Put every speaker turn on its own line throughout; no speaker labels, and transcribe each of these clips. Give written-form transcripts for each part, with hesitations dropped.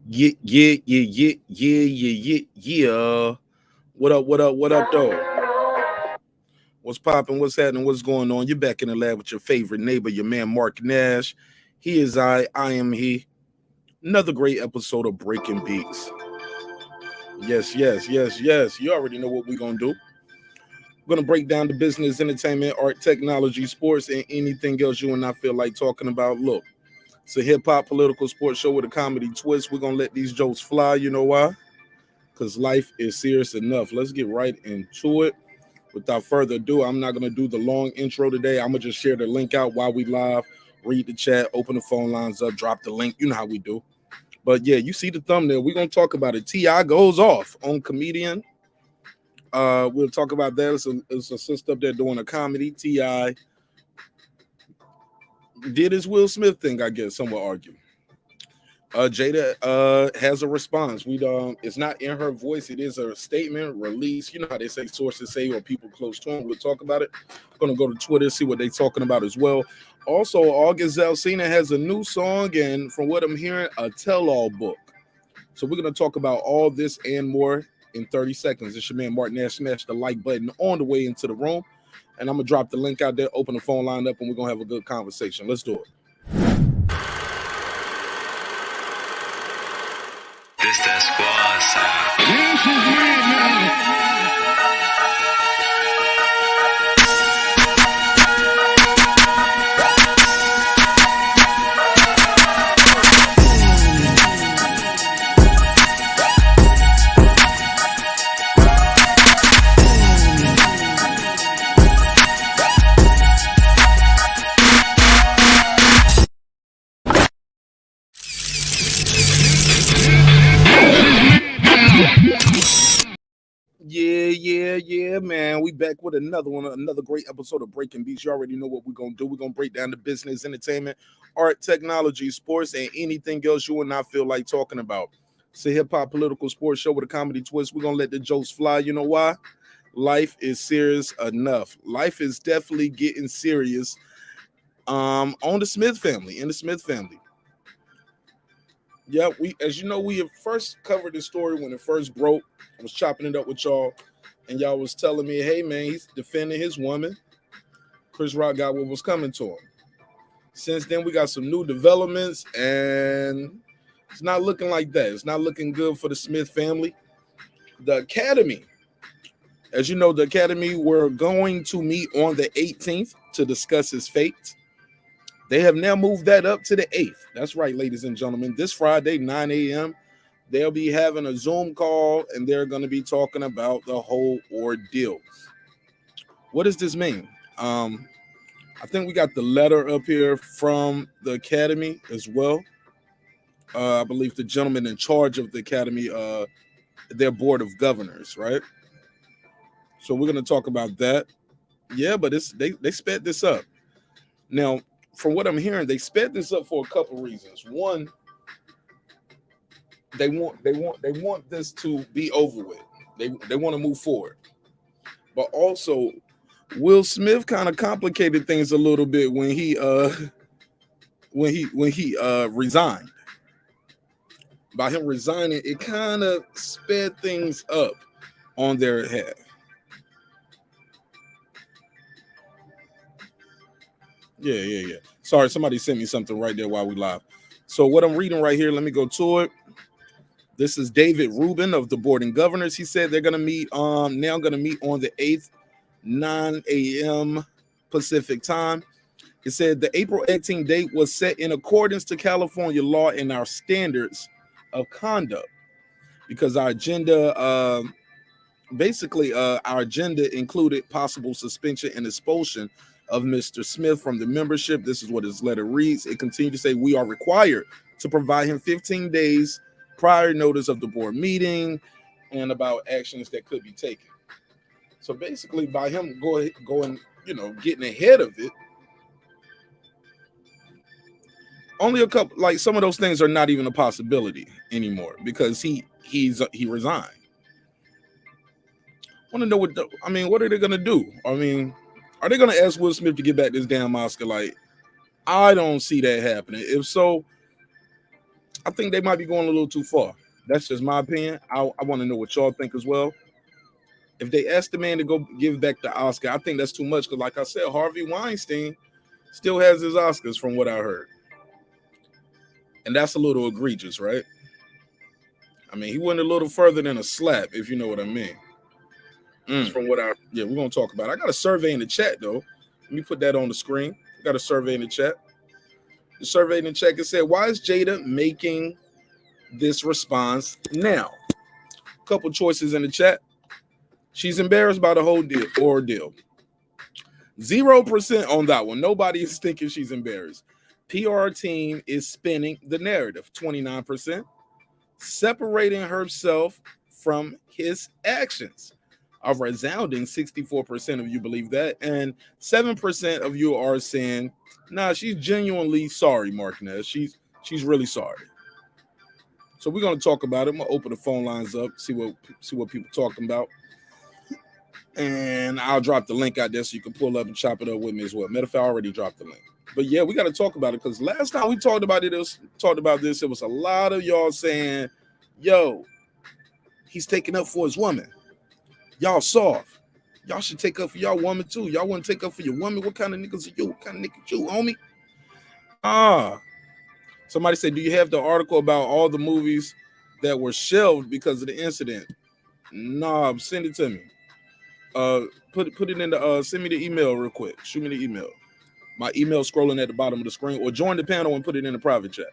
Yeah, yeah, yeah, yeah, yeah, yeah, yeah, yeah. What up, what up, what up, though? What's popping? What's happening? What's going on? You're back in the lab with your favorite neighbor, your man Marq Nash. He is I am he. Another great episode of Breaking Beats. Yes, yes, yes, yes. You already know what we're gonna do. We're gonna break down the business, entertainment, art, technology, sports, and anything else you and I feel like talking about. Look, it's a hip hop political sports show with a comedy twist. We're gonna let these jokes fly. You know why? Because life is serious enough. Let's get right into it. Without further ado, I'm not going to do the long intro today. I'm going to just share the link out while we live, read the chat, open the phone lines up, drop the link. You know how we do. But yeah, you see the thumbnail. We're going to talk about it. T.I. goes off on comedian. We'll talk about that. It's a sister up there doing a comedy. T.I. did his Will Smith thing, I guess, some will argue. Jada has a response. It's not in her voice. It is a statement release. You know how they say sources say or people close to them. We'll talk about it. I'm gonna go to Twitter see what they're talking about as well. Also, August Alsina has a new song, and from what I'm hearing, a tell-all book. So we're gonna talk about all this and more in 30 seconds. It's your man Marq Nash. Smash the like button on the way into the room, and I'm gonna drop the link out there. Open the phone line up, and we're gonna have a good conversation. Let's do it.
This that squad sound. This is madness.
Yeah, man. We back with another one, another great episode of Breaking Beats. You already know what we're gonna do. We're gonna break down the business, entertainment, art, technology, sports, and anything else you and I feel like talking about. It's a hip hop political sports show with a comedy twist. We're gonna let the jokes fly. You know why? Life is serious enough. Life is definitely getting serious. On the Smith family, in the Smith family. Yeah, as you know, we have first covered this story when it first broke. I was chopping it up with y'all, and y'all was telling me, hey man, he's defending his woman. Chris Rock got what was coming to him. Since then, we got some new developments, and it's not looking like that. It's not looking good for the Smith family. The Academy, as you know, the Academy were going to meet on the 18th to discuss his fate. They have now moved that up to the 8th. That's right, ladies and gentlemen. This Friday, 9 a.m., they'll be having a Zoom call, and they're going to be talking about the whole ordeal. What does this mean? I think we got the letter up here from the Academy as well. I believe the gentleman in charge of the Academy, their board of governors, right? So we're going to talk about that. Yeah, but they sped this up. Now, from what I'm hearing, they sped this up for a couple reasons. One, they want this to be over with. They want to move forward. But also, Will Smith kind of complicated things a little bit when he resigned. By him resigning, it kind of sped things up on their head. Yeah. Sorry, somebody sent me something right there while we live. So what I'm reading right here, let me go to it. This is David Rubin of the Board and Governors. He said they're gonna meet now gonna meet on the 8th, 9 a.m. Pacific time. It said the April 18th date was set in accordance to California law and our standards of conduct because our agenda our agenda included possible suspension and expulsion of Mr. Smith from the membership. This is what his letter reads. It continued to say we are required to provide him 15 days prior notice of the board meeting and about actions that could be taken. So basically, by him going, getting ahead of it, only a couple, like some of those things are not even a possibility anymore because he resigned. Want to know what are they gonna do? Are they gonna ask Will Smith to get back this damn Oscar? Like, I don't see that happening. If so, I think they might be going a little too far. That's just my opinion. I want to know what y'all think as well. If they ask the man to go give back the Oscar, I think that's too much. Because, like I said, Harvey Weinstein still has his Oscars, from what I heard, and that's a little egregious, right? I mean, he went a little further than a slap, if you know what I mean. From what we're gonna talk about. I got a survey in the chat though. Let me put that on the screen. Got a survey in the chat. The survey in the chat said, "Why is Jada making this response now?" A couple choices in the chat. She's embarrassed by the whole ordeal. 0% on that one. Nobody is thinking she's embarrassed. PR team is spinning the narrative. 29%. Separating herself from his actions. A resounding 64% of you believe that, and 7% of you are saying, "Nah, she's genuinely sorry, Marq Nash. She's really sorry." So we're gonna talk about it. I'm gonna open the phone lines up, see what people talking about, and I'll drop the link out there so you can pull up and chop it up with me as well. Matter of fact, I already dropped the link. But yeah, we got to talk about it because last time we talked about this, it was a lot of y'all saying, "Yo, he's taking up for his woman. Y'all soft. Y'all should take up for y'all woman too. Y'all want to take up for your woman? What kind of niggas are you? What kind of niggas you, homie?" Somebody said, "Do you have the article about all the movies that were shelved because of the incident?" Nah, send it to me. Put it in the send me the email real quick. Shoot me the email. My email scrolling at the bottom of the screen, or join the panel and put it in the private chat.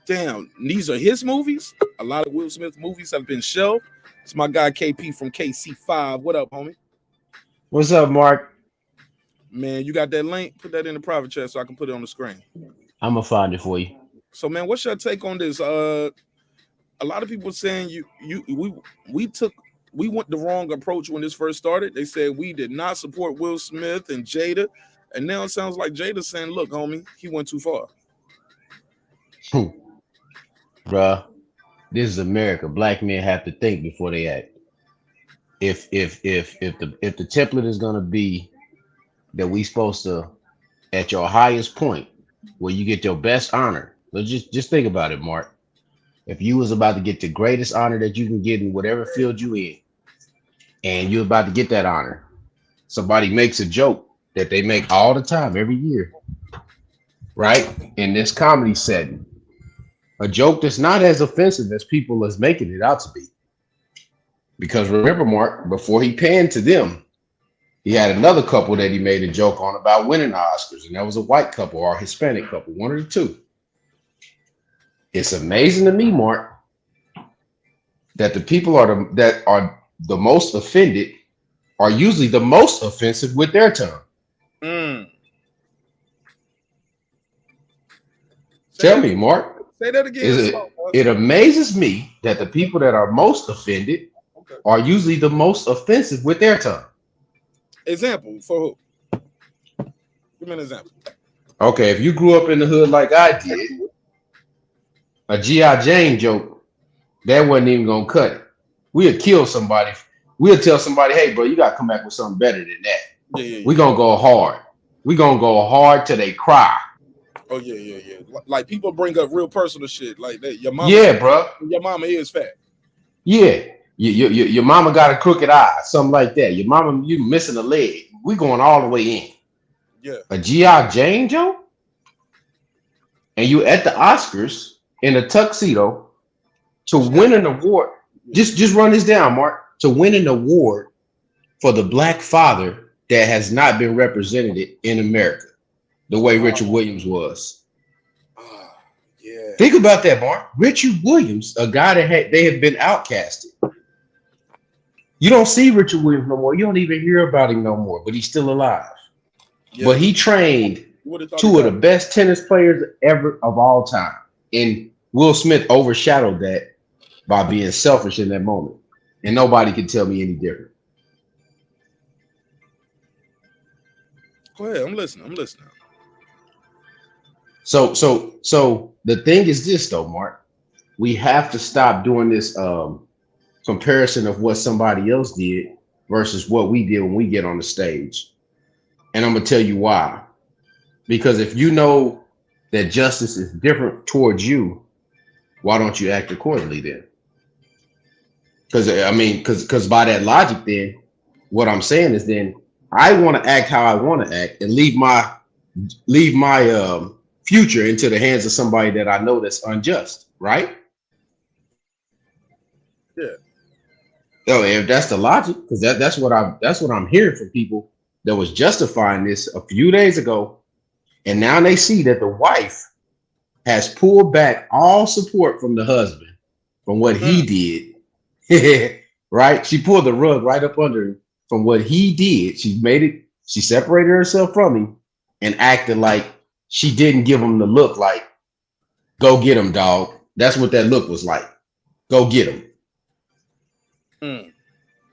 Damn, these are his movies. A lot of Will Smith movies have been shelved. It's my guy KP from KC5. What up, homie?
What's up, Mark?
Man, you got that link? Put that in the private chat so I can put it on the screen.
I'm gonna find it for you.
So, man, what's your take on this? A lot of people saying we went the wrong approach when this first started. They said we did not support Will Smith and Jada, and now it sounds like Jada's saying, "Look, homie, he went too far."
Bruh, this is America. Black men have to think before they act. If the template is gonna be that we supposed to, at your highest point, where you get your best honor, let's just think about it, Mark. If you was about to get the greatest honor that you can get in whatever field you in, and you're about to get that honor, somebody makes a joke that they make all the time, every year, right? In this comedy setting, a joke that's not as offensive as people is making it out to be. Because remember, Mark, before he panned to them, he had another couple that he made a joke on about winning the Oscars, and that was a white couple or a Hispanic couple, one of the two. It's amazing to me, Mark, that the people that are the most offended are usually the most offensive with their tongue. Tell me, Mark.
Say that again.
It amazes me that the people that are most offended are usually the most offensive with their tongue.
Example for who? Give me an example.
Okay, if you grew up in the hood like I did, a G.I. Jane joke, that wasn't even gonna cut it. We'll kill somebody. We'll tell somebody, "Hey, bro, you gotta come back with something better than that."
Yeah.
We're gonna go hard. We're gonna go hard till they cry.
Oh yeah. Like people bring up real personal shit like that. Your mama,
yeah, bro.
Your mama is fat.
Yeah, your mama got a crooked eye, something like that. Your mama, you missing a leg. We going all the way in.
Yeah.
A G.I. Jane joke, and you at the Oscars in a tuxedo to win an award. Just run this down, Mark. To win an award for the black father that has not been represented in America the way Richard Williams was.
Yeah.
Think about that, Mark. Richard Williams, a guy that they have been outcasted. You don't see Richard Williams no more. You don't even hear about him no more, but he's still alive. Yeah. But he trained two of the best tennis players ever of all time. And Will Smith overshadowed that by being selfish in that moment. And nobody can tell me any different.
Go ahead. I'm listening.
So the thing is this though, Mark. We have to stop doing this comparison of what somebody else did versus what we did when we get on the stage. And I'm gonna tell you why. Because if you know that justice is different towards you, why don't you act accordingly then? Because by that logic, then what I'm saying is then I want to act how I want to act and leave my future into the hands of somebody that I know that's unjust, right?
Yeah.
So if that's the logic, because that's what I'm hearing from people that was justifying this a few days ago, and now they see that the wife has pulled back all support from the husband from what he did. Right? She pulled the rug right up under him from what he did. She separated herself from him and acted like she didn't give him the look like, go get him, dog. That's what that look was like. Go get him.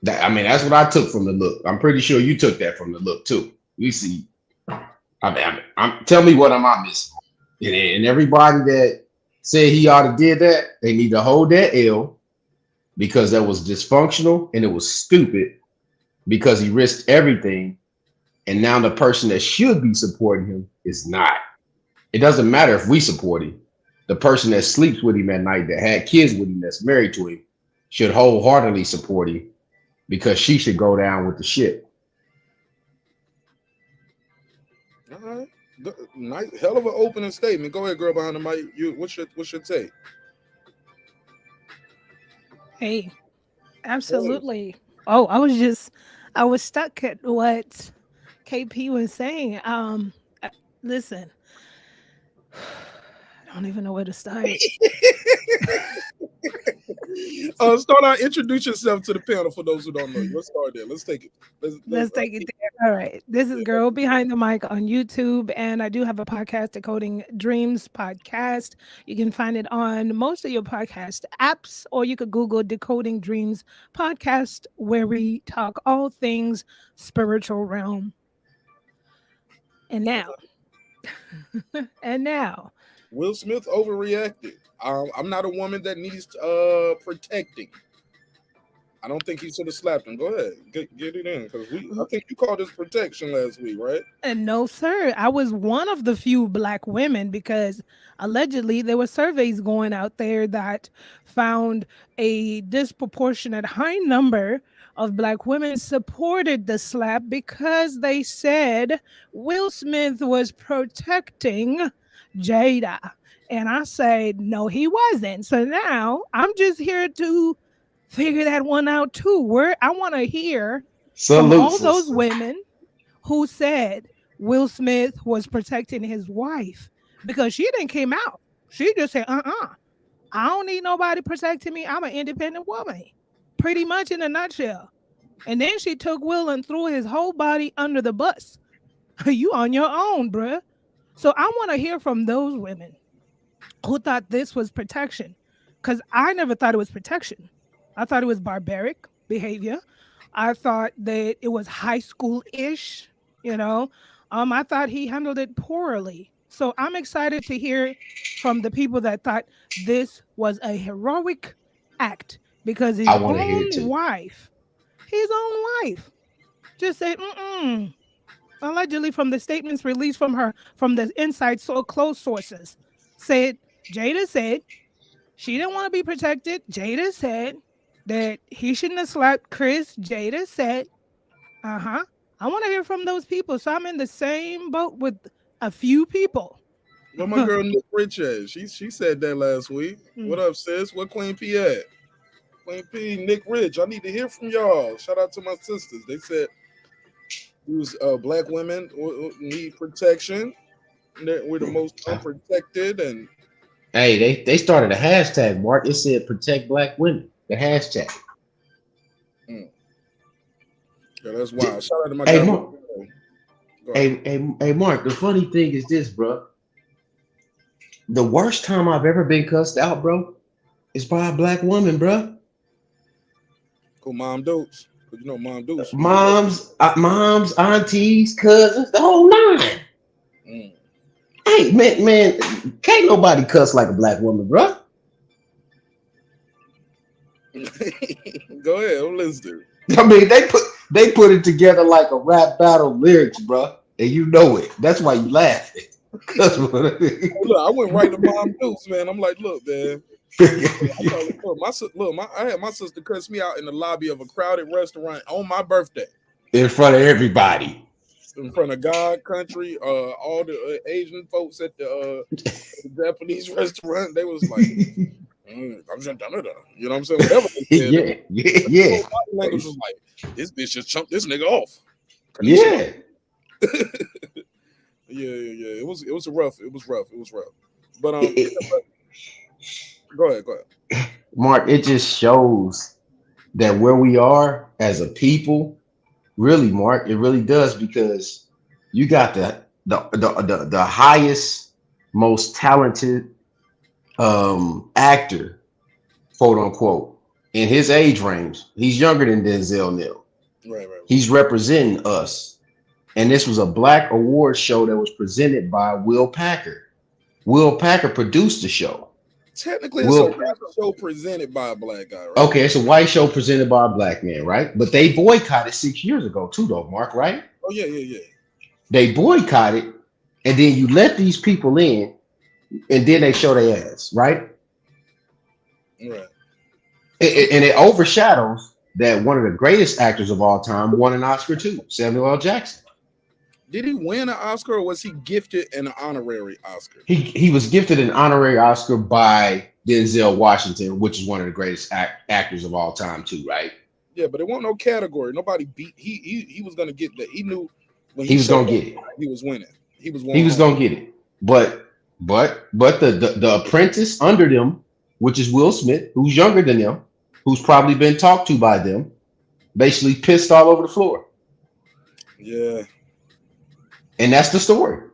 That's what I took from the look. I'm pretty sure you took that from the look too. We see. Tell me what am I missing? And everybody that said he ought to did that, they need to hold that L, because that was dysfunctional and it was stupid because he risked everything. And now the person that should be supporting him is not. It doesn't matter if we support him. The person that sleeps with him at night, that had kids with him, that's married to him, should wholeheartedly support him, because she should go down with the ship.
All right. Nice, hell of an opening statement. Go ahead, girl behind the mic. What's your take?
Hey, absolutely. Oh, I was stuck at what KP was saying. Listen, I don't even know where to start.
Start out. Introduce yourself to the panel for those who don't know you. Let's start there. Let's take it.
Let's take it there. All right. This is Girl Behind the Mic on YouTube, and I do have a podcast, Decoding Dreams Podcast. You can find it on most of your podcast apps, or you could Google Decoding Dreams Podcast, where we talk all things spiritual realm. And now,
Will Smith overreacted. I'm not a woman that needs protecting. I don't think he should have slapped him. Go ahead, get it in, because I think you called this protection last week, right?
And no, sir. I was one of the few Black women, because allegedly there were surveys going out there that found a disproportionate high number of Black women supported the slap because they said Will Smith was protecting Jada. And I said, no, he wasn't. So now I'm just here to figure that one out too. I want to hear from all those women who said Will Smith was protecting his wife, because she didn't came out. She just said, I don't need nobody protecting me. I'm an independent woman, pretty much in a nutshell. And then she took Will and threw his whole body under the bus. You on your own, bruh. So I want to hear from those women who thought this was protection, because I never thought it was protection. I thought it was barbaric behavior. I thought that it was high school-ish, I thought he handled it poorly. So I'm excited to hear from the people that thought this was a heroic act, because his own wife just said, allegedly, from the statements released from her, from the inside so close sources, said Jada said she didn't want to be protected. Jada said that he shouldn't have slapped Chris. Jada said, I want to hear from those people. So I'm in the same boat with a few people.
Well, my girl Nick Rich at? She said that last week. What up, sis? What Queen P at? Queen P, Nick Rich. I need to hear from y'all. Shout out to my sisters. They said these Black women need protection. We're the most unprotected. And
hey, they started a hashtag, Mark. It said protect Black women. The hashtag.
Yeah, that's wild. Shout out to my guy.
Mark. Hey, Mark. The funny thing is this, bro. The worst time I've ever been cussed out, bro, is by a Black woman, bro.
Cool, Mom Dukes. Mom Dukes.
Moms, aunties, cousins, the whole nine. Hey, man, can't nobody cuss like a Black woman, bro.
Go ahead, I'm listening.
I mean, they put it together like a rap battle lyrics, bro, and you know it. That's why you laughing. That's what
Look, I went right to Mom Dukes, man. I'm like, look, man. I told her, look, I had my sister cuss me out in the lobby of a crowded restaurant on my birthday
in front of everybody.
in front of God Country, all the Asian folks at the Japanese restaurant. They was like, I'm just done it. You know what I'm saying? Whatever they said.
Yeah.
Body language was like, this bitch just chunked this nigga off.
Yeah.
Yeah. It was rough. But go ahead.
Mark, it just shows that where we are as a people, really, Mark, it really does, because you got the highest, most talented actor, quote unquote, in his age range. He's younger than Denzel now.
Right.
He's representing us. And this was a Black award show that was presented by Will Packer. Will Packer produced the show.
Technically, it's a white show presented by a black guy, right?
Okay, it's a white show presented by a black man, right? But they boycotted 6 years ago too, though, Mark, right?
Oh, yeah.
They boycotted, and then you let these people in, and then they show their ass, right?
Right.
And it overshadows that one of the greatest actors of all time won an Oscar too, Samuel L. Jackson.
Did he win an Oscar, or was he gifted an honorary Oscar?
He was gifted an honorary Oscar by Denzel Washington, which is one of the greatest actors of all time too, right?
Yeah, but it wasn't no category. Nobody beat. He was gonna get that. He knew when
he was gonna get it.
He was winning. He was
gonna get it. But the apprentice under them, which is Will Smith, who's younger than them, who's probably been talked to by them, basically pissed all over the floor.
Yeah.
And that's the story.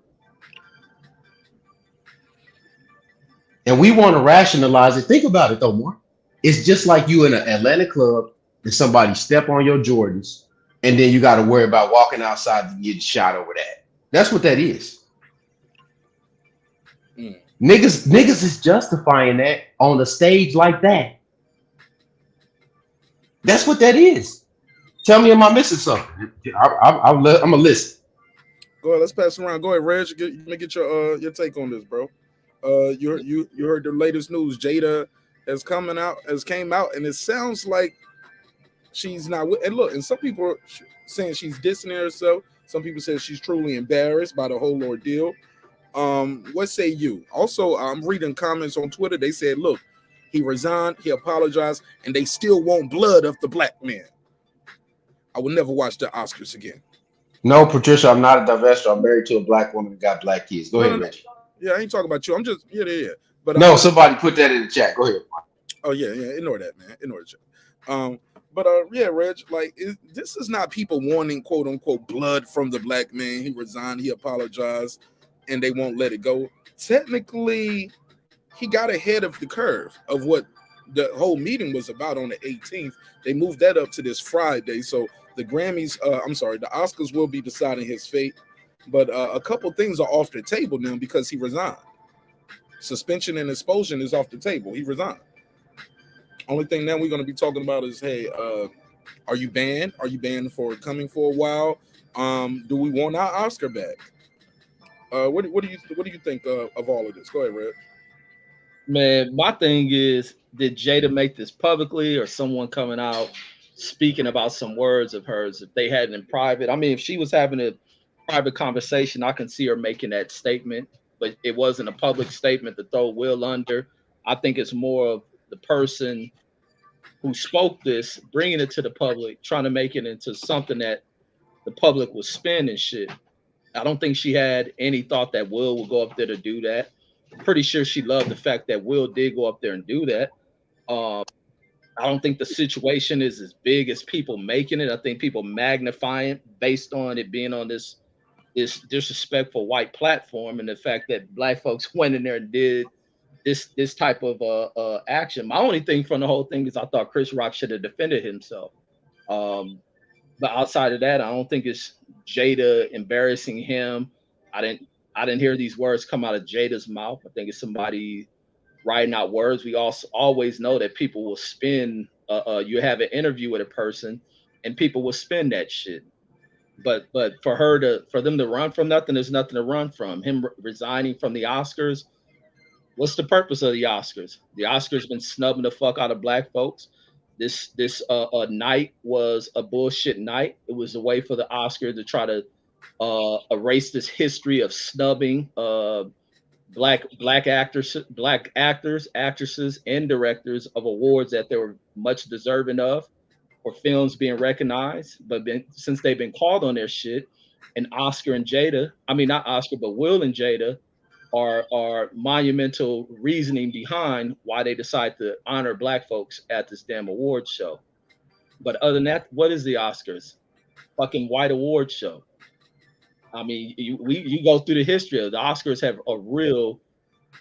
And we want to rationalize it. Think about it though, Mark. It's just like you in an Atlanta club and somebody step on your Jordans, and then you got to worry about walking outside and getting shot over that. That's what that is. Niggas is justifying that on a stage like that. That's what that is. Tell me, am I missing something? I'm gonna listen.
Go ahead, let's pass it around. Go ahead, Reg. Let me get your take on this, bro. You heard the latest news. Jada came out, and it sounds like she's not. And look, and some people are saying she's dissing herself. Some people say she's truly embarrassed by the whole ordeal. What say you? Also, I'm reading comments on Twitter. They said, look, he resigned, he apologized, and they still want blood of the black man. I will never watch the Oscars again.
No, Patricia, I'm not a divestor. I'm married to a black woman and got black kids. Go ahead, Reggie.
Yeah, I ain't talking about you. I'm just But
no, somebody put that in the chat. Go ahead.
Oh yeah. Ignore that, man. Ignore the chat. Yeah, Reg. Like, this is not people wanting quote unquote blood from the black man. He resigned. He apologized, and they won't let it go. Technically, he got ahead of the curve of what the whole meeting was about on the 18th. They moved that up to this Friday, so. The Grammys, the Oscars will be deciding his fate, but a couple things are off the table now because he resigned. Suspension and expulsion is off the table. He resigned. Only thing now we're going to be talking about is, hey, are you banned? Are you banned for coming for a while? Do we want our Oscar back? What do you think of all of this? Go ahead, Red.
Man, my thing is, did Jada make this publicly, or someone coming out speaking about some words of hers if they had it in private? I mean, if she was having a private conversation, I can see her making that statement, but it wasn't a public statement to throw Will under. I think it's more of the person who spoke this, bringing it to the public, trying to make it into something that the public would spin and shit. I don't think she had any thought that Will would go up there to do that. I'm pretty sure she loved the fact that Will did go up there and do that. I don't think the situation is as big as people making it. I think people magnify it based on it being on this disrespectful white platform, and the fact that black folks went in there and did this type of action. My only thing from the whole thing is I thought Chris Rock should have defended himself. But outside of that, I don't think it's Jada embarrassing him. I didn't hear these words come out of Jada's mouth. I think it's somebody writing out words. We also always know that people will spin. You have an interview with a person, and people will spin that shit. But for them to run from nothing, there's nothing to run from. Him resigning from the Oscars. What's the purpose of the Oscars? The Oscars been snubbing the fuck out of black folks. This night was a bullshit night. It was a way for the Oscar to try to erase this history of snubbing black actors, actresses, and directors of awards that they were much deserving of, or films being recognized. But since they've been called on their shit, and Oscar and Jada, I mean not Oscar, but Will and Jada are monumental reasoning behind why they decide to honor black folks at this damn award show. But other than that, what is the Oscars? Fucking white award show. I mean, you go through the history of the Oscars have a real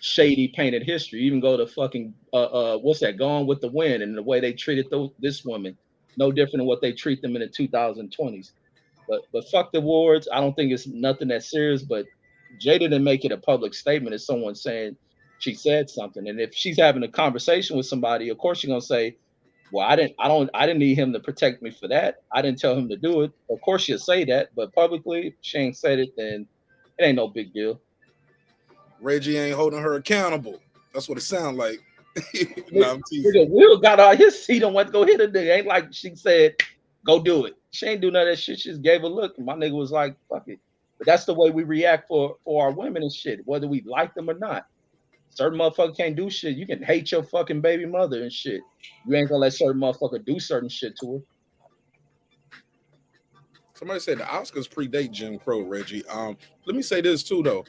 shady painted history. You even go to fucking what's that? Gone with the Wind, and the way they treated this woman, no different than what they treat them in the 2020s. But fuck the awards. I don't think it's nothing that serious. But Jada didn't make it a public statement as someone saying she said something. And if she's having a conversation with somebody, of course you're gonna say, well, I didn't need him to protect me for that. I didn't tell him to do it. Of course she'll say that, but publicly, if she ain't said it, then it ain't no big deal.
Reggie ain't holding her accountable. That's what it sounds like. Nah, I'm teasing.
Nigga, Will got out his seat and went to go hit a nigga. Ain't like she said, go do it. She ain't do none of that shit. She just gave a look. And my nigga was like, fuck it. But that's the way we react for our women and shit, whether we like them or not. Certain motherfucker can't do shit. You can hate your fucking baby mother and shit. You ain't gonna let certain motherfucker do certain shit to her.
Somebody said the Oscars predate Jim Crow, Reggie. Let me say this too though.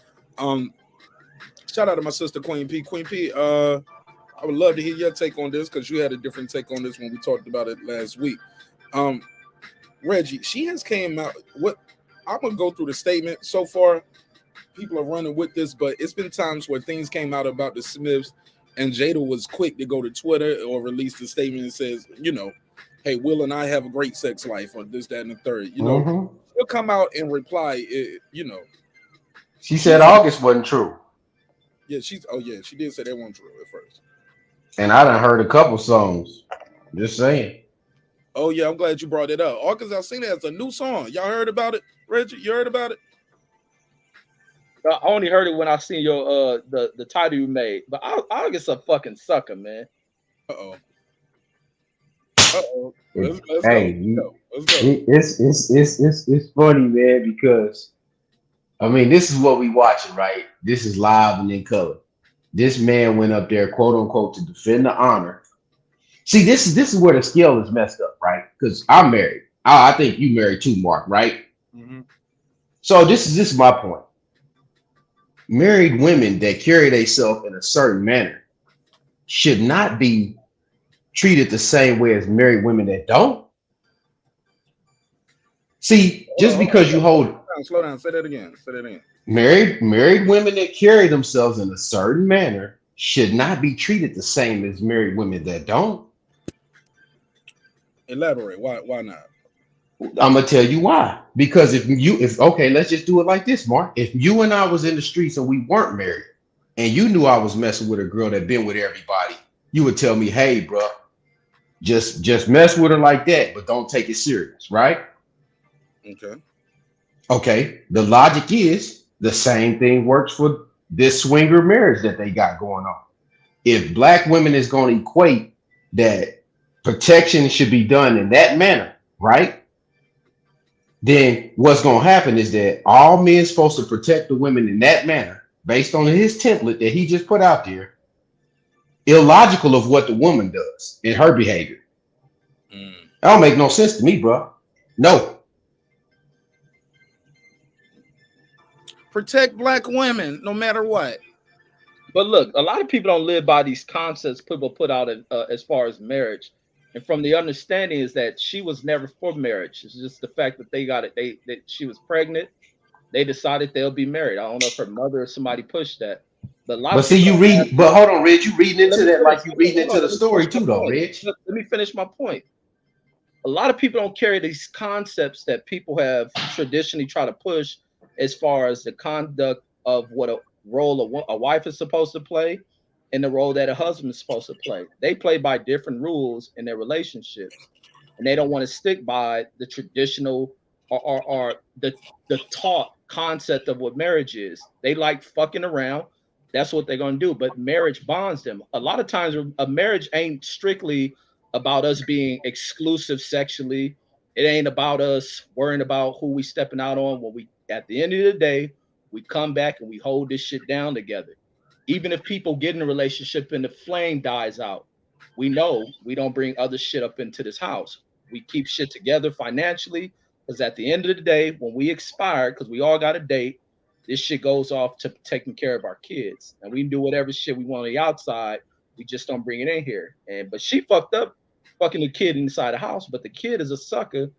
Shout out to my sister Queen P. Queen P, I would love to hear your take on this because you had a different take on this when we talked about it last week. Reggie, she has came out. What I'm gonna go through the statement so far. People are running with this, but it's been times where things came out about the Smiths, and Jada was quick to go to Twitter or release the statement and says, you know, hey, Will and I have a great sex life, or this, that, and the third. You know, she'll come out and reply. You know,
she said August wasn't true.
Yeah, she did say that wasn't true at first.
And I done heard a couple songs. Just saying.
Oh yeah, I'm glad you brought it up. Oscars Alsina has a new song. Y'all heard about it, Reggie? You heard about it?
I only heard it when I seen your the title you made. But August a fucking sucker, man.
Uh-oh.
Let's
go.
It's funny, man, because I mean, this is what we watching, right? This is live and in color. This man went up there, quote unquote, to defend the honor. See, this is where the scale is messed up, right? Because I'm married. I think you married too, Mark, right?
Mm-hmm.
So this is my point. Married women that carry themselves in a certain manner should not be treated the same way as married women that don't. See, just because you hold
slow down, say that again.
married women that carry themselves in a certain manner should not be treated the same as married women that don't.
Elaborate. Why not?
I'm gonna tell you why. Because if okay, let's just do it like this, Mark. If you and I was in the streets and we weren't married, and you knew I was messing with a girl that been with everybody, you would tell me, "Hey, bro, just mess with her like that, but don't take it serious, right?"
Okay.
Okay. The logic is the same thing works for this swinger marriage that they got going on. If black women is going to equate that protection should be done in that manner, right? Then what's going to happen is that all men supposed to protect the women in that manner based on his template that he just put out there, illogical of what the woman does in her behavior. That don't make no sense to me, bro. No.
Protect black women no matter what.
But look, a lot of people don't live by these concepts people put out as far as marriage. And from the understanding is that she was never for marriage. It's just the fact that they got it. That she was pregnant. They decided they'll be married. I don't know if her mother or somebody pushed that.
But see, you read. But hold on, Reg. You reading into that like you reading into the story too, though, Reg.
Let me finish my point. A lot of people don't carry these concepts that people have traditionally tried to push as far as the conduct of what a role a wife is supposed to play and the role that a husband is supposed to play. They play by different rules in their relationships, and they don't want to stick by the traditional are the taught concept of what marriage is. They like fucking around. That's what they're gonna do. But marriage bonds them. A lot of times, a marriage ain't strictly about us being exclusive sexually. It ain't about us worrying about who we stepping out on. When we, at the end of the day, we come back and we hold this shit down together. Even if people get in a relationship and the flame dies out, we know we don't bring other shit up into this house. We keep shit together financially, because at the end of the day, when we expire, because we all got a date, this shit goes off to taking care of our kids. And we can do whatever shit we want on the outside. We just don't bring it in here. And but she fucked up fucking the kid inside the house, but the kid is a sucker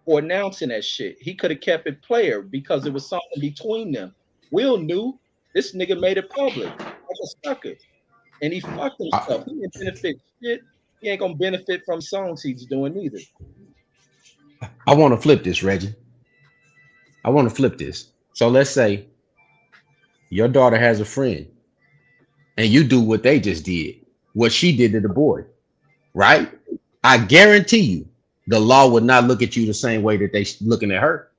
for announcing that shit. He could have kept it player because it was something between them. Will knew this nigga made it public like a sucker. And he fucked himself. He didn't benefit shit. He ain't gonna benefit from songs he's doing either.
I want to flip this, Reggie. I want to flip this. So let's say your daughter has a friend and you do what they just did, what she did to the boy, right? I guarantee you the law would not look at you the same way that they looking at her,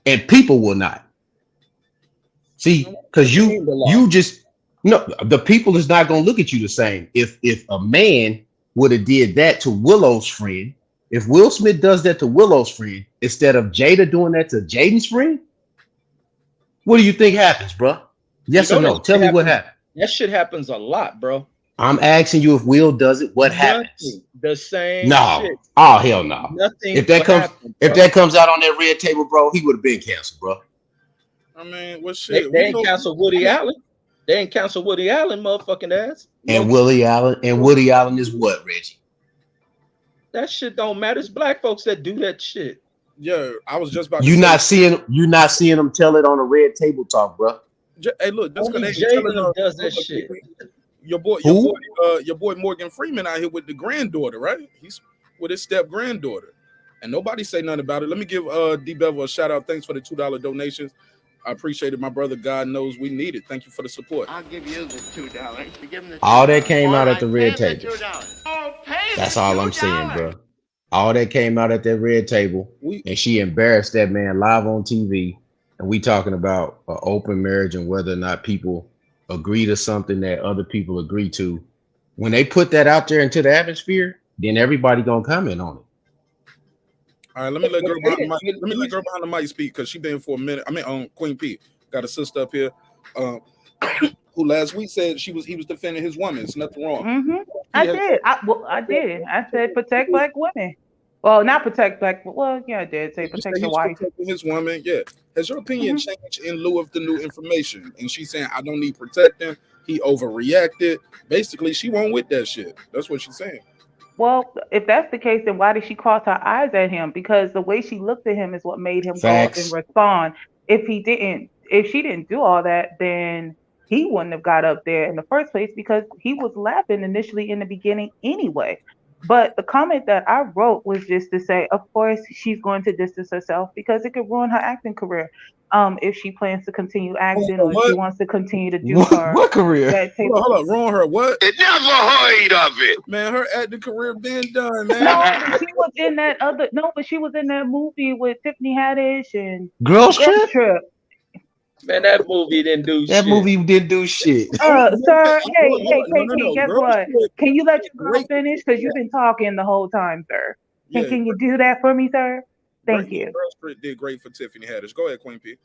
and people will not. See, because you just no, the people is not going to look at you the same. If a man would have did that to Willow's friend, if Will Smith does that to Willow's friend instead of Jada doing that to Jaden's friend, what do you think happens, bro? Yes or no? Tell me what happened.
That shit happens a lot, bro.
I'm asking you if Will does it, what happens?
The same
No.
shit.
Oh hell no.
Nothing.
If that comes out on that red table, bro, he would have been canceled, bro.
I mean, what shit?
They ain't canceled Woody Allen. They ain't canceled Woody Allen, motherfucking ass.
And Woody Allen is what, Reggie?
That shit don't matter. It's black folks that do that shit.
Yeah, I was just about to
say. You not seeing them tell it on a red table talk, bro.
Hey, look, this
does that shit.
Your boy Morgan Freeman out here with the granddaughter, right? He's with his step granddaughter, and nobody say nothing about it. Let me give D Bevel a shout out. Thanks for the $2 donations. I appreciate it, my brother. God knows we need it. Thank you for the support.
I'll give you the $2.
All that came out at the red table. That's all I'm saying, bro. All that came out at that red table, and she embarrassed that man live on TV. And we talking about an open marriage and whether or not people agree to something that other people agree to. When they put that out there into the atmosphere, then everybody gonna comment on it.
All right, let me let girl behind the mic. Let me let girl behind the mic speak because she been for a minute. I mean, Queen P got a sister up here, who last week said he was defending his woman. It's nothing wrong.
Mm-hmm. I did. I said protect black women. Well, not protect black. Well, yeah, I did say protect the wife.
Protecting his woman. Yeah. Has your opinion changed in lieu of the new information? And she's saying, I don't need protecting. He overreacted. Basically, she won't with that shit. That's what she's saying.
Well, if that's the case, then why did she cross her eyes at him? Because the way she looked at him is what made him go up and respond. If she didn't do all that, then he wouldn't have got up there in the first place because he was laughing initially in the beginning anyway. But the comment that I wrote was just to say, of course, she's going to distance herself because it could ruin her acting career. If she plans to continue acting or if she wants to continue to do
what career?
Hold up, ruin her what?
It never heard of it.
Man, her acting career been done, man.
No, she was in that but she was in that movie with Tiffany Haddish and
Girls Trip.
Man, that movie didn't do shit.
That movie didn't do shit.
Sir, hey, guess what? Can you let your girl finish? Because you've been talking the whole time, sir. Can you do that for me, sir? Thank you.
Girls Trip did great for Tiffany Haddish. Go ahead, Queen P.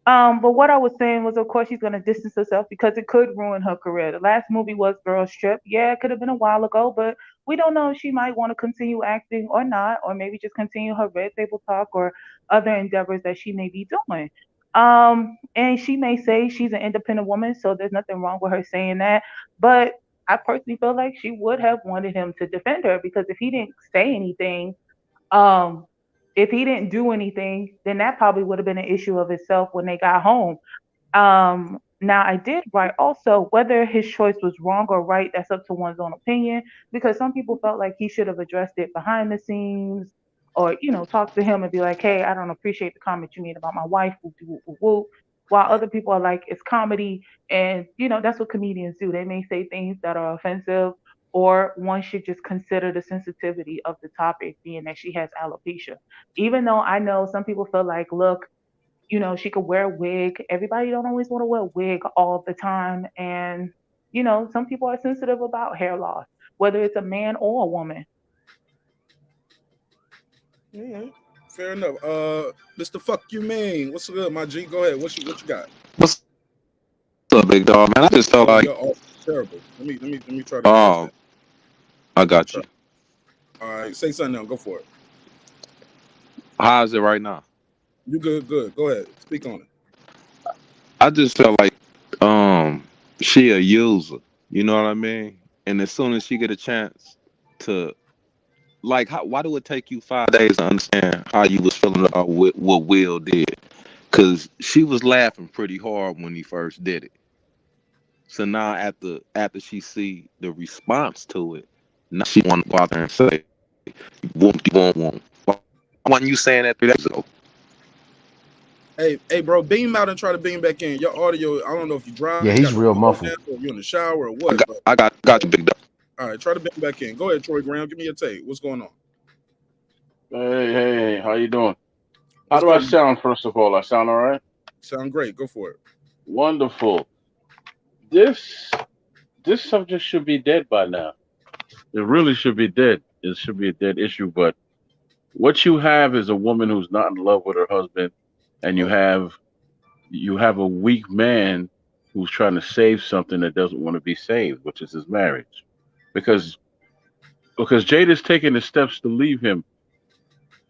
But what I was saying was, of course, she's going to distance herself because it could ruin her career. The last movie was Girls Trip. Yeah, it could have been a while ago, but we don't know if she might want to continue acting or not, or maybe just continue her red table talk or other endeavors that she may be doing. And she may say she's an independent woman, so there's nothing wrong with her saying that. But I personally feel like she would have wanted him to defend her because if he didn't say anything, if he didn't do anything, then that probably would have been an issue of itself when they got home. Now I did write also whether his choice was wrong or right, that's up to one's own opinion, because some people felt like he should have addressed it behind the scenes or, talk to him and be like, hey, I don't appreciate the comment you made about my wife, while other people are like, it's comedy. And, that's what comedians do. They may say things that are offensive or one should just consider the sensitivity of the topic, being that she has alopecia. Even though I know some people feel like, look, she could wear a wig. Everybody don't always want to wear a wig all the time. And, some people are sensitive about hair loss, whether it's a man or a woman.
Yeah, fair enough. Mr. Fuck You Man, what's good, my G? Go ahead. What you got?
What's up, big dog, man? I just felt like,
You're all terrible. Let me try to address that.
I got you.
All right, say something now. Go for it.
How is it right now?
You good? Good. Go ahead. Speak on it.
I just felt like she a user. You know what I mean? And as soon as she get a chance to, like, why do it take you 5 days to understand how you was feeling about what Will did? Because she was laughing pretty hard when he first did it. So now after she see the response to it, now she want to go out there and say, won't. Why wasn't you saying that 3 days ago?
Hey, bro, beam out and try to beam back in. Your audio, I don't know if you drive.
Yeah, he's real muffled.
Or you in the shower or what.
I got you, big dog.
All right, try to beam back in. Go ahead, Troy Graham. Give me your take. What's going on?
Hey, how you doing? How do I sound, first of all? I sound all right?
Sound great. Go for it.
Wonderful. This subject should be dead by now. It really should be dead. It should be a dead issue, but what you have is a woman who's not in love with her husband, and you have a weak man who's trying to save something that doesn't want to be saved, which is his marriage. Because Jada's taking the steps to leave him.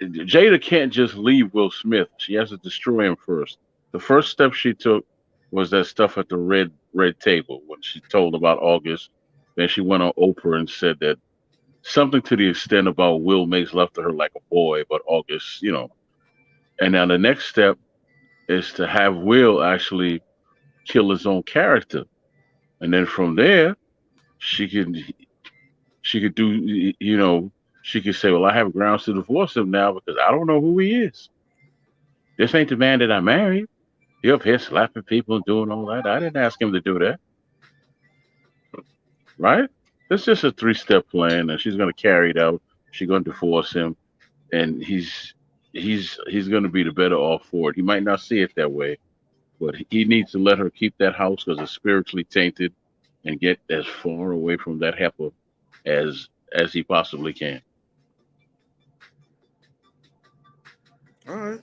Jada can't just leave Will Smith. She has to destroy him first. The first step she took was that stuff at the red table when she told about August. Then she went on Oprah and said that something to the extent about Will makes love to her like a boy, but August, And now the next step is to have Will actually kill his own character, and then from there, she could do, she could say, well, I have grounds to divorce him now because I don't know who he is. This ain't the man that I married. He up here slapping people and doing all that. I didn't ask him to do that. Right? It's just a 3-step plan, and she's going to carry it out. She's going to divorce him, and he's going to be the better off for it. He might not see it that way, but he needs to let her keep that house because it's spiritually tainted, and get as far away from that heifer as he possibly can.
All right.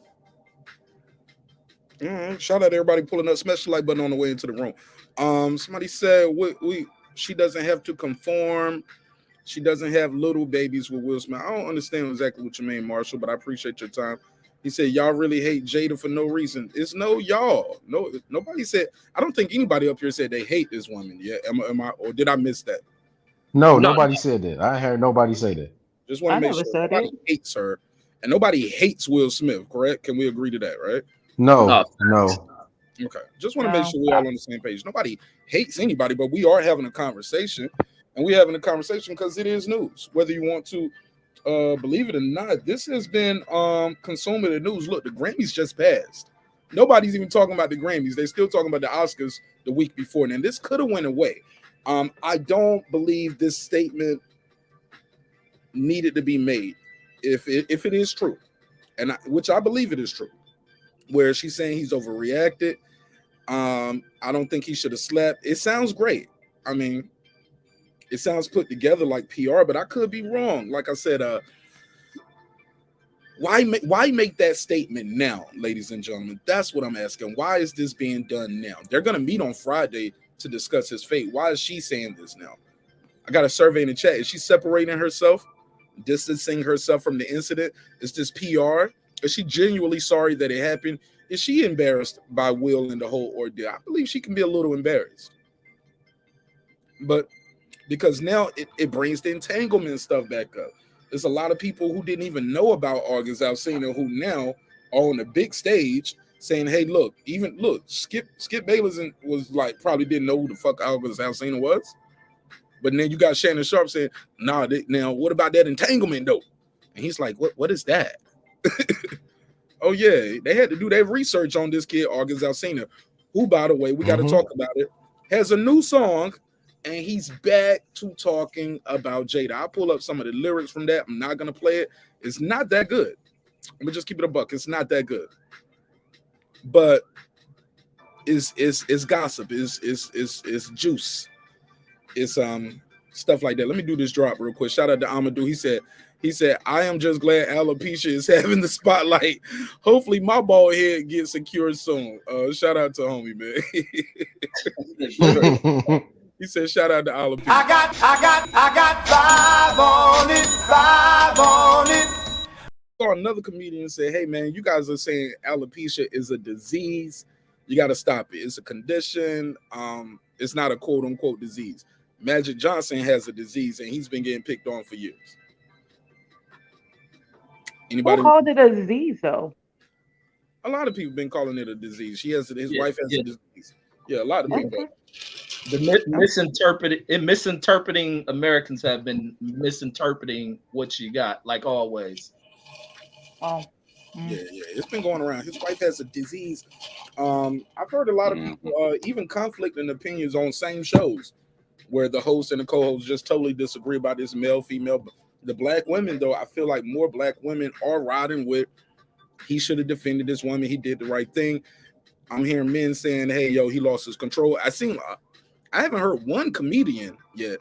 Shout out to everybody pulling up. Smash the like button on the way into the room. Somebody said she doesn't have to conform. She doesn't have little babies with Will Smith. I don't understand exactly what you mean, Marshall, but I appreciate your time. He said, y'all really hate Jada for no reason. It's no y'all. No, nobody said. I don't think anybody up here said they hate this woman. Yeah, am I, or did I miss that?
No, nobody said that. I heard nobody say that.
Just want to make sure nobody hates her, and nobody hates Will Smith. Correct? Can we agree to that? Right?
No.
Okay. Just want to make sure we're all on the same page. Nobody hates anybody, but we are having a conversation, and we're having a conversation because it is news. Whether you want to believe it or not, this has been consuming the news. Look, the Grammys just passed. Nobody's even talking about the Grammys. They're still talking about the Oscars the week before. And this could have went away. I don't believe this statement needed to be made if it is true, and which I believe it is true, where she's saying he's overreacted. I don't think he should have slept. It sounds great. I mean, it sounds put together like PR, but I could be wrong. Like I said, why make that statement now, ladies and gentlemen? That's what I'm asking. Why is this being done now? They're going to meet on Friday to discuss his fate. Why is she saying this now? I got a survey in the chat. Is she separating herself, distancing herself from the incident? Is this PR? Is she genuinely sorry that it happened? Is she embarrassed by Will and the whole ordeal? I believe she can be a little embarrassed. But because now it brings the entanglement stuff back up. There's a lot of people who didn't even know about August Alsina who now are on the big stage saying, hey, look, Skip Bayless was like, probably didn't know who the fuck August Alsina was. But then you got Shannon Sharp saying, nah, now what about that entanglement though? And he's like, what is that? Oh yeah, they had to do their research on this kid, August Alsina, who, by the way, we got to talk about it, has a new song and he's back to talking about Jada. I'll pull up some of the lyrics from that. I'm not gonna play it. It's not that good. Let me just keep it a buck. It's not that good, but it's gossip. It's juice. It's stuff like that. Let me do this drop real quick. Shout out to Amadou. He said, I am just glad alopecia is having the spotlight. Hopefully my bald head gets secured soon. Shout out to homie, man. He said, shout out to alopecia.
I got 5 on it.
Saw another comedian say, hey man, you guys are saying alopecia is a disease. You got to stop it. It's a condition. It's not a quote unquote disease. Magic Johnson has a disease and he's been getting picked on for years. Anybody?
Who called it a disease though?
A lot of people been calling it a disease. His wife has a disease. Yeah, a lot of people.
Misinterpreting Americans have been misinterpreting what she got, like always.
Oh.
Yeah, it's been going around. His wife has a disease. I've heard a lot of people, even conflicting opinions on same shows, where the host and the co-host just totally disagree about this male, female. The black women, though, I feel like more black women are riding with, he should have defended this woman. He did the right thing. I'm hearing men saying, hey, yo, he lost his control. I haven't heard one comedian yet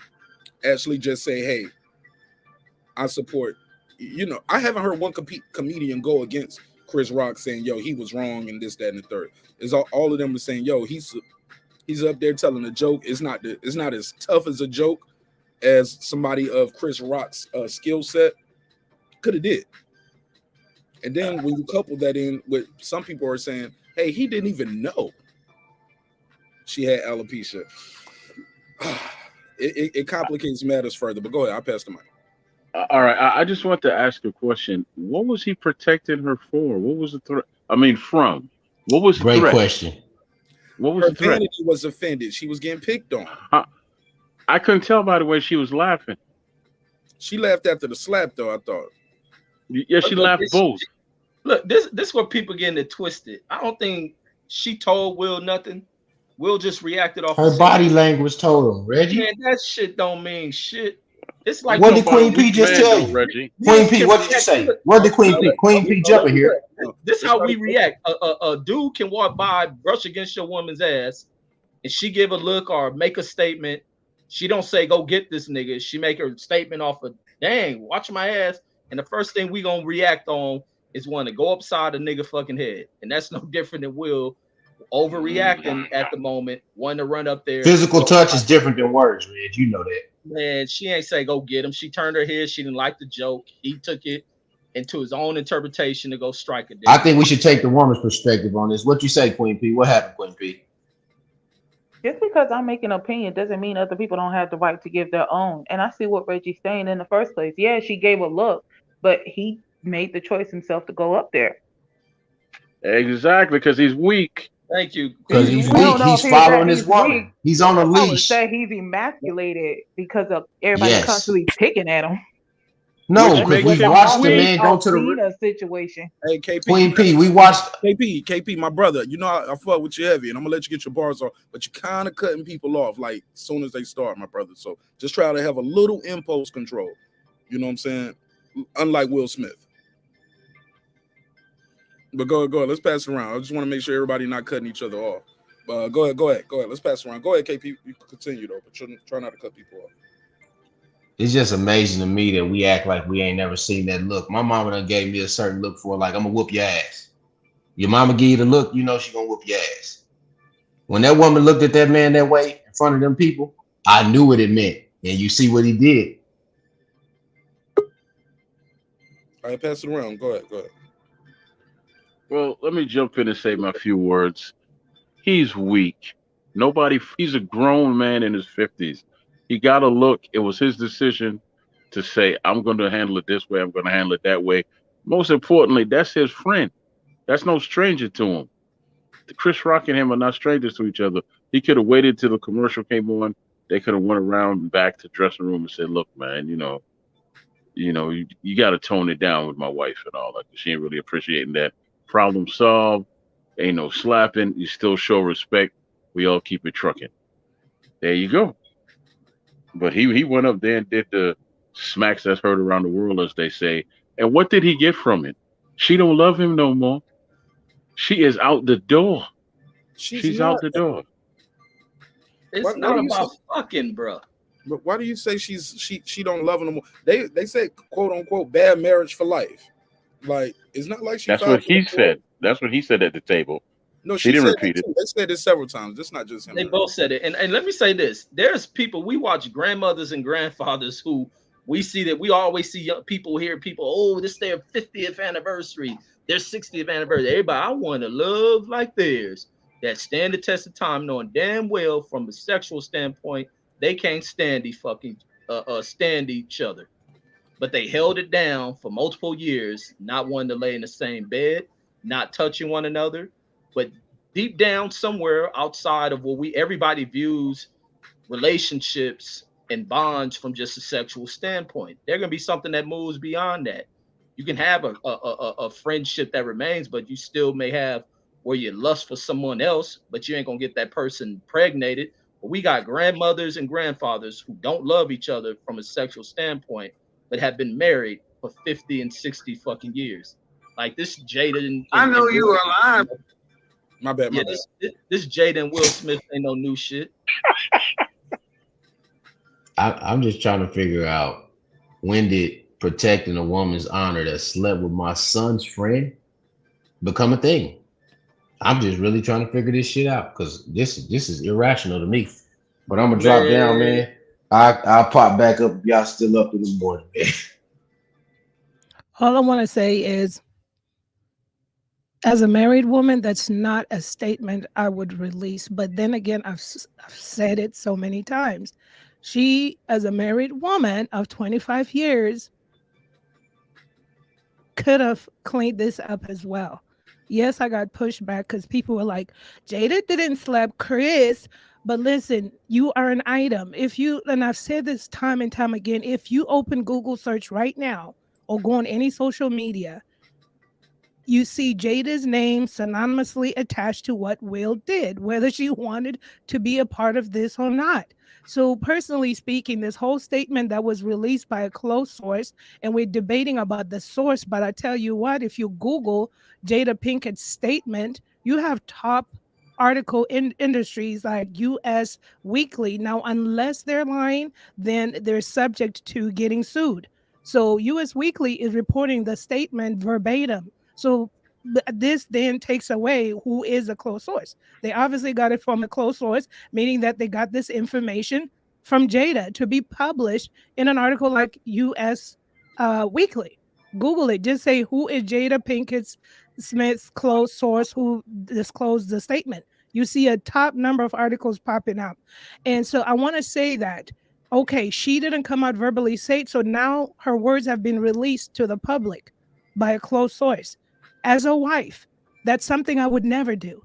actually just say, hey, I support. I haven't heard one comedian go against Chris Rock saying, yo, he was wrong and this, that, and the third. It's all of them are saying, yo, he's up there telling a joke. It's not as tough as a joke as somebody of Chris Rock's skill set could have did. And then when you couple that in with some people are saying, hey, he didn't even know she had alopecia. It complicates matters further, but go ahead. I'll pass the mic.
All right. I just want to ask a question. What was he protecting her for? What was the threat? From? What was the
Great
threat?
question.
What was
Her
the threat?
vanity was offended. She was getting picked on.
I couldn't tell by the way she was laughing.
She laughed after the slap, though, I thought.
Yeah, she laughed both.
Look, this where people getting it twisted. I don't think she told Will nothing. Will just reacted off
her body language told him, Reggie.
Man, that shit don't mean shit. It's like
what did Queen P just tell you?
Reggie?
Queen P, what did you say? What did Queen P? Queen P jumping here.
This is how we react. A dude can walk by, brush against your woman's ass, and she give a look or make a statement. She don't say, go get this nigga. She make her statement off of, dang, watch my ass. And the first thing we gonna react on is want to go upside a nigga fucking head. And that's no different than Will overreacting at the moment, wanting to run up there.
Physical touch is different than words, Reg. You know that.
Man, she ain't say go get him. She turned her head. She didn't like the joke. He took it into his own interpretation to go strike a dick.
I think we should take the woman's perspective on this. What you say, Queen P? What happened, Queen P?
Just because I make an opinion doesn't mean other people don't have the right to give their own. And I see what Reggie's saying in the first place. Yeah, she gave a look, but he made the choice himself to go up there.
Exactly, because he's weak.
Thank you.
Because he's weak. He's following his woman.
Weak.
He's on a
I would
leash.
say he's emasculated because of everybody constantly picking at him.
No, because we watched the man go to the
Alsina situation.
Hey, KP.
Queen P, we watched
KP, my brother. You know I fuck with you heavy, and I'm gonna let you get your bars off, but you kind of cutting people off like as soon as they start, my brother. So just try to have a little impulse control. You know what I'm saying? Unlike Will Smith. But go ahead. Let's pass it around. I just want to make sure everybody not cutting each other off. Go ahead. Let's pass it around. Go ahead, KP. You can continue though, but try not to cut people off.
It's just amazing to me that we act like we ain't never seen that look. My mama done gave me a certain look for like, I'm gonna whoop your ass. Your mama give you the look, you know she gonna whoop your ass. When that woman looked at that man that way in front of them people, I knew what it meant. And you see what he did.
All right, pass it around. Go ahead.
Well, let me jump in and say my few words. He's weak. He's a grown man in his 50s. He got a look. It was his decision to say, I'm going to handle it this way. I'm going to handle it that way. Most importantly, that's his friend. That's no stranger to him. Chris Rock and him are not strangers to each other. He could have waited till the commercial came on. They could have went around and back to the dressing room and said, look, man, you got to tone it down with my wife and all that. She ain't really appreciating that. Problem solved. Ain't no slapping. You still show respect. We all keep it trucking. There you go. But he went up there and did the smacks that's heard around the world, as they say. And what did he get from it? She don't love him no more. She is out the door.
She's
She's
not.
out the door.
It's
Why
not
do you say?
about fucking, bro.
But why do you say she don't love him no more? They say quote unquote bad marriage for life. Like it's not like she
That's
filed
what
for
he
divorce.
said. That's what he said at the table.
No,
She
she
didn't
said
repeat
that
it.
too. They said this several times. It's not just him.
They both said it. And let me say this. There's people, we watch grandmothers and grandfathers who we see that we always see young people hear people, oh, this is their 50th anniversary, their 60th anniversary. Everybody, I want to love like theirs. That stand the test of time, knowing damn well from a sexual standpoint, they can't stand stand each other. But they held it down for multiple years, not wanting to lay in the same bed, not touching one another. But deep down, somewhere outside of what everybody views relationships and bonds from just a sexual standpoint, they're gonna be something that moves beyond that. You can have a friendship that remains, but you still may have where you lust for someone else, but you ain't gonna get that person impregnated. But we got grandmothers and grandfathers who don't love each other from a sexual standpoint, but have been married for 50 and 60 fucking years. Like this Jada
I know
and
you
Will,
are lying.
My bad.
yeah, this Jada and Will Smith ain't no new shit.
I'm just trying to figure out, when did protecting a woman's honor that slept with my son's friend become a thing? I'm just really trying to figure this shit out, because this is irrational to me. But I'm gonna drop down, man. I'll pop back up if y'all still up in the morning, man.
All I want to say is, as a married woman, that's not a statement I would release. But then again, I've said it so many times. She, as a married woman of 25 years, could have cleaned this up as well. Yes, I got pushed back because people were like, Jada didn't slap Chris. But listen, you are an item. If you, and I've said this time and time again, if you open Google search right now or go on any social media, you see Jada's name synonymously attached to what Will did, whether she wanted to be a part of this or not. So personally speaking, this whole statement that was released by a close source, and we're debating about the source, but I tell you what, if you Google Jada Pinkett's statement, you have top article in industries like US Weekly. Now, unless they're lying, then they're subject to getting sued. So US Weekly is reporting the statement verbatim. So this then takes away who is a close source. They obviously got it from a close source, meaning that they got this information from Jada to be published in an article like US Weekly. Google it. Just say, who is Jada Pinkett Smith's close source who disclosed the statement? You see a top number of articles popping up. And so I want to say that, okay, she didn't come out verbally say it, so now her words have been released to the public by a close source. As a wife, that's something I would never do.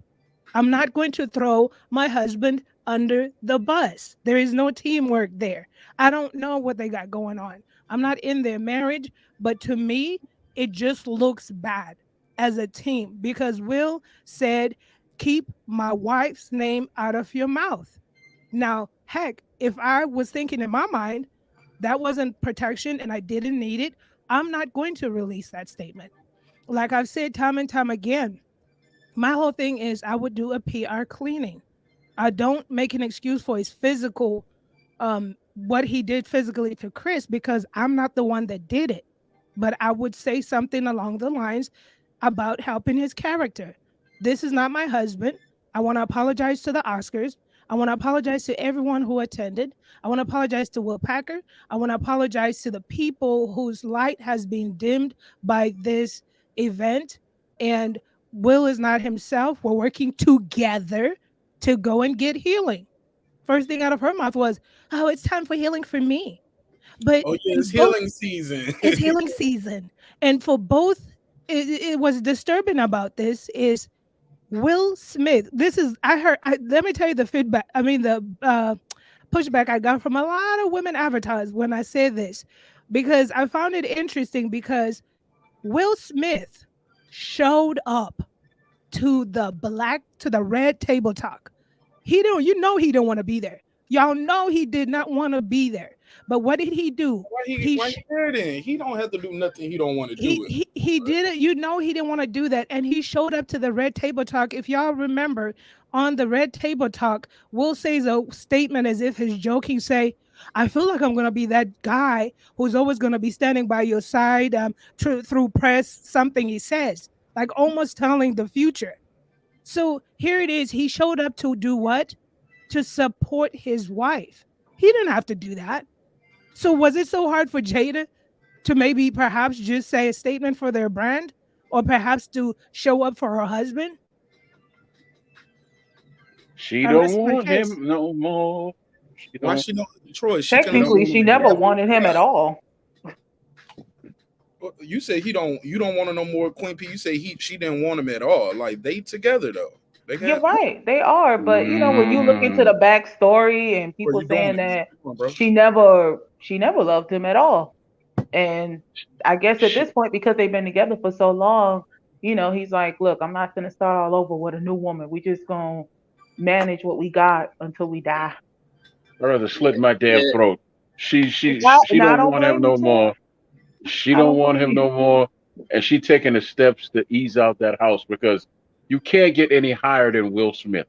I'm not going to throw my husband under the bus. There is no teamwork there. I don't know what they got going on. I'm not in their marriage, but to me, it just looks bad as a team, because Will said, keep my wife's name out of your mouth. Now, heck, if I was thinking in my mind that wasn't protection and I didn't need it, I'm not going to release that statement. Like I've said time and time again, my whole thing is I would do a PR cleaning. I don't make an excuse for his physical, what he did physically to Chris, because I'm not the one that did it. But I would say something along the lines about helping his character. This is not my husband. I want to apologize to the Oscars. I want to apologize to everyone who attended. I want to apologize to Will Packer. I want to apologize to the people whose light has been dimmed by this event. And Will is not himself. We're working together to go and get healing. First thing out of her mouth was, oh, it's time for healing for me. But
oh yeah, it's healing season.
It's healing season. And for both, it was disturbing about this is Will Smith. This is, let me tell you the feedback. I mean, the pushback I got from a lot of women advertisers when I said this, because I found it interesting because Will Smith showed up to the red table talk. He don't want to be there. Y'all know he did not want to be there. But what did he do?
Why he there then? He don't have to do nothing he don't want to do.
He did it. You know, he didn't want to do that. And he showed up to the Red Table Talk. If y'all remember, on the Red Table Talk, Will says a statement as if he's joking, say, I feel like I'm going to be that guy who's always going to be standing by your side through press, something he says, like almost telling the future. So here it is. He showed up to do what? To support his wife. He didn't have to do that. So was it so hard for Jada to maybe perhaps just say a statement for their brand, or perhaps to show up for her husband?
She don't want him no more.
Why she don't, Troy?
Technically, she never wanted him at all.
You say you don't want to know more, Queen P. You say she didn't want him at all. Like they together though.
You're right, they are. But you know, when you look into the backstory and people saying that she never loved him at all, and I guess at this point, because they've been together for so long, you know, he's like, look, I'm not gonna start all over with a new woman. We just gonna manage what we got until we die.
I'd rather slit my damn throat. She don't want him no more. She don't want him no more, and she taking the steps to ease out that house because you can't get any higher than Will Smith.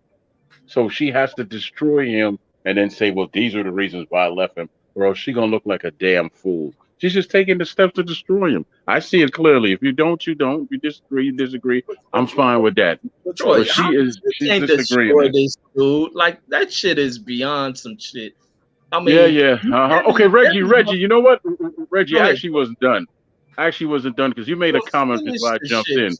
So she has to destroy him and then say, well, these are the reasons why I left him, or else she gonna look like a damn fool. She's just taking the steps to destroy him. I see it clearly. If you don't, you don't. If you disagree, you disagree. I'm fine with that.
Troy,
she's
can't
disagreeing.
destroy this dude. Like that shit is beyond some shit. I mean,
Okay, Reggie, you know what? Reggie actually wasn't done. Because you made a comment before I jumped in.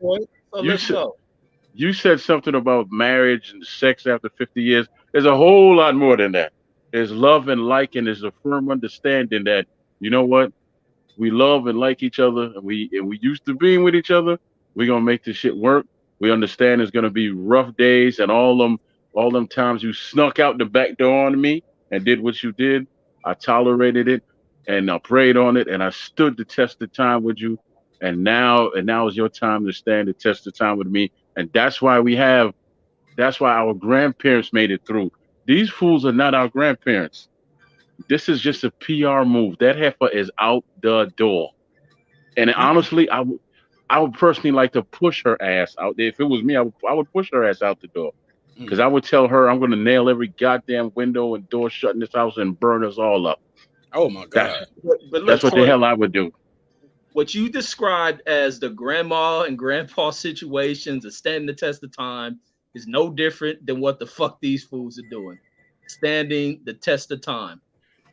You said something about marriage and sex after 50 years. There's a whole lot more than that. There's love and like, and there's a firm understanding that, you know what? We love and like each other, and we used to being with each other. We're gonna make this shit work. We understand there's gonna be rough days, and all them times you snuck out the back door on me and did what you did. I tolerated it, and I prayed on it, and I stood the test of time with you. And now is your time to stand the test of time with me. And that's why our grandparents made it through. These fools are not our grandparents. This is just a PR move. That heifer is out the door. And honestly, I would personally like to push her ass out there. If it was me, I would push her ass out the door. Because I would tell her I'm going to nail every goddamn window and door shut in this house and burn us all up.
Oh, my God.
That's what the hell I would do.
What you described as the grandma and grandpa situations of standing the test of time is no different than what the fuck these fools are doing. Standing the test of time.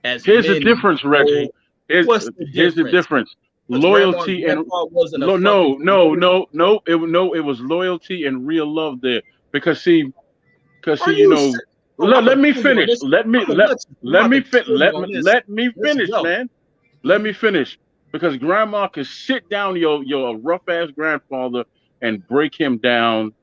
Here's the difference, Reggie. Here's the difference. Loyalty and it was loyalty and real love there. Because see, you know, let me finish. Let me finish. Because grandma could sit down your rough ass grandfather and break him down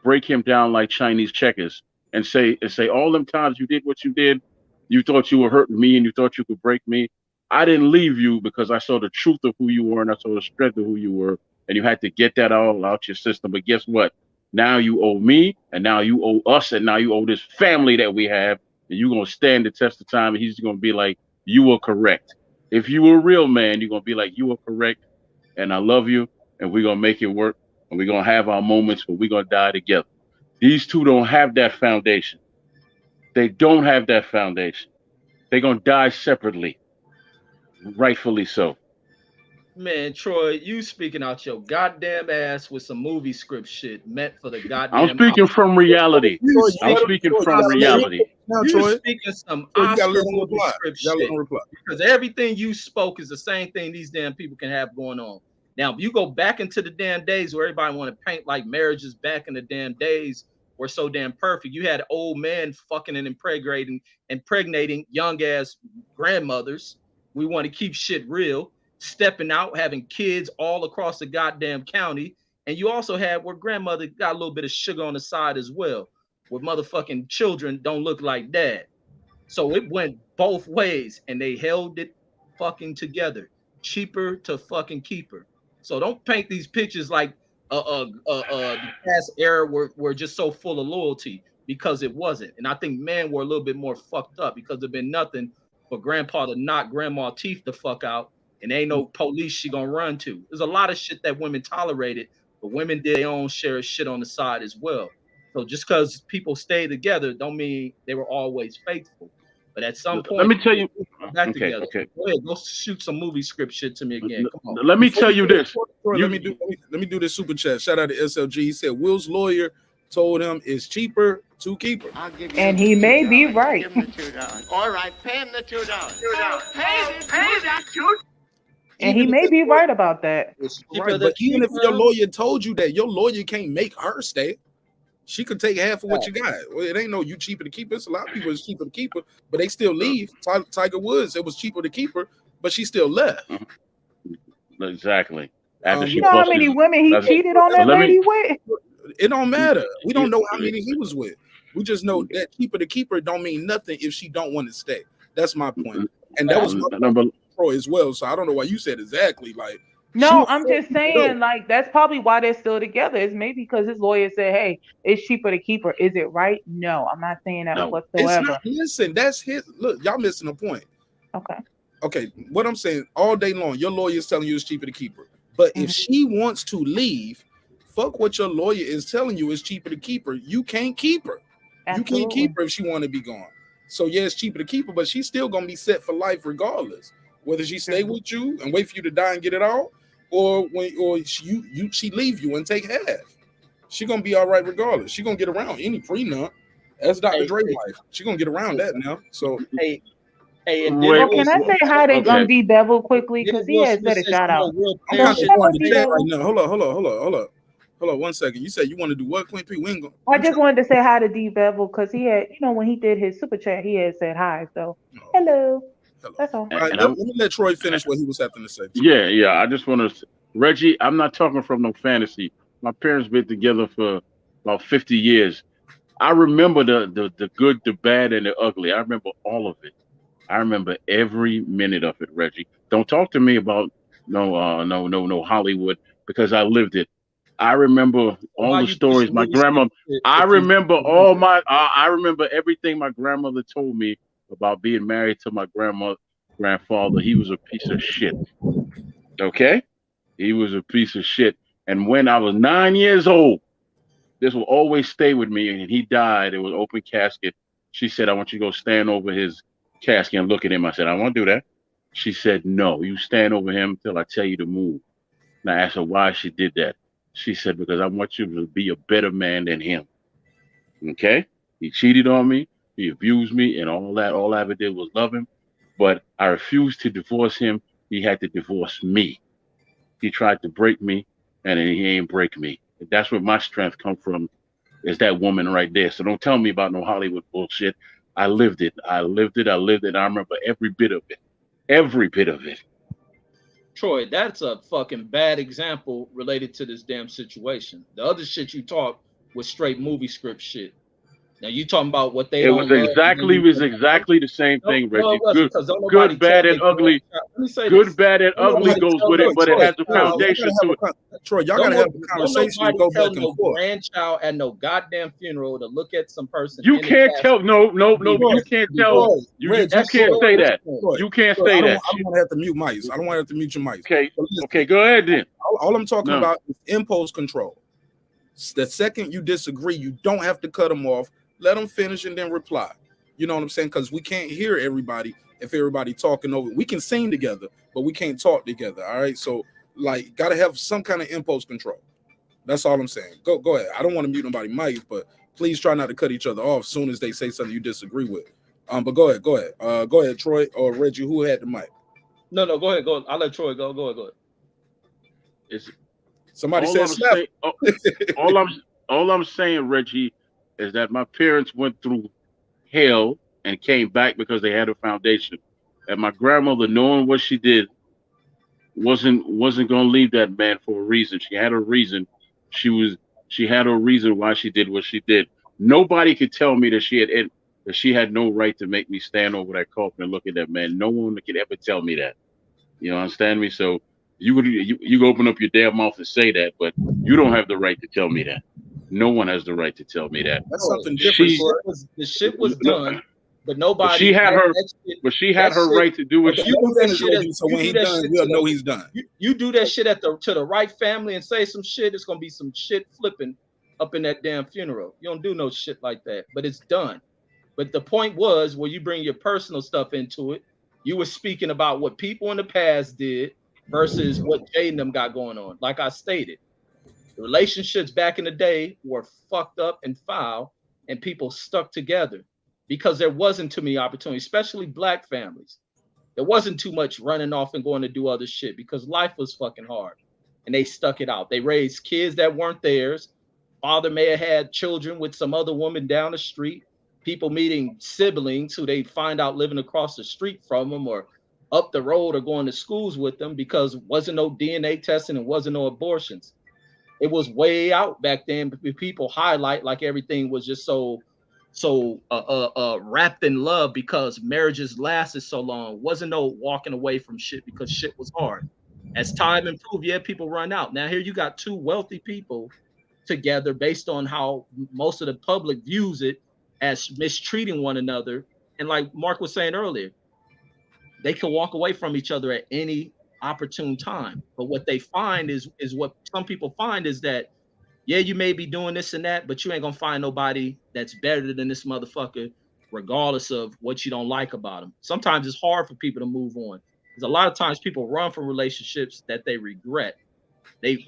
like Chinese checkers and say all them times you did what you did, you thought you were hurting me and you thought you could break me. I didn't leave you because I saw the truth of who you were and I saw the strength of who you were, and you had to get that all out your system. But guess what? Now you owe me, and now you owe us, and now you owe this family that we have, and you're gonna stand the test of time, and he's gonna be like, you were correct. If you were a real man, you're gonna be like, you were correct, and I love you, and we're gonna make it work, and we're gonna have our moments, but we're gonna die together. These two don't have that foundation. They don't have that foundation. They're gonna die separately. Rightfully so.
Man, Troy, you speaking out your goddamn ass with some movie script shit meant for the goddamn.
I'm speaking from reality. You speaking
some Oscar movie script shit. Because everything you spoke is the same thing these damn people can have going on. Now, if you go back into the damn days where everybody want to paint like marriages back in the damn days were so damn perfect, you had old men fucking and impregnating young ass grandmothers. We want to keep shit real. Stepping out, having kids all across the goddamn county. And you also had where grandmother got a little bit of sugar on the side as well, where motherfucking children don't look like dad. So it went both ways and they held it fucking together. Cheaper to fucking keep her. So don't paint these pictures like the past era were just so full of loyalty, because it wasn't. And I think men were a little bit more fucked up because there'd been nothing for grandpa to knock grandma's teeth the fuck out, and ain't no police she gonna run to. There's a lot of shit that women tolerated, but women did their own share of shit on the side as well. So just because people stay together don't mean they were always faithful. But at some point,
let me tell you.
Back
Okay,
together.
okay.
Go ahead, go shoot some movie script shit to me again. Come on.
Let me tell you this.
Troy, let me do this super chat. Shout out to SLG. He said Will's lawyer told him it's cheaper to keep her.
And he may be right.
Give him the $2. All right, pay him the $2. Pay that $2.
And he may be right about that.
Right, but even if your lawyer told you that, your lawyer can't make her stay. She could take half of what you got. Well, it ain't no you cheaper to keep her. It's a lot of people it's cheaper to keep her, but they still leave. Tiger Woods, it was cheaper to keep her, but she still left.
Exactly. After she
you know how many women he cheated on that lady with?
It don't matter. We don't know how many he was with. We just know that cheaper to keep her don't mean nothing if she don't want to stay. That's my point. And that was my point Troy as well. So I don't know why you said exactly like.
No, I'm just saying, like, that's probably why they're still together. It's maybe because his lawyer said, hey, it's cheaper to keep her. Is it right? No, I'm not saying that whatsoever.
It's not, listen, that's his. Look, y'all missing the point.
Okay,
what I'm saying, all day long, your lawyer is telling you it's cheaper to keep her. But if she wants to leave, fuck what your lawyer is telling you is cheaper to keep her. You can't keep her.
Absolutely.
You can't keep her if she want to be gone. So, yeah, it's cheaper to keep her, but she's still going to be set for life regardless. Whether she stay with you and wait for you to die and get it all, or she leave you and take half. She gonna be all right regardless. She gonna get around any prenup. That's Dr. Dre's wife. She gonna get around that now. So
and
can I say hi to D Bevel quickly because he has said a shout out.
I'm kind of going to chat right now. Hold on 1 second. You said you want to do what, Queen P?
I just wanted to say hi to D Bevel because he had, when he did his super chat, he had said hi. So hello. That's all.
All right, let me let Troy finish what he was having to say.
Yeah. I just want to, Reggie, I'm not talking from no fantasy. My parents been together for about 50 years. I remember the good, the bad, and the ugly. I remember all of it. I remember every minute of it, Reggie. Don't talk to me about no Hollywood because I lived it. I remember all the stories my grandma. I remember I remember everything my grandmother told me about being married to my grandfather. He was a piece of shit. Okay? He was a piece of shit. And when I was 9 years old, this will always stay with me. And he died. It was open casket. She said, I want you to go stand over his casket and look at him. I said, I won't do that. She said, no, you stand over him till I tell you to move. And I asked her why she did that. She said, because I want you to be a better man than him. Okay? He cheated on me. He abused me and all that. All I ever did was love him. But I refused to divorce him. He had to divorce me. He tried to break me, and he ain't break me. That's where my strength come from, is that woman right there. So don't tell me about no Hollywood bullshit. I lived it. I remember every bit of it. Every bit of it.
Troy, that's a fucking bad example related to this damn situation. The other shit you talk was straight movie script shit. Now you talking about what they
was exactly the same thing, Reggie. Good, bad, and ugly. Good, bad, and ugly goes with it, but it has a foundation to it.
Troy, y'all gotta have a conversation and go back and forth.
Grandchild at no goddamn funeral to look at some person.
You can't tell. No. You can't tell. You can't say that. You can't say that.
I don't want to have to mute mics. I don't want to have to mute your mics.
Okay. Go ahead then.
All I'm talking about is impulse control. The second you disagree, you don't have to cut them off. Let them finish and then reply. You know what I'm saying? Because we can't hear everybody if everybody talking over. We can sing together, but we can't talk together. All right. So, like, gotta have some kind of impulse control. That's all I'm saying. Go ahead. I don't want to mute nobody's mic, but please try not to cut each other off as soon as they say something you disagree with. But go ahead. Go ahead, Troy or Reggie. Who had the mic?
No, go ahead. Go. I'll let Troy go. Go ahead.
Somebody said snap.
All I'm saying, Reggie, is that my parents went through hell and came back because they had a foundation. And my grandmother, knowing what she did, wasn't going to leave that man for a reason. She had a reason. She had a reason why she did what she did. Nobody could tell me that she had no right to make me stand over that coffin and look at that man. No one could ever tell me that. You understand me? So you open up your damn mouth and say that, but you don't have the right to tell me that. No one has the right to tell me that.
That's something
The
different.
She,
shit was
no,
done, but
but
nobody.
she had her,
that shit,
but she had
that
her
shit.
right to do what
But
she.
you do that
Finish,
shit.
Reggie, so
You
when
do
he
that
done,
shit
we'll
to
know
the.
he's done.
You do that shit to the right family and say some shit. It's gonna be some shit flipping up in that damn funeral. You don't do no shit like that. But it's done. But the point was, where you bring your personal stuff into it, you were speaking about what people in the past did versus what Jay and them got going on. Like I stated, the relationships back in the day were fucked up and foul, and people stuck together because there wasn't too many opportunities, especially black families. There wasn't too much running off and going to do other shit because life was fucking hard, and they stuck it out. They raised kids that weren't theirs. Father may have had children with some other woman down the street. People meeting siblings who they find out living across the street from them or up the road or going to schools with them because wasn't no DNA testing and wasn't no abortions. It was way out back then. But people highlight like everything was just so wrapped in love because marriages lasted so long. Wasn't no walking away from shit because shit was hard. As time improved, yeah, people run out. Now here you got two wealthy people together based on how most of the public views it as mistreating one another. And like Mark was saying earlier, they can walk away from each other at any opportune time. But what they find is what some people find is that, yeah, you may be doing this and that, but you ain't gonna find nobody that's better than this motherfucker, regardless of what you don't like about them. Sometimes it's hard for people to move on. Because a lot of times people run from relationships that they regret. They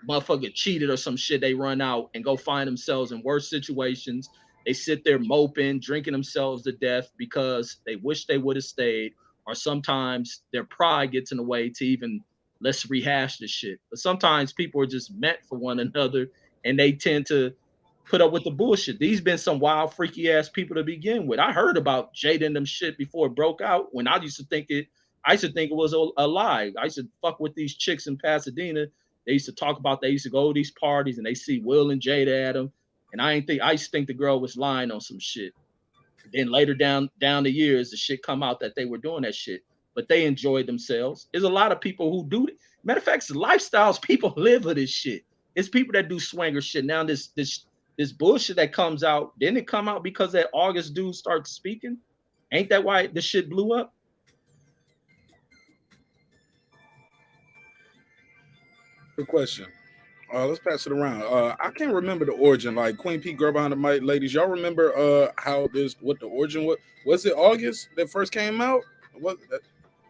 motherfucker cheated or some shit. They run out and go find themselves in worse situations. They sit there moping, drinking themselves to death because they wish they would have stayed. Or sometimes their pride gets in the way to even let's rehash this shit. But sometimes people are just meant for one another and they tend to put up with the bullshit. These been some wild, freaky ass people to begin with. I heard about Jada and them shit before it broke out when I used to think it was a lie. I used to fuck with these chicks in Pasadena. They used to talk about they used to go to these parties and they see Will and Jada at them. And I used to think the girl was lying on some shit. Then later down the years, the shit come out that they were doing that shit. But they enjoyed themselves. There's a lot of people who do it. Matter of fact, it's lifestyles people live for this shit. It's people that do swinger shit. Now this bullshit that comes out, didn't it come out because that August dude started speaking? Ain't that why the shit blew up?
Good question. Let's pass it around. I can't remember the origin. Like Queen P, girl behind the mic, ladies. Y'all remember what the origin was? Was it August that first came out? What?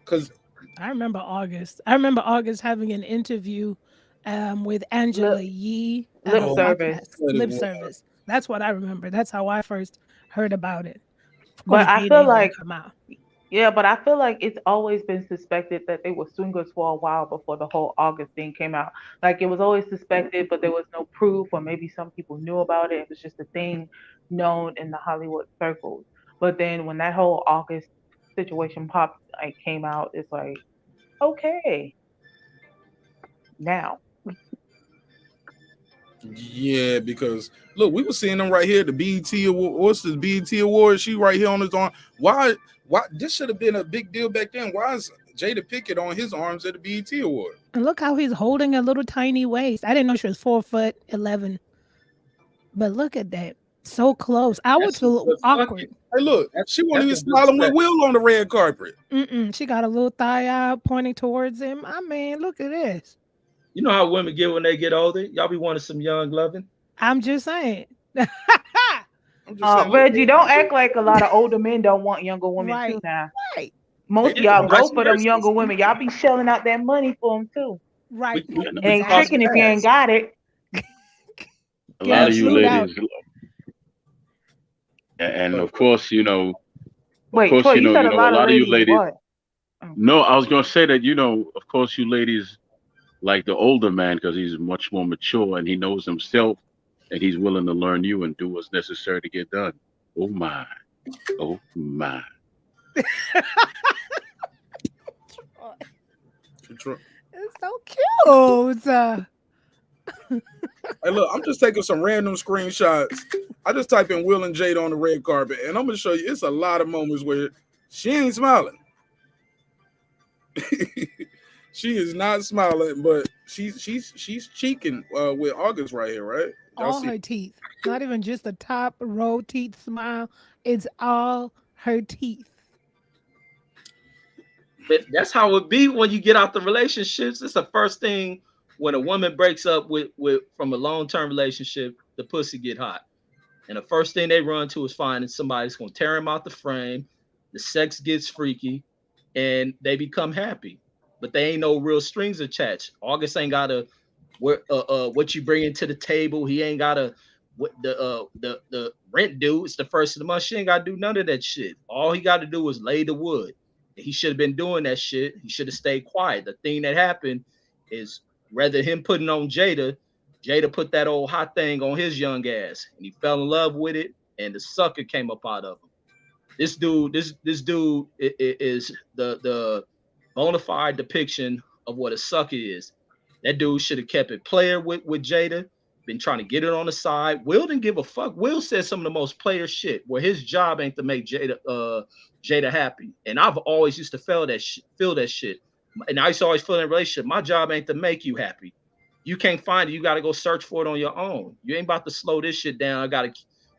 Because
I remember August. I remember August having an interview with Angela Yee.
Lip service.
Lip service. That's what I remember. That's how I first heard about it. Of course,
But I
Jada
feel
ain't gonna
like,
come out.
yeah, but I feel like it's always been suspected that they were swingers for a while before the whole August thing came out. Like it was always suspected, but there was no proof, or maybe some people knew about it. It was just a thing known in the Hollywood circles. But then when that whole August situation came out, it's like, okay, now.
yeah, because look, we were seeing them right here. The BET Award. What's the BET Award? She right here on his arm. Why? This should have been a big deal back then. Why is Jada Pinkett on his arms at the BET Award?
And look how he's holding a little tiny waist. I didn't know she was 4'11", but look at that, so close. I would feel awkward.
Hey, look, she wasn't even smiling with Will on the red carpet.
She got a little thigh out pointing towards him. I mean, look at this.
You know how women get when they get older? Y'all be wanting some young loving?
I'm just saying.
Reggie, don't act like a lot of older men don't want younger women too now.
Right.
Most of y'all go for them younger women. Y'all be shelling out that money for them too.
Right.
It ain't tricking if you ain't got it.
A lot of you ladies, and of course, you know,
Wait, you said a lot of you ladies. What?
No, I was gonna say that, you know, of course, you ladies like the older man because he's much more mature and he knows himself and he's willing to learn you and do what's necessary to get done. Oh my.
It's so cute.
Hey, look, I'm just taking some random screenshots. I just type in Will and Jada on the red carpet, and I'm gonna show you. It's a lot of moments where she ain't smiling. She is not smiling, but she's cheeking with August right here, right? Y'all
All
see?
her teeth, not even just the top row teeth smile. It's all her teeth.
But that's how it be when you get out the relationships. It's the first thing when a woman breaks up with from a long-term relationship, the pussy get hot. And the first thing they run to is finding somebody that's gonna tear them out the frame. The sex gets freaky, and they become happy. But they ain't no real strings attached. August ain't got a what you bring to the table. He ain't got a what the rent due. It's the first of the month. She ain't got to do none of that shit. All he got to do is lay the wood. He should have been doing that shit. He should have stayed quiet. The thing that happened is rather him putting on Jada, Jada put that old hot thing on his young ass, and he fell in love with it, and the sucker came up out of him. This dude, this dude is the bona fide depiction of what a sucker is. That dude should have kept it player with Jada, been trying to get it on the side. Will didn't give a fuck. Will said some of the most player shit where his job ain't to make Jada happy. And I've always used to feel that shit. And I used to always feel in a relationship, my job ain't to make you happy. You can't find it. You got to go search for it on your own. You ain't about to slow this shit down. I got to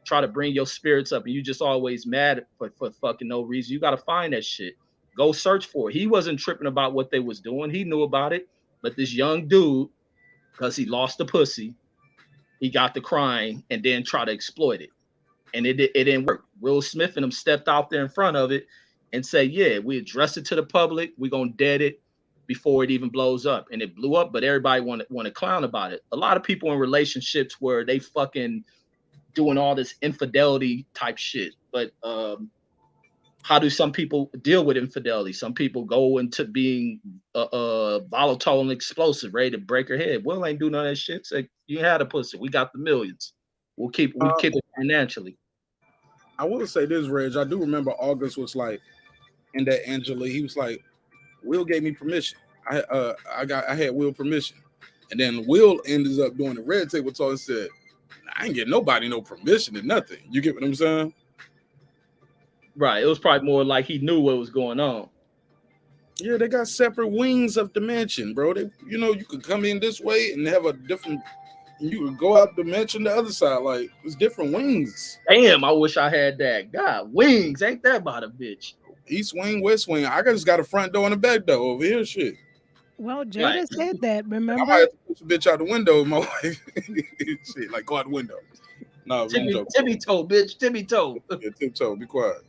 try to bring your spirits up, and you just always mad for fucking no reason. You got to find that shit. Go search for it. He wasn't tripping about what they was doing. He knew about it. But this young dude, because he lost the pussy, he got the crying and then try to exploit it. And it didn't work. Will Smith and him stepped out there in front of it and say, yeah, we address it to the public. We're going to dead it before it even blows up. And it blew up, but everybody want to clown about it. A lot of people in relationships where they fucking doing all this infidelity type shit. But how do some people deal with infidelity? Some people go into being volatile and explosive, ready to break her head. Will ain't do none of that shit. Say, you had a pussy. We got the millions. We keep it financially.
I will say this, Reg. I do remember August was like in that Angela. He was like, Will gave me permission. I had Will permission, and then Will ended up doing the red table talk and said, I ain't getting nobody no permission or nothing. You get what I'm saying?
Right. It was probably more like he knew what was going on.
Yeah, they got separate wings of the mansion, bro. They, you could come in this way and have a different. You could go out the mansion the other side. Like it's different wings.
Damn, I wish I had that. God, wings ain't that about a bitch?
East wing, west wing. I just got a front door and a back door over here. Shit.
Well, Jada said that. Remember?
I might have to push a bitch out the window with my wife. Shit, like go out the window. No,
Tippy toe, bitch. Tippy toe.
Yeah, tiptoe. Be quiet.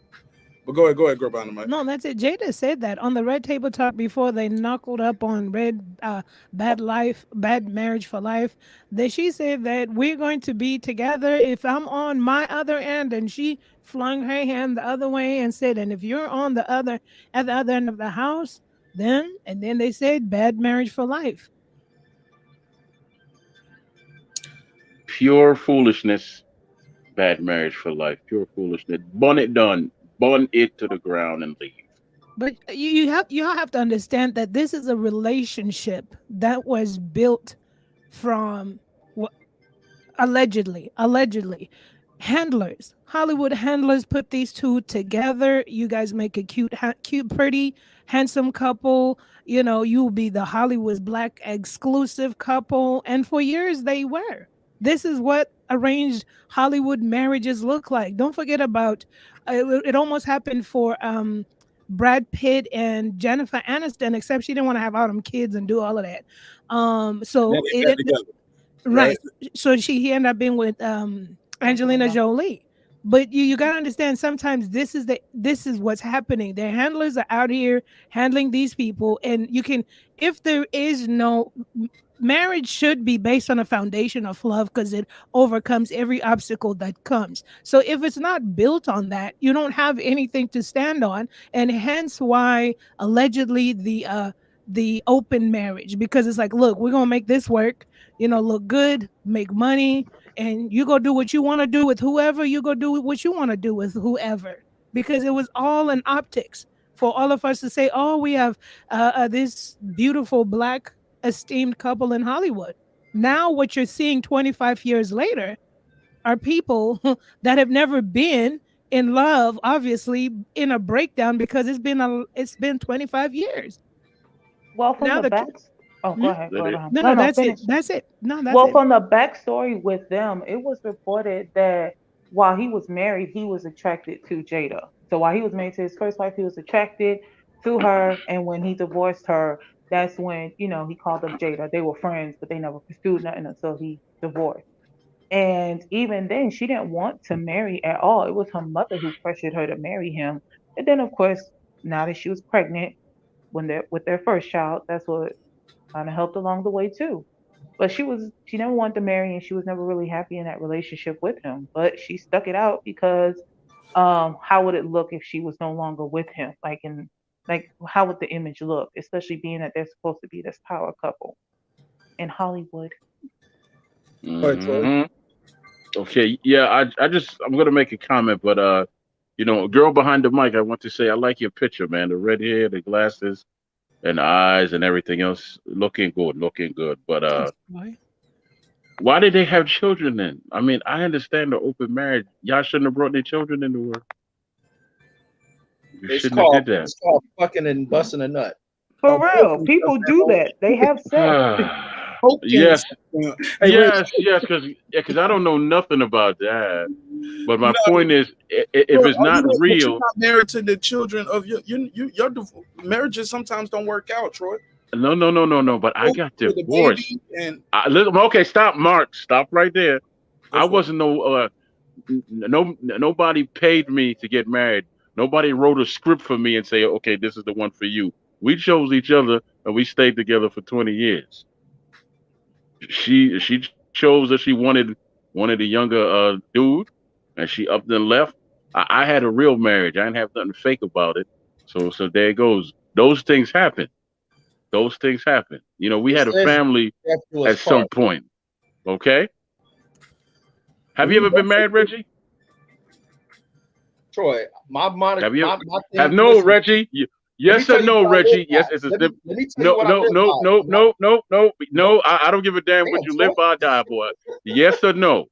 But go ahead, girl, behind the mic.
No, that's it. Jada said that on the Red Table Talk before they knuckled up on bad marriage for life. That she said that we're going to be together if I'm on my other end, and she flung her hand the other way and said, and if you're on at the other end of the house, then they said bad marriage for life.
Pure foolishness. Bad marriage for life. Pure foolishness. Bun it done. Bun it to the ground and leave.
But you have to understand that this is a relationship that was built from allegedly handlers. Hollywood handlers put these two together. You guys make a cute, pretty, handsome couple. You'll be the Hollywood's black exclusive couple. And for years they were. This is what arranged Hollywood marriages look like. Don't forget about it almost happened for Brad Pitt and Jennifer Aniston, except she didn't want to have all them kids and do all of that. Right. So he ended up being with Angelina Jolie. But you got to understand, sometimes this is what's happening. Their handlers are out here handling these people, and if there is no marriage, should be based on a foundation of love because it overcomes every obstacle that comes. So if it's not built on that, you don't have anything to stand on, and hence why allegedly the open marriage, because it's like, look, we're gonna make this work, look good, make money, and you go do what you want to do with whoever, you go do what you want to do with whoever, because it was all in optics for all of us to say, oh, we have this beautiful black esteemed couple in Hollywood. Now what you're seeing 25 years later are people that have never been in love, obviously in a breakdown, because it's been 25 years.
Well, from Oh, go ahead. Go ahead.
No,
No,
no,
no,
that's it.
finish.
That's it. No, that's
Well,
it.
from the backstory with them, it was reported that while he was married, he was attracted to Jada. So while he was married to his first wife, he was attracted to her. And when he divorced her, that's when, he called up Jada. They were friends, but they never pursued nothing until he divorced. And even then, she didn't want to marry at all. It was her mother who pressured her to marry him. And then, of course, now that she was pregnant with their first child, that's what kind of helped along the way too. But she never wanted to marry, and she was never really happy in that relationship with him. But she stuck it out because how would it look if she was no longer with him? Like how would the image look, especially being that they're supposed to be this power couple in Hollywood?
Mhm. Okay, yeah, I'm gonna make a comment, but girl behind the mic, I want to say I like your picture, man. The red hair, the glasses, and the eyes, and everything else, looking good, looking good. But
Thanks, boy.
why did they have children then? I mean, I understand the open marriage. Y'all shouldn't have brought their children into work. You
It's
shouldn't have
called
did that.
it's called fucking and busting a nut.
For
Both
real,
of
people do
them
that. They have sex.
Yes,
Hey, Rich.
yes, because I don't know nothing about that. But my
No,
point is, if
but
it's not
but you're
real,
not married to the children of your marriages sometimes don't work out, Troy.
no. But I got
With the
divorced.
baby and
Okay, stop, Mark. Stop right there.
go
I
for it.
wasn't nobody paid me to get married. Nobody wrote a script for me and say, okay, this is the one for you. We chose each other and we stayed together for 20 years. She chose that she wanted a younger dude, and she up and left. I had a real marriage. I didn't have nothing fake about it. So there it goes. Those things happen. Those things happen. We
It
had a
says
family
you left to us
at some
part.
point. Okay. Have you
We
ever been
both
married, Reggie?
Troy,
Have you?
my
Have
thing.
no,
Listen,
Reggie.
let me
Yes or
tell you
no,
what I live
Reggie?
by.
Yes, it's a
Let me tell you
no,
what I
no,
live
no,
by.
no, no, no, no,
No,
no. I don't give a damn what
damn,
you
Troy.
live by, die, boy. Yes or no?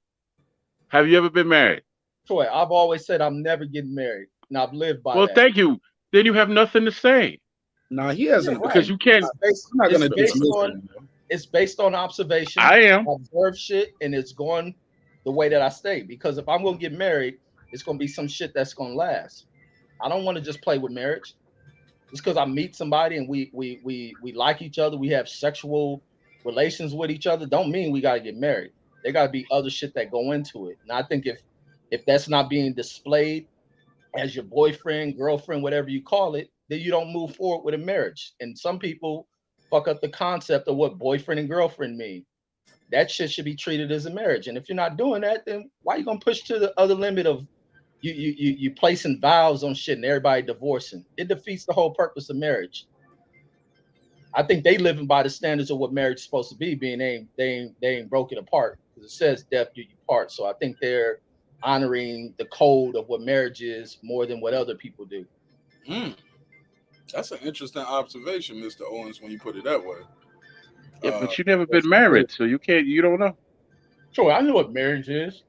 Have you ever been married?
Troy, I've always said I'm never getting married, and I've lived by
Well,
that.
thank you. Then you have nothing to say
nah, he has
Yeah,
an
right.
because
opinion.
you can't.
I'm not
It's
gonna
based
dismiss
on
him.
it's based on observation.
I am.
I observe shit, and it's going the way that I stay. Because if I'm gonna get married, it's gonna be some shit that's gonna last. I don't want to just play with marriage. Just because I meet somebody and we like each other, we have sexual relations with each other, don't mean we gotta get married. There gotta be other shit that go into it. And I think if that's not being displayed as your boyfriend, girlfriend, whatever you call it, then you don't move forward with a marriage. And some people fuck up the concept of what boyfriend and girlfriend mean. That shit should be treated as a marriage. And if you're not doing that, then why are you gonna push to the other limit of you placing vows on shit and everybody divorcing? It defeats the whole purpose of marriage. I think they living by the standards of what marriage is supposed to be, being they ain't broken apart because it says death do you part. So I think they're honoring the code of what marriage is more than what other people do.
Mm, that's an interesting observation, Mr. Owens, when you put it that way.
Yeah, but you never been married, so you can't. You don't know.
Sure, I know what marriage is.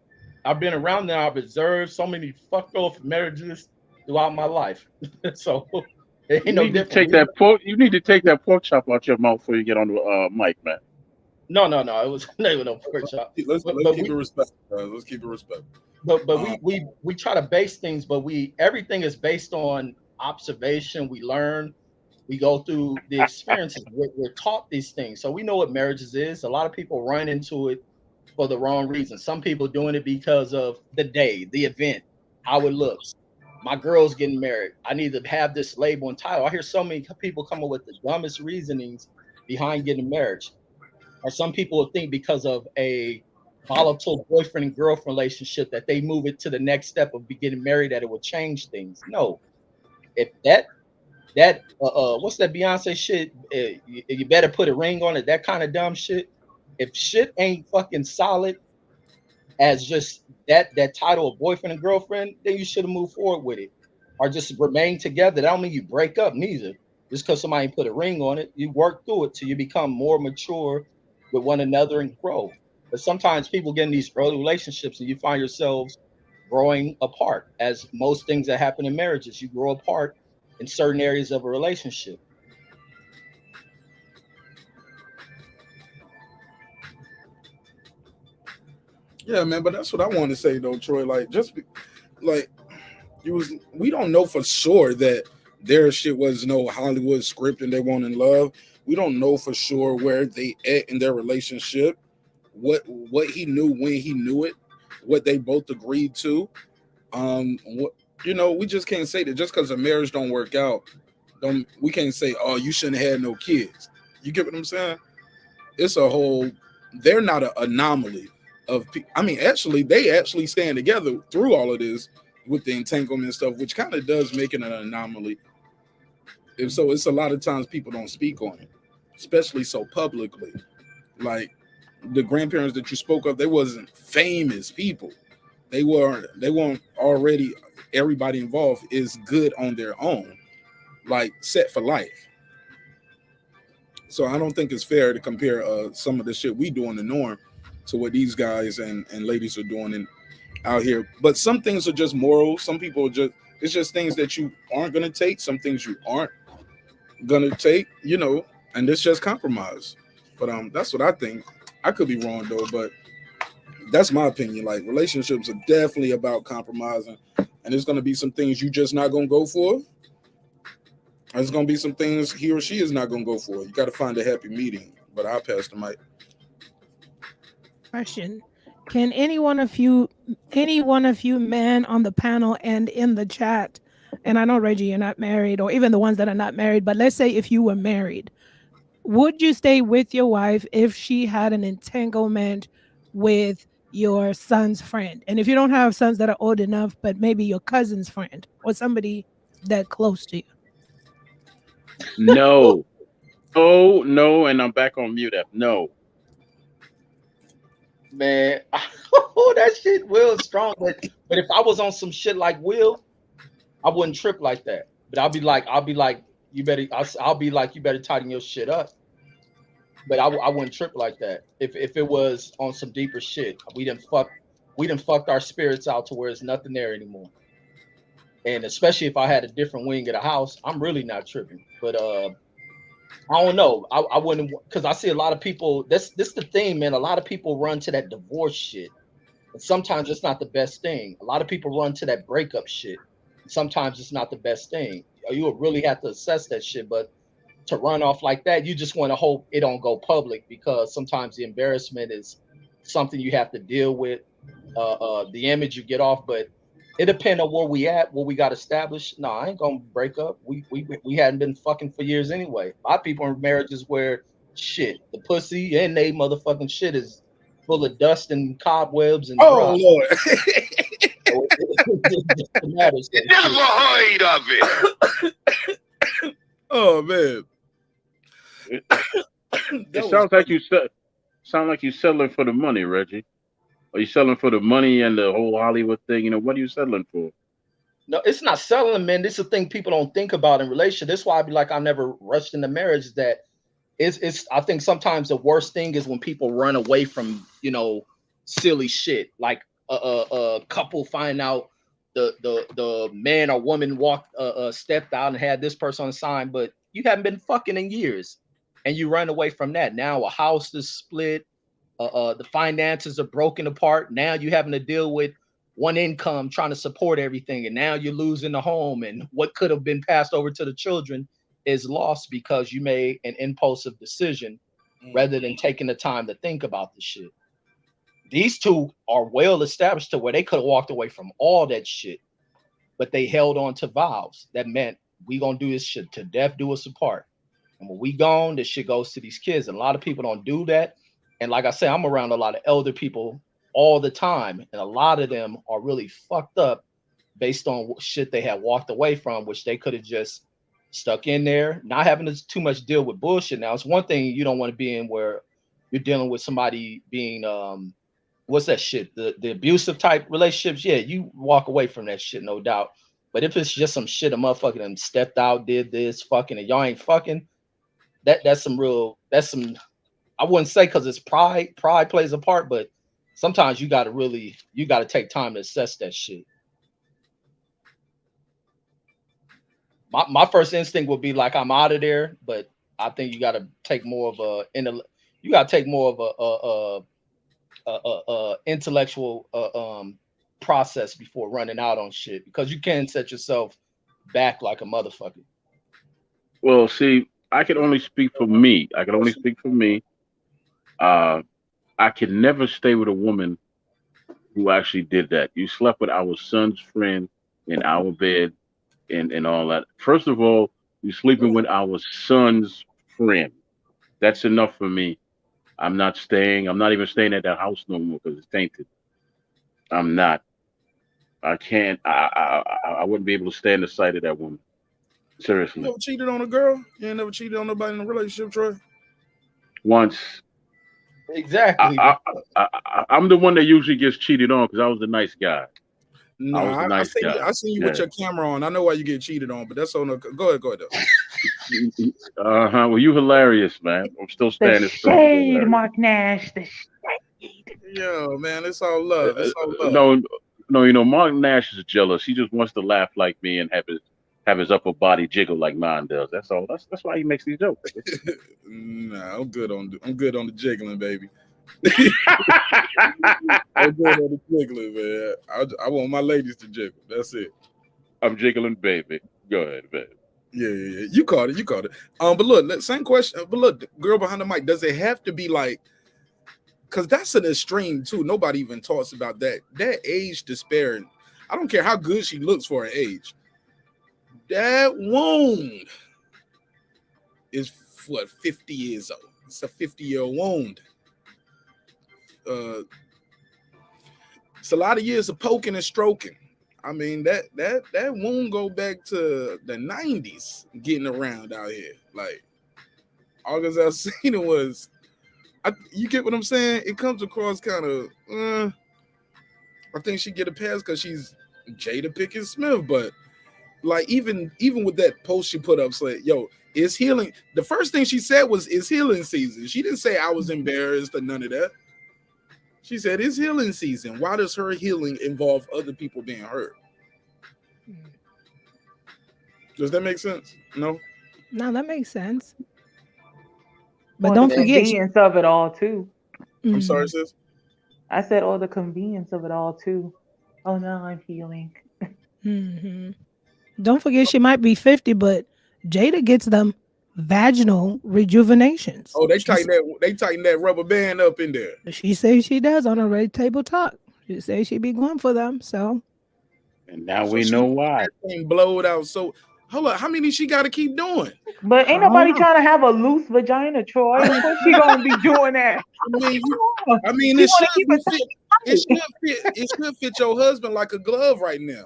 I've been around now. I've observed so many fucked off marriages throughout my life. So it
You
ain't no
need to
different.
take that pork. You need to take that pork chop out your mouth before you get on the mic, man.
No. It was never no workshop.
Let's
But
keep
we
it respectful, guys. Let's keep it respectful.
but
Um,
we try to base things, but everything is based on observation. We learn, we go through the experiences. We're taught these things, so we know what marriages is. A lot of people run into it for the wrong reason. Some people doing it because of the day, the event, how it looks. My girl's getting married. I need to have this label and title. I hear so many people come up with the dumbest reasonings behind getting married. Or some people will think because of a volatile boyfriend and girlfriend relationship that they move it to the next step of getting married that it will change things. No, if that what's that Beyonce shit? You better put a ring on it. That kind of dumb shit. If shit ain't fucking solid as just that title of boyfriend and girlfriend, then you should have moved forward with it, or just remain together. That don't mean you break up neither. Just because somebody put a ring on it, you work through it till you become more mature with one another and grow. But sometimes people get in these early relationships and you find yourselves growing apart. As most things that happen in marriages, you grow apart in certain areas of a relationship.
Yeah, man, but that's what I want to say though, Troy. Like, like we don't know for sure that their shit was no Hollywood script and they weren't in love. We don't know for sure where they at in their relationship, what he knew when he knew it, what they both agreed to. What we just can't say that just because a marriage don't work out, don't we can't say, oh, you shouldn't have had no kids. You get what I'm saying? It's a whole. They're not an anomaly I mean, actually, they actually stand together through all of this with the entanglement stuff, which kind of does make it an anomaly. If so, it's a lot of times people don't speak on it, especially so publicly. Like the grandparents that you spoke of, they wasn't famous people. They weren't already. Everybody involved is good on their own, like set for life. So I don't think it's fair to compare some of the shit we do in the norm to what these guys and ladies are doing out here. But some things are just moral. Some people are just it's just things that you aren't gonna take. Some things you aren't gonna take. And it's just compromise. But that's what I think. I could be wrong though, but that's my opinion. Like relationships are definitely about compromising, and there's gonna be some things you just not gonna go for. There's gonna be some things he or she is not gonna go for. You got to find a happy medium. But I'll pass the mic.
Question. Can any one of you men on the panel and in the chat, and I know Reggie, you're not married, or even the ones that are not married, but let's say if you were married, would you stay with your wife if she had an entanglement with your son's friend? And if you don't have sons that are old enough, but maybe your cousin's friend or somebody that close to you.
No. Oh no, and I'm back on mute. No.
Man, that shit Will's strong. But if I was on some shit like Will, I wouldn't trip like that. But I'll be like, you better. I'll be like, you better tighten your shit up. But I wouldn't trip like that. If it was on some deeper shit, we didn't fucked our spirits out to where there's nothing there anymore. And especially if I had a different wing of the house, I'm really not tripping. But I don't know. I wouldn't, because I see a lot of people. This the thing, man. A lot of people run to that divorce shit, and sometimes it's not the best thing. A lot of people run to that breakup shit. Sometimes it's not the best thing. You would really have to assess that shit. But to run off like that, you just want to hope it don't go public, because sometimes the embarrassment is something you have to deal with. The image you get off, but it depends on where we at, what we got established. No, I ain't gonna break up. We hadn't been fucking for years anyway. A lot of people in marriages where shit, the pussy and they motherfucking shit is full of dust and cobwebs and
Oh
dross.
Lord.
Matters,
Never heard of it.
Oh man.
It sounds like you settling for the money, Reggie. Are you selling for the money and the whole Hollywood thing? What are you settling for?
No, it's not selling, man. This is the thing people don't think about in relation. That's why I be like, I never rushed into marriage. That it's I think sometimes the worst thing is when people run away from, silly shit. Like a couple find out the man or woman stepped out and had this person on the sign, but you haven't been fucking in years, and you run away from that. Now a house is split. The finances are broken apart. Now you're having to deal with one income trying to support everything, and now you're losing the home, and what could have been passed over to the children is lost because you made an impulsive decision rather than taking the time to think about the shit. These two are well established to where they could have walked away from all that shit, but they held on to vows that meant we gonna do this shit to death do us apart. And when we gone, this shit goes to these kids. And a lot of people don't do that. And like I said, I'm around a lot of elder people all the time, and a lot of them are really fucked up based on shit they had walked away from, which they could have just stuck in there, not having to too much deal with bullshit. Now, it's one thing you don't want to be in where you're dealing with somebody being what's that shit? The abusive type relationships. Yeah, you walk away from that shit, no doubt. But if it's just some shit, a motherfucker them stepped out, did this, fucking, and y'all ain't fucking, that's some I wouldn't say because it's pride plays a part, but sometimes you gotta take time to assess that shit. My first instinct would be like, I'm out of there, but I think you gotta take more of a intellectual process before running out on shit, because you can set yourself back like a motherfucker.
Well, see, I can only speak for me. I can only speak for me. Uh, I can never stay with a woman who actually did that. You slept with our son's friend in our bed and all that. First of all, you sleeping with our son's friend. That's enough for me. I'm not staying. I'm not even staying at that house no more because it's tainted. I'm not. I can't. I wouldn't be able to stand the sight of that woman.
You
Seriously.
never cheated on a girl? You ain't never cheated on nobody in a relationship, Troy?
Once
Exactly.
I'm the one that usually gets cheated on because I was the nice guy. I was
Nah,
the nice guy.
I seen you
Yeah.
with your camera on. I know why you get cheated on, but that's on the. Go ahead, though.
Well, you hilarious, man. I'm still
The
standing strong. You're
shade,
hilarious.
Marq Nash. The shade.
Yo, man, it's all love. It's all love.
No, you know, Marq Nash is jealous. He just wants to laugh like me and have his upper body jiggle like mine does. That's all. That's why he makes these jokes.
Nah, I'm good on the jiggling, baby. I'm good on the jiggling, man. I want my ladies to jiggle. That's it.
I'm jiggling, baby. Go ahead, baby.
Yeah. You caught it. But look, same question. But look, the girl behind the mic, does it have to be like? Because that's an extreme too. Nobody even talks about that. That age disparity. I don't care how good she looks for her age. That wound is what 50 years old. It's a 50-year-old wound. It's a lot of years of poking and stroking. I mean that wound go back to the 90s, getting around out here. Like August Alsina was. You get what I'm saying? It comes across kind of. I think she get a pass because she's Jada Pinkett Smith, but like even with that post she put up, saying, "Yo, it's healing." The first thing she said was, "It's healing season." She didn't say I was embarrassed or none of that. She said it's healing season. Why does her healing involve other people being hurt? Does that make sense? No,
that makes sense. But
Or
don't
the
forget,
convenience of it all too.
I'm sorry, sis.
I said, or the convenience of it all too. Oh, now I'm healing.
Don't forget, she might be 50, but Jada gets them vaginal rejuvenations.
Oh, they tighten that rubber band up in there.
She says she does on a Red Table Talk. She says she be going for them. So,
and now we know why.
Thing blowed out. So, hold on, how many she got to keep doing?
But ain't nobody trying to have a loose vagina, Troy. Of course she gonna be doing that.
I mean, it should fit your husband like a glove right now.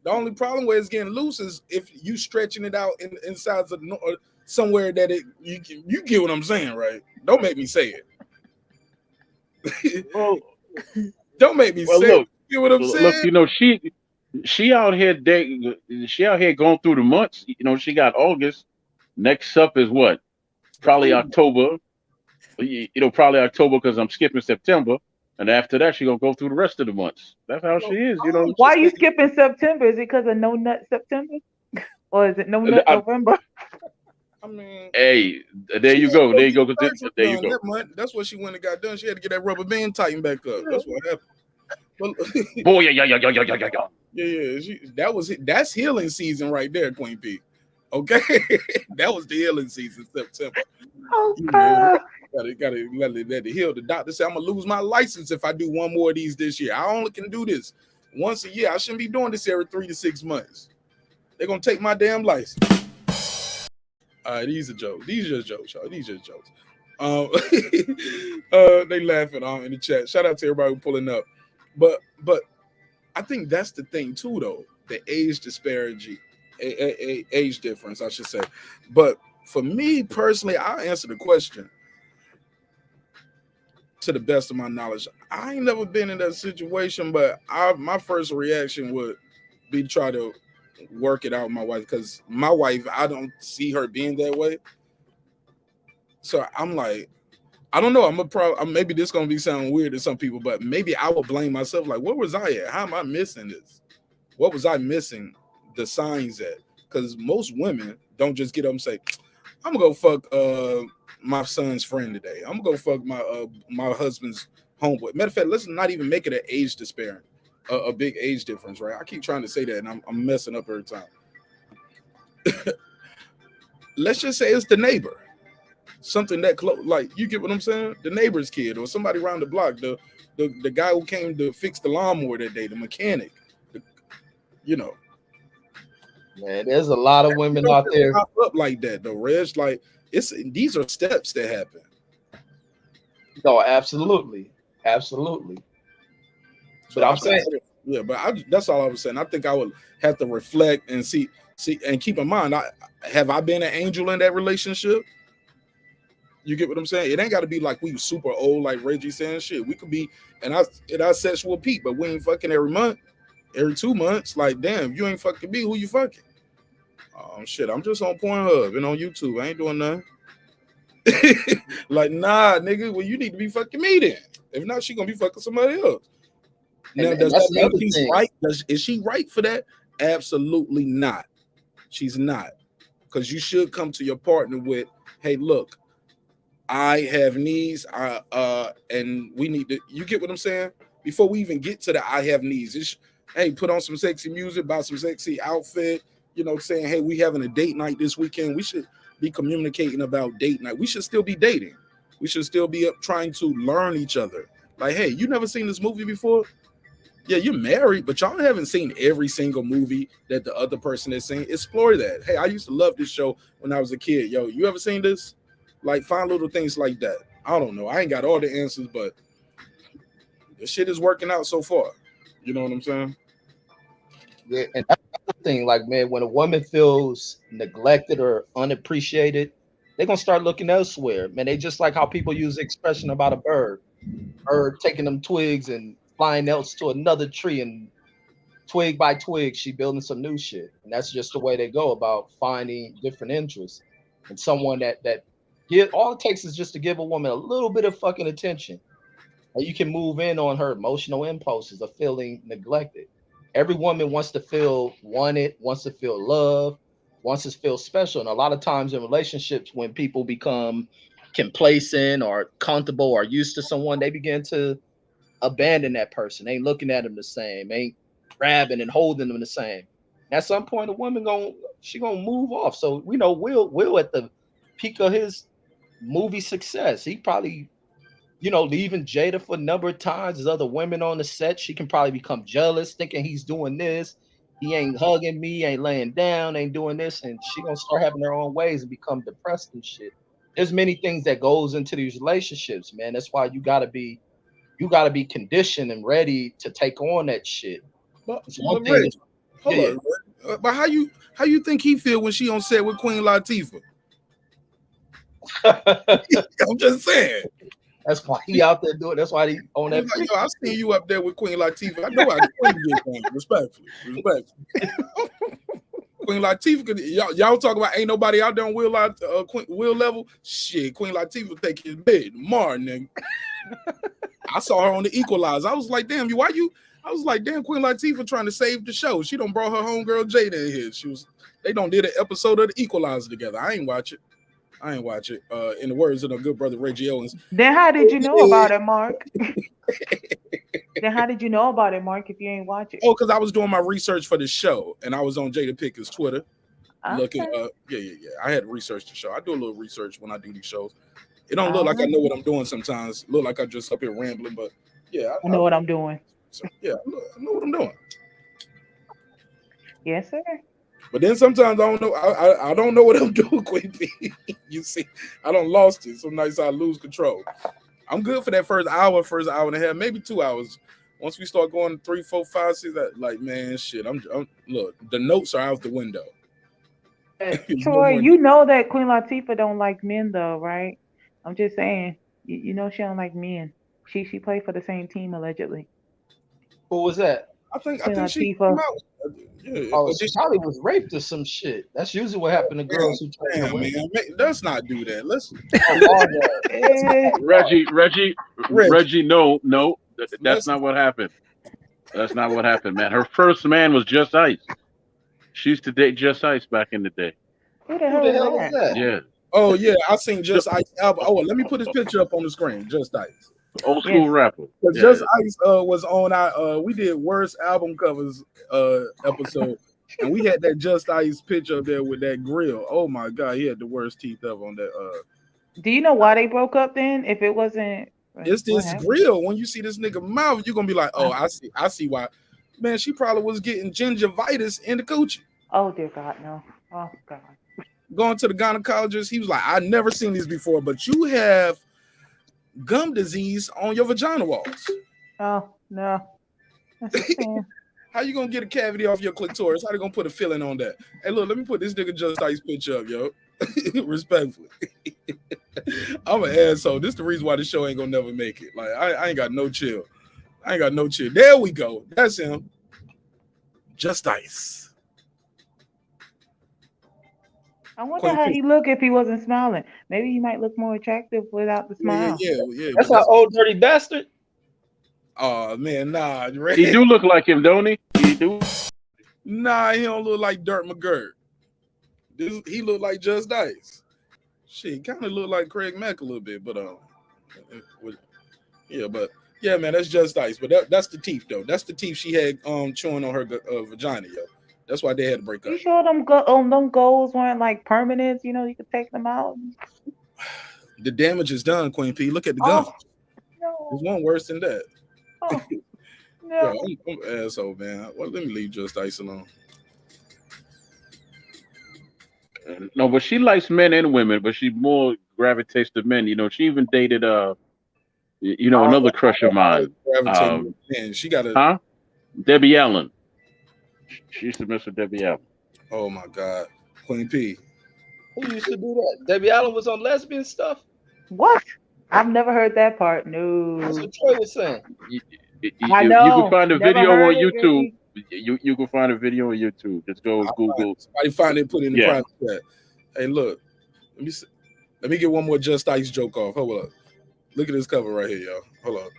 The only problem where it's getting loose is if you stretching it out inside somewhere that you get what I'm saying, right? Don't make me say it.
Well,
don't make me say
look,
it. You get what I'm saying?
Look, you know, she out here going through the months. You know, she got August. Next up is what? Probably October. You know, probably October because I'm skipping September. And after that, she gonna go through the rest of the months. That's how she is, you know.
Why are you skipping September? Is it because of No Nut September, or is it No Nut November?
I mean,
hey, there you go. There you go. There you go.
That month, that's what she went and got done. She had to get that rubber band tightened back up. That's what happened. But,
boy, yeah.
Yeah. That's healing season right there, Queen P. Okay, that was the healing season, September.
Oh God.
Gotta let it heal. The doctor said I'm gonna lose my license if I do one more of these this year. I only can do this once a year. I shouldn't be doing this every 3 to 6 months. They're gonna take my damn license. All right, these are jokes. These are just jokes, y'all. These are just jokes. They laughing in the chat. Shout out to everybody who pulling up. But I think that's the thing too, though. The age disparity, age difference, I should say. But for me personally, I'll answer the question. To the best of my knowledge, I ain't never been in that situation, but my first reaction would be to try to work it out with my wife, because my wife, I don't see her being that way. So I'm like, I don't know. Maybe this gonna be sounding weird to some people, but maybe I would blame myself. Like, where was I at? How am I missing this? What was I missing the signs at? Because most women don't just get up and say, "I'm gonna go fuck my son's friend today. I'm gonna go fuck my husband's homeboy. Matter of fact, let's not even make it an age disparity, a big age difference, right? I keep trying to say that, and I'm messing up every time. Let's just say it's the neighbor, something that close, like, you get what I'm saying? The neighbor's kid or somebody around the block, the guy who came to fix the lawnmower that day, the mechanic, you know.
Man, there's a lot of women out there
Pop up like that though, Reg. Like, these are steps that happen.
No, absolutely. But I'm saying,
yeah, but that's all I was saying. I think I would have to reflect and see, and keep in mind, have I been an angel in that relationship? You get what I'm saying? It ain't got to be like we super old, like Reggie saying. Shit, we could be in our sexual peak, but we ain't fucking every month, every 2 months. Like, damn, you ain't fucking me. Who you fucking? Oh shit, I'm just on Pornhub and on YouTube. I ain't doing nothing. Like, nah, nigga. Well, you need to be fucking me then. If not, she gonna be fucking somebody else. Now, does that mean she's right? Is she right for that? Absolutely not. She's not. Because you should come to your partner with, hey, look, I have needs, and we need to, you get what I'm saying? Before we even get to the I have needs, it's, hey, put on some sexy music, buy some sexy outfit, you know, saying, hey, we having a date night this weekend. We should be communicating about date night. We should still be dating. We should still be up trying to learn each other. Like, hey, you never seen this movie before? Yeah, you're married, but y'all haven't seen every single movie that the other person has seen. Explore that. Hey, I used to love this show when I was a kid. Yo, you ever seen this? Like, find little things like that. I don't know. I ain't got all the answers, but the shit is working out so far. You know what I'm saying?
Yeah, and that's the thing. Like, man, when a woman feels neglected or unappreciated, they're gonna start looking elsewhere. Man, they just like how people use the expression about a bird taking them twigs and flying else to another tree, and twig by twig, she building some new shit. And that's just the way they go about finding different interests. And someone that all it takes is just to give a woman a little bit of fucking attention, and you can move in on her emotional impulses of feeling neglected. Every woman wants to feel wanted, wants to feel loved, wants to feel special. And a lot of times in relationships, when people become complacent or comfortable or used to someone, they begin to abandon that person. Ain't looking at them the same, ain't grabbing and holding them the same. And at some point, a woman gonna move off. So we know Will at the peak of his movie success, he probably, leaving Jada for a number of times. There's other women on the set. She can probably become jealous, thinking he's doing this. He ain't hugging me, ain't laying down, ain't doing this, and she gonna start having her own ways and become depressed and shit. There's many things that goes into these relationships, man. That's why you gotta be conditioned and ready to take on that shit.
But how you think he feel when she on set with Queen Latifah? I'm just saying.
That's why he out there doing. That's why he on that.
Like, yo, I see you up there with Queen Latifah. I know how Queen get things. Respectfully. Queen Latifah, y'all talk about ain't nobody out there on Will level. Shit, Queen Latifah take his bed tomorrow, nigga. I saw her on the Equalizer. I was like, damn, I was like, damn, Queen Latifah trying to save the show. She done brought her homegirl Jada in here. They done did an episode of the Equalizer together. I ain't watch it. In the words of the good brother Reggie Owens.
Then how did you know about it, Mark? Then how did you know about it, Mark, if you ain't watch it?
Oh, because I was doing my research for the show, and I was on Jada Pinkett's Twitter.
Okay.
Looking, yeah. I had to research the show. I do a little research when I do these shows. It don't look like I know what I'm doing sometimes. Look like I'm just up here rambling, but yeah.
I know what I'm doing.
So, yeah, I know what I'm doing.
Yes, sir.
But then sometimes I don't know. I don't know what I'm doing, Queen P. You see, I don't lost it. Some nights I lose control. I'm good for that first hour and a half, maybe 2 hours. Once we start going 3, 4, 5, 6, like, man, shit. I'm look. The notes are out the window.
Troy, you know that Queen Latifah don't like men, though, right? I'm just saying. You know she don't like men. She played for the same team allegedly.
Who was that?
I think
she
came out. Yeah,
she probably was raped or some shit. That's usually what happened to girls who
damn, man. Let's not do that. Let's
Reggie, no. That's not what happened. That's not what happened, man. Her first man was Just Ice. She used to date Just Ice back in the day.
Who the hell is that?
Yeah.
Oh yeah, I seen Just Ice album. Oh, let me put his picture up on the screen. Just Ice.
Old
Yes.
school rapper.
But
Yeah.
Just Ice was on our we did worst album covers episode, and we had that Just Ice picture up there with that grill. Oh my god, he had the worst teeth ever on that.
Do you know why they broke up then? If it wasn't,
It's
what
this
happened?
grill. When you see this nigga mouth, you're gonna be like, oh,
Uh,
I see why. Man, she probably was getting gingivitis in the coochie.
oh dear God, no. Oh God.
Going to the gynecologist, he was like, I never seen these before, but you have gum disease on your vagina walls.
Oh no. That's a shame.
How you gonna get a cavity off your clitoris? How they gonna put a filling on that? Hey, look, let me put this nigga Just Ice picture up, yo. Respectfully. I'm an asshole. This is the reason why the show ain't gonna never make it. Like, I ain't got no chill. I ain't got no chill. There we go. That's him. Just Ice.
I wonder how he look if he wasn't smiling. Maybe he might look more attractive without the smile.
Yeah.
That's our old dirty bastard.
Oh man, nah.
He do look like him, don't he? He do.
Nah, he don't look like Dirt McGirt. He look like Just Ice. Shit, he kind of look like Craig Mack a little bit, but yeah, man, that's Just Ice. But that's the teeth though. That's the teeth she had chewing on her vagina, yo. That's why they had to break up.
You sure them goals weren't like permanent? You know, you could take them out.
The damage is done, Queen P. Look at the gums.
No.
There's one worse than that.
Oh,
Yo,
no.
I'm an asshole, man. Well, let me leave Just Ice alone.
No, but she likes men and women, but she more gravitates to men. You know, she even dated another crush of mine.
Man, she got a
Debbie Allen. She used to mess with Debbie Allen.
Oh my God, Queen P.
Who used to do that? Debbie Allen was on lesbian stuff.
What? I've never heard that part. No.
That's what Troy was saying.
I know.
You can find a
Never
video
heard
on
it,
YouTube. You can find a video on YouTube. Just go Google.
Somebody find it, put it in the private chat. Hey, look. Let me get one more Just Ice joke off. Hold up. Look at this cover right here, y'all. Hold up.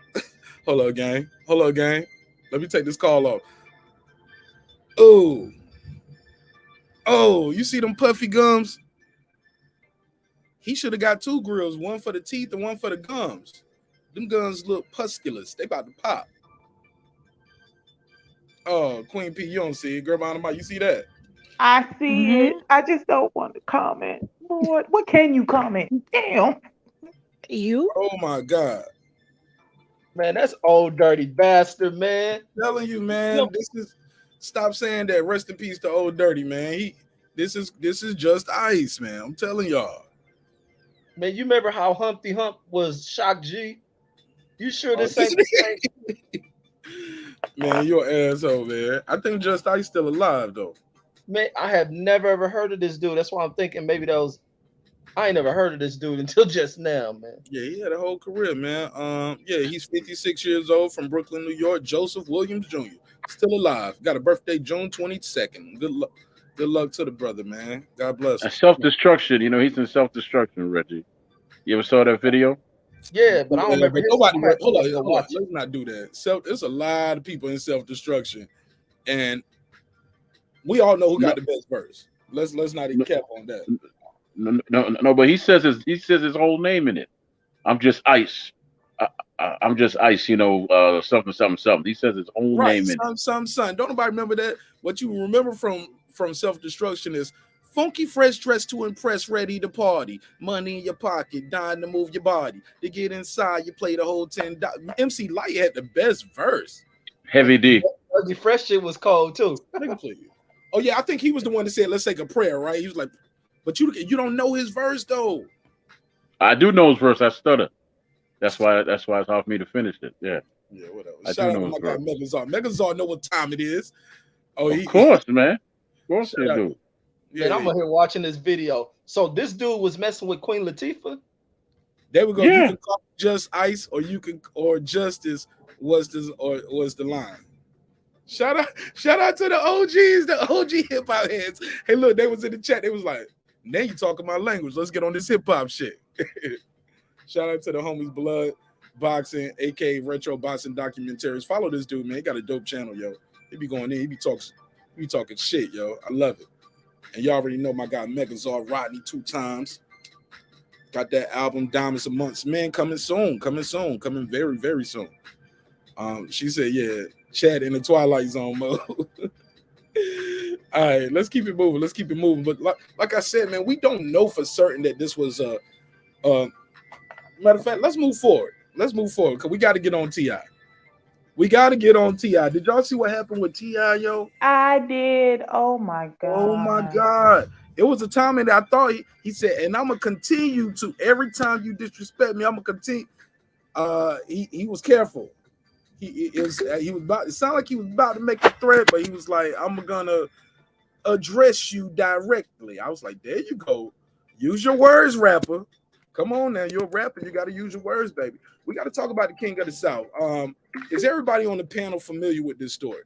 Hold up, gang. Hold up, gang. Let me take this call off. Oh, you see them puffy gums? He should have got two grills, one for the teeth and one for the gums. Them gums look pusculous. They about to pop. Oh, Queen P, you don't see it. Girl behind the mic, you see that?
I see it. I just don't want to comment. Lord, what can you comment? Damn.
You?
Oh my God.
Man, that's old dirty bastard, man.
I'm telling you, man. Stop saying that. Rest in peace to Old Dirty, man. This is Just Ice, man. I'm telling y'all.
Man, you remember how Humpty Hump was Shock G? You sure this ain't the same?
Man, you're an asshole, man. I think Just Ice still alive though.
Man, I have never ever heard of this dude. That's why I'm thinking maybe I ain't never heard of this dude until just now, man.
Yeah, he had a whole career, man. Yeah, he's 56 years old from Brooklyn, New York. Joseph Williams Jr. Still alive. Got a birthday June 22nd. Good luck. Good luck to the brother, man. God bless him.
Self-destruction. You know, he's in self-destruction, Reggie. You ever saw that video?
Yeah, but I don't remember.
Nobody. Hold on. Let's not do that. There's a lot of people in self-destruction, and we all know who got the best verse. Let's not even cap on that.
No, but he says his whole name in it. I'm just Ice. I'm just Ice. You know, something. He says his whole name in it.
Son. Don't nobody remember that. What you remember from self-destruction is funky, fresh dress to impress, ready to party. Money in your pocket, dying to move your body. To get inside, you play the whole 10. MC Light had the best verse.
Heavy D.
The fresh shit was cold too.
Oh yeah, I think he was the one that said, "Let's take a prayer." Right? He was like, "But you don't know his verse though."
I do know his verse. I stutter. That's why it's hard for me to finish it. Yeah.
Yeah, whatever.
I
Shout
do
out
know
to my
his
guy
verse.
Megazord. Megazord know what time it is. Oh,
Of course, man. Of course they
Shout out.
do.
Yeah,
Man, I'm here watching this video. So this dude was messing with Queen Latifah.
There we go.
Yeah.
You can call it Just Ice, or Justice was the line. Shout out to the OGs, the OG hip hop heads. Hey, look, they was in the chat. They was like, "Now you talking my language. Let's get on this hip hop shit." Shout out to the homies Blood Boxing, aka Retro Boxing Documentaries. Follow this dude, man. He got a dope channel, yo. He be going in. He be talking shit, yo. I love it. And y'all already know my guy Megazord Rodney 2 times. Got that album Diamonds Amongst Men coming soon, coming very, very soon. She said, yeah, Chad in the Twilight Zone mode. All right, let's keep it moving. Let's keep it moving. But like I said, man, we don't know for certain that this was uh matter of fact, let's move forward. Let's move forward because we got to get on Ti. We got to get on Ti. Did y'all see what happened with Ti, yo?
I did. Oh my
Oh my
God.
God. It was a time that I thought he said, and I'm gonna continue to every time you disrespect me, I'm gonna continue. He was careful. He was about, it sounded like he was about to make a threat, but he was like, I'm gonna address you directly. I was like, there you go. Use your words, rapper. Come on now, you're a rapper. You got to use your words, baby. We got to talk about the King of the South. Is everybody on the panel familiar with this story?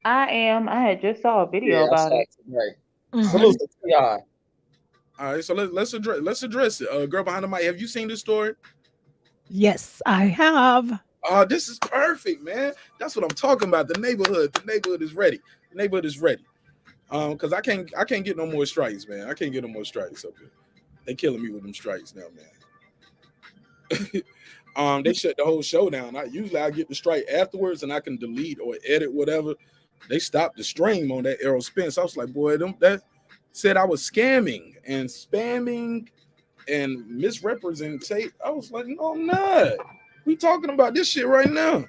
I am. I had just saw a video
Yeah, I
about
saw
it.
it today.
Mhm.
Salute to Ti.
All right, so let's address it. Girl behind the mic, have you seen this story?
Yes, I have.
Oh, this is perfect, man. That's what I'm talking about. The neighborhood is ready. The neighborhood is ready. Because I can't get no more strikes, man. I can't get no more strikes up here. They killing me with them strikes now, man. They shut the whole show down. I get the strike afterwards and I can delete or edit whatever. They stopped the stream on that Errol Spence. I was like, boy, that said I was scamming and spamming and misrepresenting. I was like, no, I'm not. We talking about this shit right now.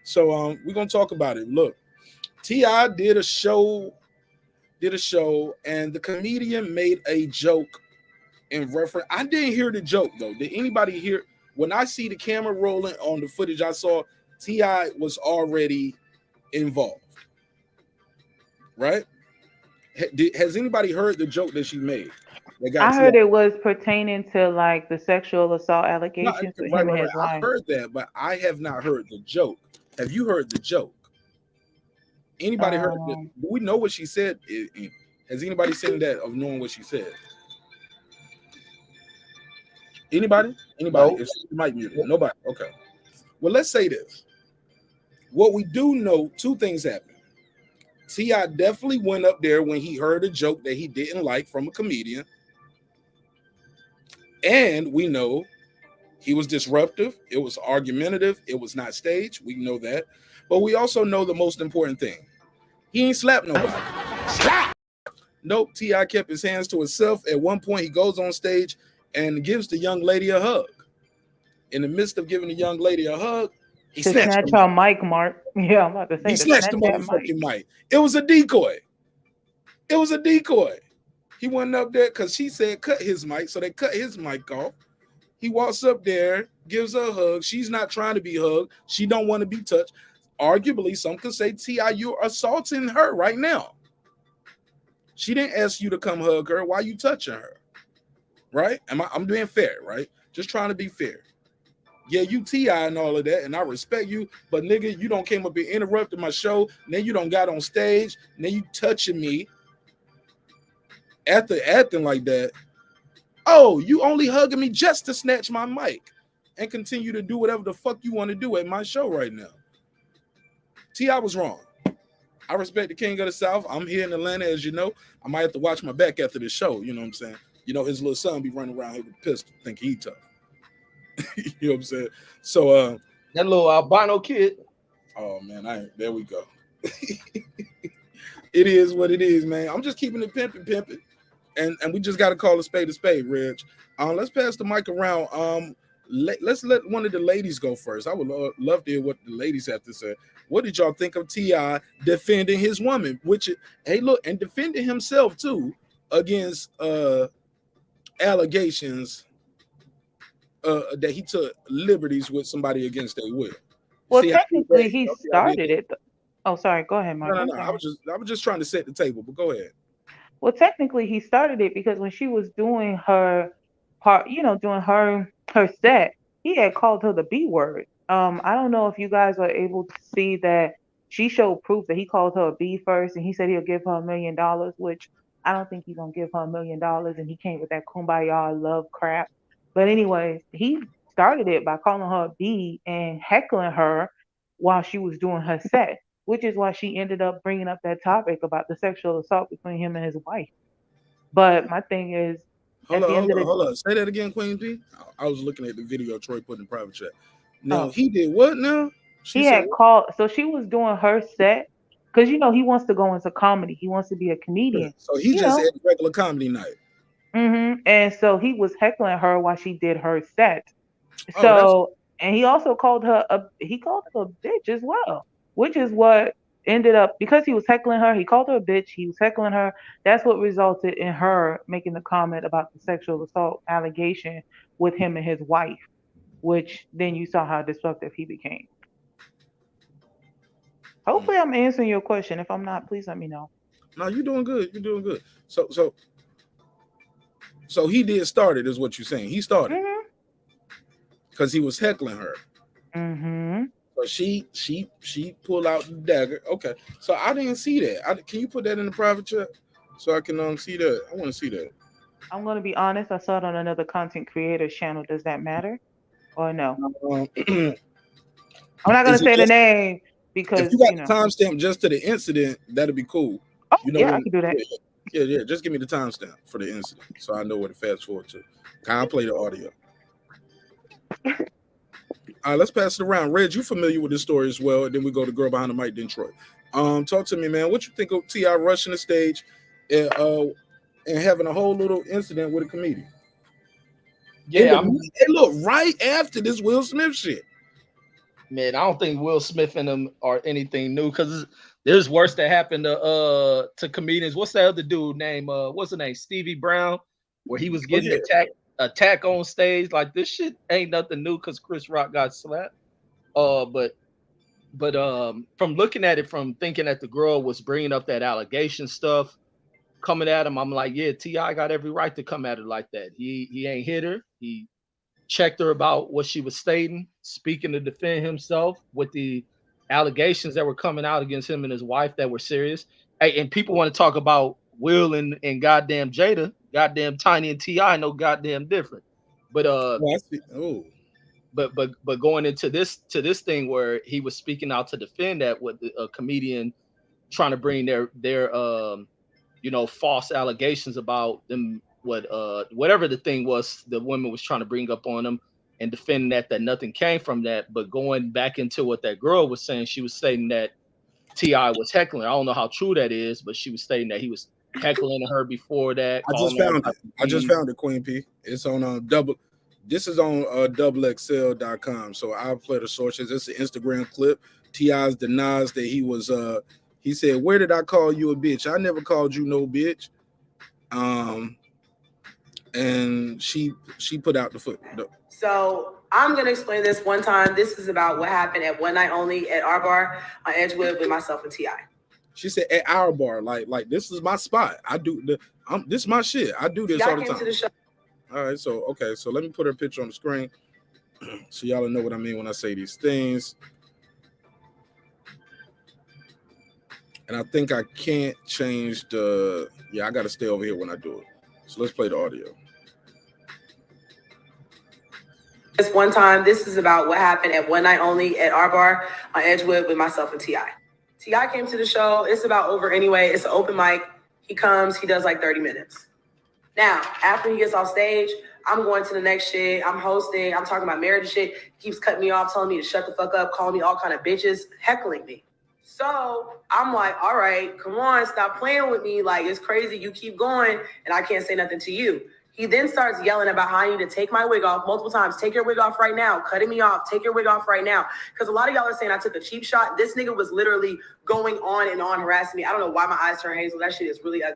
So we're gonna talk about it. Look, T.I. did a show, and the comedian made a joke in reference. I didn't hear the joke though. Did anybody hear? When I see the camera rolling on the footage I saw, T.I. was already involved. Right? Has anybody heard the joke that she made?
I heard it was pertaining to like the sexual assault allegations with him and his
I've
wife.
heard that, but I have not heard the joke. Have you heard the joke? Anybody heard it? Do we know what she said? Has anybody seen that of knowing what she said? Anybody?
No.
If she might mute it. Nobody. Okay. Well, let's say this. What we do know, two things happened. T.I. definitely went up there when he heard a joke that he didn't like from a comedian. And we know he was disruptive. It was argumentative. It was not staged. We know that. But we also know the most important thing. He ain't slapped nobody. Slap! Nope. T.I. kept his hands to himself. At one point, he goes on stage and gives the young lady a hug. In the midst of giving the young lady a hug, he snatched
her mic, Mark. Yeah, I'm about to say
he snatched the motherfucking mic. It was a decoy. It was a decoy. He went up there because she said cut his mic, so they cut his mic off. He walks up there, gives her a hug. She's not trying to be hugged. She don't want to be touched. Arguably, some could say, T.I., you're assaulting her right now. She didn't ask you to come hug her. Why are you touching her? Right? I'm being fair, right? Just trying to be fair. Yeah, you T.I. and all of that, and I respect you, but nigga, you don't came up and interrupted my show. Then you don't got on stage. Then you touching me. After acting like that, oh, you only hugging me just to snatch my mic and continue to do whatever the fuck you want to do at my show right now. T.I. was wrong. I respect the King of the South. I'm here in Atlanta, as you know. I might have to watch my back after the show. You know what I'm saying? You know, his little son be running around here with a pistol, think he tough. You know what I'm saying? So
that little albino kid.
Oh man, there we go. It is what it is, man. I'm just keeping it pimping. And we just got to call a spade, Reg. Let's pass the mic around. Let's let one of the ladies go first. I would love to hear what the ladies have to say. What did y'all think of T.I. defending his woman? Hey, look, and defending himself too against allegations that he took liberties with somebody against their will.
Well, technically, he started it. Oh, sorry. Go ahead, Mark.
No. I was just trying to set the table, but go ahead.
Well, technically, he started it because when she was doing her part, doing her set, he had called her the B word. I don't know if you guys are able to see that she showed proof that he called her a B first, and he said he'll give her $1 million, which I don't think he's gonna give her $1 million, and he came with that kumbaya love crap. But anyways, he started it by calling her a B and heckling her while she was doing her set, which is why she ended up bringing up that topic about the sexual assault between him and his wife. But my thing is,
Hold
At the end of the
hold on. Say that again, Queen P. I was looking at the video Troy put in private chat. Now
oh,
he did what now? She
he
said
had
what?
called. So she was doing her set because he wants to go into comedy. He wants to be a
Yeah.
comedian.
So he
You
just
know.
had a regular comedy night.
And so he was heckling her while she did her set.
Oh, that's
So, and he also called her a bitch as well, which is what ended up, because he was heckling her, he called her a bitch, he was heckling her. That's what resulted in her making the comment about the sexual assault allegation with him and his wife, which then you saw how disruptive he became. Hopefully I'm answering your question. If I'm not, please let me know.
no, you're doing good. You're doing good. So he did start it, is what you're saying. He started
Mhm.
because he was heckling her.
Mhm.
So she pulled out the dagger. Okay. So I didn't see that. Can you put that in the private chat so I can see that? I want to see that.
I'm going to be honest, I saw it on another content creator's channel. Does that matter or no? I'm not going
Is
to
it
say the
just,
name
if
because,
you got the timestamp just to the incident, that'd be cool.
Oh,
You know
yeah, I
when?
can do that.
Yeah. Just give me the timestamp for the incident so I know where to fast forward to. I'll play the audio. All right, let's pass it around. Reg, you familiar with this story as well? And then we go to Girl Behind the Mic, Detroit. Talk to me, man. What you think of T.I. rushing the stage and having a whole little incident with a comedian?
Yeah,
Hey, look, right after this Will Smith shit.
Man, I don't think Will Smith and them are anything new because there's worse that happened to comedians. What's that other dude name? What's the name? Stevie Brown, where he was getting attack on stage. Like this shit ain't nothing new because Chris Rock got slapped. But from looking at it, from thinking that the girl was bringing up that allegation stuff, coming at him, I'm like, yeah, T.I. got every right to come at her like that. He ain't hit her. He checked her about what she was stating, speaking to defend himself with the allegations that were coming out against him and his wife that were serious. Hey, and people want to talk about Will and goddamn Jada, goddamn Tiny and T.I. no goddamn different. But but going into this thing where he was speaking out to defend that with a comedian trying to bring their false allegations about them, whatever the thing was the woman was trying to bring up on him, and defending that nothing came from that. But going back into what that girl was saying, she was stating that T.I. was heckling. I don't know how true that is, but she was stating that he was heckling her before that.
I just found it, Queen P. It's on double. This is on doublexl.com. So I'll play the sources. It's an Instagram clip. T.I. denies that he was he said, "Where did I call you a bitch? I never called you no bitch." And she put out the foot.
So I'm gonna explain this one time. This is about what happened at One Night Only at our bar on Edgewood with myself and T.I.
She said at our bar, like this is my spot. I do this is my shit. I do this all the time. To the show. All right, so let me put her picture on the screen so y'all know what I mean when I say these things. And I think I can't change I gotta stay over here when I do it. So let's play the audio.
This one time, this is about what happened at One Night Only at our bar on Edgewood with myself and T.I. T.I. came to the show. It's about over anyway. It's an open mic. He comes, he does like 30 minutes. Now, after he gets off stage, I'm going to the next shit. I'm hosting. I'm talking about marriage and shit. He keeps cutting me off, telling me to shut the fuck up, calling me all kind of bitches, heckling me. So I'm like, all right, come on, stop playing with me. Like, it's crazy. You keep going, and I can't say nothing to you. He then starts yelling about how I need to take my wig off multiple times. Take your wig off right now. Cutting me off. Take your wig off right now. Because a lot of y'all are saying I took a cheap shot. This nigga was literally going on and on harassing me. I don't know why my eyes turn hazel. That shit is really ugly.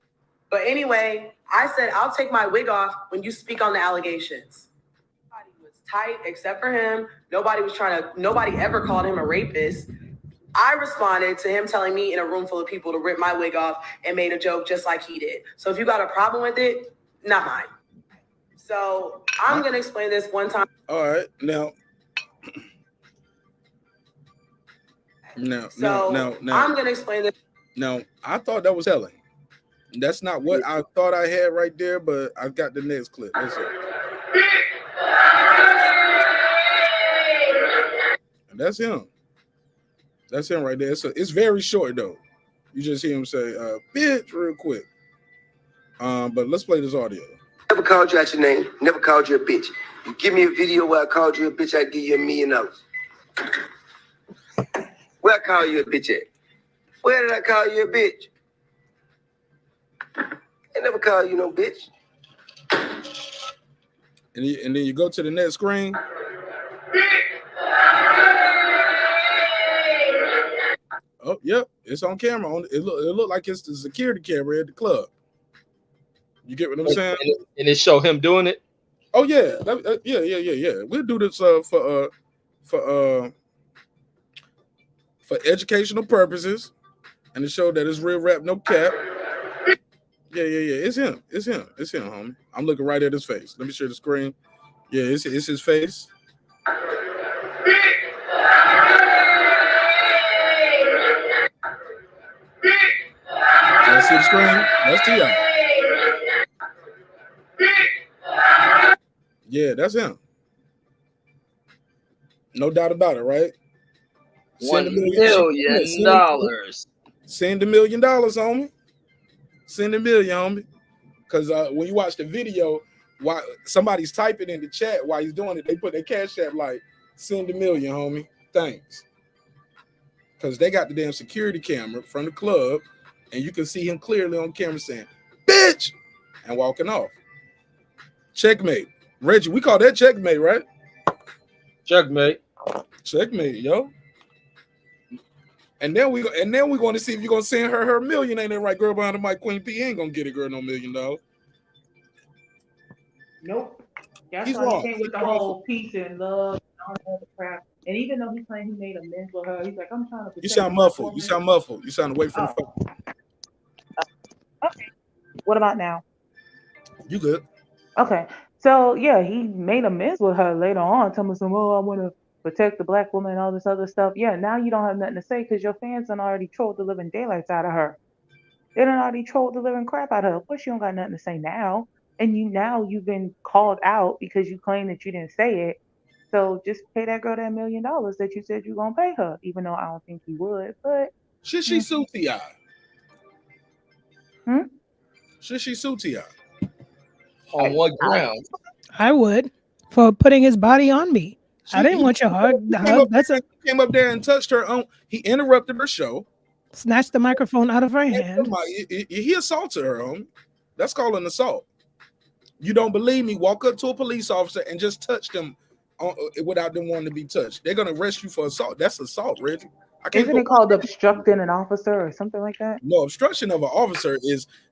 But anyway, I said, I'll take my wig off when you speak on the allegations. Nobody was tight except for him. Nobody ever called him a rapist. I responded to him telling me in a room full of people to rip my wig off and made a joke just like he did. So if you got a problem with it, not mine. So I'm going to explain this one time.
All right. Now,
I'm going to explain this.
Now, I thought that was telling. That's not what I thought I had right there, but I got the next clip. Listen. And that's him. That's him right there. So it's very short though. You just hear him say, bitch, real quick. But let's play this audio.
Never called you out your name. Never called you a bitch. You give me a video where I called you a bitch, I give you $1 million. Where I call you a bitch at? Where did I call you a bitch? I never call you no bitch.
And then you go to the next screen. Oh, yep, it's on camera. It look like it's the security camera at the club. You get what I'm saying?
And it show him doing it.
Oh yeah, yeah. We'll do this for educational purposes, and to show that it's real rap, no cap. Yeah. It's him, homie. I'm looking right at his face. Let me share the screen. Yeah, it's his face. See the screen? That's T.I. Yeah, that's him. No doubt about it, right?
$1 million.
Send $1 million, homie. Send $1 million, homie. Because when you watch the video, while somebody's typing in the chat while he's doing it, they put their cash app like, send $1 million, homie. Thanks. Because they got the damn security camera from the club, and you can see him clearly on camera saying, bitch, and walking off. Checkmate. Reggie, we call that checkmate, right?
Checkmate,
yo. And then we're going to see if you're gonna send her $1 million. Ain't that right, girl behind the mic? Queen P ain't gonna get a girl no $1 million.
Nope. That's
He's
why
wrong.
he came with the whole peace and love and all that other crap. And even though he's saying he made amends with her, he's like, I'm trying to protect
You sound muffled. You sound away from the phone.
Okay. What about now?
You good.
Okay. So yeah, he made amends with her later on, telling us, oh, I want to protect the black woman and all this other stuff. Yeah, now you don't have nothing to say because your fans done already trolled the living daylights out of her. They done already trolled the living crap out of her. Of course, you don't got nothing to say now. And you've been called out because you claim that you didn't say it. So just pay that girl that $1 million that you said you're gonna pay her, even though I don't think you would. But
should she sue T.I.? Should she sue T.I.?
On what ground?
I would, for putting his body on me. I didn't want your hug.
He came up there and touched her on. He interrupted her show.
Snatched the microphone out of her hand.
He assaulted her, homie. That's called an assault. You don't believe me? Walk up to a police officer and just touch them without them wanting to be touched. They're gonna arrest you for assault. That's assault, Reggie.
Isn't it called obstructing an officer or something like that?
No, obstruction of an officer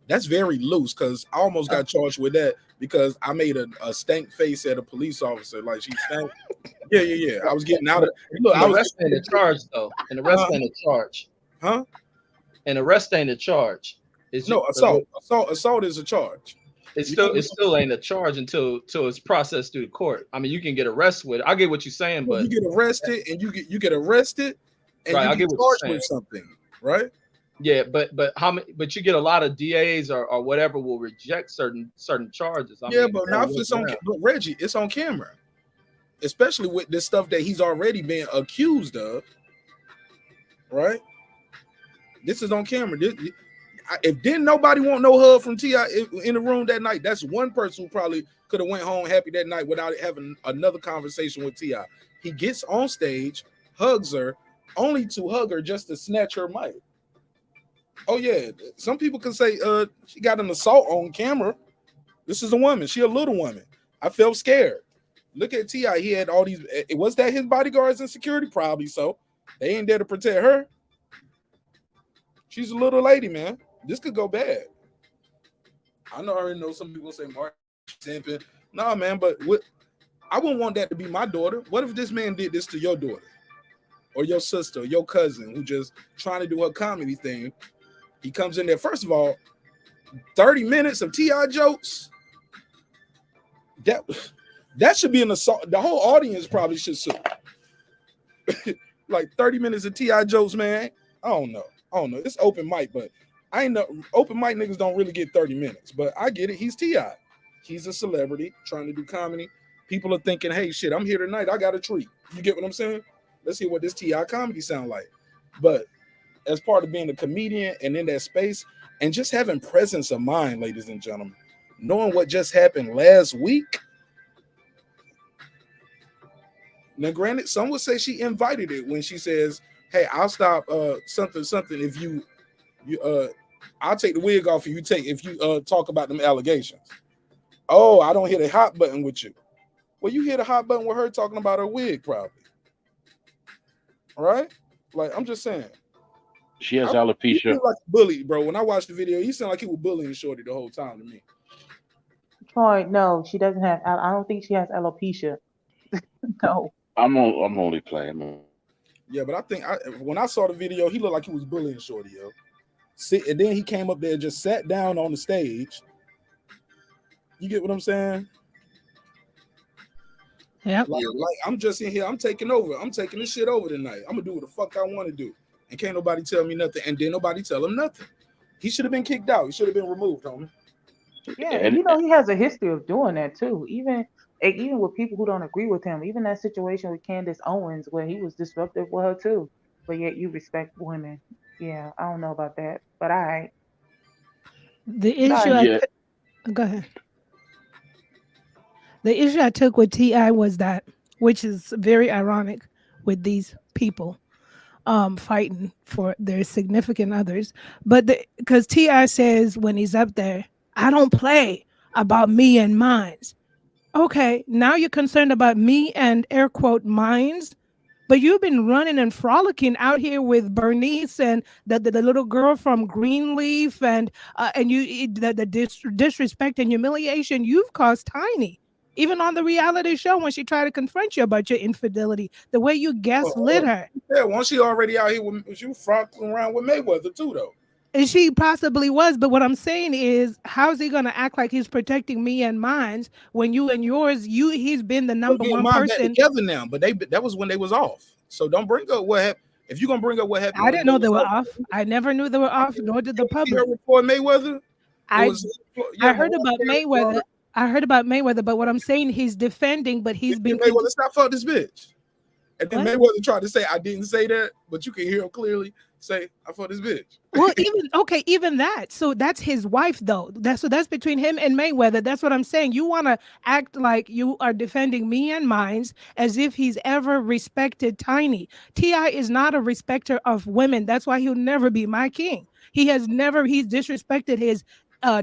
that's very loose, because I almost got charged with that because I made a stank face at a police officer. Like she stank. Yeah. I was getting out of
look. Arrest ain't a charge though. An arrest ain't a charge.
Huh?
An arrest ain't a charge.
Assault is a charge.
It still ain't a charge until it's processed through the court. I mean, you can get arrested with it. I get what you're saying, but
you get arrested and you get arrested and
right,
you get charged with something, right?
Yeah, but you get a lot of DAs or whatever will reject certain charges. I mean,
but now if it's on, but Reggie, it's on camera, especially with this stuff that he's already been accused of, right? This is on camera. If didn't nobody want no hug from T.I. in the room that night, that's one person who probably could have went home happy that night without having another conversation with T.I. He gets on stage, hugs her, only to hug her just to snatch her mic. Oh yeah, some people can say she got an assault on camera. This is a woman. She a little woman. I felt scared. Look at T.I. He had all these. Was that his bodyguards and security? Probably so. They ain't there to protect her. She's a little lady, man. This could go bad. I already know some people say Mark simping. Nah, man, but I wouldn't want that to be my daughter. What if this man did this to your daughter or your sister or your cousin who just trying to do her comedy thing? He comes in there. First of all, 30 minutes of T.I. jokes. That should be an assault. The whole audience probably should sue. Like 30 minutes of T.I. jokes, man. I don't know. It's open mic, but I ain't know open mic niggas don't really get 30 minutes, but I get it. He's T.I. He's a celebrity trying to do comedy. People are thinking, hey, shit, I'm here tonight. I got a treat. You get what I'm saying? Let's hear what this T.I. comedy sound like. But as part of being a comedian and in that space and just having presence of mind, ladies and gentlemen, knowing what just happened last week. Now, granted, some would say she invited it when she says, "Hey, I'll stop something if you I'll take the wig off if you talk about them allegations." Oh, I don't hit a hot button with you. Well, you hit a hot button with her talking about her wig, probably. Right? Like, I'm just saying.
She has
He
alopecia.
seemed like a bully, bro. When I watched the video, he seemed like he was bullying Shorty the whole time to me.
Troy, no, she doesn't have. I don't think she has alopecia. No.
I'm only playing.
Yeah, but I think when I saw the video, he looked like he was bullying Shorty, yo. And then he came up there and just sat down on the stage. You get what I'm saying?
Yeah.
Like I'm just in here. I'm taking over. I'm taking this shit over tonight. I'm gonna do what the fuck I want to do, and can't nobody tell me nothing. And then nobody tell him nothing. He should have been kicked out. He should have been removed, homie.
Yeah, and he has a history of doing that too. Even with people who don't agree with him. Even that situation with Candace Owens, where he was disruptive with her too. But yet you respect women. Yeah, I don't know about that, but all right.
The issue. Go ahead. The issue I took with T.I. was that, which is very ironic with these people fighting for their significant others, but because T.I. says when he's up there, I don't play about me and mines. Okay, now you're concerned about me and air quote mines, but you've been running and frolicking out here with Bernice and the little girl from Greenleaf and you the disrespect and humiliation you've caused Tiny. Even on the reality show when she tried to confront you about your infidelity, the way you gaslit her.
Yeah, once she already out here with you frolicking around with Mayweather too, though.
And she possibly was, but what I'm saying is, how's he gonna act like he's protecting me and mine when you and yours, he's been the number one person
together now, but that was when they was off. So don't bring up what happened. If you're gonna bring up what happened,
I didn't know they were off. I never knew they were off, nor did the public.
Before Mayweather,
I heard about Mayweather. I heard about Mayweather, but what I'm saying, he's defending, but he's been
Mayweather, stop fuck this bitch. And then Mayweather tried to say I didn't say that, but you can hear him clearly say I fuck this bitch.
Well, even that. So that's his wife, though. That's between him and Mayweather. That's what I'm saying. You want to act like you are defending me and mines as if he's ever respected Tiny. T.I. is not a respecter of women. That's why he'll never be my king. He's disrespected his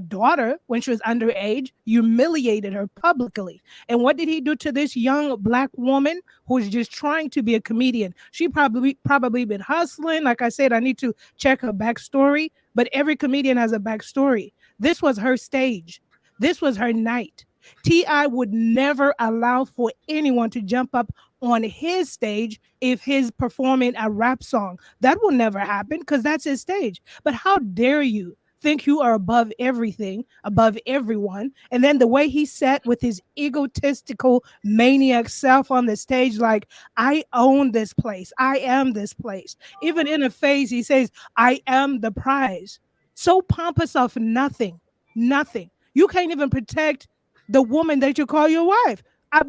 daughter when she was underage, humiliated her publicly. And what did he do to this young black woman who's just trying to be a comedian? She probably been hustling. Like I said, I need to check her backstory, but every comedian has a backstory. This was her stage. This was her night. T.I. would never allow for anyone to jump up on his stage if he's performing a rap song. That will never happen because that's his stage. But how dare you think you are above everything, above everyone? And then the way he sat with his egotistical maniac self on the stage, like, I own this place. I am this place. Even in a phase, he says, I am the prize. So pompous of nothing. You can't even protect the woman that you call your wife.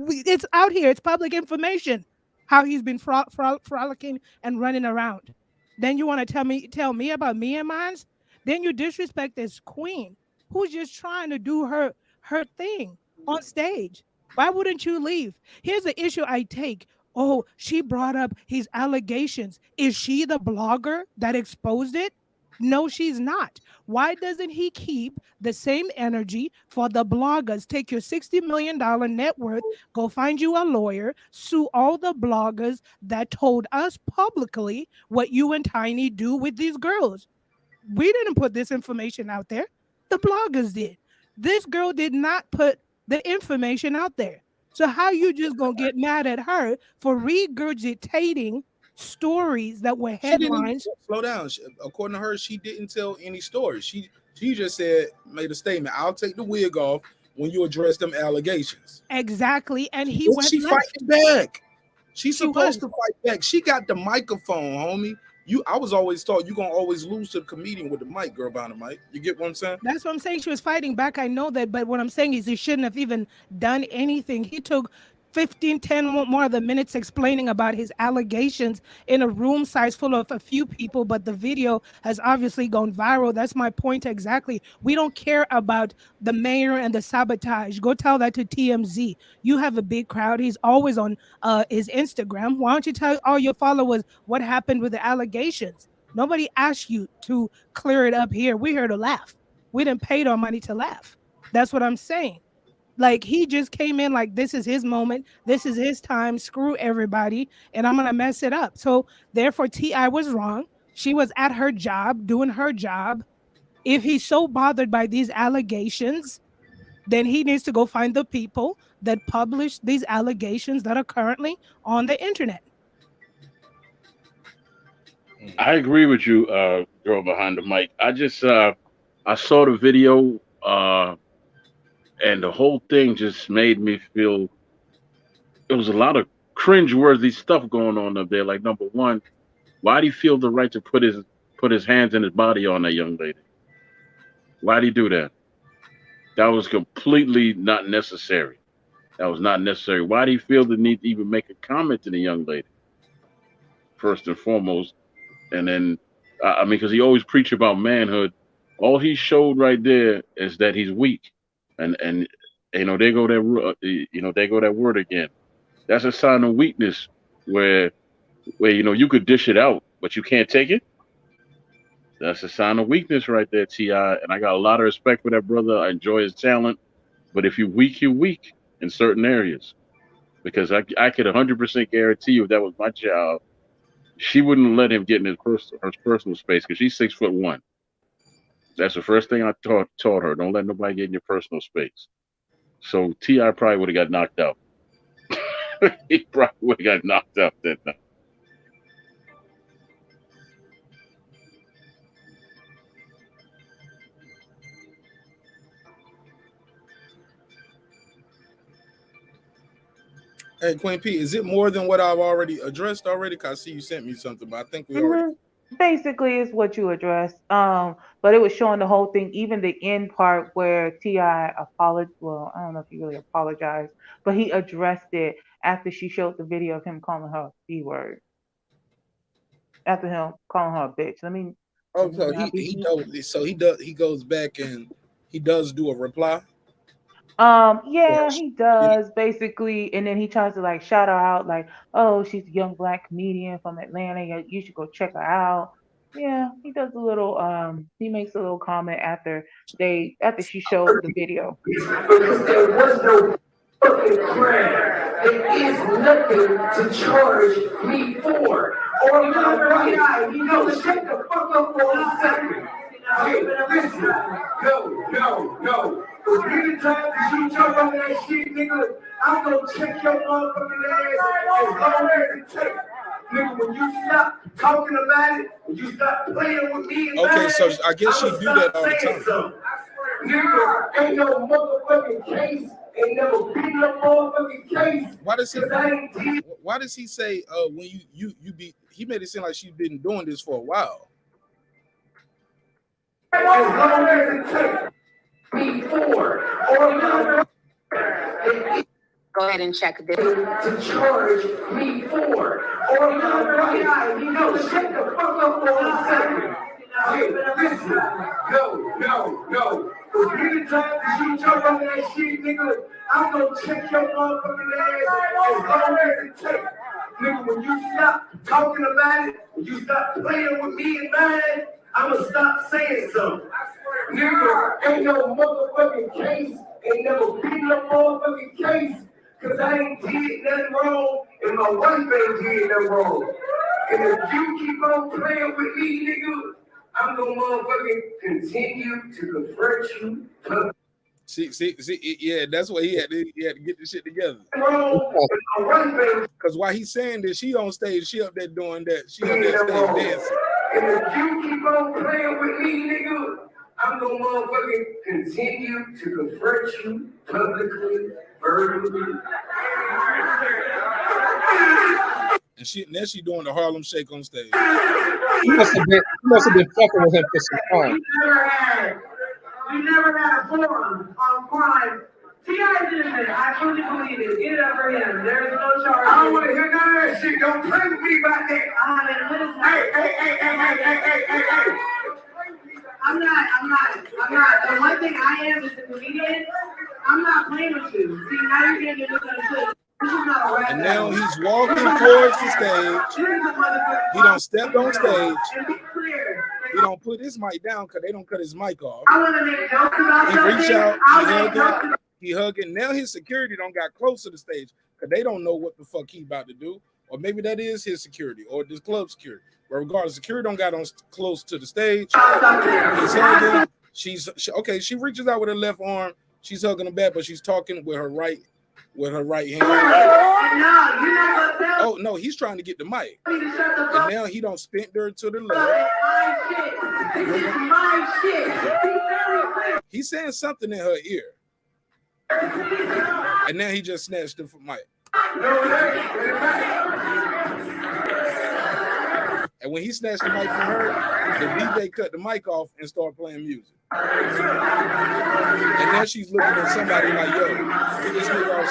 It's out here. It's public information how he's been frolicking and running around. Then you want to tell me about me and mine? Then you disrespect this queen who's just trying to do her thing on stage. Why wouldn't you leave? Here's the issue I take. Oh, she brought up his allegations. Is she the blogger that exposed it? No, she's not. Why doesn't he keep the same energy for the bloggers? Take your $60 million net worth, go find you a lawyer, sue all the bloggers that told us publicly what you and Tiny do with these girls. We didn't put this information out there. The bloggers did. This girl did not put the information out there. So how you just gonna get mad at her for regurgitating stories that were headlines?
Slow down. According to her, she didn't tell any stories. She just made a statement. I'll take the wig off when you address them allegations.
Exactly. And he went
fighting back. She's supposed to fight back. She got the microphone, homie. I was always taught you're gonna always lose to the comedian with the mic, girl behind the mic. You get what I'm saying?
That's what I'm saying. She was fighting back. I know that, but what I'm saying is he shouldn't have even done anything. He took 10 more of the minutes explaining about his allegations in a room size full of a few people, but the video has obviously gone viral. That's my point exactly. We don't care about the mayor and the sabotage. Go tell that to TMZ. You have a big crowd. He's always on his Instagram. Why don't you tell all your followers what happened with the allegations? Nobody asked you to clear it up here. We're here to laugh. We didn't pay our money to laugh. That's what I'm saying. Like, he just came in like, this is his moment, this is his time, screw everybody, and I'm gonna mess it up. So therefore, T.I. was wrong. She was at her job, doing her job. If he's so bothered by these allegations, then he needs to go find the people that publish these allegations that are currently on the internet.
I agree with you, girl behind the mic. I just I saw the video, and the whole thing just made me feel there was a lot of cringe-worthy stuff going on up there. Like, number one, why do he feel the right to put his hands and his body on that young lady? Why did he do that? That was completely not necessary. That was not necessary. Why do he feel the need to even make a comment to the young lady? First and foremost. And then, I mean, because he always preach about manhood. All he showed right there is that he's weak. And you know, they go that word again. That's a sign of weakness where you know, you could dish it out, but you can't take it. That's a sign of weakness right there, T.I. And I got a lot of respect for that brother. I enjoy his talent. But if you're weak in certain areas. Because I could 100% guarantee you if that was my child, she wouldn't let him get in her personal space because she's 6'1". That's the first thing I taught her. Don't let nobody get in your personal space. So T.I. probably would have got knocked out. He probably would have got knocked out that night.
Hey, Queen P, is it more than what I've already addressed already? Cause I see you sent me something, but I think we already.
Basically, is what you addressed. But it was showing the whole thing, even the end part where T.I. apologized. Well, I don't know if he really apologized, but he addressed it after she showed the video of him calling her a B word. After him calling her a bitch.
Oh, so he goes back and he does do a reply.
Yeah, he does basically, and then he tries to like shout her out, like, oh, she's a young black comedian from Atlanta. You should go check her out. Yeah, he does a little. He makes a little comment after she showed the video.
Because there was no fucking crime. There is nothing to charge me for. Or my right. Shut the fuck up for a second. Hey, listen. No. If you time to you jump on that shit, nigga, I'm gonna check your motherfucking ass as long as it takes. Nigga, when you stop talking about it, when you stop playing with me,
okay, so I guess she do that all the time.
Nigga, ain't no motherfucking case. Ain't never been no motherfucking case.
Why does he say when you be? He made it seem like she's been doing this for a while.
As long as it takes. Or
go ahead and check this.
To charge me for. Or shut the fuck up for a second. Hey, listen. No. If you time to you jump on that shit, nigga, I'm gonna check your motherfucking ass as long as it takes. Nigga, when you stop talking about it, when you stop playing with me and mine, I'ma stop saying something. Nigga, ain't no motherfucking case, ain't never been no motherfucking case, cause I ain't did nothing wrong, and my wife ain't did nothing wrong. And if you keep on playing with me, nigga, I'm gonna motherfucking continue to confront you.
See, yeah, that's what he had to get this shit together. Cause while he's saying this, she on stage, she up there doing that, she up there stage dancing.
And if you keep on playing with me, nigga, I'm gonna motherfucking continue to confront you publicly, verbally.
And now she doing the Harlem Shake on stage.
You must have been fucking with him for some time.
We never had a forum on crime
T.I. did it. I truly believe it. Get it up for him. There is no charge.
I don't want to hear none of that shit. Don't play with me about that. Hey.
I'm not. The one thing I am is a comedian. I'm not playing with you. See, now you're getting misunderstood. This is not a rap.
And now he's walking towards the stage. He don't step on stage. He don't put his mic down because they don't cut his mic off.
I want to make jokes about
He reach out,
something.
he hugging. Now his security don't got close to the stage because they don't know what the fuck he about to do. Or maybe that is his security or this club security. But regardless, security don't got on close to the stage. He's hugging. She reaches out with her left arm. She's hugging him back, but she's talking with her right hand. Oh no, he's trying to get the mic. And now he don't spin her to the left. He's saying something in her ear. And now he just snatched the mic. And when he snatched the mic from her, the DJ cut the mic off and started playing music. And now she's looking at somebody like, yo, get this nigga off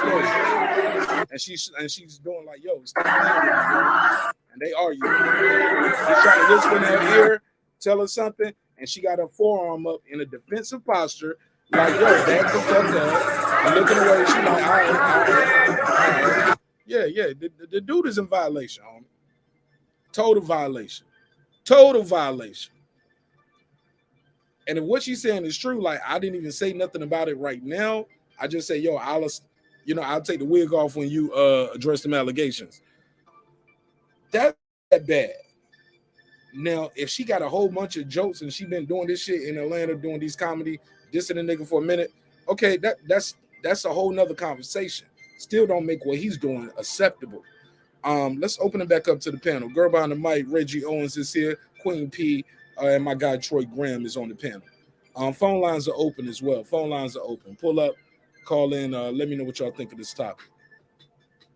stage. And she's doing like, yo, stop playing with me. And they argue. He's trying to whisper in her ear, tell her something, and she got her forearm up in a defensive posture, like, yo, back the fuck up. And looking away, she like, all right. Yeah, the dude is in violation, homie. Total violation. And if what she's saying is true, like I didn't even say nothing about it right now. I just say, yo, I'll take the wig off when you address them allegations. That's that bad. Now, if she got a whole bunch of jokes and she been doing this shit in Atlanta, doing these comedy, dissing a nigga for a minute, okay, that's a whole nother conversation. Still don't make what he's doing acceptable. Let's open it back up to the panel. Girl behind the mic, Reggie Owens is here. Queen P and my guy Troy Graham is on the panel. Phone lines are open as well. Phone lines are open. Pull up, call in. Let me know what y'all think of this topic.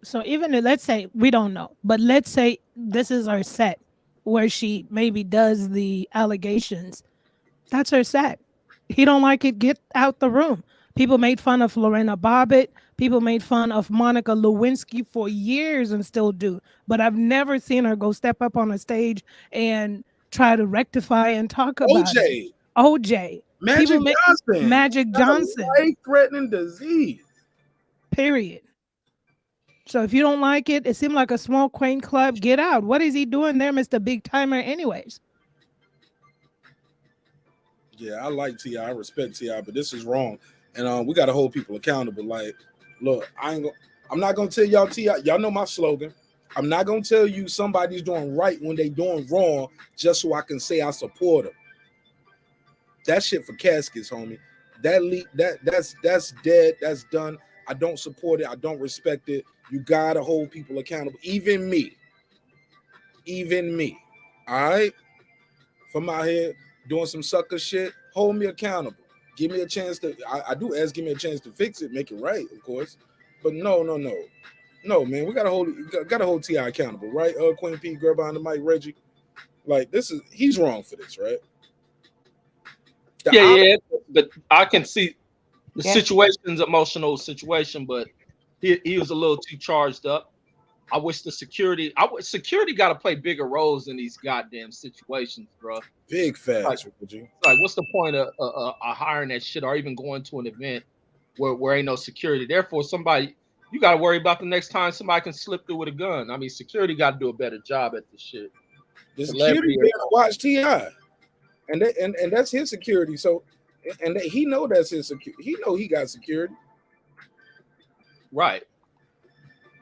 So even let's say we don't know, but let's say this is her set where she maybe does the allegations. That's her set. He don't like it. Get out the room. People made fun of Lorena Bobbitt. People made fun of Monica Lewinsky for years and still do. But I've never seen her go step up on a stage and try to rectify and talk about it. OJ. Magic Johnson.
Life-threatening disease.
Period. So if you don't like it, it seemed like a small, quaint club. Get out. What is he doing there, Mr. Big Timer, anyways?
Yeah, I like T.I. I respect T.I., but this is wrong. And we got to hold people accountable. Like, look, I'm not going to tell y'all T.I. Y'all know my slogan. I'm not going to tell you somebody's doing right when they doing wrong just so I can say I support them. That shit for caskets, homie. That's dead. That's done. I don't support it. I don't respect it. You got to hold people accountable. Even me. All right? If I'm out here doing some sucker shit, hold me accountable. Give me a chance to, I do ask, give me a chance to fix it, make it right, of course. But no, man, we gotta hold T.I. accountable, right? Queen P, girl behind the mic, Reggie. Like, he's wrong for this, right?
But I can see the situation's emotional situation, but he was a little too charged up. I wish security got to play bigger roles in these goddamn situations, bro.
Big facts,
like what's the point of hiring that shit or even going to an event where ain't no security? Therefore, you got to worry about the next time somebody can slip through with a gun. I mean, security got to do a better job at this shit.
The security better watch T.I. and that's his security. So, and he know that's his security. He know he got security.
Right.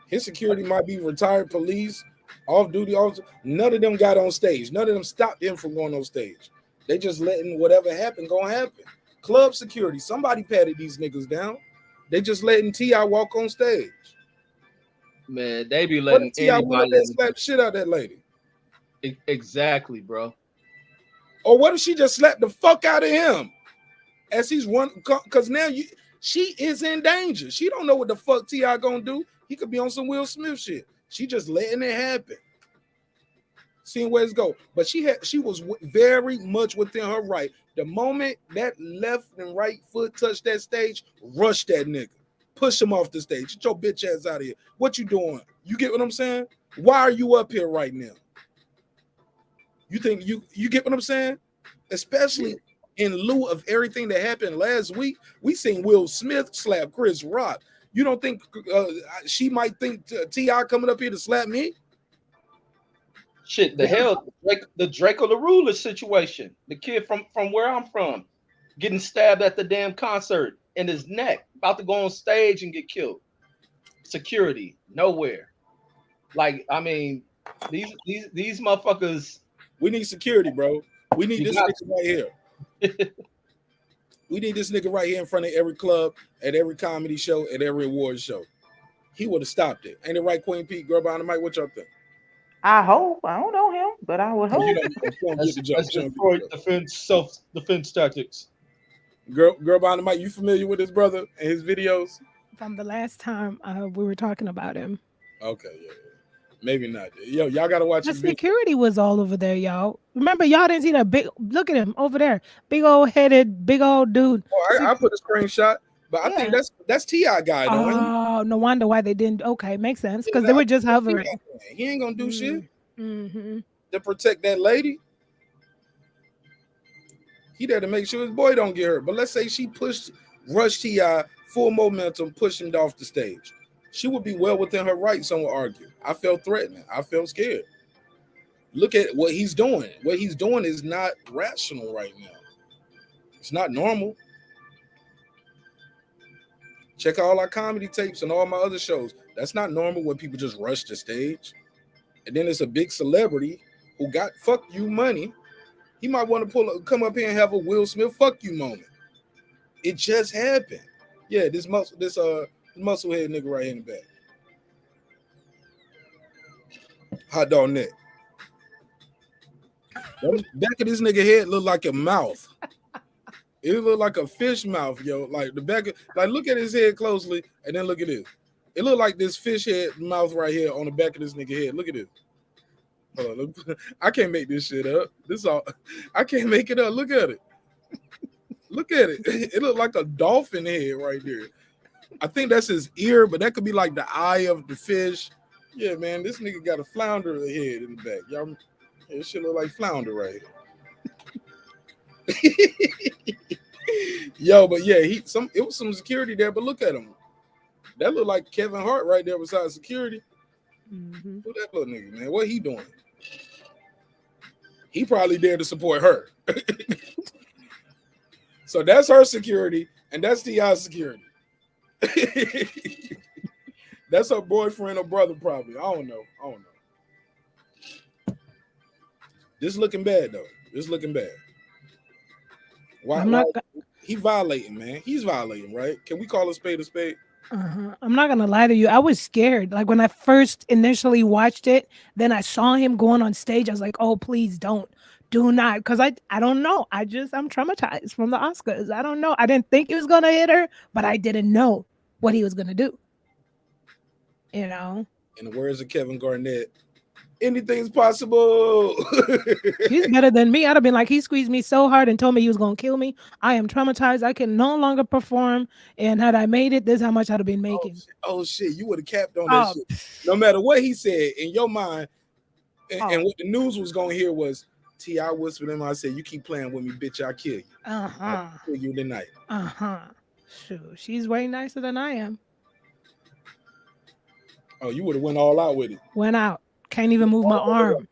His security might be retired police, off-duty officer. None of them got on stage. None of them stopped him from going on stage. They just letting whatever happen gonna happen. Club security. Somebody patted these niggas down. They just letting T.I. walk on stage.
Man, they be letting
T.I. slap the shit out of that lady.
Exactly, bro.
Or what if she just slapped the fuck out of him as he's running? Because now she is in danger. She don't know what the fuck T.I. gonna do. He could be on some Will Smith shit. She just letting it happen, seeing where it's go. But she was very much within her right. The moment that left and right foot touched that stage, rush that nigga. Push him off the stage. Get your bitch ass out of here. What you doing? You get what I'm saying? Why are you up here right now? You think you get what I'm saying? Especially in lieu of everything that happened last week, we seen Will Smith slap Chris Rock. You don't think she might think T.I. coming up here to slap me?
Shit, the hell, the Draco the Ruler situation. The kid from where I'm from, getting stabbed at the damn concert in his neck, about to go on stage and get killed. Security, nowhere. Like, I mean, these motherfuckers.
We need security, bro. We need this nigga right here. We need this nigga right here in front of every club, at every comedy show, at every award show. He would have stopped it. Ain't it right, Queen Pete? Girl behind the mic, what y'all think?
I hope. I don't know him, but I would hope.
That's Detroit self-defense tactics.
Girl behind the mic, you familiar with his brother and his videos?
From the last time we were talking about him.
Okay, yeah. Maybe not. Yo, y'all gotta watch
The
his video.
security was all over there, y'all. Remember, y'all didn't see that big, look at him over there. Big old headed, big old dude.
Oh, I put a screenshot, but I think that's T.I. guy though.
Oh, no wonder why they didn't. Okay, makes sense. Because they were just hovering.
He ain't gonna do shit
Mm-hmm.
to protect that lady. He there to make sure his boy don't get hurt. But let's say she rushed T.I. full momentum, pushed him off the stage. She would be well within her rights, some would argue. I felt threatened. I felt scared. Look at what he's doing. What he's doing is not rational right now. It's not normal. Check all our comedy tapes and all my other shows. That's not normal when people just rush the stage. And then it's a big celebrity who got fuck you money. He might want to come up here and have a Will Smith fuck you moment. It just happened. Yeah, this musclehead nigga right here in the back. Hot dog neck. Back of this nigga head look like a mouth. It look like a fish mouth, yo. Like the back of, like look at his head closely and then look at this. It look like this fish head mouth right here on the back of this nigga head. Look at this. Hold on, I can't make this shit up. I can't make it up. Look at it. Look at it. It look like a dolphin head right there. I think that's his ear, but that could be like the eye of the fish. Yeah, man, this nigga got a flounder head in the back. Y'all, it should look like flounder right here. Yo, but yeah, it was some security there, but look at him. That look like Kevin Hart right there beside security.
Mm-hmm.
Who that little nigga, man? What he doing? He probably there to support her. So that's her security, and that's T.I.'s security. That's her boyfriend or brother, probably. I don't know. This looking bad though. This looking bad. Why he violating, man? He's violating, right? Can we call a spade a spade?
I'm not gonna lie to you. I was scared. Like when I first initially watched it, then I saw him going on stage. I was like, "Oh, please do not," because I don't know. I'm traumatized from the Oscars. I don't know. I didn't think it was gonna hit her, but I didn't know what he was gonna do. You know.
In the words of Kevin Garnett, anything's possible.
He's better than me. I'd have been like, he squeezed me so hard and told me he was gonna kill me. I am traumatized. I can no longer perform. And had I made it, this is how much I'd have been making.
Oh shit, you would have capped on that shit. No matter what he said in your mind, and what the news was gonna hear was T.I. whispered in my said, "You keep playing with me, bitch, I'll kill you. I'll kill you tonight."
Shoot, she's way nicer than I am.
Oh, you would have went all out with it.
Went out. Can't even move my arm.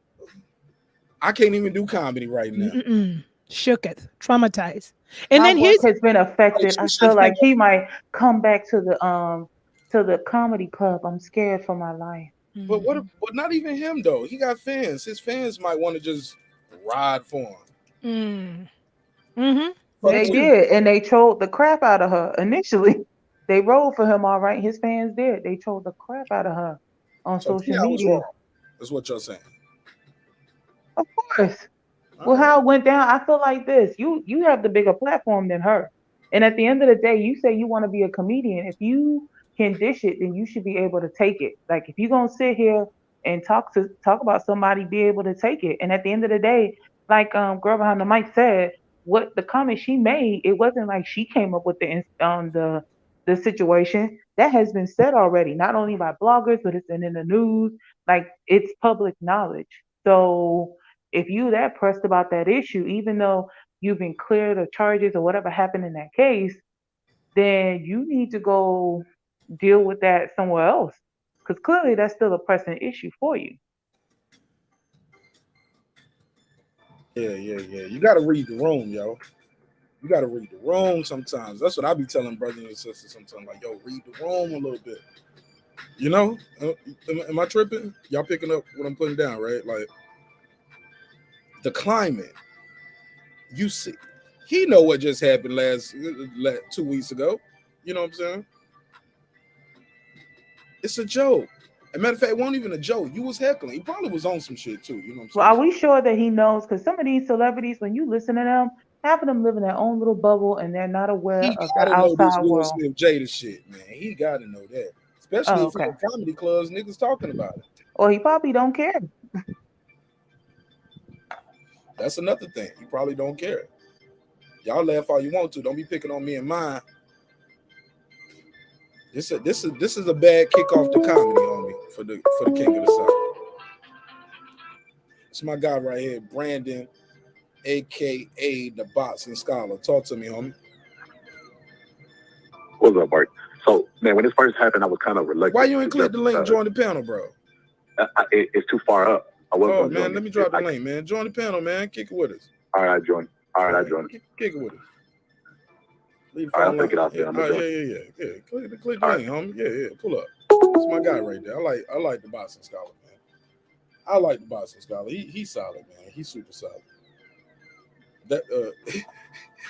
I can't even do comedy right now.
Shook it. Traumatized. And
my
then
work
his
has been affected. I feel like he might come back to the comedy club. I'm scared for my life.
But but not even him though. He got fans. His fans might want to just ride for him.
They did, and they trolled the crap out of her initially. They rolled for him all right. His fans did. They trolled the crap out of her on social media.
That's what you're saying.
Of course. Well, how it went down, I feel like this. You have the bigger platform than her. And at the end of the day, you say you want to be a comedian. If you can dish it, then you should be able to take it. Like if you're gonna sit here and talk about somebody, be able to take it. And at the end of the day, like girl behind the mic said, what the comment she made, it wasn't like she came up with the situation. That has been said already, not only by bloggers, but it's been in the news. Like, it's public knowledge. So if you that pressed about that issue, even though you've been cleared of charges or whatever happened in that case, then you need to go deal with that somewhere else. Because clearly that's still a pressing issue for you.
Yeah. You got to read the room, yo. You got to read the room sometimes. That's what I be telling brothers and sisters sometimes. Like, yo, read the room a little bit. You know? Am I tripping? Y'all picking up what I'm putting down, right? Like, the climate. You see, he know what just happened last 2 weeks ago. You know what I'm saying? It's a joke. As a matter of fact, it wasn't even a joke. You was heckling. He probably was on some shit too. You know what I'm
Well,
saying?
are we sure that he knows? Because some of these celebrities, when you listen to them, half of them live in their own little bubble and they're not aware
He
of the
gotta know this
outside
Will
world.
Smith Jada shit, man. He gotta know that. Especially
Oh,
if he
okay.
in comedy clubs, niggas talking about it.
Or he probably don't care.
That's another thing. He probably don't care. Y'all laugh all you want to. Don't be picking on me and mine. This is a bad kickoff to comedy, homie, for the king of the South. It's my guy right here, Brandon, aka the Boxing Scholar. Talk to me, homie.
What's up, Mark? So, man, when this first happened, I was kind of reluctant.
Why you ain't click the link? Join the panel, bro.
It's too far up. I wasn't
Oh
gonna
man,
join
let me
it.
drop the link, man. Join the panel, man. Kick it with us.
All right, I joined. All right, I joined.
Kick it with us. Leave
All right, I'll take it out there. I'm gonna join.
Yeah. Click the link, homie. Yeah. Pull up. That's my guy right there. I like the Boxing Scholar, man. I like the Boxing Scholar. He's solid, man. He's super solid. That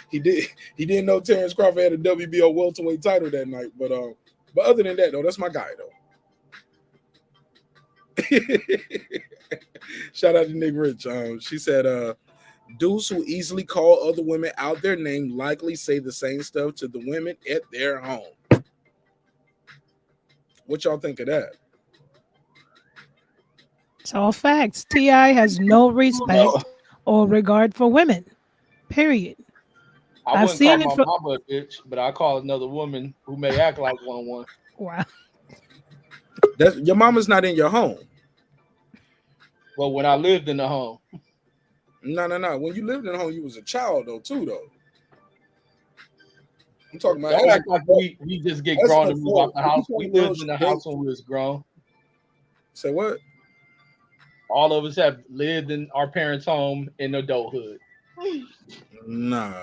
he didn't know Terrence Crawford had a WBO welterweight title that night, but other than that though, that's my guy though. Shout out to Nick Rich. She said, dudes who easily call other women out their name likely say the same stuff to the women at their home. What y'all think of that?
It's all facts. T.I. has no respect or regard for women. Period.
I
I've
wouldn't call
seen it
my
from.
mama a bitch, but I call another woman who may act like one.
Wow.
Your mama's not in your home.
Well, when I lived in the home.
No. When you lived in the home, you was a child though. I'm talking about.
Don't act like we just get grown to move out the house. We lived in the house when we was grown.
Say what?
All of us have lived in our parents' home in adulthood.
Nah.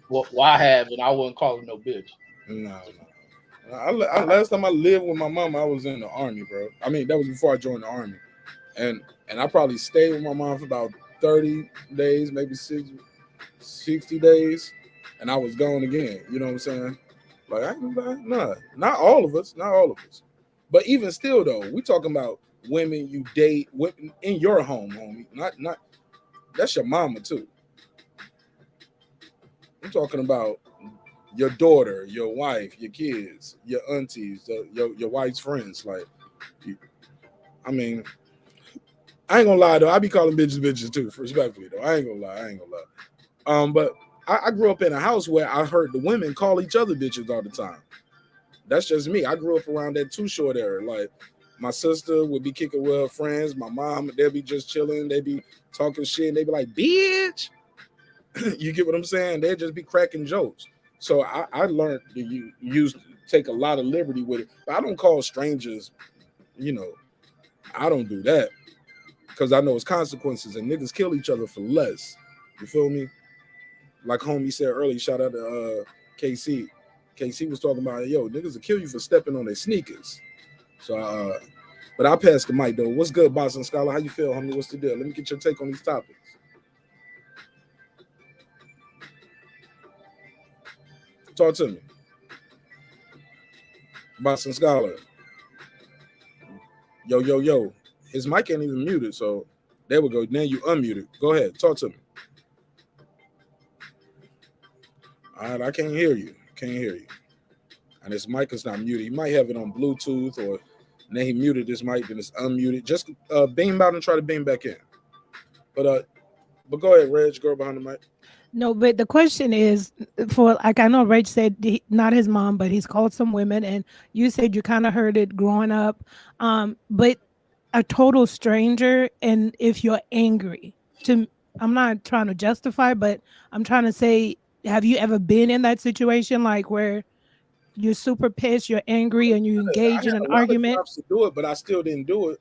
Well, I have, and I wouldn't call her no bitch.
No. Last time I lived with my mom, I was in the army, bro. I mean, that was before I joined the army, and I probably stayed with my mom for about 30 days, maybe 60 days, and I was gone again. You know what I'm saying? Like, not all of us, but even still, though, we talking about women you date in your home, homie. Not that's your mama too. I'm talking about your daughter, your wife, your kids, your aunties, your wife's friends. Like, I mean, I ain't gonna lie though. I be calling bitches too, respectfully though. I ain't gonna lie. But I grew up in a house where I heard the women call each other bitches all the time. That's just me. I grew up around that Too Short era. Like, my sister would be kicking with her friends. My mom, they'd be just chilling. They'd be talking shit. And they'd be like, bitch. You get what I'm saying? They'd just be cracking jokes. So I learned to take a lot of liberty with it. But I don't call strangers, I don't do that. Because I know it's consequences. And niggas kill each other for less. You feel me? Like homie said earlier, shout out to KC. KC was talking about, yo, niggas will kill you for stepping on their sneakers. So, but I'll pass the mic, though. What's good, Boxing Scholar? How you feel, homie? What's the deal? Let me get your take on these topics. Talk to me. Boxing Scholar. Yo. His mic ain't even muted, so there we go. Now you unmuted. Go ahead. Talk to me. All right, I can't hear you. And his mic is not muted. He might have it on Bluetooth, or then he muted his mic, then it's unmuted. Just beam out and try to beam back in. But go ahead, Reg, girl behind the mic.
No, but the question is for like I know Rach said not his mom, but he's called some women, and you said you kind of heard it growing up. But a total stranger, and if you're angry, to I'm not trying to justify, but I'm trying to say, have you ever been in that situation like where you're super pissed, you're angry, and you
I
engage
had
in an
a lot of
argument?
times to do it, but I still didn't do it.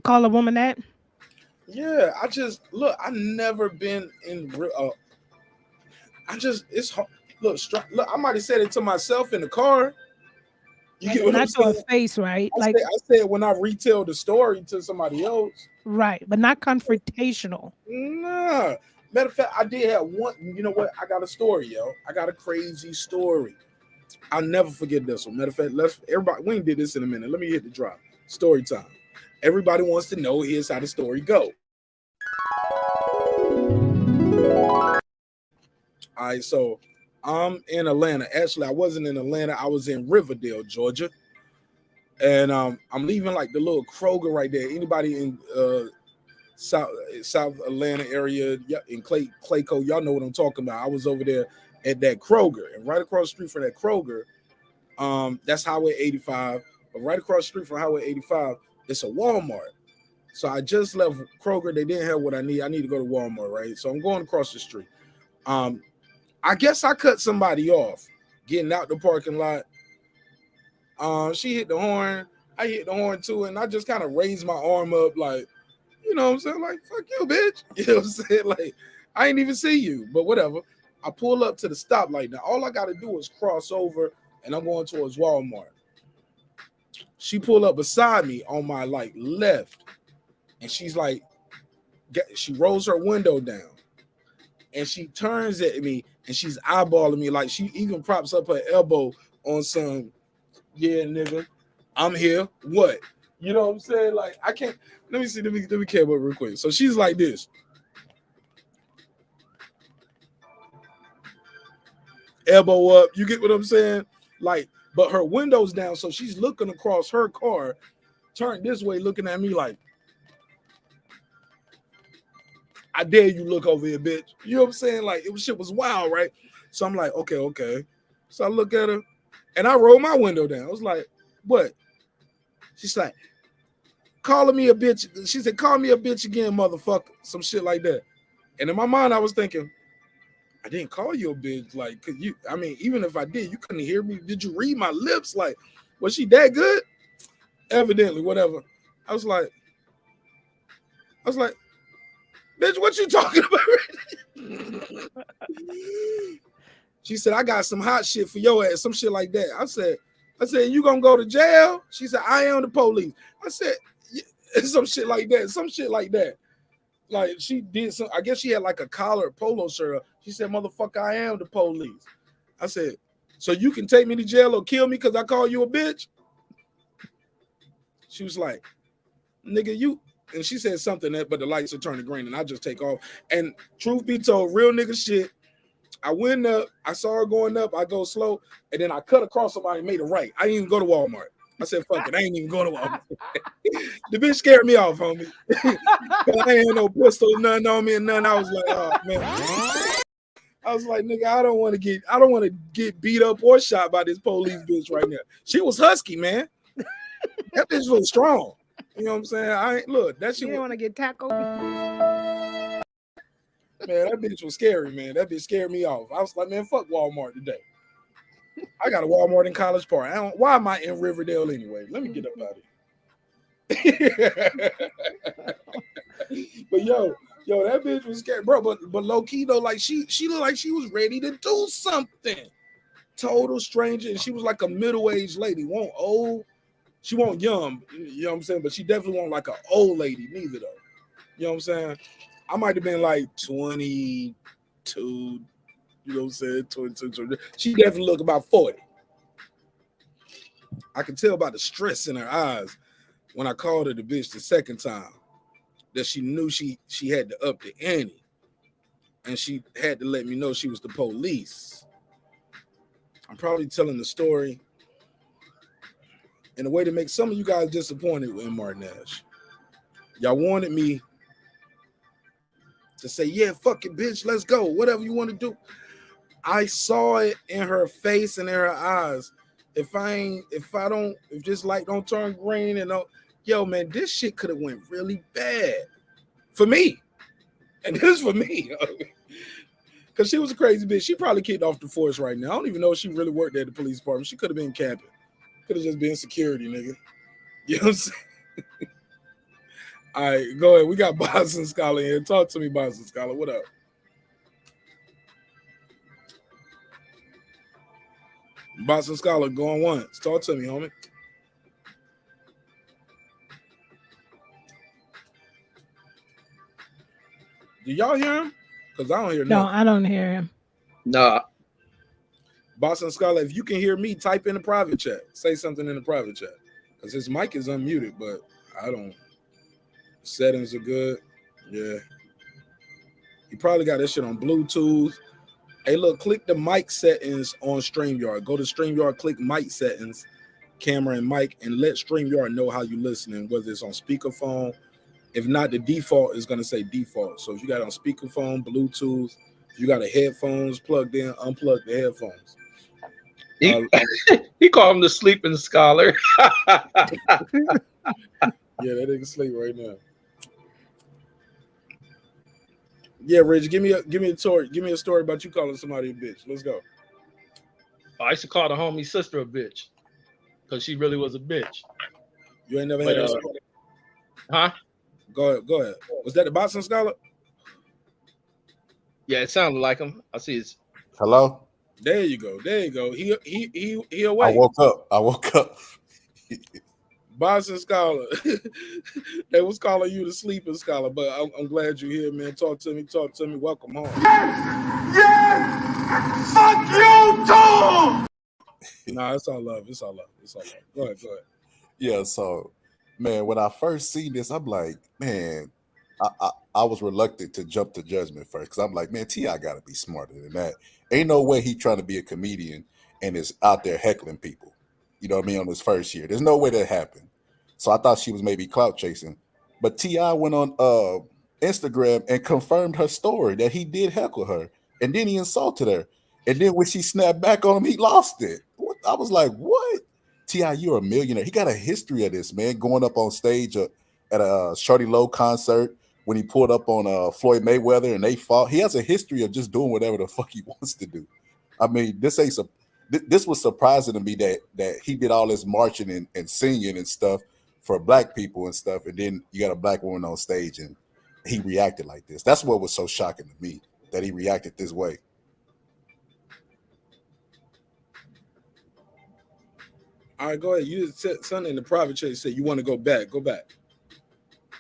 Call a woman that?
Yeah, I just look. I never been in. I just it's hard. Look. Look, I might have said it to myself in the car. You get what I'm
Not to her
saying?
face, right? Like
I say it when I retell the story to somebody else.
right, but not confrontational.
Nah. Matter of fact, I did have one. You know what? I got a story, yo. I got a crazy story. I'll never forget this one. Matter of fact, let's everybody. We ain't did this in a minute. Let me hit the drop. Story time. Everybody wants to know. Here's how the story go. All right, so I'm in Atlanta. Actually, I wasn't in Atlanta. I was in Riverdale, Georgia, and I'm leaving like the little Kroger right there. Anybody in South Atlanta area in Clayco, y'all know what I'm talking about. I was over there at that Kroger, and right across the street from that Kroger, that's Highway 85. But right across the street from Highway 85, it's a Walmart. So I just left Kroger. They didn't have what I need. I need to go to Walmart, right? So I'm going across the street. I guess I cut somebody off getting out the parking lot. She hit the horn. I hit the horn too, and I just kind of raised my arm up, like, you know what I'm saying? Like, fuck you, bitch. You know what I'm saying? Like, I ain't even see you, but whatever. I pull up to the stoplight. Now, all I got to do is cross over, and I'm going towards Walmart. She pulled up beside me on my, like, left, and she's like, she rolls her window down, and she turns at me, and she's eyeballing me. Like, she even props up her elbow on some, yeah, nigga, I'm here. What? You know what I'm saying? Like, I can't. Let me see. Let me cab up real quick. So she's like this. Elbow up. You get what I'm saying? Like, but her window's down, so she's looking across her car, turned this way, looking at me like, I dare you look over here, bitch. You know what I'm saying? Like, shit was wild, right? So I'm like, okay. So I look at her, and I roll my window down. I was like, what? She's like, calling me a bitch. She said, call me a bitch again, motherfucker. Some shit like that. And in my mind, I was thinking, I didn't call you a bitch. Like, could you, I mean, even if I did, you couldn't hear me. Did you read my lips? Like, was she that good? Evidently, whatever. I was like, bitch, what you talking about? She said, I got some hot shit for your ass, some shit like that. I said, you gonna go to jail? She said, I am the police. I said, some shit like that. Like, she did some, I guess she had like a collar polo shirt. She said, motherfucker, I am the police. I said, so you can take me to jail or kill me because I call you a bitch? She was like, nigga, you, and she said something that, but the lights are turning green and I just take off. And truth be told, real nigga shit, I went up, I saw her going up, I go slow, and then I cut across somebody and made a right. I didn't even go to Walmart. I said, fuck it, I ain't even going to Walmart. The bitch scared me off, homie. I ain't had no pistol, nothing on me and nothing. I was like, oh man. I was like, nigga, I don't want to get beat up or shot by this police bitch right now. She was husky, man. That bitch was strong. You know what I'm saying? I ain't look, that shit.
You didn't want to get tackled.
Man, that bitch was scary, man. That bitch scared me off. I was like, man, fuck Walmart today. I got a Walmart in College Park. Why am I in Riverdale anyway? Let me get up out of here. But yo, that bitch was scared, bro. But low key though, like she looked like she was ready to do something. Total stranger, and she was like a middle-aged lady. Won't old, she won't young. You know what I'm saying? But she definitely won't like an old lady neither though. You know what I'm saying? I might have been like 22, you know what I'm saying? 22, 23. She definitely looked about 40. I could tell by the stress in her eyes when I called her the bitch the second time that she knew she had to up the ante. And she had to let me know she was the police. I'm probably telling the story in a way to make some of you guys disappointed in Marq Nash. Y'all wanted me to say, yeah, fuck it, bitch, let's go, whatever you want to do. I saw it in her face and in her eyes. If this light don't turn green and yo, man, this shit could have went really bad for me. And this for me. Because she was a crazy bitch. She probably kicked off the force right now. I don't even know if she really worked at the police department. She could have been camping. Could have just been security, nigga. You know what I'm saying? All right, go ahead. We got Boston Scholar here. Talk to me, Boston Scholar. What up? Boston Scholar, going once. Talk to me, homie. Do y'all hear him? Because I don't hear
No,
nothing.
I don't hear him.
Nah.
Boston Scholar, if you can hear me, type in the private chat. Say something in the private chat. Because his mic is unmuted, but I don't. Settings are good. Yeah. You probably got this shit on Bluetooth. Hey, look, click the mic settings on StreamYard. Go to StreamYard, click mic settings, camera and mic, and let StreamYard know how you're listening, whether it's on speakerphone. If not, the default is going to say default. So if you got it on speakerphone, Bluetooth, if you got a headphones plugged in, unplug the headphones.
He called him the sleeping scholar.
Yeah, that nigga sleep right now. Yeah, Rich, give me a story. Give me a story about you calling somebody a bitch. Let's go.
I used to call the homie sister a bitch because she really was a bitch.
You ain't never had that story?
Huh?
Go ahead. Was that the Boston Scholar?
Yeah, it sounded like him. I see his.
Hello?
There you go. He awake.
I woke up.
Boston Scholar. They was calling you the sleeping scholar, but I'm glad you're here, man. Talk to me. Welcome home.
Yes! Fuck you too!
Nah, it's all love. Go ahead.
Yeah, so man, when I first seen this, I'm like, man, I was reluctant to jump to judgment first because I'm like, man, T.I. gotta be smarter than that. Ain't no way he trying to be a comedian and is out there heckling people. You know what I mean, on his first year. There's no way that happened. So I thought she was maybe clout chasing. But T.I. went on Instagram and confirmed her story that he did heckle her. And then he insulted her. And then when she snapped back on him, he lost it. I was like, what? T.I., you're a millionaire. He got a history of this, man, going up on stage at a Shorty Low concert when he pulled up on Floyd Mayweather and they fought. He has a history of just doing whatever the fuck he wants to do. I mean, this was surprising to me that he did all this marching and singing and stuff for black people and stuff, and then you got a black woman on stage and he reacted like this. That's what was so shocking to me, that he reacted this way.
All right, go ahead. You said something in the private chat. You said you want to go back. Go back.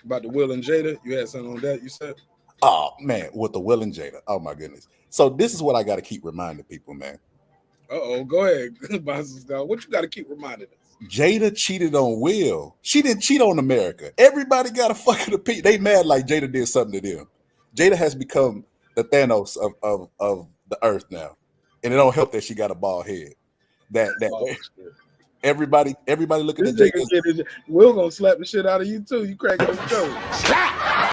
About the Will and Jada. You had something on that, you said?
Oh, man, with the Will and Jada. Oh, my goodness. So this is what I got to keep reminding people, man.
Uh-oh, go ahead. What you got to keep reminding us?
Jada cheated on Will. She didn't cheat on America. Everybody got a fucking opinion. They mad like Jada did something to them. Jada has become the Thanos of the earth now. And it don't help that she got a bald head. Everybody looking at Jada.
Will gonna slap the shit out of you too. You cracking the joke.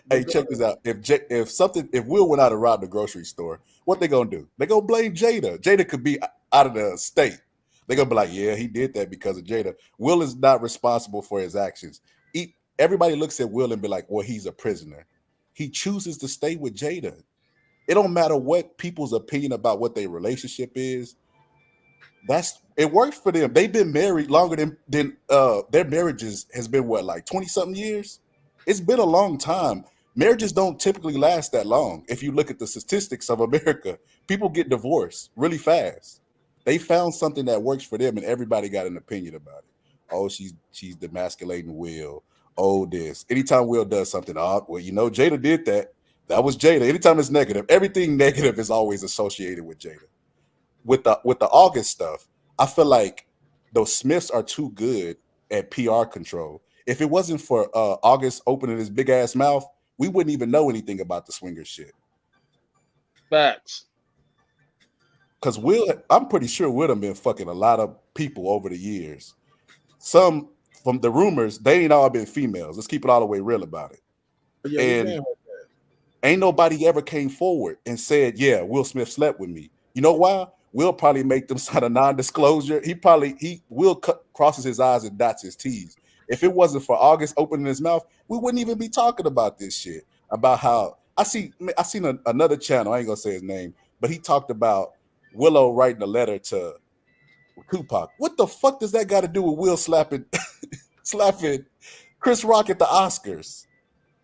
Hey, check this out. If Will went out and robbed the grocery store, what they gonna do? They gonna blame Jada. Jada could be out of the state. They're gonna be like, yeah, he did that because of Jada. Will is not responsible for his actions. Everybody looks at Will and be like, well, he's a prisoner. He chooses to stay with Jada. It don't matter what people's opinion about what their relationship is. It worked for them. They've been married longer than their marriages has been what, like 20-something years? It's been a long time. Marriages don't typically last that long. If you look at the statistics of America, people get divorced really fast. They found something that works for them, and everybody got an opinion about it. Oh, she's demasculating Will. Oh, this. Anytime Will does something, well, Jada did that. That was Jada. Anytime it's negative, everything negative is always associated with Jada. With the August stuff, I feel like those Smiths are too good at PR control. If it wasn't for August opening his big ass mouth, we wouldn't even know anything about the swinger shit.
Facts.
Because I'm pretty sure Will have been fucking a lot of people over the years. Some from the rumors, they ain't all been females. Let's keep it all the way real about it.
Yeah,
and Ain't nobody ever came forward and said, yeah, Will Smith slept with me. You know why? Will probably make them sign a non-disclosure. He will crosses his I's and dots his T's. If it wasn't for August opening his mouth, we wouldn't even be talking about this shit. About how I seen another channel, I ain't gonna say his name, but he talked about Willow writing a letter to Tupac. What the fuck does that got to do with Will slapping Chris Rock at the Oscars?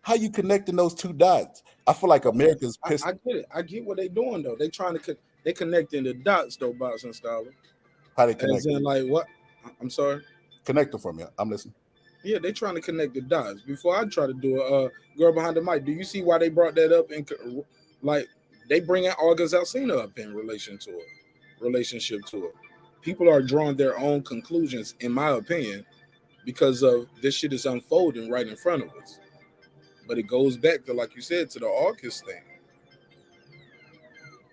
How you connecting those two dots? I feel like America's pissed.
I get it. I get what they doing though. They trying to they connecting the dots though, Boxing Scholar.
How they connect?
As in like what? I'm sorry.
Connect them for me. I'm listening.
Yeah, they trying to connect the dots. Before I try to do it, girl behind the mic. Do you see why they brought that up? And like they bringing August Alsina up in relationship to it. People are drawing their own conclusions, in my opinion, because of this shit is unfolding right in front of us. But it goes back to, like you said, to the August thing.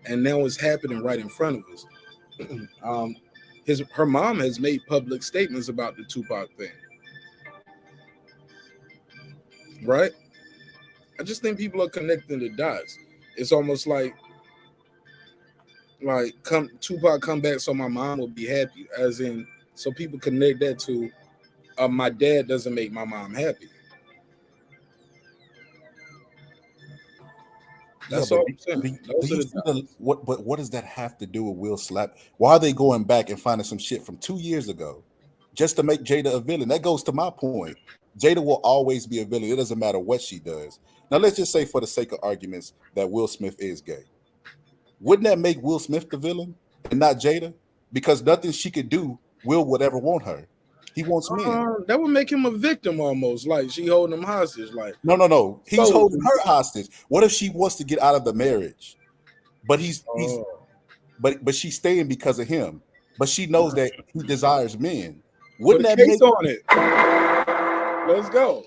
And now it's happening right in front of us. Her mom has made public statements about the Tupac thing. Right? I just think people are connecting the dots. It's almost like Tupac come back so my mom will be happy. As in, so people connect that to my dad doesn't make my mom happy. That's all I'm saying.
What does that have to do with Will slap? Why are they going back and finding some shit from 2 years ago just to make Jada a villain? That goes to my point. Jada will always be a villain. It doesn't matter what she does. Now, let's just say for the sake of arguments that Will Smith is gay. Wouldn't that make Will Smith the villain and not Jada? Because nothing she could do, Will would ever want her. He wants men.
That would make him a victim almost, like she holding him hostage. Like
no. He's holding her hostage. What if she wants to get out of the marriage? But but she's staying because of him. But she knows that he desires men. Wouldn't that make
on it? Let's go.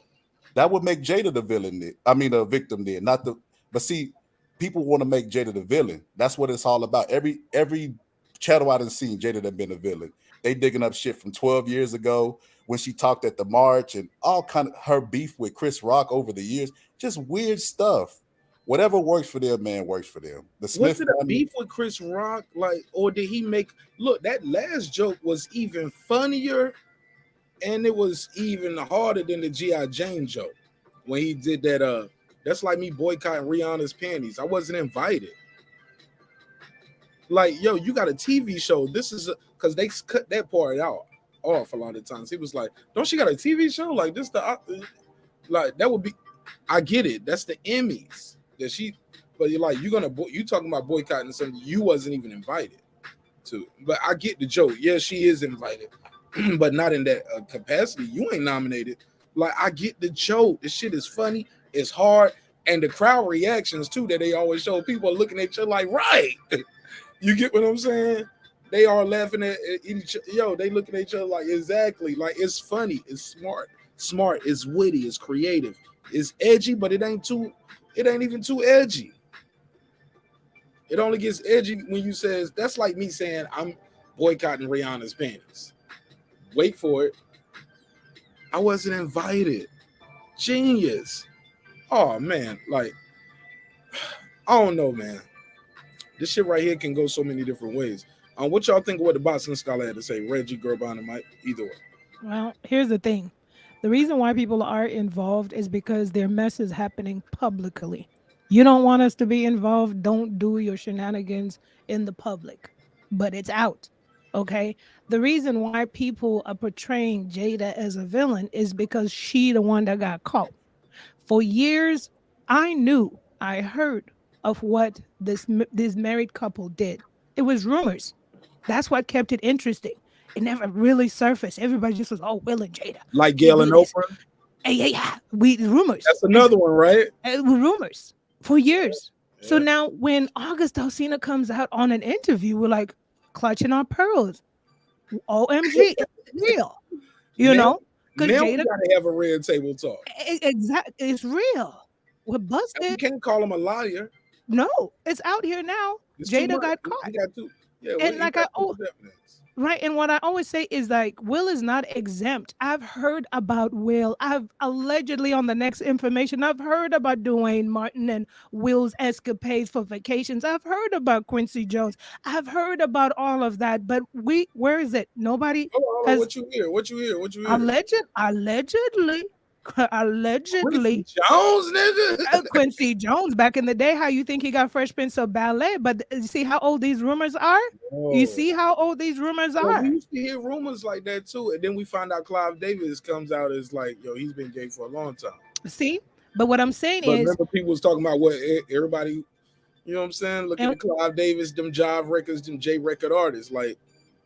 That would make Jada the villain. I mean, the victim there, not the. But see, people want to make Jada the villain. That's what it's all about. Every channel I done seen, Jada done been a villain. They digging up shit from 12 years ago when she talked at the march and all kind of her beef with Chris Rock over the years. Just weird stuff. Whatever works for them, man, works for them. The Smith
was it a beef with Chris Rock? Like, or did he make look that last joke was even funnier and it was even harder than the G.I. Jane joke when he did that. That's like me boycotting Rihanna's panties. I wasn't invited. Like, yo, you got a TV show. This is because they cut that part off a lot of times. He was like, "Don't she got a TV show like this?" Like that would be. I get it. That's the Emmys that she. But you're like, you talking about boycotting something you wasn't even invited to. But I get the joke. Yeah, she is invited, but not in that capacity. You ain't nominated. Like, I get the joke. This shit is funny. It's hard, and the crowd reactions too that they always show. People are looking at you like, right. You get what I'm saying? They are laughing at each other. Yo, they looking at each other like, exactly. Like, it's funny. It's smart. It's witty. It's creative. It's edgy, but it ain't even too edgy. It only gets edgy when you says, that's like me saying I'm boycotting Rihanna's panties. Wait for it. I wasn't invited. Genius. Oh, man. Like, I don't know, man. This shit right here can go so many different ways. What y'all think of what the Boxing Scholar had to say? Reggie, girl behind the mic, either way.
Well, here's the thing. The reason why people are involved is because their mess is happening publicly. You don't want us to be involved. Don't do your shenanigans in the public. But it's out. Okay? The reason why people are portraying Jada as a villain is because she the one that got caught. For years, I heard of what this married couple did. It was rumors. That's what kept it interesting. It never really surfaced. Everybody just was, oh, Will and Jada.
Like Gail and Oprah?
Yeah. Rumors.
That's another one, right?
It was rumors for years. Yeah. So now when August Alsina comes out on an interview, we're like clutching our pearls. OMG, it's real. You know?
Now Jada, we gotta have a red table talk.
Exactly. It's real. We're busted.
And we can't call him a liar.
No, it's out here now. Jada got caught.
He got to. Yeah,
and like Right. And what I always say is like, Will is not exempt. I've heard about Will. I've allegedly on the next information, I've heard about Dwayne Martin and Will's escapades for vacations. I've heard about Quincy Jones. I've heard about all of that. But where is it? Nobody
Hold on.
has
What you hear? What you hear? What you hear?
allegedly,
Quincy Jones, nigga.
Quincy Jones back in the day. How you think he got Fresh Prince of Ballet? But you see how old these rumors are? You see how old these rumors
Well,
are?
we used to hear rumors like that too, and then we find out Clive Davis comes out as like, yo, he's been gay for a long time.
See, but what I'm saying
But
is,
remember, people was talking about what everybody, you know what I'm saying? Look at the Clive Davis, them Jive records, them J record artists, like.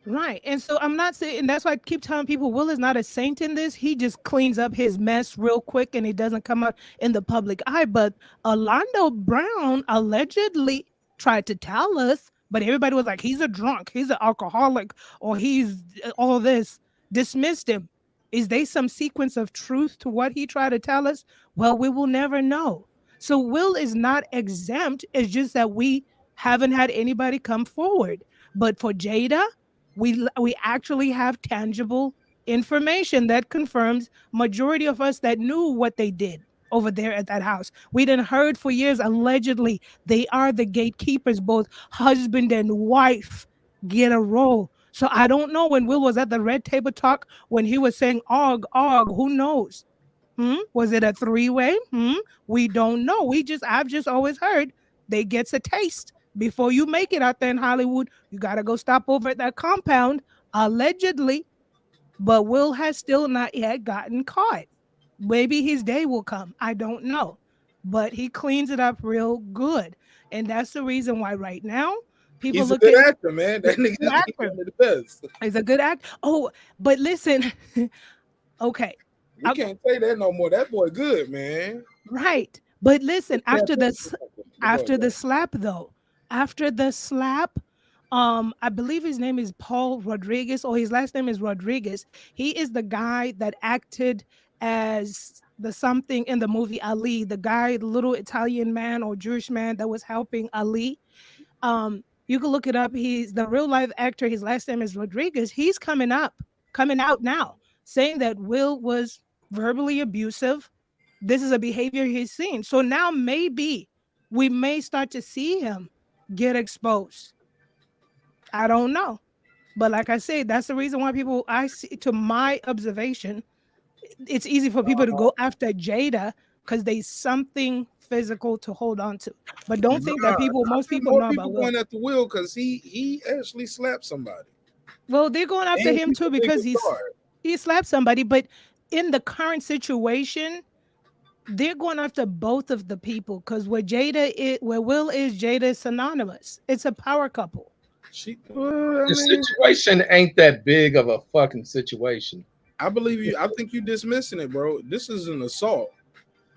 right. And so I'm not saying, and that's why I keep telling people Will is not a saint in this. He just cleans up his mess real quick and he doesn't come out in the public eye. But Orlando Brown allegedly tried to tell us, but everybody was like, he's a drunk, he's an alcoholic, or he's all this, dismissed him. Is there some sequence of truth to what he tried to tell us? Well, we will never know. So Will is not exempt. It's just that we haven't had anybody come forward. But for Jada, we actually have tangible information that confirms majority of us that knew what they did over there at that house. We didn't heard for years allegedly they are the gatekeepers, both husband and wife get a role. So I don't know when Will was at the red table talk when he was saying og who knows? Was it a three-way? We don't know. I've just always heard they gets a taste. Before you make it out there in Hollywood, you got to go stop over at that compound, allegedly. But Will has still not yet gotten caught. Maybe his day will come. I don't know. But he cleans it up real good. And that's the reason why right now people
He's
look
a good
at
actor, man. That nigga's one of the best.
He's a good actor. Oh, but listen. Okay.
We can't say that no more. That boy good, man.
Right. But listen,
Yeah,
after the slap though, after the slap, I believe his name is Paul Rodriguez, or his last name is Rodriguez. He is the guy that acted as the something in the movie Ali, the guy, the little Italian man or Jewish man that was helping Ali. You can look it up. He's the real life actor. His last name is Rodriguez. He's coming out now, saying that Will was verbally abusive. This is a behavior he's seen. So now maybe we may start to see him get exposed. I don't know. But like I said, that's the reason why people, I see, to my observation, it's easy for people to go after Jada because there's something physical to hold on to. But don't think that most people know about Will.
Going after Will because he actually slapped somebody.
Well, they're going after him too because he slapped somebody. But in the current situation, they're going after both of the people because where Will is, Jada is synonymous. It's a power couple.
The situation ain't that big of a fucking situation.
I believe you. I think you're dismissing it, bro. This is an assault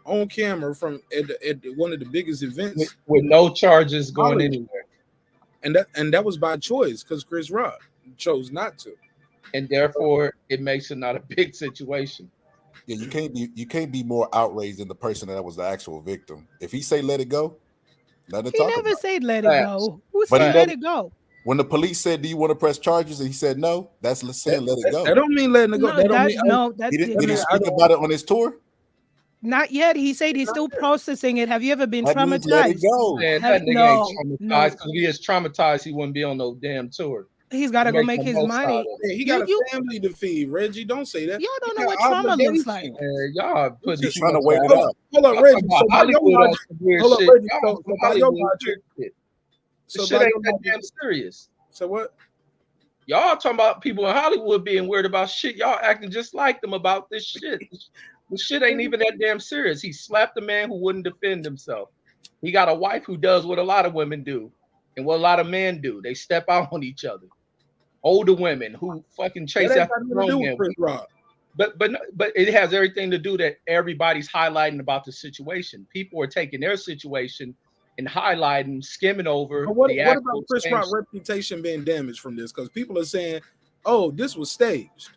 on camera from at one of the biggest events
with no charges going anywhere,
and that was by choice because Chris Rock chose not to,
and therefore it makes it not a big situation.
Yeah, you can't be more outraged than the person that was the actual victim. If he say let it go, let it
he
talk
never
about.
said let it go. Who said let it go?
When the police said, "Do you want to press charges?" and he said no, that's saying let it go.
That don't mean letting it go.
Did he speak about it on his tour?
Not yet. He said he's still processing it. Have you ever been traumatized?
Let it go.
Man, that nigga ain't traumatized because if he is traumatized, he wouldn't be on no damn tour.
He's got to go make his money.
Yeah, he got a family to feed. Reggie, don't say that.
Y'all don't know what trauma looks like.
Y'all put
just trying to wake
up. Hold on, Reggie. So
this shit ain't that damn serious.
So what?
Y'all talking about people in Hollywood being weird about shit. Y'all acting just like them about this shit. This shit ain't even that damn serious. He slapped a man who wouldn't defend himself. He got a wife who does what a lot of women do and what a lot of men do. They step out on each other. Older women who fucking chase after grown men. But it has everything to do that everybody's highlighting about the situation. People are taking their situation and highlighting, skimming over.
What about Chris Rock's reputation being damaged from this? Because people are saying, "Oh, this was staged."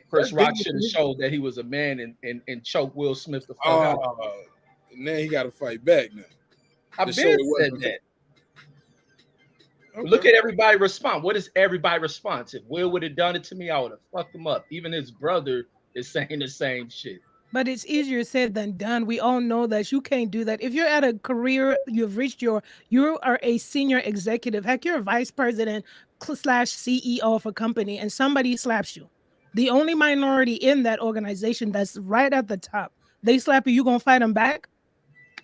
Chris Rock should have showed that he was a man and choked Will Smith the fuck out.
Now he got to fight back now.
I've been said that. Look at everybody respond. What is everybody response? If Will would have done it to me, I would have fucked him up. Even his brother is saying the same shit.
But it's easier said than done. We all know that you can't do that. If you're at a career, you are a senior executive. Heck, you're a vice president slash CEO of a company, and somebody slaps you. The only minority in that organization that's right at the top. They slap you, you gonna fight them back?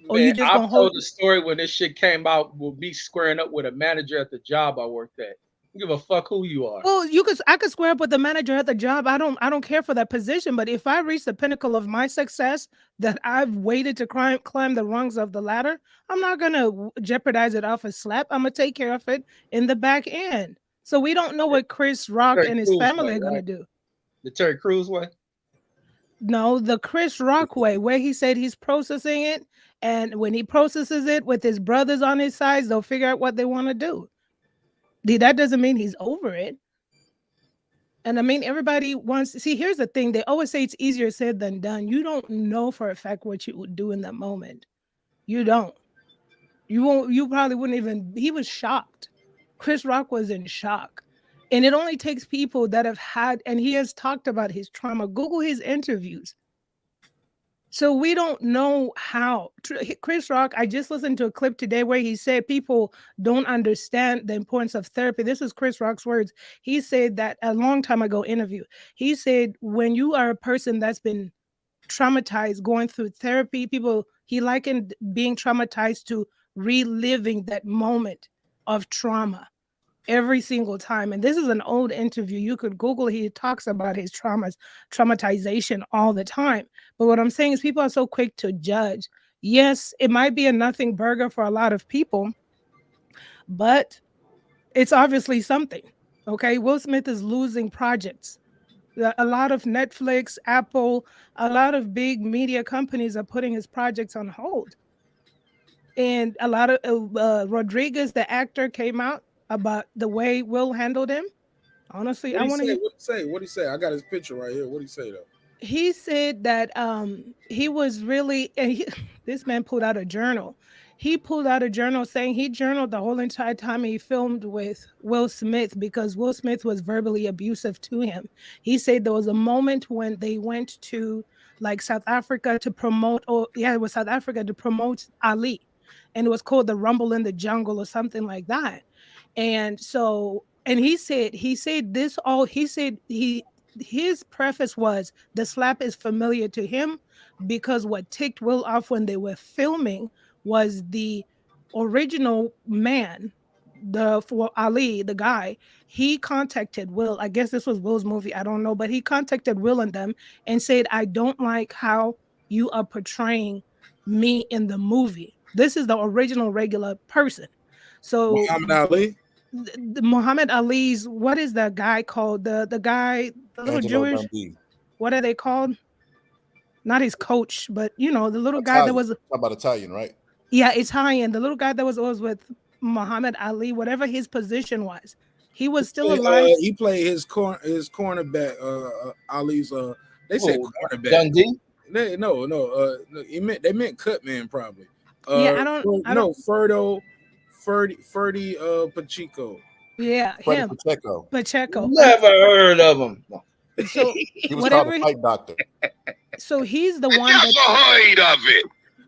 Or you
Man,
just
I've
gonna hold?
told the story when this shit came out with me squaring up with a manager at the job I worked at. Give a fuck who you are.
Well, I could square up with the manager at the job. I don't care for that position. But if I reach the pinnacle of my success that I've waited to climb the rungs of the ladder, I'm not gonna jeopardize it off a slap. I'm gonna take care of it in the back end. So we don't know what Chris Rock
Terry
and his
Crews
family
way,
are gonna
right?
do.
The Terry Crews way?
No, the Chris Rock way, where he said he's processing it, and when he processes it with his brothers on his sides, they'll figure out what they want to do. That doesn't mean he's over it. And I mean, everybody wants to see. Here's the thing: they always say it's easier said than done. You don't know for a fact what you would do in that moment. You don't. You won't. You probably wouldn't even. He was shocked. Chris Rock was in shock, and it only takes people that have had. And he has talked about his trauma. Google his interviews. So we don't know how. Chris Rock, I just listened to a clip today where he said people don't understand the importance of therapy. This is Chris Rock's words. He said that a long time ago interview. He said when you are a person that's been traumatized going through therapy, he likened being traumatized to reliving that moment of trauma every single time. And this is an old interview. You could Google. He talks about his traumatization all the time. But what I'm saying is people are so quick to judge. Yes, it might be a nothing burger for a lot of people, but it's obviously something. Okay, Will Smith is losing projects. A lot of Netflix, Apple, a lot of big media companies are putting his projects on hold. And a lot of Rodriguez, the actor, came out about the way Will handled him. Honestly, I want to.
What he say? I got his picture right here. What he say though?
He said that he was really, and this man pulled out a journal. He pulled out a journal saying he journaled the whole entire time he filmed with Will Smith because Will Smith was verbally abusive to him. He said there was a moment when they went to like South Africa to promote, it was South Africa to promote Ali, and it was called the Rumble in the Jungle or something like that. And so, and he said his preface was the slap is familiar to him because what ticked Will off when they were filming was the original man, for Ali, the guy. He contacted Will. I guess this was Will's movie. I don't know, but he contacted Will and them and said, "I don't like how you are portraying me in the movie. This is the original regular person." So
Muhammad Ali.
Muhammad Ali's, what is that guy called? The little
Angelo
Jewish.
Dundee.
What are they called? Not his coach, but the little guy that was.
Talk about Italian, right?
Yeah, Italian. The little guy that was always with Muhammad Ali, whatever his position was, he was still alive.
He played his cornerback. Ali's. They said cornerback.
Dundee.
They meant cut man probably.
Yeah, I don't.
Ferdy Pacheco.
Yeah,
Freddie
him.
Pacheco.
Never heard of him.
So
He was called a fight doctor.
So he's the one
Never heard of it.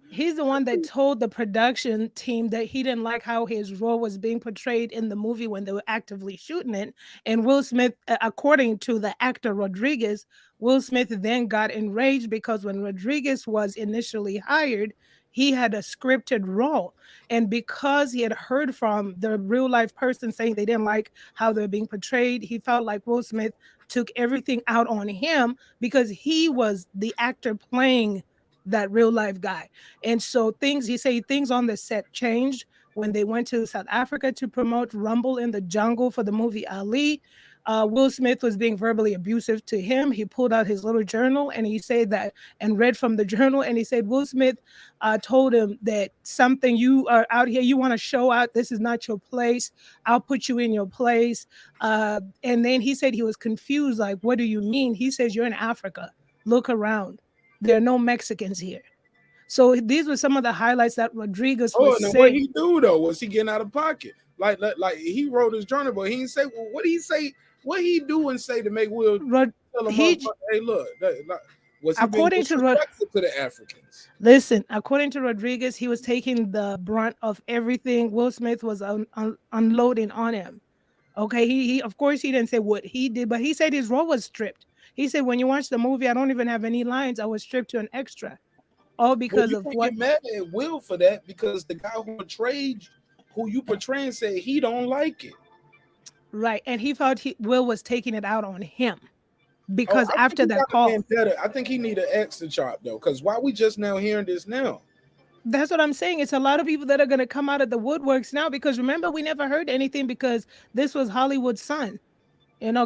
He's the one that told the production team that he didn't like how his role was being portrayed in the movie when they were actively shooting it. And Will Smith, according to the actor Rodriguez, Will Smith then got enraged because when Rodriguez was initially hired, he had a scripted role. And because he had heard from the real life person saying they didn't like how they're being portrayed, he felt like Will Smith took everything out on him because he was the actor playing that real life guy. And so things on the set changed when they went to South Africa to promote Rumble in the Jungle for the movie Ali. Will Smith was being verbally abusive to him. He pulled out his little journal and he said that and read from the journal. And he said, Will Smith told him that something, you are out here, you want to show out. This is not your place. I'll put you in your place. And then he said he was confused. Like, what do you mean? He says, you're in Africa. Look around. There are no Mexicans here. So these were some of the highlights that Rodriguez was saying.
What he do though? Was he getting out of pocket? Like he wrote his journal, but he didn't say what did he say? What he do and say to make Will tell him, hey, look, was he being
according to
disrespectful to the Africans?
Listen, according to Rodriguez, he was taking the brunt of everything Will Smith was unloading on him. Okay, he of course he didn't say what he did, but he said his role was stripped. He said when you watch the movie, I don't even have any lines. I was stripped to an extra, all because
you
of
can't
what.
get mad at Will for that because the guy who you portraying said he don't like it.
Right, and he felt Will was taking it out on him because after that call,
I think he need an extra chop though. Because why we just now hearing this now?
That's what I'm saying. It's a lot of people that are going to come out of the woodworks now because remember, we never heard anything because this was Hollywood's son.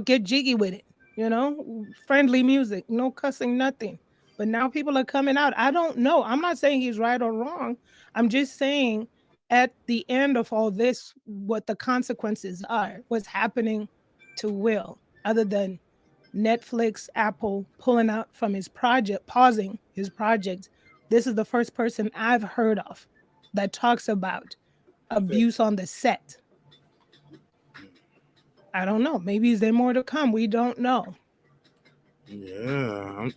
Get jiggy with it. Friendly music, no cussing, nothing. But now people are coming out. I don't know. I'm not saying he's right or wrong. I'm just saying at the end of all this, what the consequences are, what's happening to Will, other than Netflix, Apple pulling out from his project, pausing his project. This is the first person I've heard of that talks about abuse on the set. I don't know. Maybe is there more to come? We don't know.
Yeah.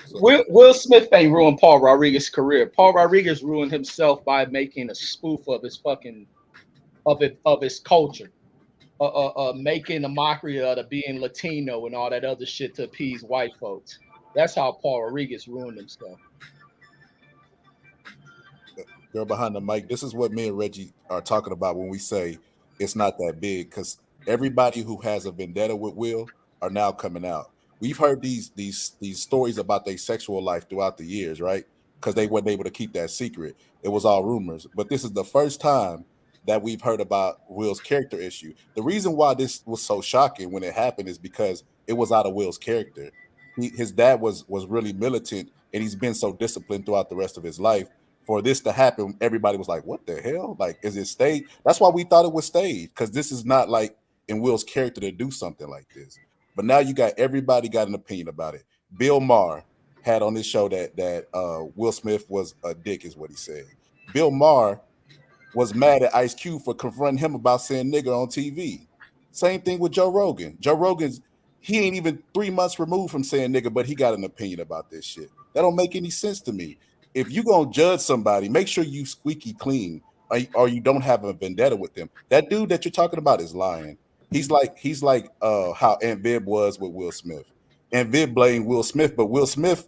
Will Smith ain't ruined Paul Rodriguez's career. Paul Rodriguez ruined himself by making a spoof of his of his culture. Making a mockery out of being Latino and all that other shit to appease white folks. That's how Paul Rodriguez ruined himself.
Girl behind the mic. This is what me and Reggie are talking about when we say it's not that big, because everybody who has a vendetta with Will are now coming out. We've heard these stories about their sexual life throughout the years, right? Because they weren't able to keep that secret. It was all rumors. But this is the first time that we've heard about Will's character issue. The reason why this was so shocking when it happened is because it was out of Will's character. His dad was really militant, and he's been so disciplined throughout the rest of his life. For this to happen, everybody was like, what the hell? Like, is it staged? That's why we thought it was staged, because this is not like in Will's character to do something like this. But now everybody got an opinion about it. Bill Maher had on his show that Will Smith was a dick, is what he said. Bill Maher was mad at Ice Cube for confronting him about saying nigger on TV. Same thing with Joe Rogan. Joe Rogan's, he ain't even 3 months removed from saying nigger, but he got an opinion about this shit. That don't make any sense to me. If you're going to judge somebody, make sure you squeaky clean or you don't have a vendetta with them. That dude that you're talking about is lying. He's like how Aunt Viv was with Will Smith. Aunt Viv blamed Will Smith, but Will Smith,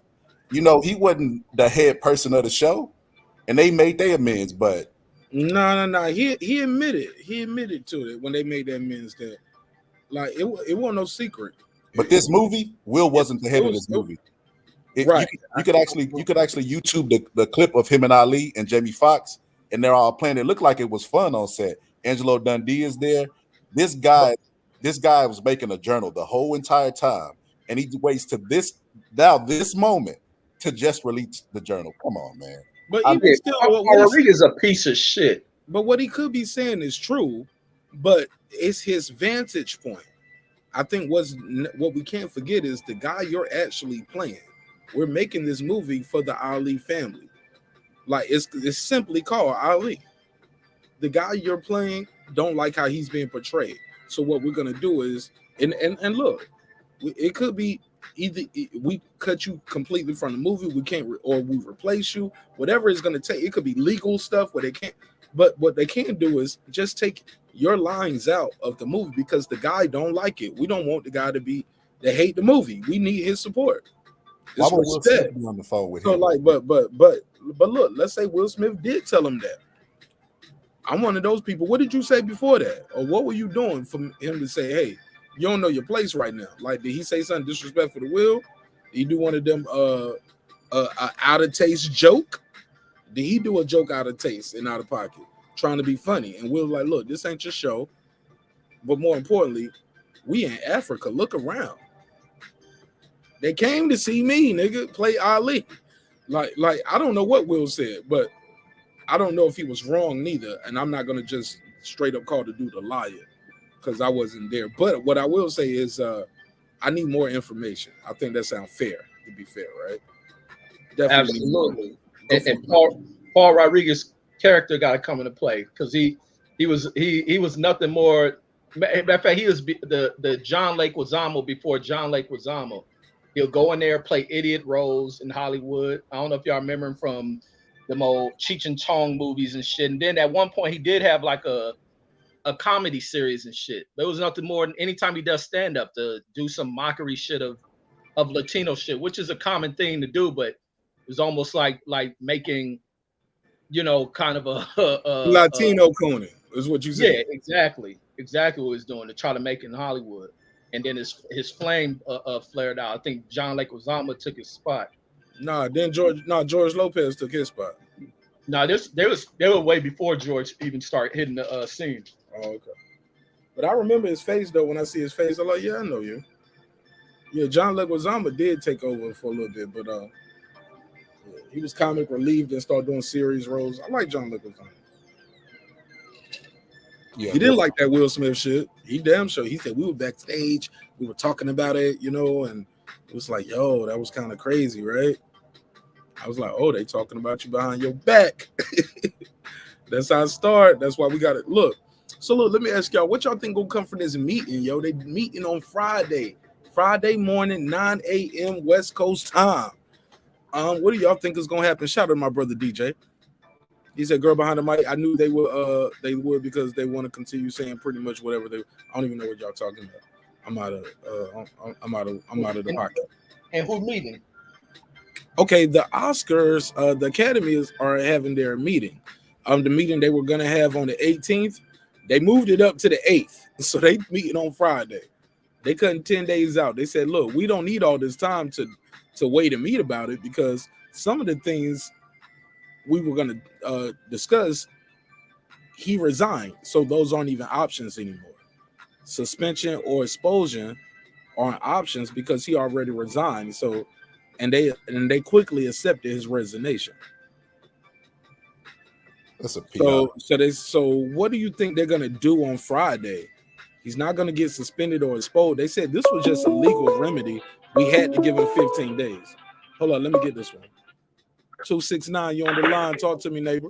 he wasn't the head person of the show, and they made their amends, but
no. He admitted to it when they made that amends that like it wasn't no secret.
But this movie, Will wasn't the head of this movie.
Right.
You could actually YouTube the clip of him and Ali and Jamie Foxx, and they're all playing. It looked like it was fun on set. Angelo Dundee is there. This guy was making a journal the whole entire time, and he waits to this moment to just release the journal. Come on, man.
But even still,
Rodriguez is a piece of shit.
But what he could be saying is true, but it's his vantage point. I think what we can't forget is the guy you're actually playing. We're making this movie for the Ali family. Like it's simply called Ali. The guy you're playing don't like how he's being portrayed. So what we're gonna do is, and look, it could be either we cut you completely from the movie, or we replace you. Whatever it's gonna take, it could be legal stuff where they can't. But what they can do is just take your lines out of the movie because the guy don't like it. We don't want the guy to hate the movie. We need his support.
Why would Will Smith be on the phone with him?
So like, but look, let's say Will Smith did tell him that. I'm one of those people. What did you say before that? Or what were you doing for him to say, hey, you don't know your place right now? Like, did he say something disrespectful to Will? Did he do one of them out of taste joke? Did he do a joke out of taste and out of pocket, trying to be funny? And Will's like, look, this ain't your show. But more importantly, we in Africa. Look around. They came to see me, nigga, play Ali. Like I don't know what Will said, but I don't know if he was wrong neither. And I'm not gonna just straight up call the dude a liar because I wasn't there. But what I will say is I need more information. I think that sounds fair, to be fair, right?
Definitely. Absolutely. And Paul Rodriguez's character got to come into play because he He was nothing more. Matter of fact, he was the John Leguizamo before John Leguizamo. He'll go in there, play idiot roles in Hollywood. I don't know if y'all remember him from the old Cheech and Chong movies and shit. And then at one point he did have like a comedy series and shit. But it was nothing more than anytime he does stand up to do some mockery shit of Latino shit, which is a common thing to do, but it was almost like making, you know, kind of a
Latino Conan is what you said.
Yeah, exactly what he's doing to try to make it in Hollywood. And then his flame flared out. I think John Leguizamo took his spot.
George Lopez took his spot.
They were way before George even started hitting the scene.
Oh, okay. But I remember his face though. When I see his face, I'm like, yeah, I know you. Yeah, John Leguizamo did take over for a little bit, but he was comic relief and started doing series roles. I like John Leguizamo. Yeah, he didn't like that Will Smith shit. He damn sure. He said we were backstage, we were talking about it, you know, and it was like, yo, that was kind of crazy, right? I was like, oh, they talking about you behind your back. That's how it started. That's why we got it. Look, let me ask y'all, what y'all think gonna come from this meeting, yo? They meeting on Friday morning, 9 a.m. West Coast time. What do y'all think is gonna happen? Shout out to my brother DJ. He said, "Girl behind the mic." I knew they would because they want to continue saying pretty much whatever they. I don't even know what y'all talking about. I'm out of the pocket.
And who meeting?
Okay, the Oscars, the Academies are having their meeting. The meeting they were gonna have on the 18th, they moved it up to the 8th, so they meeting on Friday. They cutting 10 days out. They said, "Look, we don't need all this time to wait and meet about it because some of the things we were going to discuss, he resigned. So those aren't even options anymore. Suspension or expulsion aren't options because he already resigned. So, and they quickly accepted his resignation.
That's a PR.
So what do you think they're going to do on Friday? He's not going to get suspended or exposed. They said this was just a legal remedy. We had to give him 15 days. Hold on, let me get this one. 269, you on the line. Talk to me, neighbor.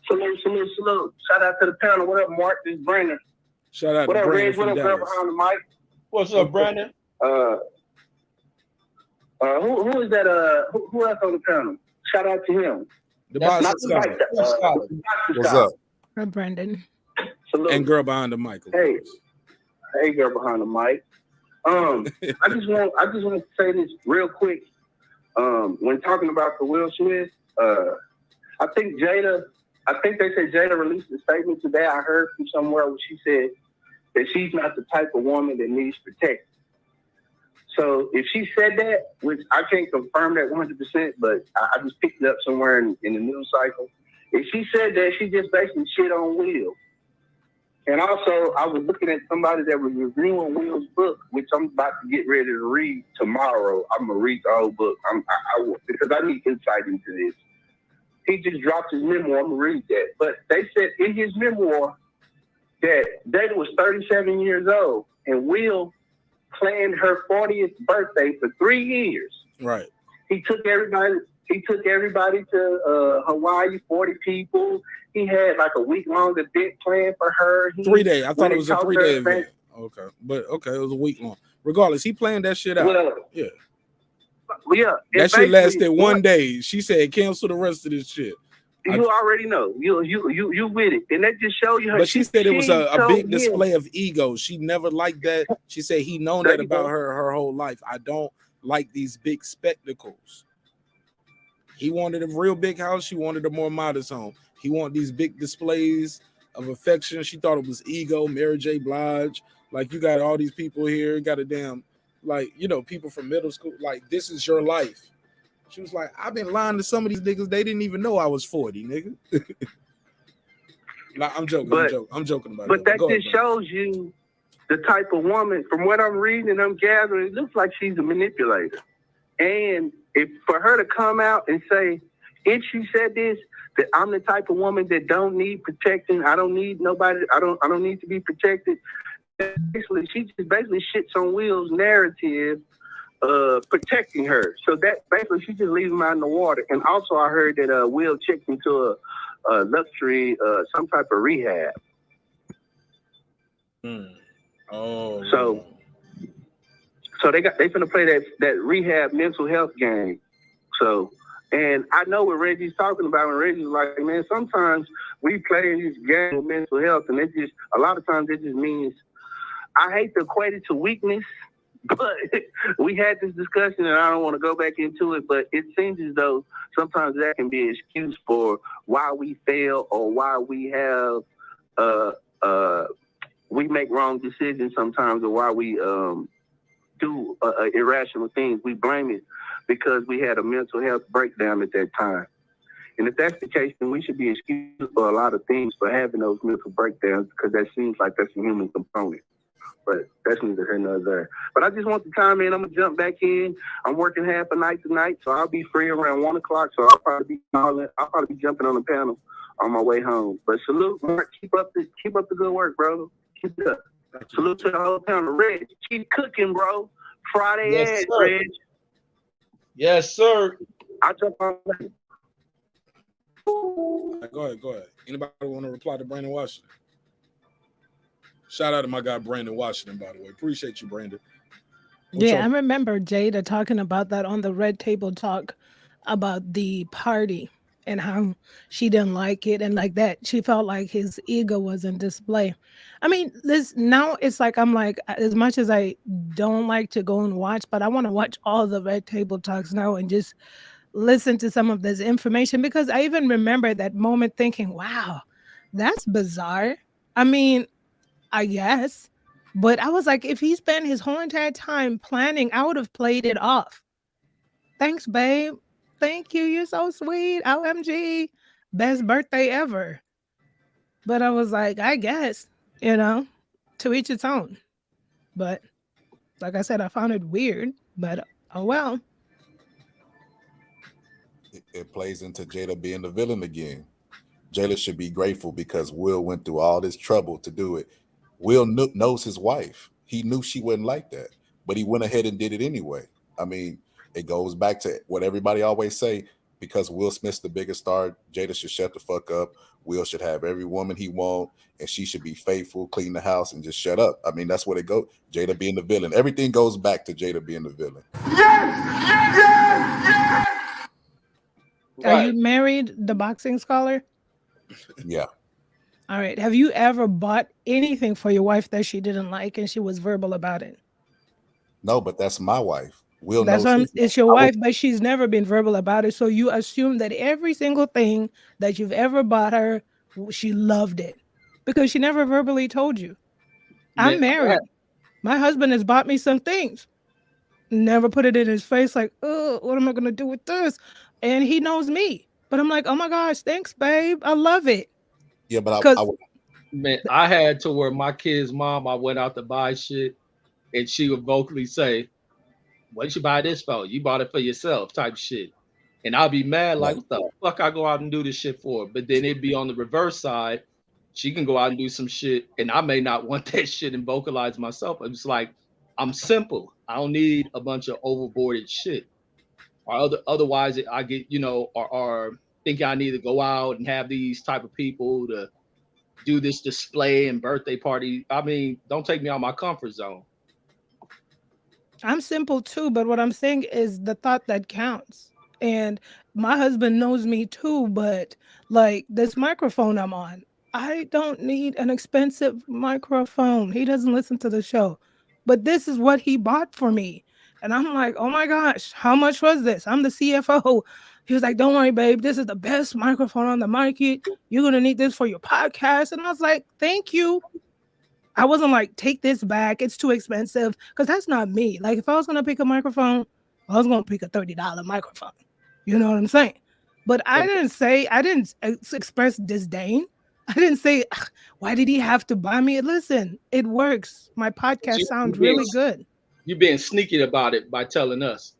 Salute. Shout out to the panel. What up, Mark? This is Brandon.
Shout out
to
Brandon.
Reg? What up, girl behind the mic?
What's up, Brandon?
Who is that? Who else on the panel? Shout out to him.
The boss scholar.
What's up?
I'm Brandon.
Salute.
And girl behind the mic.
Hey, girl behind the mic. I just want to say this real quick. When talking about the Will Smith, I think they said Jada released a statement today. I heard from somewhere where she said that she's not the type of woman that needs protection. So if she said that, which I can't confirm that 100%, but I just picked it up somewhere in the news cycle. If she said that, she just basically shit on Will. And also, I was looking at somebody that was reviewing Will's book, which I'm about to get ready to read tomorrow. I'm going to read the whole book because I need insight into this. He just dropped his memoir. I'm going to read that. But they said in his memoir that Jada was 37 years old, and Will planned her 40th birthday for 3 years.
Right.
He took everybody to Hawaii, 40 people. He had like a week-long event planned for her.
3 days. I thought it was a 3-day event. Okay. But okay, it was a week long. Regardless, he planned that shit out.
Well,
yeah.
That
shit lasted 1 day. She said cancel the rest of this shit.
You already know. You with it. And that just shows you her.
But she said it was a big display of ego. She never liked that. She said he known that about her whole life. I don't like these big spectacles. He wanted a real big house. She wanted a more modest home. He wanted these big displays of affection. She thought it was ego. Mary J. Blige. Like, you got all these people here. You got a damn, like, you know, people from middle school. Like, this is your life. She was like, I've been lying to some of these niggas. They didn't even know I was 40, nigga. Like, I'm joking. I'm joking about it.
But that just shows you the type of woman. From what I'm reading and I'm gathering, it looks like she's a manipulator. And if for her to come out and say, if she said this, that I'm the type of woman that don't need protection, I don't need nobody, I don't need to be protected. Basically, she just basically shits on Will's narrative protecting her. So that basically she just leaves him out in the water. And also I heard that Will checked into luxury, some type of rehab.
Oh.
So they finna play that rehab mental health game. So, and I know what Reggie's talking about when Reggie's like, man, sometimes we play this game with mental health, and a lot of times it just means, I hate to equate it to weakness, but we had this discussion and I don't want to go back into it, but it seems as though sometimes that can be an excuse for why we fail or why we have, we make wrong decisions sometimes, or why we do irrational things. We blame it because we had a mental health breakdown at that time. And if that's the case, then we should be excused for a lot of things for having those mental breakdowns, because that seems like that's a human component. But that's neither here nor there. But I just want to chime in. I'm going to jump back in. I'm working half a night tonight, so I'll be free around 1 o'clock. So I'll probably be jumping on the panel on my way home. But salute, Mark. Keep up the good work, brother. Keep it up. Salute to the whole panel. Reg, keep cooking, bro. Friday
Yes,
Ed,
sir.
Reg.
Yes, sir.
I'll jump on later.
Go ahead. Anybody want to reply to Brandon Washington? Shout out to my guy Brandon Washington, by the way. Appreciate you, Brandon.
I remember Jada talking about that on the Red Table Talk about the party and how she didn't like it, and like that she felt like his ego was in display. I mean, now it's like, I'm like, as much as I don't like to go and watch, but I want to watch all the Red Table Talks now and just listen to some of this information, because I even remember that moment thinking, wow, that's bizarre. I mean, I guess, but I was like, if he spent his whole entire time planning, I would have played it off. Thanks, babe. Thank you. You're so sweet. OMG. Best birthday ever. But I was like, I guess, to each its own. But like I said, I found it weird, but oh well.
It plays into Jada being the villain again. Jada should be grateful because Will went through all this trouble to do it. Will knows his wife. He knew she wouldn't like that, but he went ahead and did it anyway. I mean, it goes back to what everybody always say, because Will Smith's the biggest star, Jada should shut the fuck up. Will should have every woman he want, and she should be faithful, clean the house, and just shut up. I mean, that's what it goes. Jada being the villain. Everything goes back to Jada being the villain.
Are you married, the boxing scholar?
Yeah.
All right. Have you ever bought anything for your wife that she didn't like and she was verbal about it?
No, but that's my wife. Will
That's
knows
it's your wife, but she's never been verbal about it. So you assume that every single thing that you've ever bought her, she loved it, because she never verbally told you. I'm married. My husband has bought me some things. Never put it in his face like, oh, what am I going to do with this? And he knows me. But I'm like, oh my gosh, thanks, babe. I love it.
Yeah, but
I had to where my kid's mom, I went out to buy shit, and she would vocally say, "What'd you buy this for? You bought it for yourself," type shit. And I'll be mad, like, what the fuck I go out and do this shit for? But then it'd be on the reverse side. She can go out and do some shit, and I may not want that shit and vocalize myself. I'm just like, I'm simple. I don't need a bunch of overboarded shit. Or otherwise I get, or think I need to go out and have these type of people to do this display and birthday party. I mean, don't take me out of my comfort zone.
I'm simple too, but what I'm saying is the thought that counts. And my husband knows me too, but like this microphone I'm on, I don't need an expensive microphone. He doesn't listen to the show, but this is what he bought for me. And I'm like, oh my gosh, how much was this? I'm the CFO. He was like, don't worry, babe. This is the best microphone on the market. You're going to need this for your podcast. And I was like, thank you. I wasn't like, take this back. It's too expensive. Because that's not me. Like, if I was going to pick a microphone, I was going to pick a $30 microphone. You know what I'm saying? But I didn't express disdain. I didn't say, why did he have to buy me? Listen, it works. My podcast sounds really good.
You're being sneaky about it by telling us.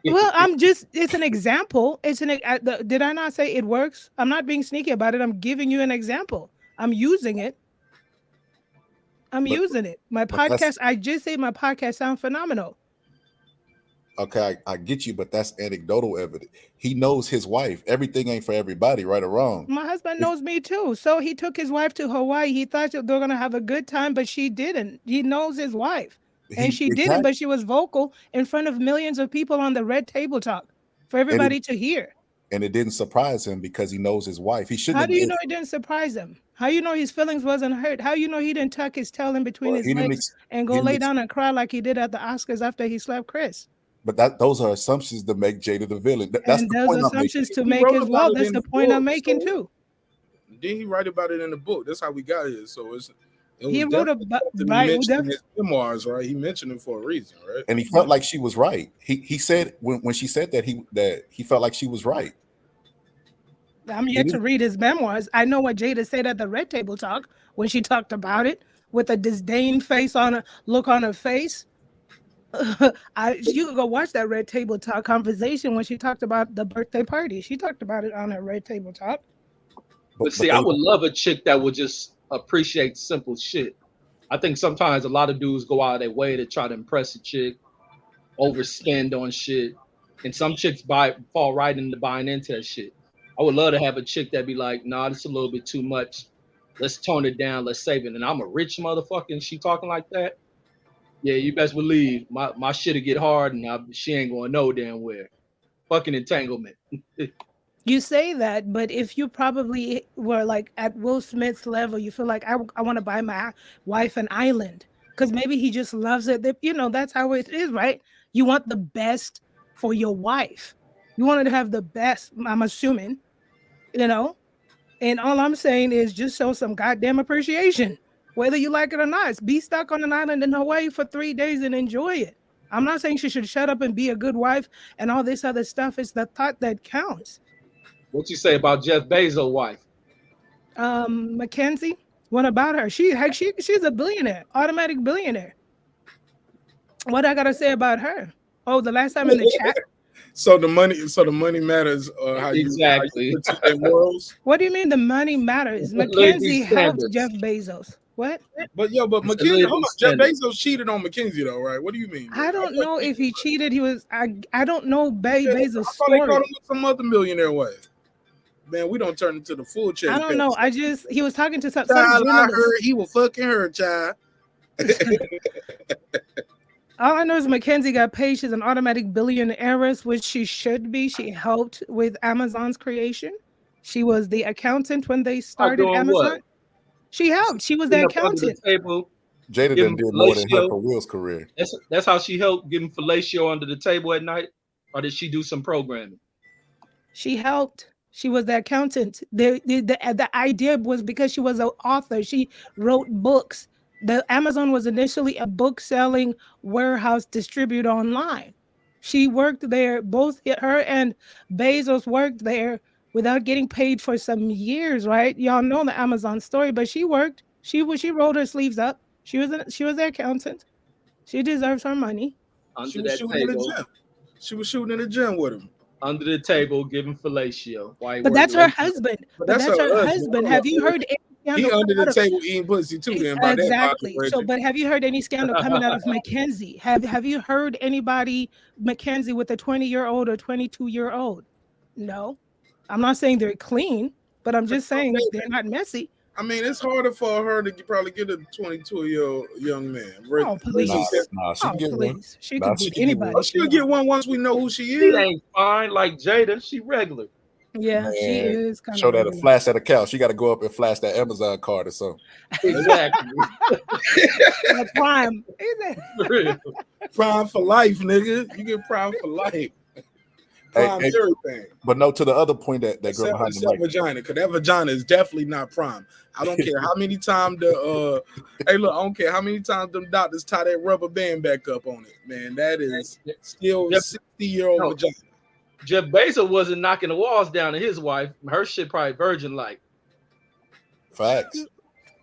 Well, it's an example. Did I not say it works? I'm not being sneaky about it. I'm giving you an example. I'm using it. My podcast, I just say my podcast sound phenomenal.
Okay, I get you, but that's anecdotal evidence. He knows his wife. Everything ain't for everybody, right or wrong.
My husband
If-
knows me too. So he took his wife to Hawaii. He thought they were gonna have a good time, but she didn't. He knows his wife. And
he
she didn't,
exactly,
but she was vocal in front of millions of people on the red table talk for
and
everybody to hear.
it didn't surprise him because he knows his wife. He shouldn't
How
have
do you
did.
know it didn't surprise him? How you know his feelings wasn't hurt? How you know he didn't tuck his tail in between
Well,
his legs and
he
go
didn't
lay down and cry like he did at the Oscars after he slapped Chris?
but those are assumptions to make Jada the villain. That's
And
the
those
point I'm making.
assumptions to
He
make
wrote
his
about
well,
it
that's
in
the
the
point I'm
book.
making
So
too.
didn't he write about it in the book? That's how we got here. So it
He
was
wrote
definitely
about
something he mentioned in his memoirs, right? He mentioned it for a reason, right?
And he felt like she was right. He said when she said that he felt like she was right.
I'm yet to read his memoirs. I know what Jada said at the Red Table Talk when she talked about it with a disdain face on her look on her face. You could go watch that Red Table Talk conversation when she talked about the birthday party. She talked about it on her Red Table Talk.
But see, I would love a chick that would just appreciate simple shit. I think sometimes a lot of dudes go out of their way to try to impress a chick, overspend on shit, and some chicks fall right into buying into that shit. I would love to have a chick that be like, nah, this is a little bit too much. Let's tone it down. Let's save it. And I'm a rich motherfucker and she talking like that. Yeah, you best believe my shit'll get hard and she ain't going no damn where. Fucking entanglement.
You say that, but if you probably were like at Will Smith's level, you feel like I want to buy my wife an island because maybe he just loves it. You know, that's how it is, right? You want the best for your wife. You wanted to have the best, I'm assuming, you know? And all I'm saying is just show some goddamn appreciation, whether you like it or not. Be stuck on an island in Hawaii for 3 days and enjoy it. I'm not saying she should shut up and be a good wife and all this other stuff. It's the thought that counts.
What you say about Jeff Bezos' wife?
Mackenzie, what about her? She's a billionaire, automatic billionaire. What I gotta say about her? Oh, the last time in the chat.
So the money matters. How
exactly.
You put in morals.
What do you mean the money matters? Mackenzie helped Jeff Bezos. What?
But Mackenzie, hold on. Jeff Bezos cheated on Mackenzie though, right? What do you mean?
I don't know if he cheated. He was. I don't know Bezos'
I thought
story.
they caught him with some other millionaire wife. Man, we don't turn into the full check.
I don't know. He was talking to some
child,
journalist.
I heard he was fucking her, child.
All I know is Mackenzie got paid. She's an automatic billionaire, which she should be. She helped with Amazon's creation. She was the accountant when they started Amazon.
What?
She helped. She was the accountant.
Jada done did more than her for Will's career.
That's how she helped give him fellatio under the table at night, or did she do some programming?
She helped. She was the accountant. The idea was because she was an author. She wrote books. The Amazon was initially a book selling warehouse distributed online. She worked there. Both her and Bezos worked there without getting paid for some years, right? Y'all know the Amazon story, but she worked. She rolled her sleeves up. She was the accountant. She deserves her money.
She was shooting in the gym. She was shooting in the gym with him.
Under the table, giving fellatio.
But that's her husband. But that's her husband. Have you heard any
he under the table eating pussy too? Then by
exactly.
That
so, but have you heard any scandal coming out of Mackenzie? Have you heard anybody Mackenzie with a 20-year-old or 22-year-old? No, I'm not saying they're clean, but I'm just saying they're not messy.
I mean, it's harder for her to probably get a 22-year-old young man.
Oh, please.
She can get one.
She can get anybody.
She'll get one once we know who she is.
She ain't fine like Jada. She regular.
Yeah, man, she is.
Show that a flash that account. She got to go up and flash that Amazon card or something.
Exactly.
Prime.
Prime for life, nigga. You get prime for life. Prime everything.
But no, to the other point that girl behind the mic.
Vagina, because that vagina is definitely not prime. I don't care how many times hey look, I don't care how many times them doctors tie that rubber band back up on it, man. That is still 60-year-old vagina.
Jeff Bezos wasn't knocking the walls down to his wife. Her shit probably virgin like.
Facts.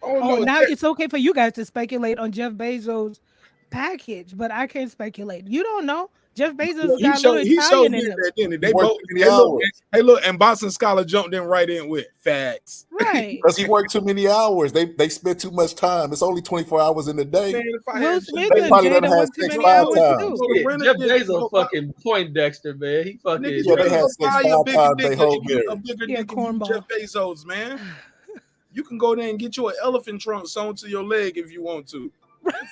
Now it's okay for you guys to speculate on Jeff Bezos' package, but I can't speculate. You don't know. Jeff Bezos
Well,
got a little
he showed
Italian in
did
them.
that, didn't he?
He
They
worked
both.
too many
Hey, look,
hours.
hey, look, and Boston Scholar jumped in right in with facts.
Right.
Because he worked too many hours. They spent too much time. It's only 24 hours in the day.
Man, if I
Will
had
Smith
They
and
probably done
Jada
had
worked too
sex
many
5
hours
times.
too.
Yeah, Jeff Bezos
go
fucking Poindexter, man. He fucking.
nigga,
Yeah,
you
they
can
had
go
sex
buy you a
5
bigger
times
dick
they whole
if you a
marriage.
bigger
Yeah,
dick if you
cornball.
Jeff Bezos, man. You can go there and get you an elephant trunk sewn to your leg if you want to.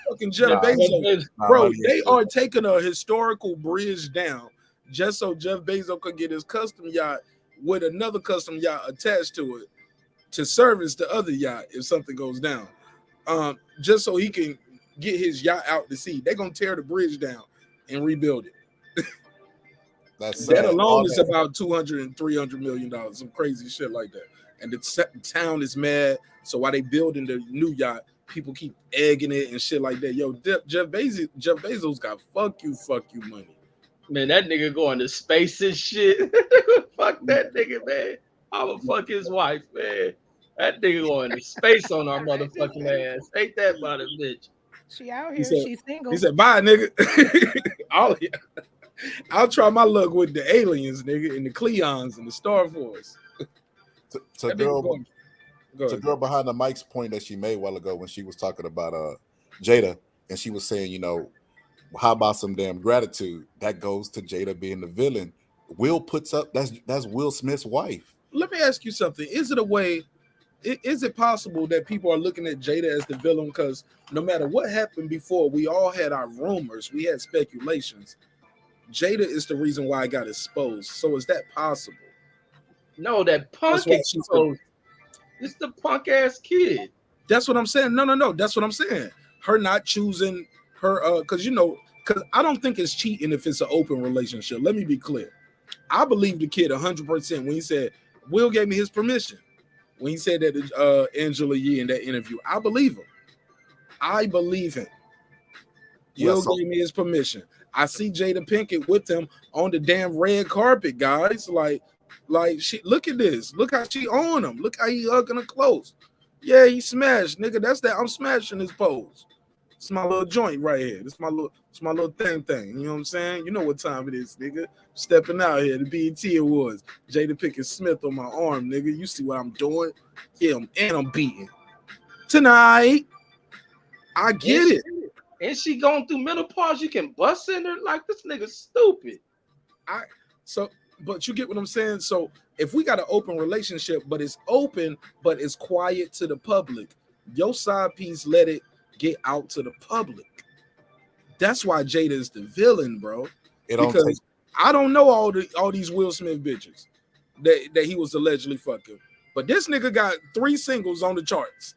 Fucking Jeff
Nah,
Bezos,
nah,
bro.
money
They
ain't
are taking a historical bridge down just so Jeff Bezos could get his custom yacht with another custom yacht attached to it to service the other yacht if something goes down. Just so he can get his yacht out to sea. They're gonna tear the bridge down and rebuild it.
That's
That
sad.
alone
All
is
that-
about $200 and $300 million, some crazy shit like that. And the town is mad. So while they building the new yacht, people keep egging it and shit like that. Yo, Jeff Bezos got fuck you money.
Man, that nigga going to space and shit. Fuck that nigga, man. I'ma fuck his wife, man. That nigga going to space on our motherfucking ass. Ain't that about a bitch?
She out
He
here.
said,
She's single.
He said, bye, nigga. I'll try my luck with the aliens, nigga, and the Cleons and the Star Force.
to
That nigga
girl,
go
to
ahead.
girl behind the mic's point that she made a while ago when she was talking about Jada, and she was saying, you know, how about some damn gratitude? That goes to Jada being the villain. Will puts up that's Will Smith's wife.
Let me ask you something. Is it possible that people are looking at Jada as the villain? Because no matter what happened before, we all had our rumors, we had speculations. Jada is the reason why I got exposed. So is that possible?
No, that punk
why she's
exposed. It's the punk ass kid.
That's what I'm saying. No. That's what I'm saying. Her not choosing her, because because I don't think it's cheating if it's an open relationship. Let me be clear. I believe the kid 100% when he said Will gave me his permission. When he said that to Angela Yee in that interview, I believe him. I believe him.
Yeah,
Will
so-
gave me his permission. I see Jada Pinkett with him on the damn red carpet, guys. Like she look at this. Look how she on him. Look how he hugging her close. Yeah, he smashed, nigga. That's that. I'm smashing his pose. It's my little joint right here. It's my little thing. You know what I'm saying? You know what time it is, nigga. Stepping out here, the BET Awards. Jada Pinkett Smith on my arm, nigga. You see what I'm doing? Yeah, and I'm beating. Tonight. I get it.
And she going through menopause. You can bust in her like this nigga stupid.
But you get what I'm saying? So if we got an open relationship, but it's open, but it's quiet to the public, your side piece let it get out to the public. That's why Jada is the villain, bro. Because I don't know all these Will Smith bitches that he was allegedly fucking. But this nigga got 3 singles on the charts.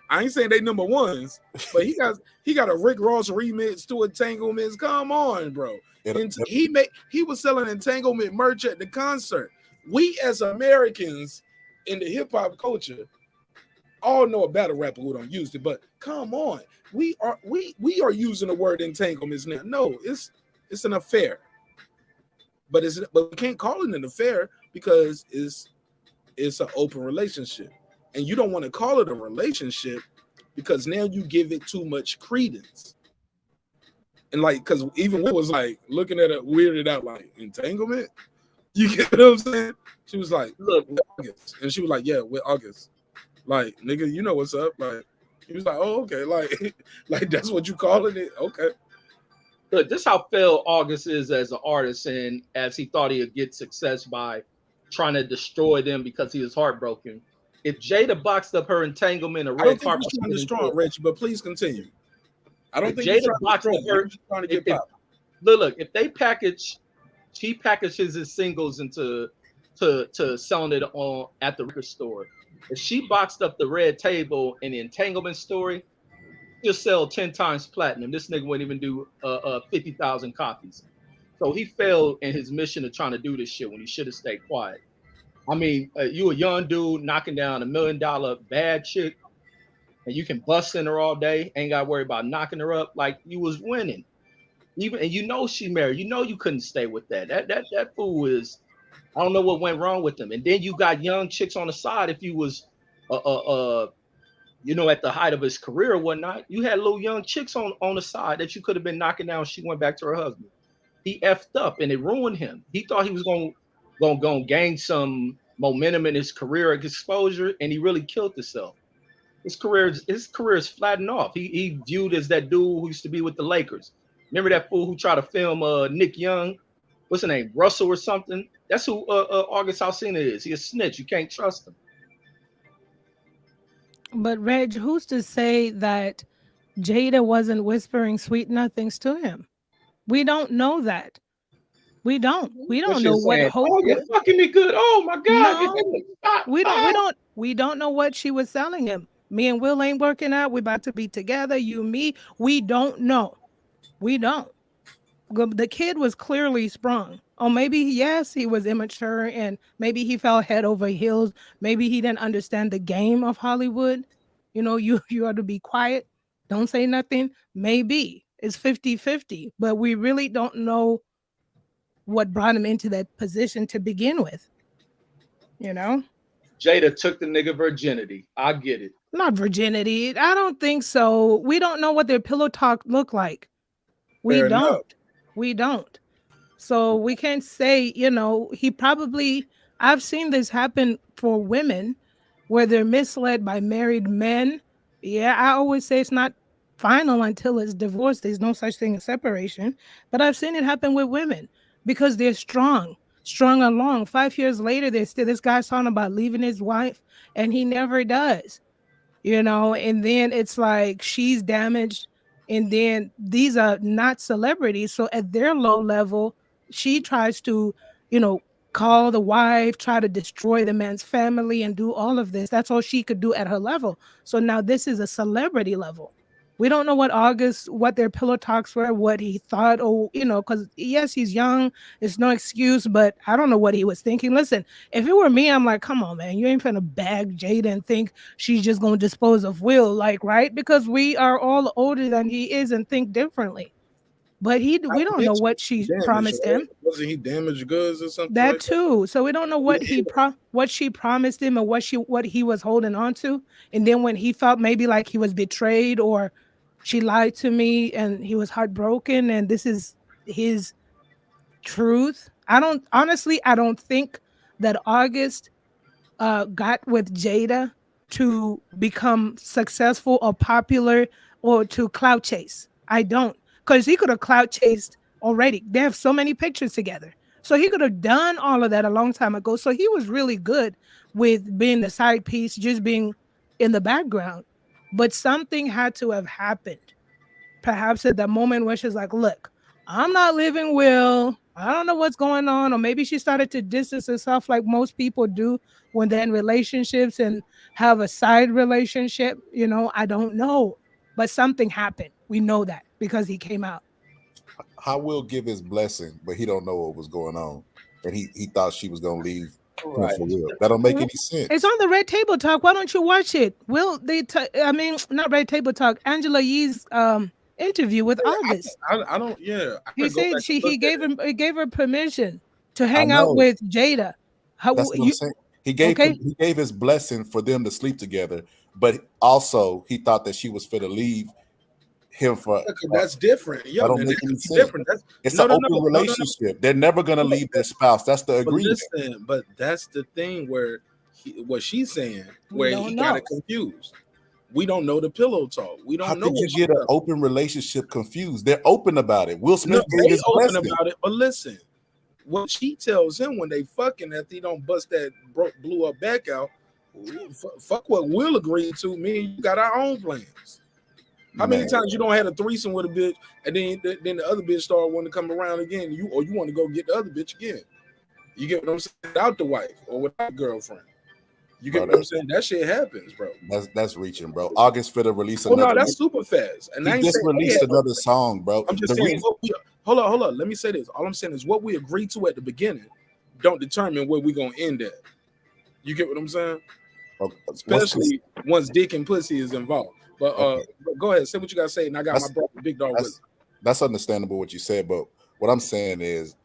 I ain't saying they number ones, but he got a Rick Ross remix to Entanglements. Come on, bro. He was selling Entanglement merch at the concert. We as Americans in the hip hop culture all know a battle rapper who don't use it, but come on, we are using the word entanglements now. No, it's an affair, but we can't call it an affair because it's an open relationship. And you don't want to call it a relationship because now you give it too much credence. And like, because even Will was like looking at it, weirded out, like entanglement. You get what I'm saying? She was like, look, August. And she was like, yeah, with August. Like, nigga, you know what's up. Like, he was like, oh, okay. Like that's what you calling it? Okay.
Look, this how failed August is as an artist, and as he thought he would get success by trying to destroy them because he was heartbroken. If Jada boxed up her entanglement or red carpet,
he's trying to destroy it, Reggie, but please continue. I don't think
Jada boxed up her.
Trying to get pop.
Look, if they she packages his singles into to selling it on at the record store. If she boxed up the Red Table and the entanglement story, she'll sell 10 times platinum. This nigga wouldn't even do 50,000 copies. So he failed in his mission of trying to do this shit when he should have stayed quiet. I mean, you a young dude knocking down $1 million bad chick, and you can bust in her all day, ain't got to worry about knocking her up. Like, you was winning. And you know she married. You know you couldn't stay with that. That fool is, I don't know what went wrong with him. And then you got young chicks on the side. If you was, at the height of his career or whatnot, you had little young chicks on the side that you could have been knocking down. She went back to her husband. he effed up and it ruined him. He thought he was going to gain some momentum in his career exposure, and he really killed himself. His career is flattened off. He viewed as that dude who used to be with the Lakers. Remember that fool who tried to film Nick Young? What's his name? Russell or something? That's who August Alsina is. He's a snitch. You can't trust him.
But Reg, who's to say that Jada wasn't whispering sweet nothings to him? We don't know that. We don't know what hope.
Oh, you're fucking me good. Oh my God.
No, we don't know what she was telling him. Me and Will ain't working out. We're about to be together. You, me. We don't know. We don't. The kid was clearly sprung. Or maybe, yes, he was immature and maybe he fell head over heels. Maybe he didn't understand the game of Hollywood. You know, you ought to be quiet. Don't say nothing. Maybe it's 50-50, but we really don't know what brought him into that position to begin with. You know?
Jada took the nigga virginity. I get it.
Not virginity. I don't think so. We don't know what their pillow talk look like. We don't. So we can't say, you know, I've seen this happen for women where they're misled by married men. Yeah, I always say it's not final until it's divorced. There's no such thing as separation. But I've seen it happen with women because they're strong along. 5 years later, this guy's talking about leaving his wife and he never does. You know, and then it's like she's damaged. And then these are not celebrities. So at their low level, she tries to, you know, call the wife, try to destroy the man's family and do all of this. That's all she could do at her level. So now this is a celebrity level. We don't know what their pillow talks were, what he thought, or, you know, because yes, he's young. It's no excuse, but I don't know what he was thinking. Listen, if it were me, I'm like, come on, man, you ain't finna bag Jada and think she's just going to dispose of Will, like, right? Because we are all older than he is and think differently. But we don't know what she promised him.
Wasn't he damaged goods or something?
That too. So we don't know what what she promised him or what he was holding on to. And then when he felt maybe like he was betrayed or she lied to me and he was heartbroken and this is his truth. I don't think that August got with Jada to become successful or popular or to clout chase. I don't. Because he could have clout chased already. They have so many pictures together. So he could have done all of that a long time ago. So he was really good with being the side piece, just being in the background. But something had to have happened. Perhaps at that moment where she's like, look, I'm not living Will. I don't know what's going on. Or maybe she started to distance herself like most people do when they're in relationships and have a side relationship. You know, I don't know. But something happened. We know that because he came out.
How Will give his blessing, but he don't know what was going on. And he thought she was going to leave. Right. For Will. That don't make any sense.
It's on the Red Table Talk. Why don't you watch it? Will not Red Table Talk. Angela Yee's interview with August.
I don't. Yeah.
He said he gave her permission to hang out with Jada.
That's what I'm saying. He gave his blessing for them to sleep together, but also he thought that she was fit to leave him for.
That's different.
That don't make any sense. Different. It's an open relationship. They're never going to leave their spouse. That's the agreement.
But that's the thing where what she's saying, where he got it confused. We don't know the pillow talk. We don't know.
How could you get an open relationship confused? They're open about it. Will Smith gave his blessing
about it. But listen, what she tells him when they fucking after he don't bust that blew up back out, fuck what Will agreed to. Me and you got our own plans. How many times you don't have a threesome with a bitch and then the other bitch started wanting to come around again? You want to go get the other bitch again? You get what I'm saying? Without the wife or without the girlfriend. You get what I'm saying? That shit happens, bro.
That's reaching, bro. August for the release
another. No, that's super fast. And
he just released another song, bro.
I'm just saying. Hold on. Let me say this. All I'm saying is what we agreed to at the beginning don't determine where we're gonna end at. You get what I'm saying?
Okay.
Especially once dick and pussy is involved. But go ahead, say what you gotta say, and I got my brother Big Dog with it.
That's understandable what you said, but what I'm saying is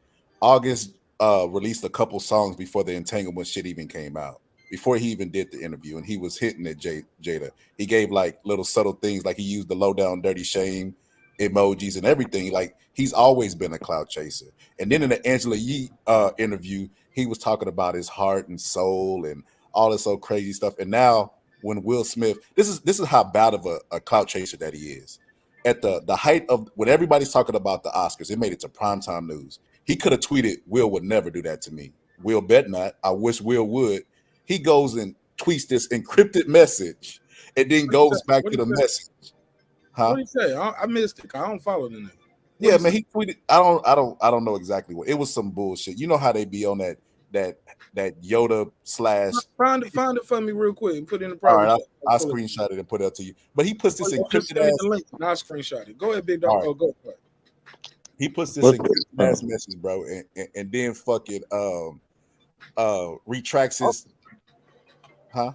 August released a couple songs before the entanglement shit even came out. Before he even did the interview, and he was hitting at Jada. He gave like little subtle things, like he used the low down dirty shame emojis and everything. Like he's always been a clout chaser. And then in the Angela Yee interview, he was talking about his heart and soul and all this so crazy stuff. And now when Will Smith, this is how bad of a clout chaser that he is. At the height of when everybody's talking about the Oscars, it made it to primetime news. He could have tweeted, "Will would never do that to me. Will bet not. I wish Will would." He goes and tweets this encrypted message and then goes back to the message. Huh?
What did he say? I missed it. I don't follow the name.
Yeah, man, he tweeted. I don't know exactly what. It was some bullshit. You know how they be on that Yoda slash.
Find it for me real quick and put it in the
All
private.
right, I'll screenshot it and put it up to you. But he puts this encrypted ass.
The link and I'll screenshot it. Go ahead, big dog.
All right.
Oh, go for it.
He puts this encrypted ass message, bro, and then fucking retracts his. Huh?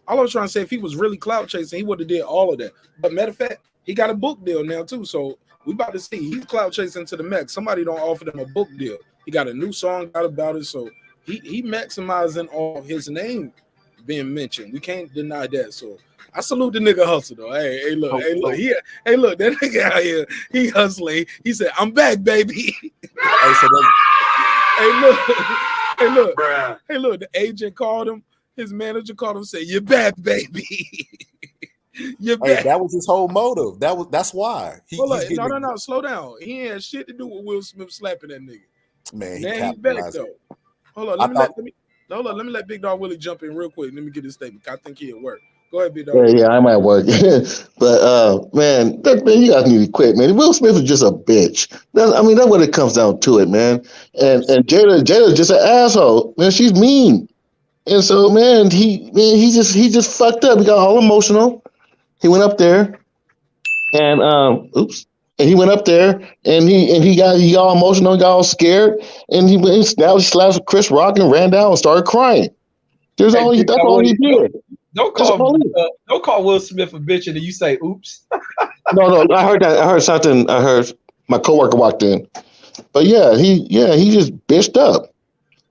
All I was trying to say, if he was really clout chasing, he would have did all of that. But matter of fact, he got a book deal now too. So we about to see. He's clout chasing to the max. Somebody don't offer them a book deal. He got a new song out about it. So he maximizing all his name being mentioned. We can't deny that. So I salute the nigga hustle though. Hey, look, that nigga out here, he hustling. He said, "I'm back, baby." Hey, look. The agent called him. His manager called him and said, "You're back, baby." You're back.
Hey, that was his whole motive. That's why.
No. Slow down. He ain't had shit to do with Will Smith slapping that nigga.
Man,
now he's back though. Hold on. Let me let Big Dog Willie jump in real quick. Let me get his statement. I think he'll work. Go ahead, Big Dog.
Yeah, I might work. But man, you guys need to quit, man. Will Smith is just a bitch. That's what it comes down to it, man. And Jada's just an asshole. Man, she's mean. And so, man, he just fucked up. He got all emotional. He went up there, and he went up there, and he got all emotional, got all scared, and he slapped Chris Rock and ran down and started crying. That's all he did.
Don't call Will Smith a bitch, and then you say, "Oops."
No, I heard that. I heard something. I heard my coworker walked in, but he just bitched up.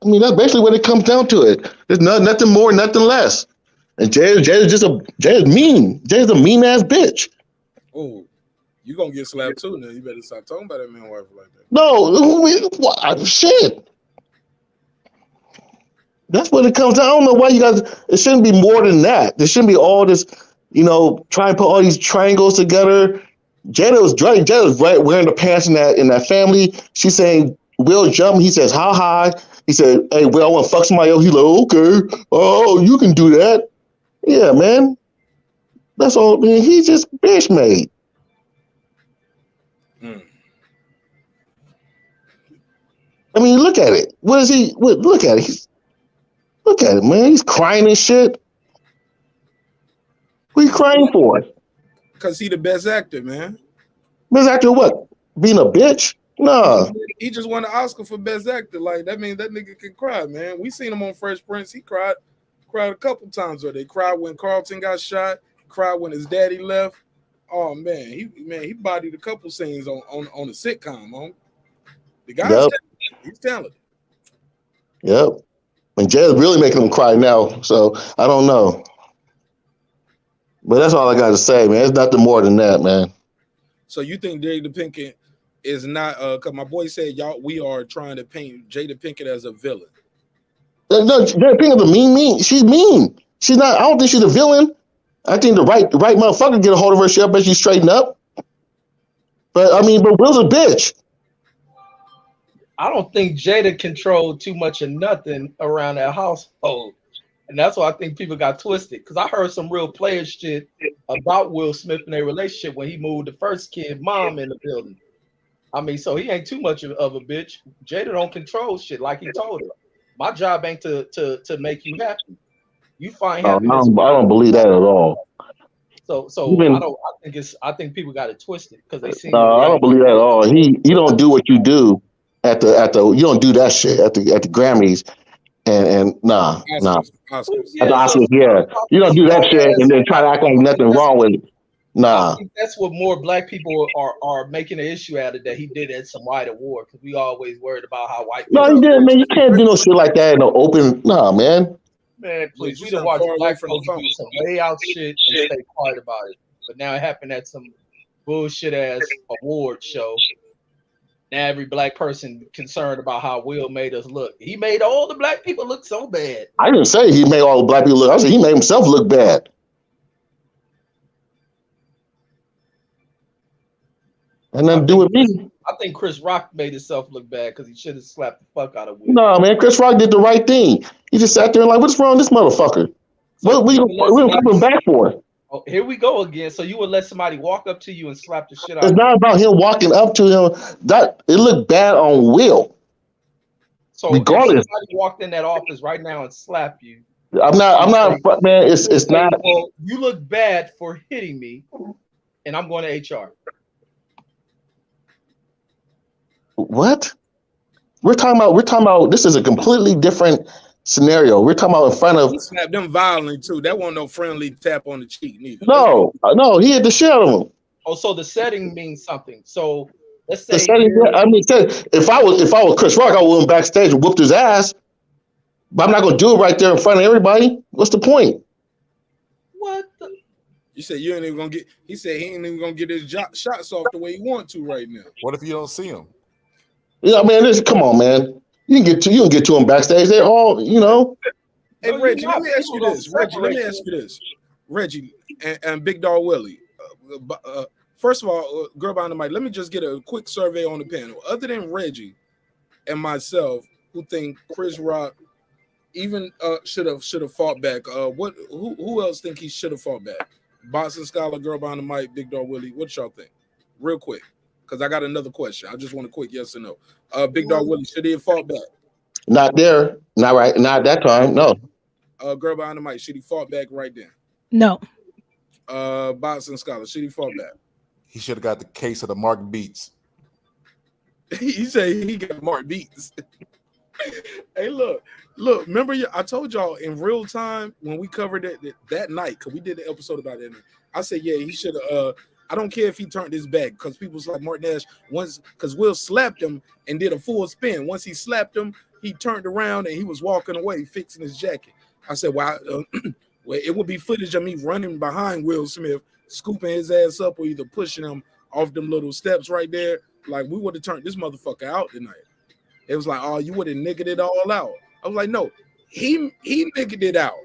I mean, that's basically what it comes down to. It. There's nothing more, nothing less. And Jada's mean. Jada's a mean ass bitch.
Oh, you gonna get slapped too now? You better stop talking about that man wife like that.
No, shit. That's what it comes down. I don't know why you guys. It shouldn't be more than that. There shouldn't be all this. Trying to put all these triangles together. Jada was right wearing the pants in that family. She's saying Will jump. He says how high. He said, "Hey, Will, I want to fuck somebody else." He's like, "Okay, oh, you can do that." Yeah, man. That's all. Man, he's just bitch made. I mean, look at it. What is he? Look at it. Look at it, man. He's crying and shit. What are you crying for?
Because he the best actor, man.
Best actor what? Being a bitch? Nah.
He just won an Oscar for best actor. Like, that means that nigga can cry, man. We seen him on Fresh Prince. He cried a couple times. Or they cried when Carlton got shot. Cried when his daddy left. Oh man, he bodied a couple scenes on a sitcom. The guy's he's talented.
Yep. And Jada's really making him cry now. So I don't know. But that's all I got to say, man. It's nothing more than that, man.
So you think Jada Pinkett is not? Cause my boy said we are trying to paint Jada Pinkett as a villain.
No, Jada Pinkett's a mean. She's mean. She's not. I don't think she's a villain. I think the right motherfucker get a hold of her. I bet she straighten up. But Will's a bitch.
I don't think Jada controlled too much of nothing around that household. And that's why I think people got twisted. Because I heard some real player shit about Will Smith and their relationship when he moved the first kid mom in the building. So he ain't too much of a bitch. Jada don't control shit like he told her. My job ain't to make you happy. You find happiness.
I don't believe that at all.
So I think people got it twisted because they see.
No, I don't believe that at all. He don't do what you do at the you don't do that shit at the Grammys and nah.
Oscars.
At the Oscars, yeah. You don't do that shit and then try to act like nothing wrong with it. Nah.
I think that's what more black people are making an issue out of that he did at some white award because we always worried about how white people.
No, he didn't, man. You can't do no shit like that in the open. Nah, man.
Man, please, we done watch black folks do some way out shit and stay quiet about it. But now it happened at some bullshit ass award show. Now every black person concerned about how Will made us look. He made all the black people look so bad.
I didn't say he made all the black people look. I said he made himself look bad. And nothing to do with me.
I think Chris Rock made himself look bad because he should have slapped the fuck out of Will.
No, man, Chris Rock did the right thing. He just sat there and like, what's wrong with this motherfucker? What we coming back for?
Oh, here we go again. So you would let somebody walk up to you and slap the shit out
It's
of
not
you?
about him walking up to him. That it looked bad on Will.
So
regardless,
if somebody walked in that office right now and slapped you,
I'm not, man. It's not.
Well, you look bad for hitting me, and I'm going to HR.
What? We're talking about. This is a completely different scenario. We're talking about in front of.
He slapped them violently too. That wasn't no friendly tap on the cheek neither.
No, he hit the shit out of him.
Oh, so the setting means something. So let's say
The setting, I mean, if I was Chris Rock, I would went backstage and whooped his ass. But I'm not gonna do it right there in front of everybody. What's the point?
What?
You said you ain't even gonna get. He said he ain't even gonna get his shots off the way he want to right now.
What if you don't see him?
Yeah, man. Come on, man. You can get to him backstage. They're all,
Hey Reggie, let me ask you this. Reggie, and Big Dog Willie. First of all, girl behind the mic. Let me just get a quick survey on the panel. Other than Reggie and myself, who think Chris Rock even should have fought back. Who else think he should have fought back? Boston Scholar, girl behind the mic, Big Dog Willie. What y'all think? Real quick, because I got another question. I just want a quick yes or no. Big Dog Willie, should he have fought back?
Not there. Not right. Not that time. No.
Girl behind the mic, should he fought back right then?
No.
Boston Scholar, should he fought back?
He should have got the case of the Mark Beats.
He said he got Mark Beats. Hey, look. Remember, I told y'all in real time when we covered it that night, because we did the episode about it. I said, yeah, he should have. I don't care if he turned his back, because people was like Marq Nash once, because Will slapped him and did a full spin. Once he slapped him, he turned around and he was walking away, fixing his jacket. I said, well, it would be footage of me running behind Will Smith, scooping his ass up, or either pushing him off them little steps right there. Like, we would have turned this motherfucker out tonight. It was like, oh, you would have niggered it all out. I was like, no, he niggered it out.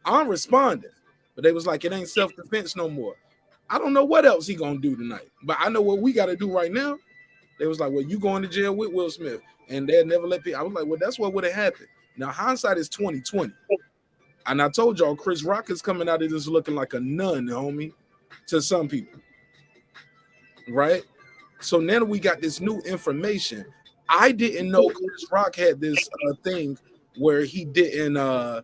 I'm responding. But they was like, it ain't self-defense no more. I don't know what else he gonna do tonight, but I know what we gotta do right now. They was like, well, you going to jail with Will Smith, and they'll never let people. I was like, well, that's what would have happened. Now hindsight is 20/20, and I told y'all Chris Rock is coming out of this looking like a nun, homie, to some people, right? So now we got this new information. I didn't know Chris Rock had this thing where he didn't. I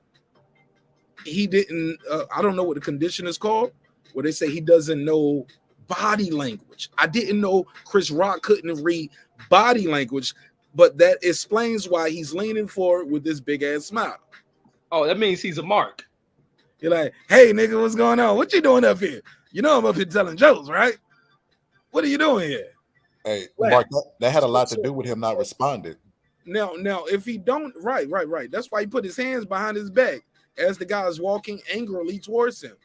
don't know what the condition is called, where they say he doesn't know body language. I didn't know Chris Rock couldn't read body language, but that explains why he's leaning forward with this big ass smile.
Oh, that means he's a mark.
You're like, hey, nigga, what's going on? What you doing up here? You know I'm up here telling jokes, right? What are you doing here?
Hey, Mark, that had a lot to do with him not responding.
Now, if he don't, right. That's why he put his hands behind his back as the guy is walking angrily towards him.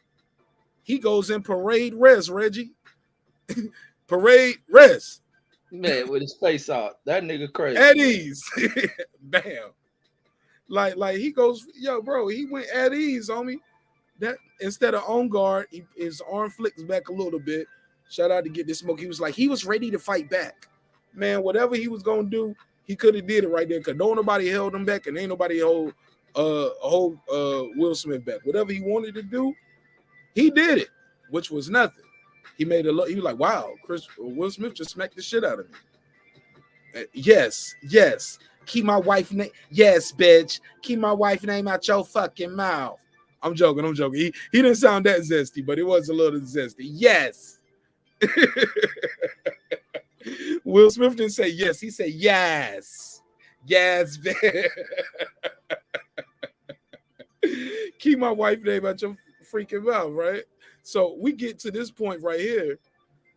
He goes in parade rest, Reggie. Parade rest.
Man, with his face out. That nigga crazy.
At ease. Bam. Like he goes, yo, bro, he went at ease, homie. That instead of on guard, his arm flicks back a little bit. Shout out to Get This Smoke. He was like, he was ready to fight back. Man, whatever he was gonna do, he could have did it right there. Cause nobody held him back, and ain't nobody hold Will Smith back. Whatever he wanted to do, he did it, which was nothing. He made a look. He was like, wow, Will Smith just smacked the shit out of me. Yes. Keep my wife name. Yes, bitch. Keep my wife name out your fucking mouth. I'm joking. He didn't sound that zesty, but it was a little zesty. Yes. Will Smith didn't say yes. He said yes. Yes, bitch. Keep my wife name out your freaking mouth, right? So we get to this point right here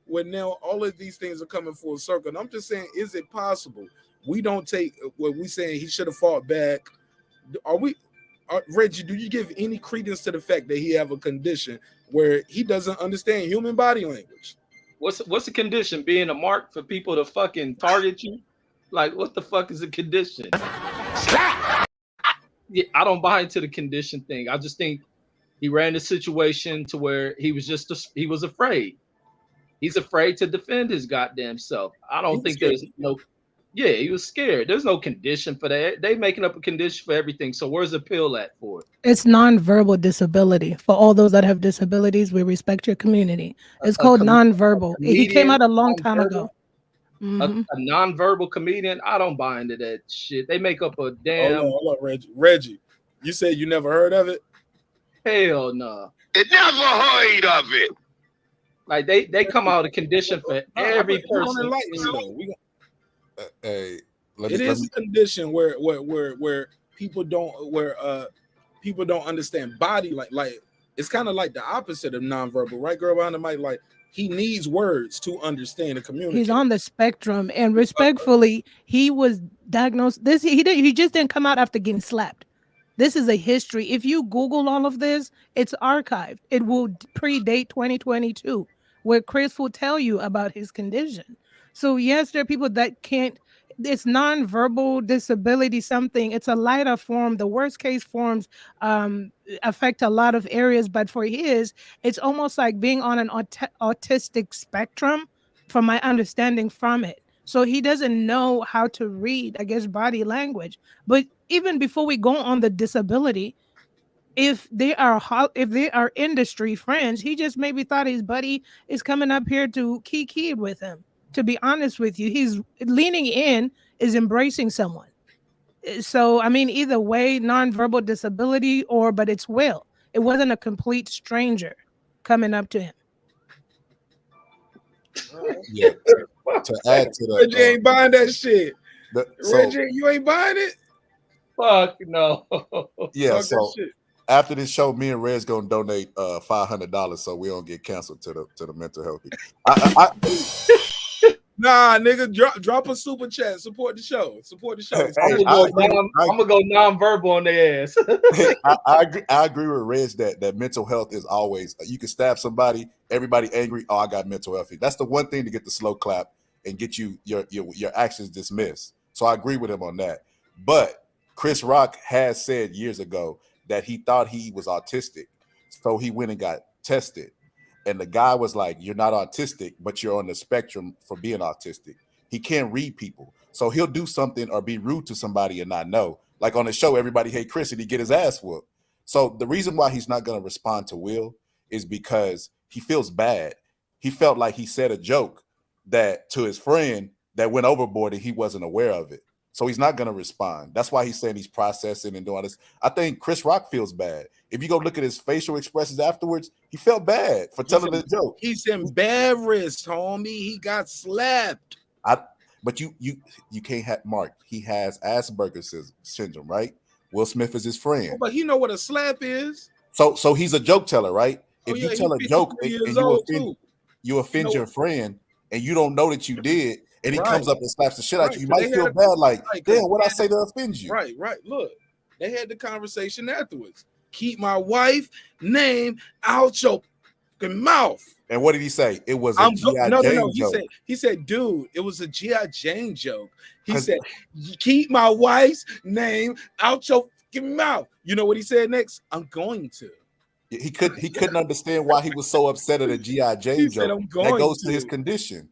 where now all of these things are coming full circle. And I'm just saying, is it possible we don't take what we saying he should have fought back? Reggie, do you give any credence to the fact that he have a condition where he doesn't understand human body language?
What's the condition? Being a mark for people to fucking target you? Like, what the fuck is the condition? Yeah, I don't buy into the condition thing. I just think he ran the situation to where he was afraid. He's afraid to defend his goddamn self. I don't think there's no. Yeah, he was scared. There's no condition for that. They making up a condition for everything. So where's the pill at for it?
It's nonverbal disability. For all those that have disabilities, we respect your community. It's called nonverbal. He came out a long time ago.
A nonverbal comedian, I don't buy into that shit. They make up a damn.
Hold on, Reggie. You said you never heard of it?
Hell no.
It never heard of it.
Like they come out a condition for every person.
It is a condition where people don't understand body like it's kind of like the opposite of nonverbal, right? Girl behind the mic, like he needs words to understand the community.
He's on the spectrum, and respectfully, he was diagnosed. He just didn't come out after getting slapped. This is a history. If you Google all of this, it's archived. It will predate 2022, where Chris will tell you about his condition. So yes, there are people that can't. It's nonverbal disability something. It's a lighter form. The worst case forms affect a lot of areas, but for his, it's almost like being on an autistic spectrum, from my understanding from it. So he doesn't know how to read, I guess, body language. But even before we go on the disability, if they are industry friends, he just maybe thought his buddy is coming up here to kiki with him. To be honest with you, he's leaning in, is embracing someone. So, I mean, either way, nonverbal disability but it's Will. It wasn't a complete stranger coming up to him.
Yeah. To add to that,
Reggie ain't buying that shit. Reggie, you ain't buying it?
Fuck no.
Yeah, so after this show, me and Red's gonna donate $500 so we don't get canceled to the mental health.
Nah, nigga, drop a super chat. Support the show.
I'm gonna go nonverbal on their ass.
I agree with Reg that mental health is always. You can stab somebody, everybody angry. Oh, I got mental health. That's the one thing to get the slow clap and get your actions dismissed. So I agree with him on that. But Chris Rock has said years ago that he thought he was autistic, so he went and got tested. And the guy was like, you're not autistic, but you're on the spectrum for being autistic. He can't read people. So he'll do something or be rude to somebody and not know. Like on the show, everybody hate Chris and he get his ass whooped. So the reason why he's not going to respond to Will is because he feels bad. He felt like he said a joke that to his friend that went overboard and he wasn't aware of it. So he's not going to respond. That's why he's saying he's processing and doing this. I think Chris Rock feels bad. If you go look at his facial expressions afterwards, he felt bad for telling the joke.
He's embarrassed, homie. He got slapped.
But you can't have Mark. He has Asperger's syndrome, right? Will Smith is his friend.
Oh, but he know what a slap is.
So he's a joke teller, right? If you tell a joke and you offend your friend and you don't know that you did, and he comes up and slaps the shit out you might feel bad, like, damn, what I say to offend you?
Right. Look, they had the conversation afterwards. Keep my wife name out your mouth.
And what did he say? It was a G.I. Jane joke.
He said, dude, it was a G.I. Jane joke. He said, keep my wife's name out your mouth. You know what he said next? I'm going to.
He couldn't understand why he was so upset at a G.I. Jane joke. That goes to his condition.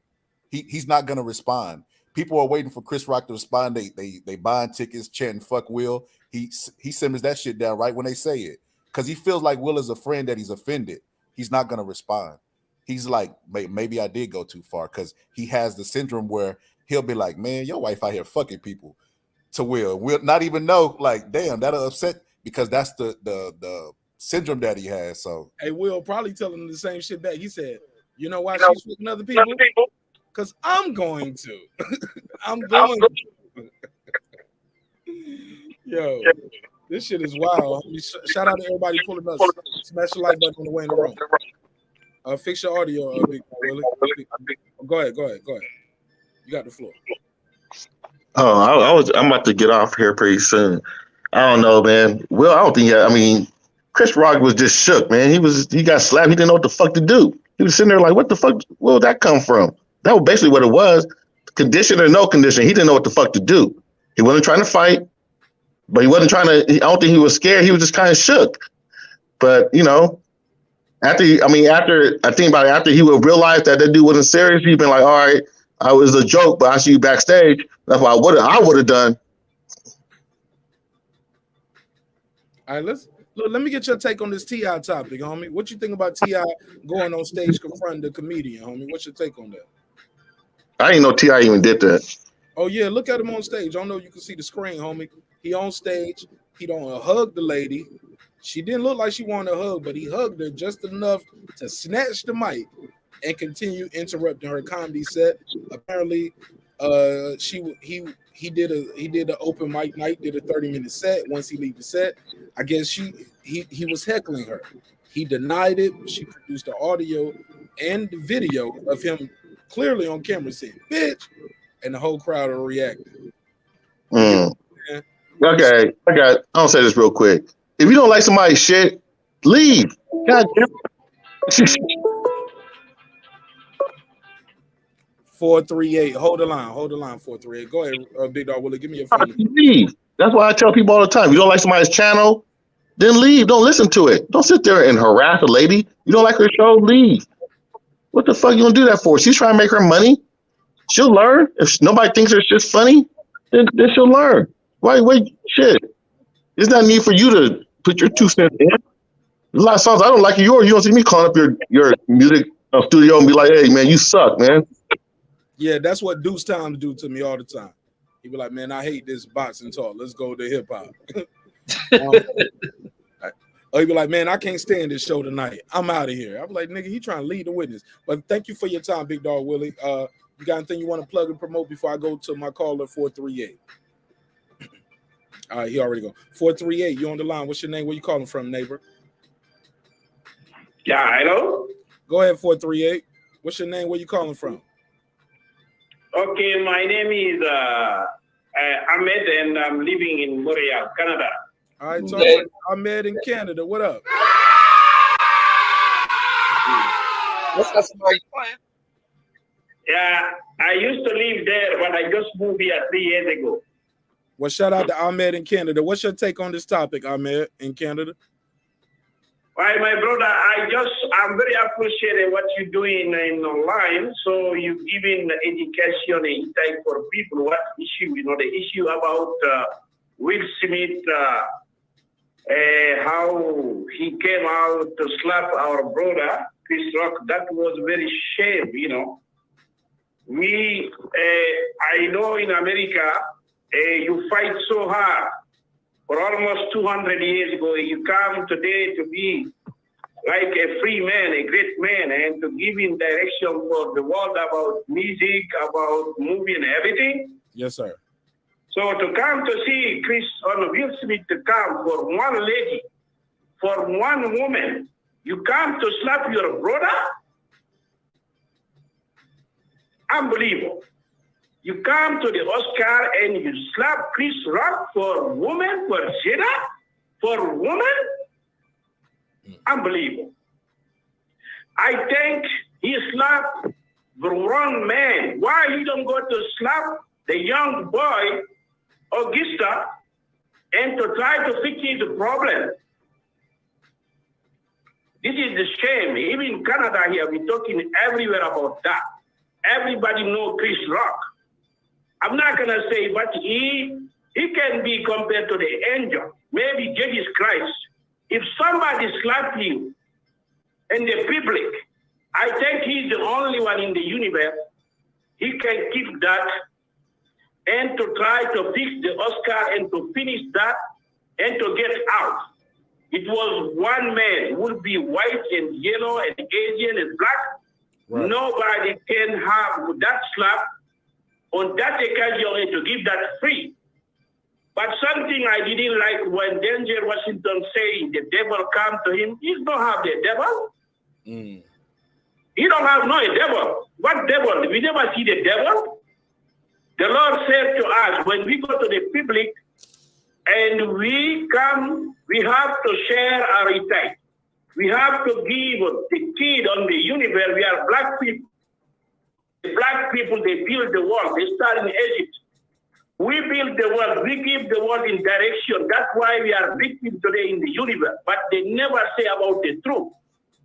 He's not going to respond. People are waiting for Chris Rock to respond. They buying tickets, chanting "fuck Will." He simmers that shit down right when they say it because he feels like Will is a friend that he's offended. He's not going to respond. He's like, maybe I did go too far because he has the syndrome where he'll be like, man, your wife out here fucking people. To Will not even know, like, damn, that'll upset because that's the syndrome that he has. So
hey, Will probably tell him the same shit back. He said, you know why she's fucking other people? Because I'm going to. I'm going to. Yo, this shit is wild. Shout out to everybody pulling up. Smash the like button on the way in the room. Fix your audio, Big Willie. Go ahead. You got the floor.
Oh, I'm about to get off here pretty soon. I don't know, man. Well, I don't think. Chris Rock was just shook, man. He got slapped. He didn't know what the fuck to do. He was sitting there like, what the fuck? Where would that come from? That was basically what it was. Condition or no condition. He didn't know what the fuck to do. He wasn't trying to fight, but he wasn't trying to. I don't think he was scared. He was just kind of shook. But after he would realize that dude wasn't serious, he'd been like, all right, I was a joke, but I see you backstage. That's what I would have done.
All right, let me get your take on this T.I. topic, homie. What you think about T.I. going on stage confronting the comedian, homie? What's your take on that?
I didn't know T.I. even did that.
Oh yeah, look at him on stage. I don't know if you can see the screen, homie. He on stage. He don't hug the lady. She didn't look like she wanted a hug, but he hugged her just enough to snatch the mic and continue interrupting her comedy set. Apparently, he did an open mic night, did a 30-minute set. Once he leave the set, I guess he was heckling her. He denied it. She produced the audio and the video of him clearly on camera saying "bitch," and the whole crowd are reacting.
Okay, I'll say this real quick. If you don't like somebody's shit, leave. God damn it.
438. Hold the line. 438. Go ahead, Big Dog Willie. Give me your phone.
Leave. That's why I tell people all the time. If you don't like somebody's channel, then leave. Don't listen to it. Don't sit there and harass a lady. You don't like her show, leave. What the fuck you gonna do that for? She's trying to make her money. She'll learn. If nobody thinks her shit's funny, then she'll learn. Wait, shit. There's not need for you to put your 2 cents in. There's a lot of songs I don't like yours. You don't see me calling up your music studio and be like, hey man, you suck, man.
Yeah, that's what Deuce Times do to me all the time. He be like, man, I hate this boxing talk. Let's go to hip hop. Or he be like, man, I can't stand this show tonight. I'm out of here. I'm like, nigga, he trying to lead the witness. But thank you for your time, Big Dog Willie. You got anything you want to plug and promote before I go to my caller 438? All right, he already go. 438, you on the line. What's your name? Where you calling from, neighbor?
Yeah, hello?
Go ahead, 438. What's your name? Where you calling from?
Okay, my name is Ahmed, and I'm living in Montreal, Canada.
All right, talk to Ahmed in Canada. What up?
What's that somebody playing?
Yeah, I used to live there, but I just moved here 3 years ago.
Well, shout out to Ahmed in Canada. What's your take on this topic, Ahmed in Canada?
Well, my brother, I'm very appreciative what you're doing in online. So you're giving education insight for people. What issue? The issue about Will Smith, how he came out to slap our brother Chris Rock. That was very shame. I know in America, you fight so hard. For almost 200 years ago, you come today to be like a free man, a great man, and to give in direction for the world about music, about movie and everything.
Yes, sir.
So to come to see Will Smith to come for one lady, for one woman, you come to slap your brother? Unbelievable. You come to the Oscar and you slap Chris Rock for woman, for Jada, for woman? Unbelievable. I think he slapped the wrong man. Why he don't go to slap the young boy, Augusta, and to try to fix the problem? This is the shame. Even in Canada here, we're talking everywhere about that. Everybody knows Chris Rock. I'm not going to say, but he can be compared to the angel, maybe Jesus Christ. If somebody slaps you in the public, I think he's the only one in the universe. He can keep that and to try to fix the Oscar and to finish that and to get out. It was one man, would be white and yellow and Asian and black. Right. Nobody can have that slap on that occasion to give that free. But something I didn't like when Denzel Washington saying the devil come to him, he don't have the devil. He don't have no devil. What devil? We never see the devil. The Lord said to us, when we go to the public and we come, we have to share our insight.
We have to give the kid on the universe. We are black people. The black people, they build the world. They start in Egypt. We build the world. We give the world in direction. That's why we are victims today in the universe. But they never say about the truth.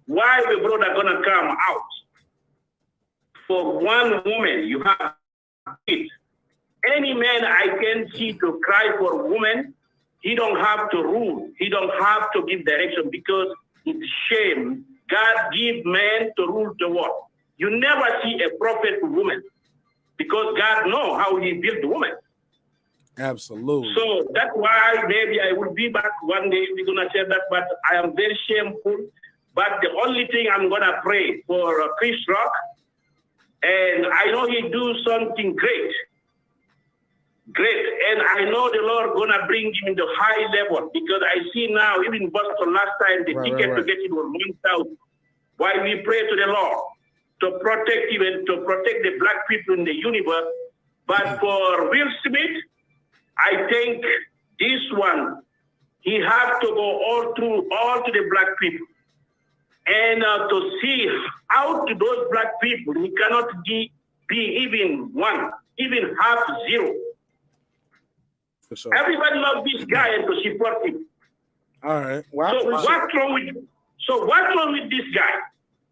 Why the brother gonna come out? For one woman, you have kids. Any man I can see to cry for a woman, he don't have to rule. He don't have to give direction because it's shame. God give man to rule the world. You never see a prophet woman because God know how he built the woman.
Absolutely.
So that's why maybe I will be back one day. We're gonna say that, but I am very shameful. But the only thing I'm gonna pray for Chris Rock, and I know he do something great. Great, and I know the Lord gonna bring him in the high level because I see now, even Boston last time, the ticket to get it was 1,000. Why we pray to the Lord to protect him and to protect the black people in the universe. But for Will Smith, I think this one, he have to go all to the black people. And to see out to those black people, he cannot be even one, even half zero.
For sure.
Everybody loves this guy and to support him.
All right. Well,
so what's wrong with this guy?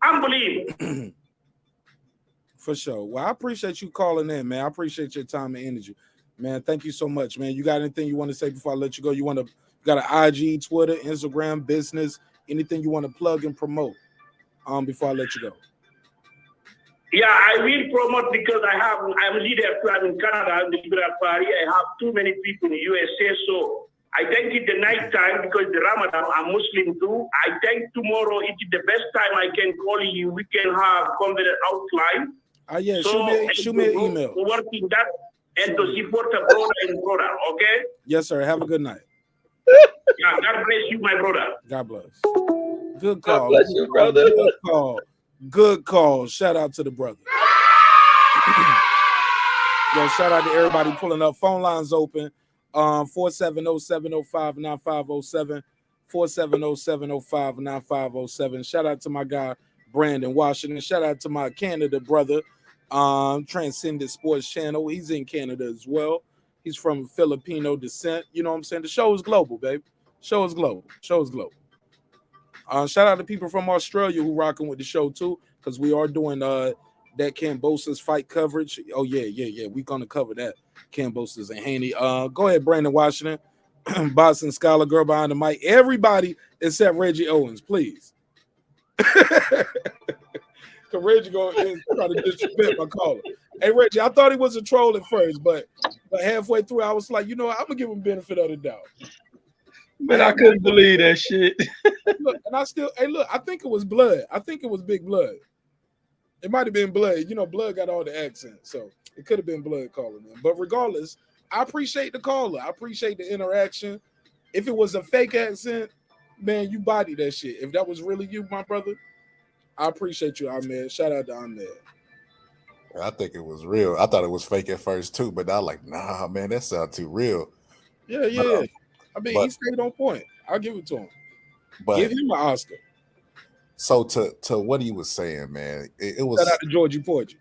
Unbelievable.
For sure. Well, I appreciate you calling in, man. I appreciate your time and energy, man. Thank you so much, man. You got anything you want to say before I let you go? You got an IG, Twitter, Instagram, business, anything you want to plug and promote before I let you go?
Yeah, I will promote because I'm leader too. I'm in Canada. I'm the leader of Paris. I have too many people in the USA. So I think it's the night time because the Ramadan, I'm Muslim too. I think tomorrow it's the best time I can call you. We can have conversation outline.
Yeah, so shoot me an email.
Working that and to support a brother and brother, okay?
Yes, sir. Have a good night.
Yeah, God bless you, my brother.
God bless. Good call.
God bless you, brother.
Good call. Good call. Shout out to the brother. Yo, shout out to everybody pulling up. Phone lines open. 470-705-9507. 470-705-9507. Shout out to my guy Brandon Washington. Shout out to my Canada brother, Transcendent Sports Channel. He's in Canada as well. He's from Filipino descent. You know what I'm saying? The show is global, babe. Show is global. Show is global. Shout out to people from Australia who rocking with the show too, because we are doing that Kambosos fight coverage. Oh yeah. We're gonna cover that. Kambosos and Haney. Go ahead, Brandon Washington, Boston Scholar, girl behind the mic. Everybody except Reggie Owens, please. Cause Reggie going try to disrespect my caller. Hey Reggie, I thought he was a troll at first, but halfway through I was like, you know what? I'm gonna give him benefit of the doubt.
Man, I couldn't believe that shit.
Look, and I think it was blood. I think it was Big Blood. It might have been Blood. You know, Blood got all the accents, so it could have been Blood calling them. But regardless, I appreciate the caller. I appreciate the interaction. If it was a fake accent, man, you body that shit. If that was really you, my brother, I appreciate you, Ahmed. Shout out to Ahmed.
I think it was real. I thought it was fake at first too, but I was like, nah, man, that sounds too real.
Yeah. He stayed on point. I'll give it to him.
But
give him an Oscar.
So to what he was saying, man, it was.
Shout out to Georgie Porgy.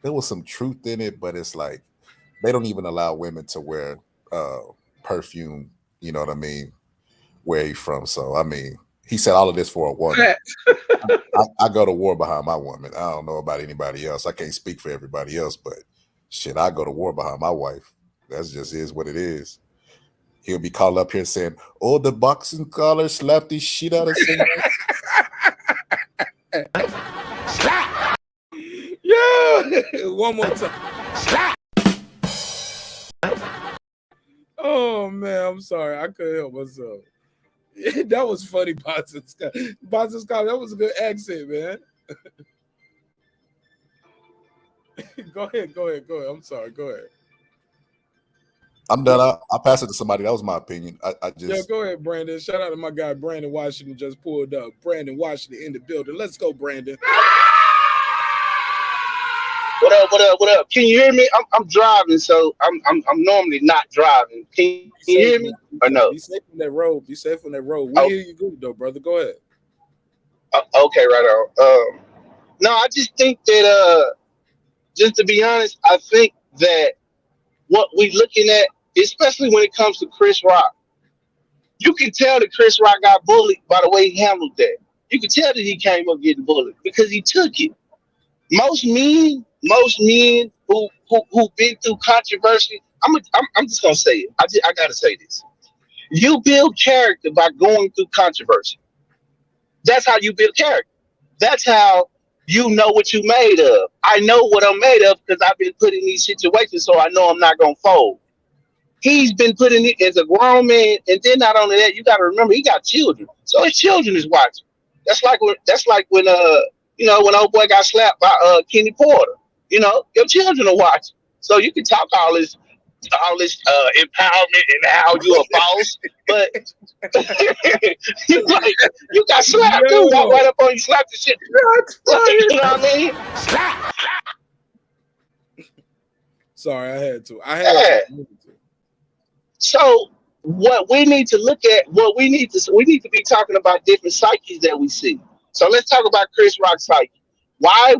There was some truth in it, but it's like they don't even allow women to wear perfume. You know what I mean? Where he from? So I mean, he said all of this for a woman. I go to war behind my woman. I don't know about anybody else. I can't speak for everybody else, but shit, I go to war behind my wife. That's just is what it is. He'll be called up here saying, "Oh, the boxing collar slapped the shit out of someone."
Slap! Yeah! One more time. Slap! Oh man, I'm sorry. I couldn't help myself. That was funny, Boston Scott. Boston Scott, that was a good accent, man. Go ahead. I'm sorry. Go ahead.
I'm done. I'll pass it to somebody. That was my opinion. I just.
Yeah, go ahead, Brandon. Shout out to my guy, Brandon Washington, just pulled up. Brandon Washington in the building. Let's go, Brandon.
What up? Can you hear me? I'm driving, so I'm normally not driving. Can you hear me or no?
Be safe on that road. We hear you good though, brother. Go ahead.
Okay, right on. No, I just think that just to be honest, I think that what we looking at, especially when it comes to Chris Rock, you can tell that Chris Rock got bullied by the way he handled that. You can tell that he came up getting bullied because he took it. Most men who been through controversy, I'm just gonna say it. I gotta say this. You build character by going through controversy. That's how you build character. That's how you know what you made of. I know what I'm made of because I've been put in these situations, so I know I'm not gonna fold. He's been put in it as a grown man, and then not only that, you got to remember he got children, so his children is watching. That's like when when old boy got slapped by Kenny Porter. Your children are watching, so you can talk all this empowerment and how you a boss, but you got slapped too. Walk right up on you, slap the shit. You know what I mean? Slap.
Sorry, I had to.
So what we need to look at, we need to be talking about different psyches that we see. So let's talk about Chris Rock's psyche. What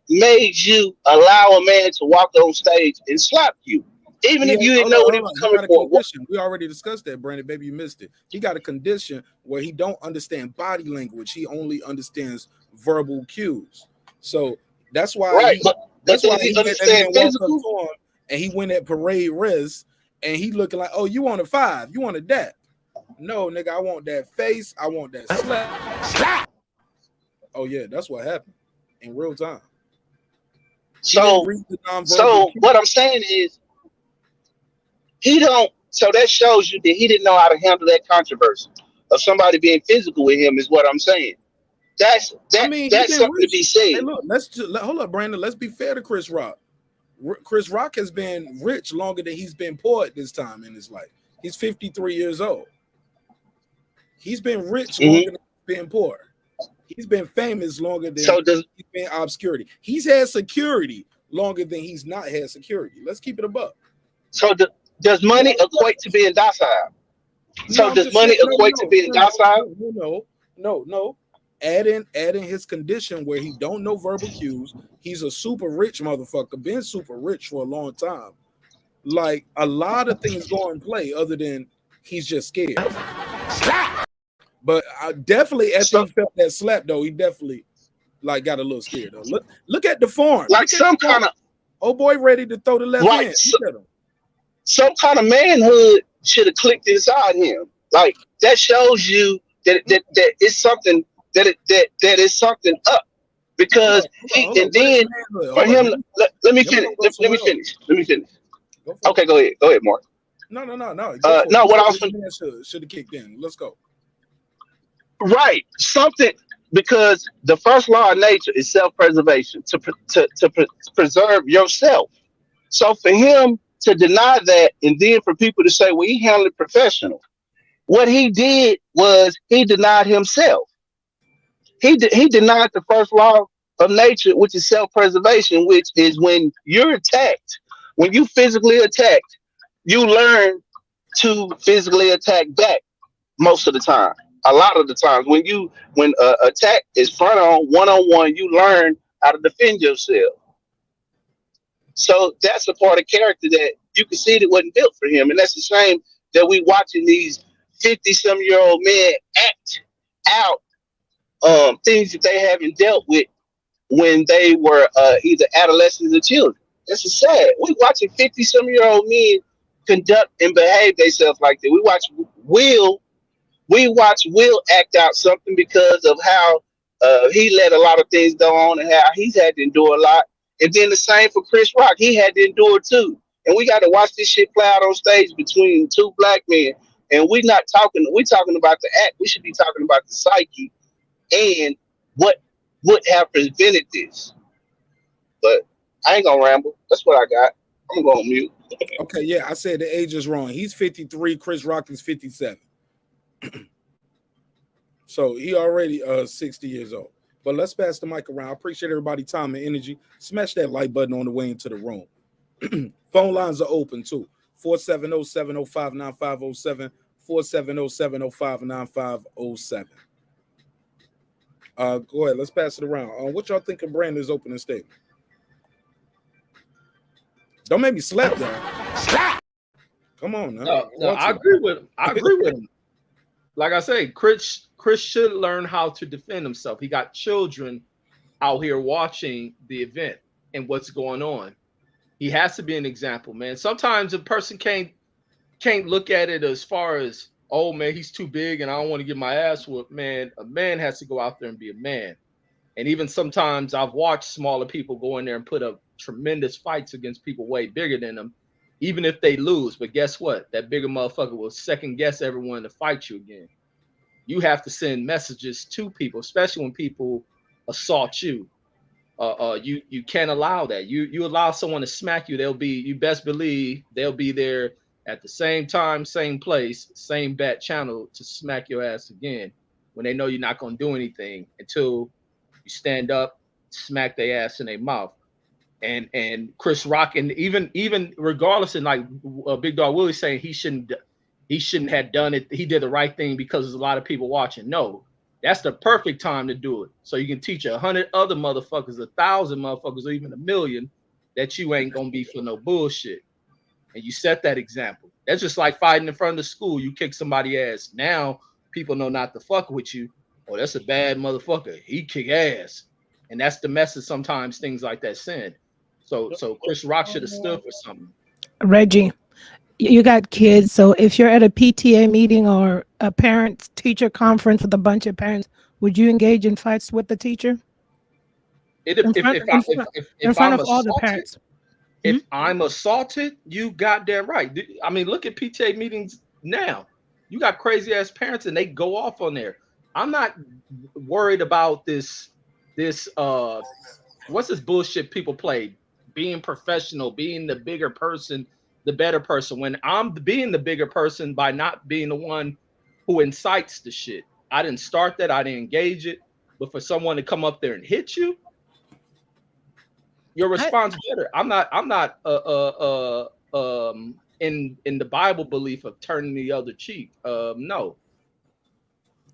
made you allow a man to walk on stage and slap you? Even if you didn't know what he was coming for.
We already discussed that, Brandon. Baby, you missed it. He got a condition where he don't understand body language. He only understands verbal cues. So that's why that's why he understands physical. And he went at Parade Riz, and he looking like, oh, you want a 5? You want a dap? No, nigga, I want that face. I want that slap. Oh, yeah, that's what happened in real time.
So what I'm saying is, so that shows you that he didn't know how to handle that controversy of somebody being physical with him, is what I'm saying. That's something to be said.
Hey, look, hold up, Brandon. Let's be fair to Chris Rock. Chris Rock has been rich longer than he's been poor at this time in his life. He's 53 years old. He's been rich longer than he's been poor. He's been famous longer than he's been obscurity. He's had security longer than he's not had security. Let's keep it above.
So does money equate to being docile?
No. Adding his condition where he don't know verbal cues. He's a super rich motherfucker, been super rich for a long time. Like a lot of things go in play other than he's just scared. But I definitely after he felt that slap though, he definitely got a little scared though. Look at the form.
Like some kind of
oh boy ready to throw the left hand.
Some kind of manhood should have clicked inside him. Like that shows you that it's something. That is something up because let me finish. Okay, go ahead, Mark.
No.
What I was
should have kicked in. Let's go.
Right, something because the first law of nature is self-preservation to preserve yourself. So for him to deny that and then for people to say, well, he handled it professional. What he did was he denied himself. He denied the first law of nature, which is self-preservation, which is when you're attacked, when you physically attacked, you learn to physically attack back most of the time. A lot of the times when attack is front on one-on-one, you learn how to defend yourself. So that's a part of character that you can see that wasn't built for him. And that's the shame that we watching these 50-some-year-old men act out things that they haven't dealt with when they were either adolescents or children. This is sad. We're watching 50-some-year-old men conduct and behave themselves like that. We watch Will act out something because of how he let a lot of things go on and how he's had to endure a lot. And then the same for Chris Rock. He had to endure too. And we got to watch this shit play out on stage between two black men. And we're talking about the act. We should be talking about the psyche and what would have prevented this. But I ain't gonna ramble. That's what I got. I'm going to mute.
Okay, yeah, I said the age is wrong. He's 53. Chris Rock is 57. So he already 60 years old. But let's pass the mic around. I appreciate everybody's time and energy. Smash that like button on the way into the room. Phone lines are open too. 470-705-9507. 470-705-9507. Go ahead. Let's pass it around. What y'all think of Brandon's opening statement? Don't make me slap that.
Slap.
Come on now.
No, I agree with him. I agree with him. Like I say, Chris should learn how to defend himself. He got children out here watching the event and what's going on. He has to be an example, man. Sometimes a person can't look at it as far as, oh man, he's too big and I don't want to get my ass whooped. Man, a man has to go out there and be a man. And even sometimes I've watched smaller people go in there and put up tremendous fights against people way bigger than them, even if they lose. But guess what? That bigger motherfucker will second guess everyone to fight you again. You have to send messages to people, especially when people assault you. You can't allow that. You allow someone to smack you, you best believe they'll be there at the same time, same place, same bat channel to smack your ass again when they know you're not going to do anything until you stand up, smack their ass in their mouth. And Chris Rock, and even regardless, and like Big Dog Willie saying he shouldn't have done it. He did the right thing because there's a lot of people watching. No, that's the perfect time to do it. So you can teach 100 other motherfuckers, 1,000 motherfuckers, or even 1,000,000 that you ain't gonna be for no bullshit. And you set that example. That's just like fighting in front of the school. You kick somebody's ass. Now people know not to fuck with you. Oh, that's a bad motherfucker. He kick ass. And that's the message sometimes things like that send. So Chris Rock should have stood for something.
Reggie, you got kids. So if you're at a PTA meeting or a parent-teacher conference with a bunch of parents, would you engage in fights with the teacher? In front of all the parents.
If I'm assaulted, you goddamn right. I mean, look at PTA meetings now. You got crazy ass parents and they go off on there. I'm not worried about this what's this bullshit people play? Being professional, being the bigger person, the better person. When I'm being the bigger person by not being the one who incites the shit. I didn't start that, I didn't engage it. But for someone to come up there and hit you, your response better. I'm not in the Bible belief of turning the other cheek. No.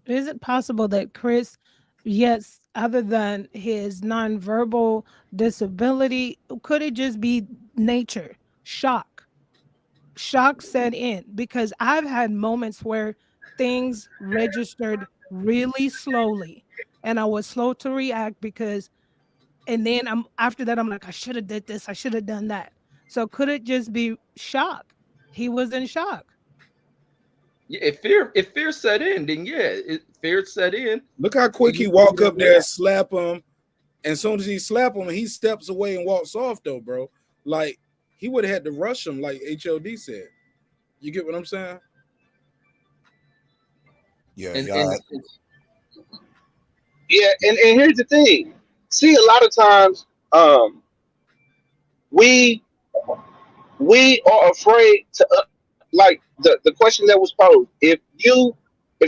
Is it possible that Chris, yes, other than his nonverbal disability, could it just be nature? Shock set in, because I've had moments where things registered really slowly and I was slow to react and then after that, I'm like, I should have did this. I should have done that. So could it just be shock? He was in shock.
Yeah, if fear set in, then fear set in.
Look how quick he walk up there, slap him, and as soon as he slap him, he steps away and walks off though, bro. Like he would have had to rush him, like HLD said. You get what I'm saying?
Yeah, and here's the thing. See, a lot of times, we are afraid to like the question that was posed. If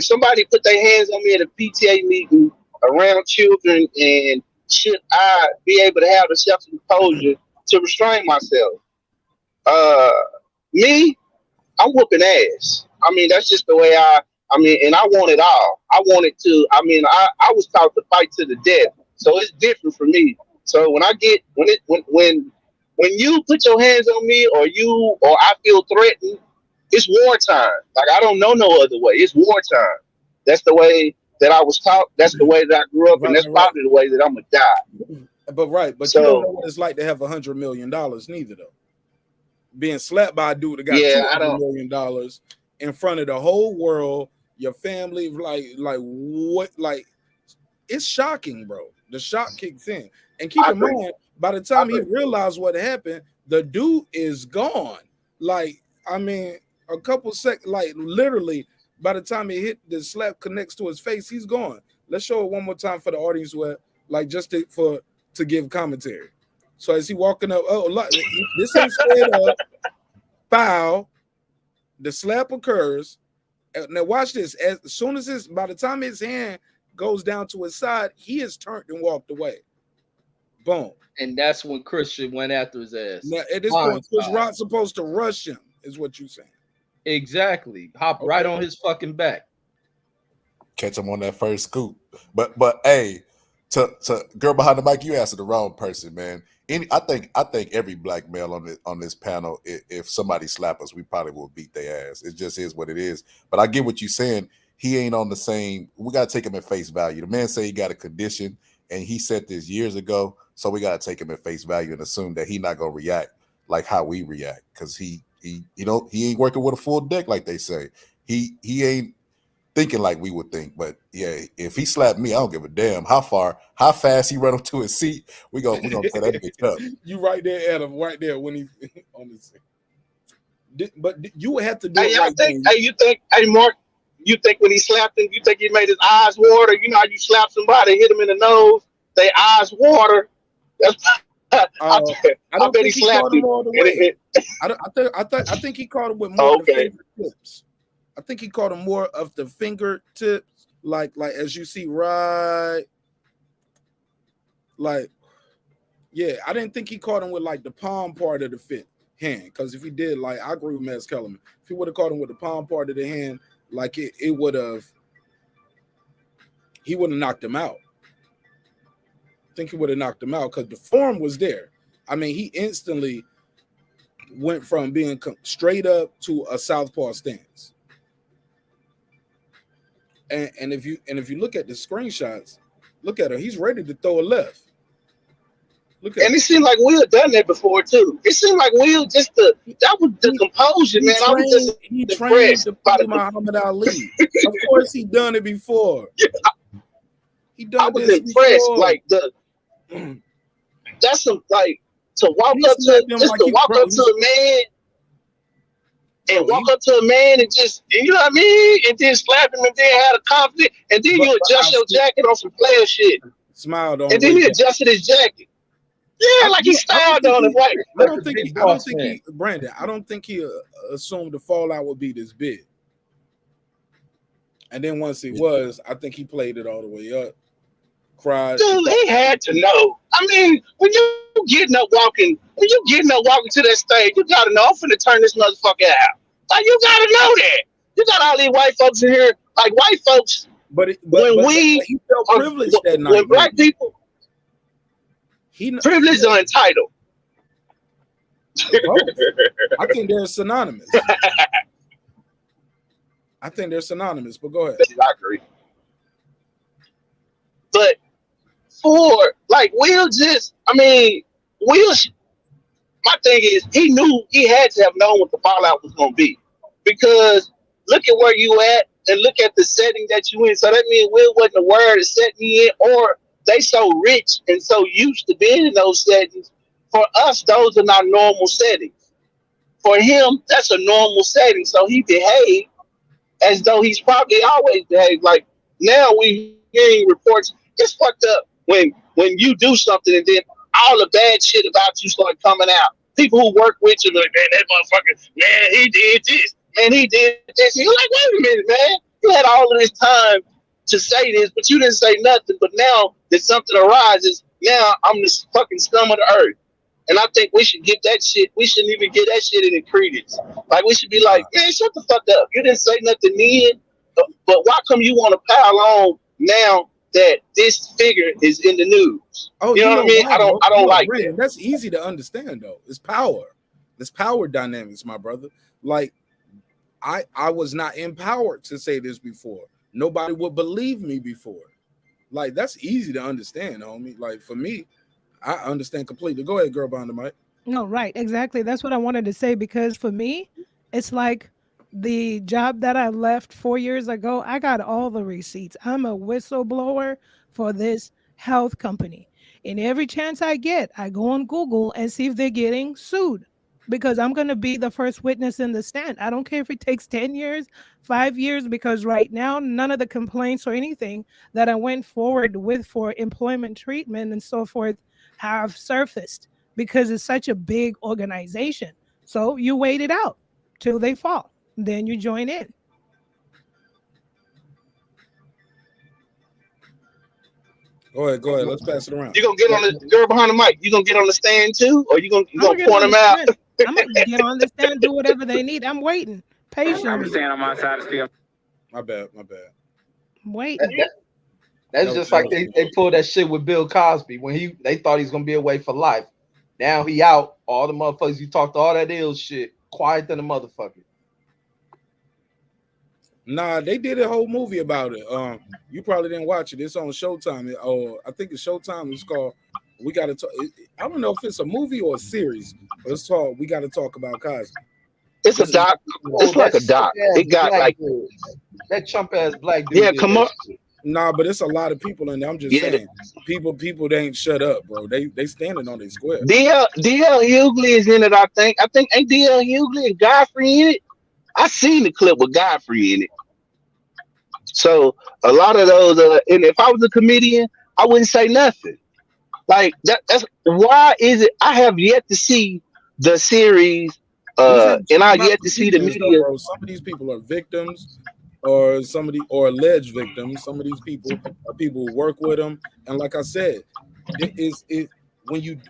somebody put their hands on me at a PTA meeting around children, and should I be able to have the self-composure to restrain myself? Me, I'm whooping ass. I mean, that's just the way and I want it all. I want it to. I mean, I was taught to fight to the death. So it's different for me. So when you put your hands on me or I feel threatened, it's wartime. Like I don't know no other way. It's wartime. That's the way that I was taught. That's the way that I grew up, and that's probably the way that I'm gonna die.
But you don't know what it's like to have $100 million neither, though. Being slapped by a dude that got $200 million in front of the whole world, your family, like what, like it's shocking, bro. The shock kicks in. And keep in mind, by the time he realized what happened, the dude is gone. Like, I mean, a couple seconds, like literally, by the time he hit the slap connects to his face, he's gone. Let's show it one more time for the audience, where, like, just to give commentary. So as he walking up, this ain't straight up, foul. The slap occurs. Now watch this. As soon as by the time his hand goes down to his side, he has turned and walked away. Boom.
And that's when Christian went after his ass.
Now, at this point, Chris Rock's supposed to rush him, is what you're saying.
Exactly. Hop right on his fucking back.
Catch him on that first scoop. But hey, to girl behind the mic, you answered the wrong person, man. I think every black male on this panel, if somebody slap us, we probably will beat their ass. It just is what it is. But I get what you're saying. He ain't on the same. We gotta take him at face value. The man say he got a condition, and he said this years ago. So we gotta take him at face value and assume that he not gonna react like how we react, because he ain't working with a full deck like they say. He ain't thinking like we would think. But yeah, if he slapped me, I don't give a damn how fast he run up to his seat. We gonna tear that bitch up.
You right there, Adam, right there when he's on the seat. But you would have to do
Hey,
it
y'all
right
think?
then.
Hey, Mark. You think when he slapped him, you think he made his eyes water? You know how you slap somebody, hit him in the nose, they eyes water. I bet he slapped him
all the way. I think he caught him with more of the fingertips. I think he caught him more of the fingertips, like as you see, right? Like, yeah, I didn't think he caught him with like the palm part of the hand. Because if he did, like, I agree with Maz Kellerman. If he would have caught him with the palm part of the hand, like he would have knocked him out. I think he would have knocked him out because the form was there. I mean, he instantly went from being straight up to a southpaw stance. And if you look at the screenshots, look at him. He's ready to throw a left. Look at
and it seemed like Will done that before too. It seemed like Will that was the composure, man. I was just
impressed by Muhammad Ali. Of course, he done it before. He done
I was
this
impressed.
before.
Like that's some like to walk up to a man and walk up to a man and just, you know what I mean, and then slap him and then have a confidence, and then you adjust your jacket on some player shit.
Smiled on,
and then he adjusted his jacket. Yeah, like he styled on it. Like,
I don't think he, Brandon. I don't think he assumed the fallout would be this big. And then once it was, I think he played it all the way up. Cried.
Dude, he had to know. I mean, when you getting up walking to that stage, you gotta know I'm finna turn this motherfucker out. Like, you gotta know that. You got all these white folks in here, like white folks.
But he felt privileged that night.
When black people, privileged or entitled.
I think they're synonymous. But go ahead.
I agree. But for like Will, my thing is he knew he had to have known what the fallout was gonna be, because look at where you at and look at the setting that you in. So that means Will wasn't aware of the setting he in, or they so rich and so used to being in those settings. For us, those are not normal settings. For him, that's a normal setting. So he behaved as though he's probably always behaved. Like now we hearing reports. It's fucked up when you do something and then all the bad shit about you start coming out. People who work with you like, man, that motherfucker, man, he did this, man, he did this. And you're like, wait a minute, man. You had all of this time to say this, but you didn't say nothing. But now that something arises, now I'm the fucking scum of the earth. And I think we should give that shit, we shouldn't even give that shit any credence. Like, we should be like, man, shut the fuck up. You didn't say nothing then, but why come you want to pile on now that this figure is in the news?
Oh,
you know what I mean? I don't like that.
That's easy to understand, though. It's power. It's power dynamics, my brother. Like, I was not empowered to say this before. Nobody would believe me before. Like, that's easy to understand, homie. Like, for me, I understand completely. Go ahead, girl behind the mic.
No, right. Exactly. That's what I wanted to say, because for me, it's like the job that I left 4 years ago, I got all the receipts. I'm a whistleblower for this health company. And every chance I get, I go on Google and see if they're getting sued, because I'm going to be the first witness in the stand. I don't care if it takes 10 years, 5 years, because right now, none of the complaints or anything that I went forward with for employment treatment and so forth have surfaced, because it's such a big organization. So you wait it out till they fall. Then you join in.
Go ahead. Let's pass it around.
You gonna get on the girl behind the mic? You gonna get on the stand too, or you gonna point them out?
I'm gonna get on the stand, do whatever they need. I'm waiting. patiently.
stand on my side of still.
My bad.
Waiting.
That's just like they pulled that shit with Bill Cosby when they thought he's gonna be away for life. Now he out. All the motherfuckers you talked all that ill shit, quiet than a motherfucker.
Nah, they did a whole movie about it. You probably didn't watch it. It's on Showtime. I think it's Showtime. It's called We Gotta Talk. I don't know if it's a movie or a series, but it's called We Gotta Talk About Cosby.
It's a doc. It's like a doc. It got like
that chump ass black dude.
Yeah, come on.
Nah, but it's a lot of people in there. I'm just saying, people they ain't shut up, bro. They standing on their square.
DL Hughley is in it. I think ain't DL Hughley and Godfrey in it. I seen the clip with Godfrey in it. So a lot of those, and if I was a comedian, I wouldn't say nothing. Like that's why is it? I have yet to see the series, and I yet to see the media.
Bro, some of these people are victims, or alleged victims. Some of these people are people who work with them, and like I said,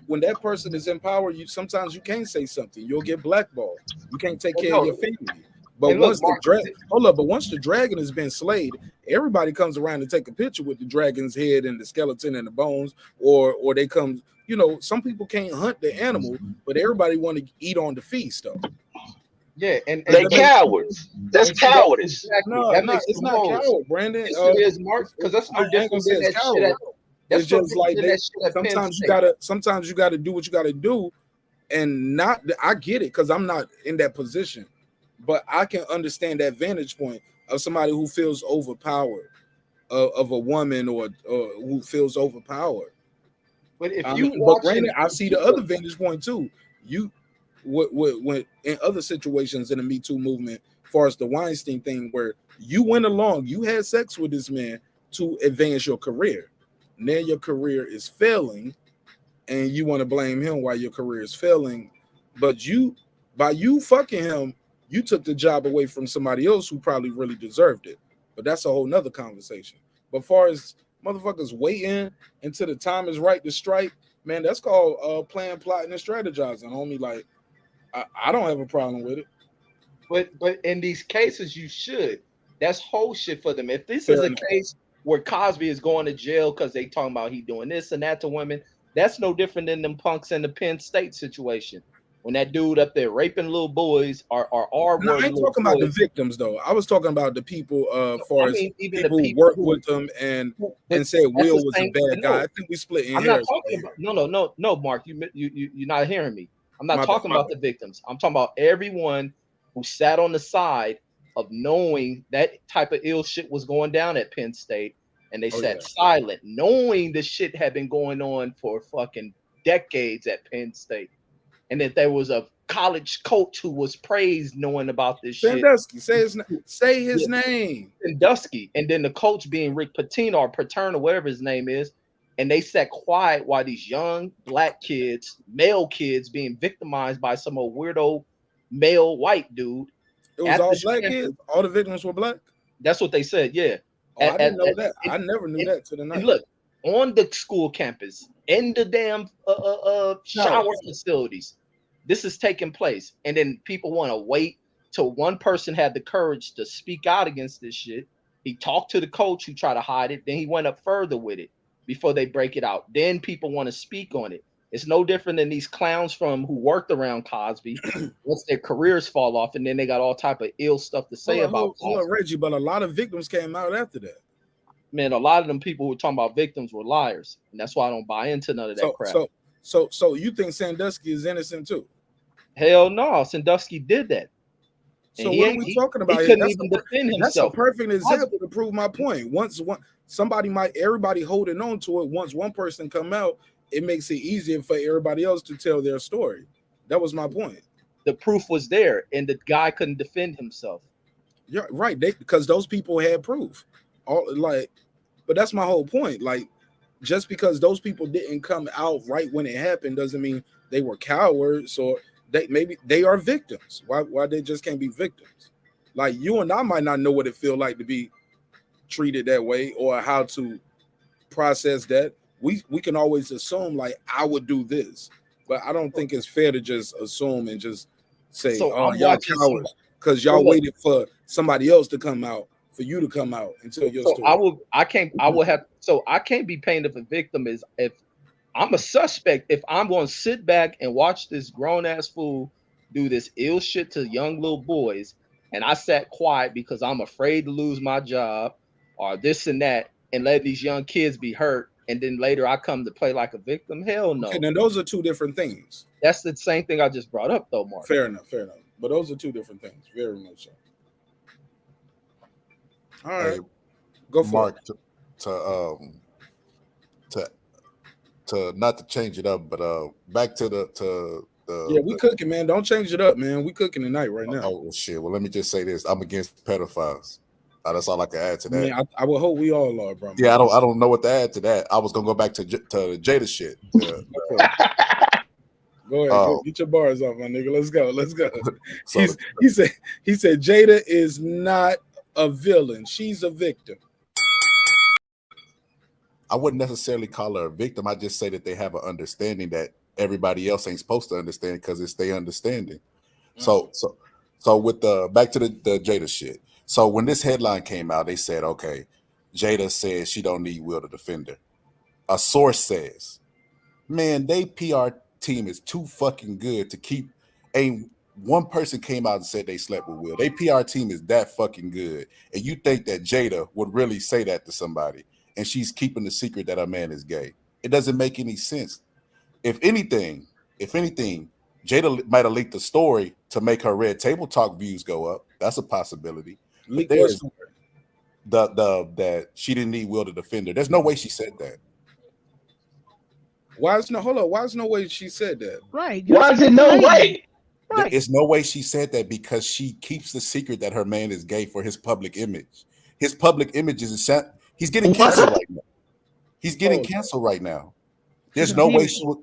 when that person is in power, sometimes you can't say something. You'll get blackballed. You can't take care of your family. But once the dragon has been slayed, everybody comes around to take a picture with the dragon's head and the skeleton and the bones, or they come. Some people can't hunt the animal, but everybody want to eat on the feast though.
Yeah, and
they cowards. That's cowardice.
Exactly.
No, it's not coward, Brandon.
It is, Mark, because that's no different than that shit.
It's just like sometimes you got to do what you got to do, and not. I get it because I'm not in that position. But I can understand that vantage point of somebody who feels overpowered, of a woman or who feels overpowered.
But if
I see the other vantage point too. When in other situations in the Me Too movement, as far as the Weinstein thing, where you went along, you had sex with this man to advance your career. Now your career is failing, and you want to blame him while your career is failing. But by you fucking him, you took the job away from somebody else who probably really deserved it. But that's a whole nother conversation. But as far as motherfuckers waiting until the time is right to strike, man, that's called playing, plotting, and strategizing, homie. Like, I don't have a problem with it.
But in these cases, you should. That's whole shit for them. If this is a case where Cosby is going to jail because they talking about he doing this and that to women, that's no different than them punks in the Penn State situation. When that dude up there raping little boys are
No, I ain't talking about the victims though. I was talking about the people, people who work with them and said Will was a bad guy. I think we split in hairs.
No, Mark, you're not hearing me. I'm not talking about the victims. I'm talking about everyone who sat on the side of knowing that type of ill shit was going down at Penn State, and they sat silent, knowing the shit had been going on for fucking decades at Penn State. And that there was a college coach who was praised knowing about this shit.
Sandusky, say his name.
Sandusky. And then the coach being Rick Pitino or Paterno, whatever his name is. And they sat quiet while these young black kids, male kids, being victimized by some old weirdo male white dude.
It was all black kids? All the victims were black?
That's what they said, yeah.
I didn't know that. I never knew that to the night.
Look, on the school campus, in the damn shower facilities, this is taking place, and then people want to wait till one person had the courage to speak out against this shit. He talked to the coach who tried to hide it. Then he went up further with it before they break it out. Then people want to speak on it. It's no different than these clowns who worked around Cosby once their careers fall off, and then they got all type of ill stuff to say about Cosby.
Reggie, but a lot of victims came out after that.
Man, a lot of them people who were talking about victims were liars, and that's why I don't buy into none of that crap.
So you think Sandusky is innocent too?
Hell no, Sandusky did that.
So what are we talking about?
He couldn't even defend himself.
That's a perfect example to prove my point. Everybody holding on to it. Once one person come out, it makes it easier for everybody else to tell their story. That was my point.
The proof was there, and the guy couldn't defend himself.
Yeah, right. Because those people had proof. But that's my whole point. Like, just because those people didn't come out right when it happened doesn't mean they were cowards or they are victims. Why they just can't be victims? Like, you and I might not know what it feels like to be treated that way or how to process that. We can always assume, like, I would do this, but I don't think it's fair to just assume and just say, y'all cowards. because y'all
Well, look.
waited for somebody else to come out for you to come out and tell your
So
story.
I can't be painted a victim as if I'm a suspect if I'm going to sit back and watch this grown ass fool do this ill shit to young little boys, and I sat quiet because I'm afraid to lose my job or this and that, and let these young kids be hurt, and then later I come to play like a victim. Hell no.
Okay, now those are two different things.
That's the same thing I just brought up, though, Mark.
Fair enough. But those are two different things. Very much so. All right, go for
Mark,
it.
to not to change it up, but back to the
Yeah, we cooking, man. Don't change it up, man. We cooking tonight right now.
Oh shit. Well, let me just say this: I'm against pedophiles. That's all I can add to that.
I mean, I would hope we all are, bro.
Yeah, I don't know what to add to that. I was gonna go back to Jada shit.
Go ahead, go, get your bars off, my nigga. Let's go. So he said Jada is not a villain. She's a victim.
I wouldn't necessarily call her a victim. I just say that they have an understanding that everybody else ain't supposed to understand because it's their understanding. So with the back to the Jada shit. So when this headline came out, they said, okay, Jada says she don't need Will to defend her. A source says, man, they PR team is too fucking good to keep. Ain't one person came out and said they slept with Will. They PR team is that fucking good. And you think that Jada would really say that to somebody, and she's keeping the secret that her man is gay. It doesn't make any sense. If anything, Jada might have leaked the story to make her Red Table Talk views go up. That's a possibility. But there's that she didn't need Will to defend her. There's no way she said that.
Why is no way she said that?
Right.
Why is it no way?
Right.
It's no way she said that because she keeps the secret that her man is gay for his public image. His public image is he's getting canceled right now. He's getting canceled right now. There's no way she would.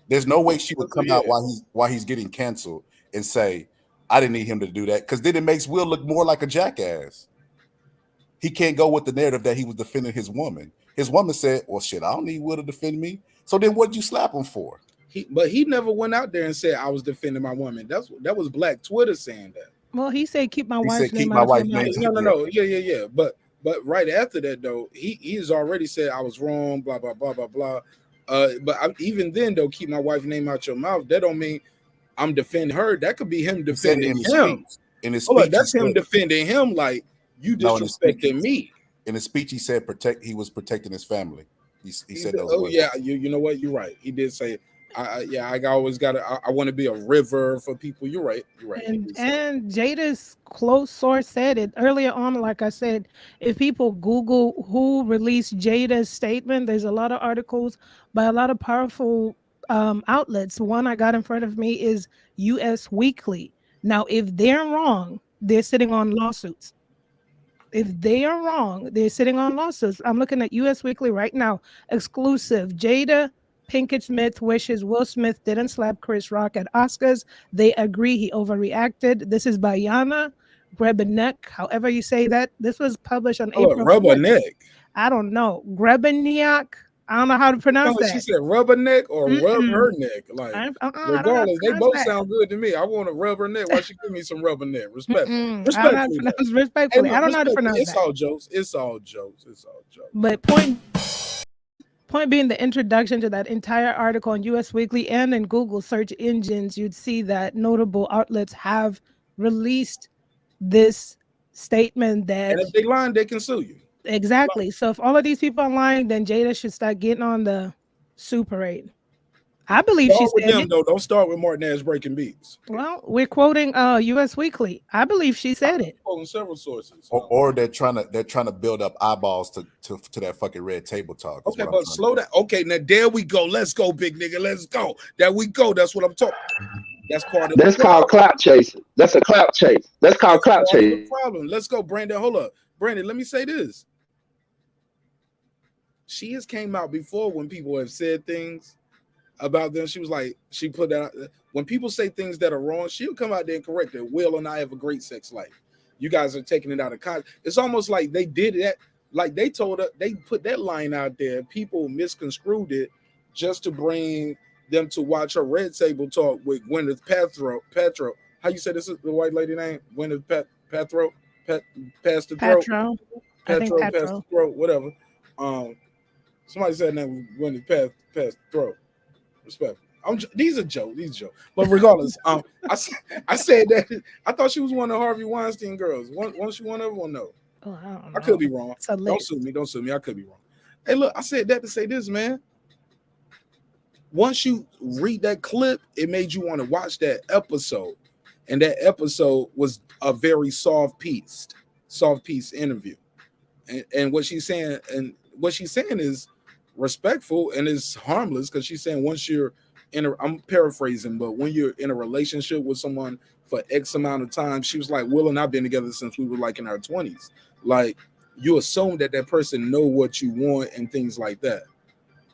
There's no way she would come out while he's getting canceled and say, I didn't need him to do that, because then it makes Will look more like a jackass. He can't go with the narrative that he was defending his woman. His woman said, well, shit, I don't need Will to defend me. So then what'd you slap him for?
But he never went out there and said I was defending my woman. That was Black Twitter saying that.
Well, he said keep my wife's
said,
name
keep
out
my
of your
wife's
mouth.
name. No. Yeah. But right after that though, he's already said I was wrong, blah blah blah blah blah. Even then though, keep my wife's name out your mouth. That don't mean I'm defending her. That could be him defending him.
In his speech,
that's him defending him. Like you disrespecting me.
In his speech, he said he was protecting his family. He said those words.
Yeah, you know what? You're right. He did say, I always got to. I want to be a river for people. You're right.
And Jada's close source said it earlier on. Like I said, if people Google who released Jada's statement, there's a lot of articles by a lot of powerful outlets. One I got in front of me is US Weekly. Now, if they're wrong, they're sitting on lawsuits. If they are wrong, they're sitting on lawsuits. I'm looking at US Weekly right now. Exclusive. Jada Pinkett Smith wishes Will Smith didn't slap Chris Rock at Oscars. They agree he overreacted. This is by Yana Grebenek, however you say that. This was published on April 4th. I don't know. Grebenek. I don't know how to pronounce that.
She said rubberneck or rub her neck. Like regardless, they both sound good to me. I want to rub her neck. Why she give me some rubber neck? Respectfully.
Respectfully. I don't know how to pronounce that.
It's all jokes. It's all jokes.
But point being, the introduction to that entire article on US Weekly and in Google search engines, you'd see that notable outlets have released this statement that,
and if they lie, they can sue you.
Exactly. So if all of these people are lying, then Jada should start getting on the Super Parade. I believe she said
them, though. Don't start with Marq Nash breaking beats.
Well, we're quoting US Weekly. I believe she said it.
Quoting several sources.
Or they're trying to build up eyeballs to that fucking Red Table Talk.
Okay, but slow down. Okay, now there we go. Let's go, big nigga. Let's go. There we go. That's what I'm talking. That's part of.
That's called clout chasing. That's a clout chase. That's called clout chasing.
Problem. Let's go, Brandon. Hold up, Brandon. Let me say this. She has came out before when people have said things about them. She was like, she put out when people say things that are wrong, she'll come out there and correct it. Will and I have a great sex life. You guys are taking it out of context. It's almost like they did that, like they told her, they put that line out there. People misconstrued it just to bring them to watch her Red Table Talk with Gwyneth how you say this is the white lady name? Gwyneth Paltrow, past the throat,
Patro. I think
Paltrow, past the
Patro.
throat, whatever. Somebody said that was Gwyneth past the throat. Respect. These are jokes. These jokes. But regardless, I said that I thought she was one of Harvey Weinstein girls. Once she one of them, or no?
Oh, I don't know.
I could be wrong.
It's a
Don't
list.
sue me. Don't sue me. I could be wrong. Hey, look, I said that to say this, man. Once you read that clip, it made you want to watch that episode. And that episode was a very soft piece interview. And what she's saying, is respectful and is harmless, because she's saying once you're I'm paraphrasing, but when you're in a relationship with someone for X amount of time, she was like, Will and I've been together since we were like in our 20s. Like, you assume that person know what you want and things like that.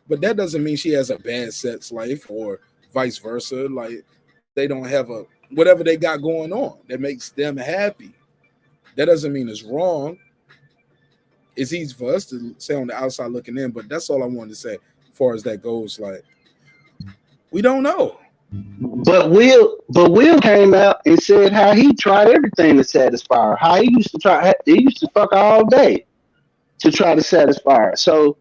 But that doesn't mean she has a bad sex life or vice versa. Like, they don't have whatever they got going on that makes them happy. That doesn't mean it's wrong. It's easy for us to say on the outside looking in, but that's all I wanted to say as far as that goes. Like, we don't know.
But Will came out and said how he tried everything to satisfy her. How he used to fuck all day to try to satisfy her. So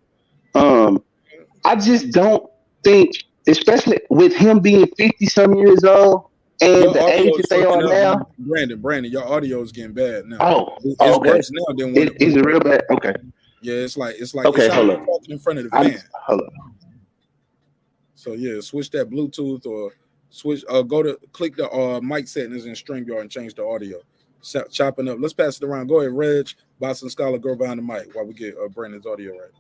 I just don't think, especially with him being 50-some years old and
Your
the age that they are now.
Brandon, your audio is getting bad now.
Oh,
it's
okay.
Worse now than when
is it real bad? Okay.
Yeah, it's like
okay.
it's
Hold
like
on.
talking in front of the van.
Hold on.
So yeah, switch that Bluetooth or switch. Click the mic settings in StreamYard and change the audio. Chopping up. Let's pass it around. Go ahead, Reg, Boston Scholar, go behind the mic while we get Brandon's audio right.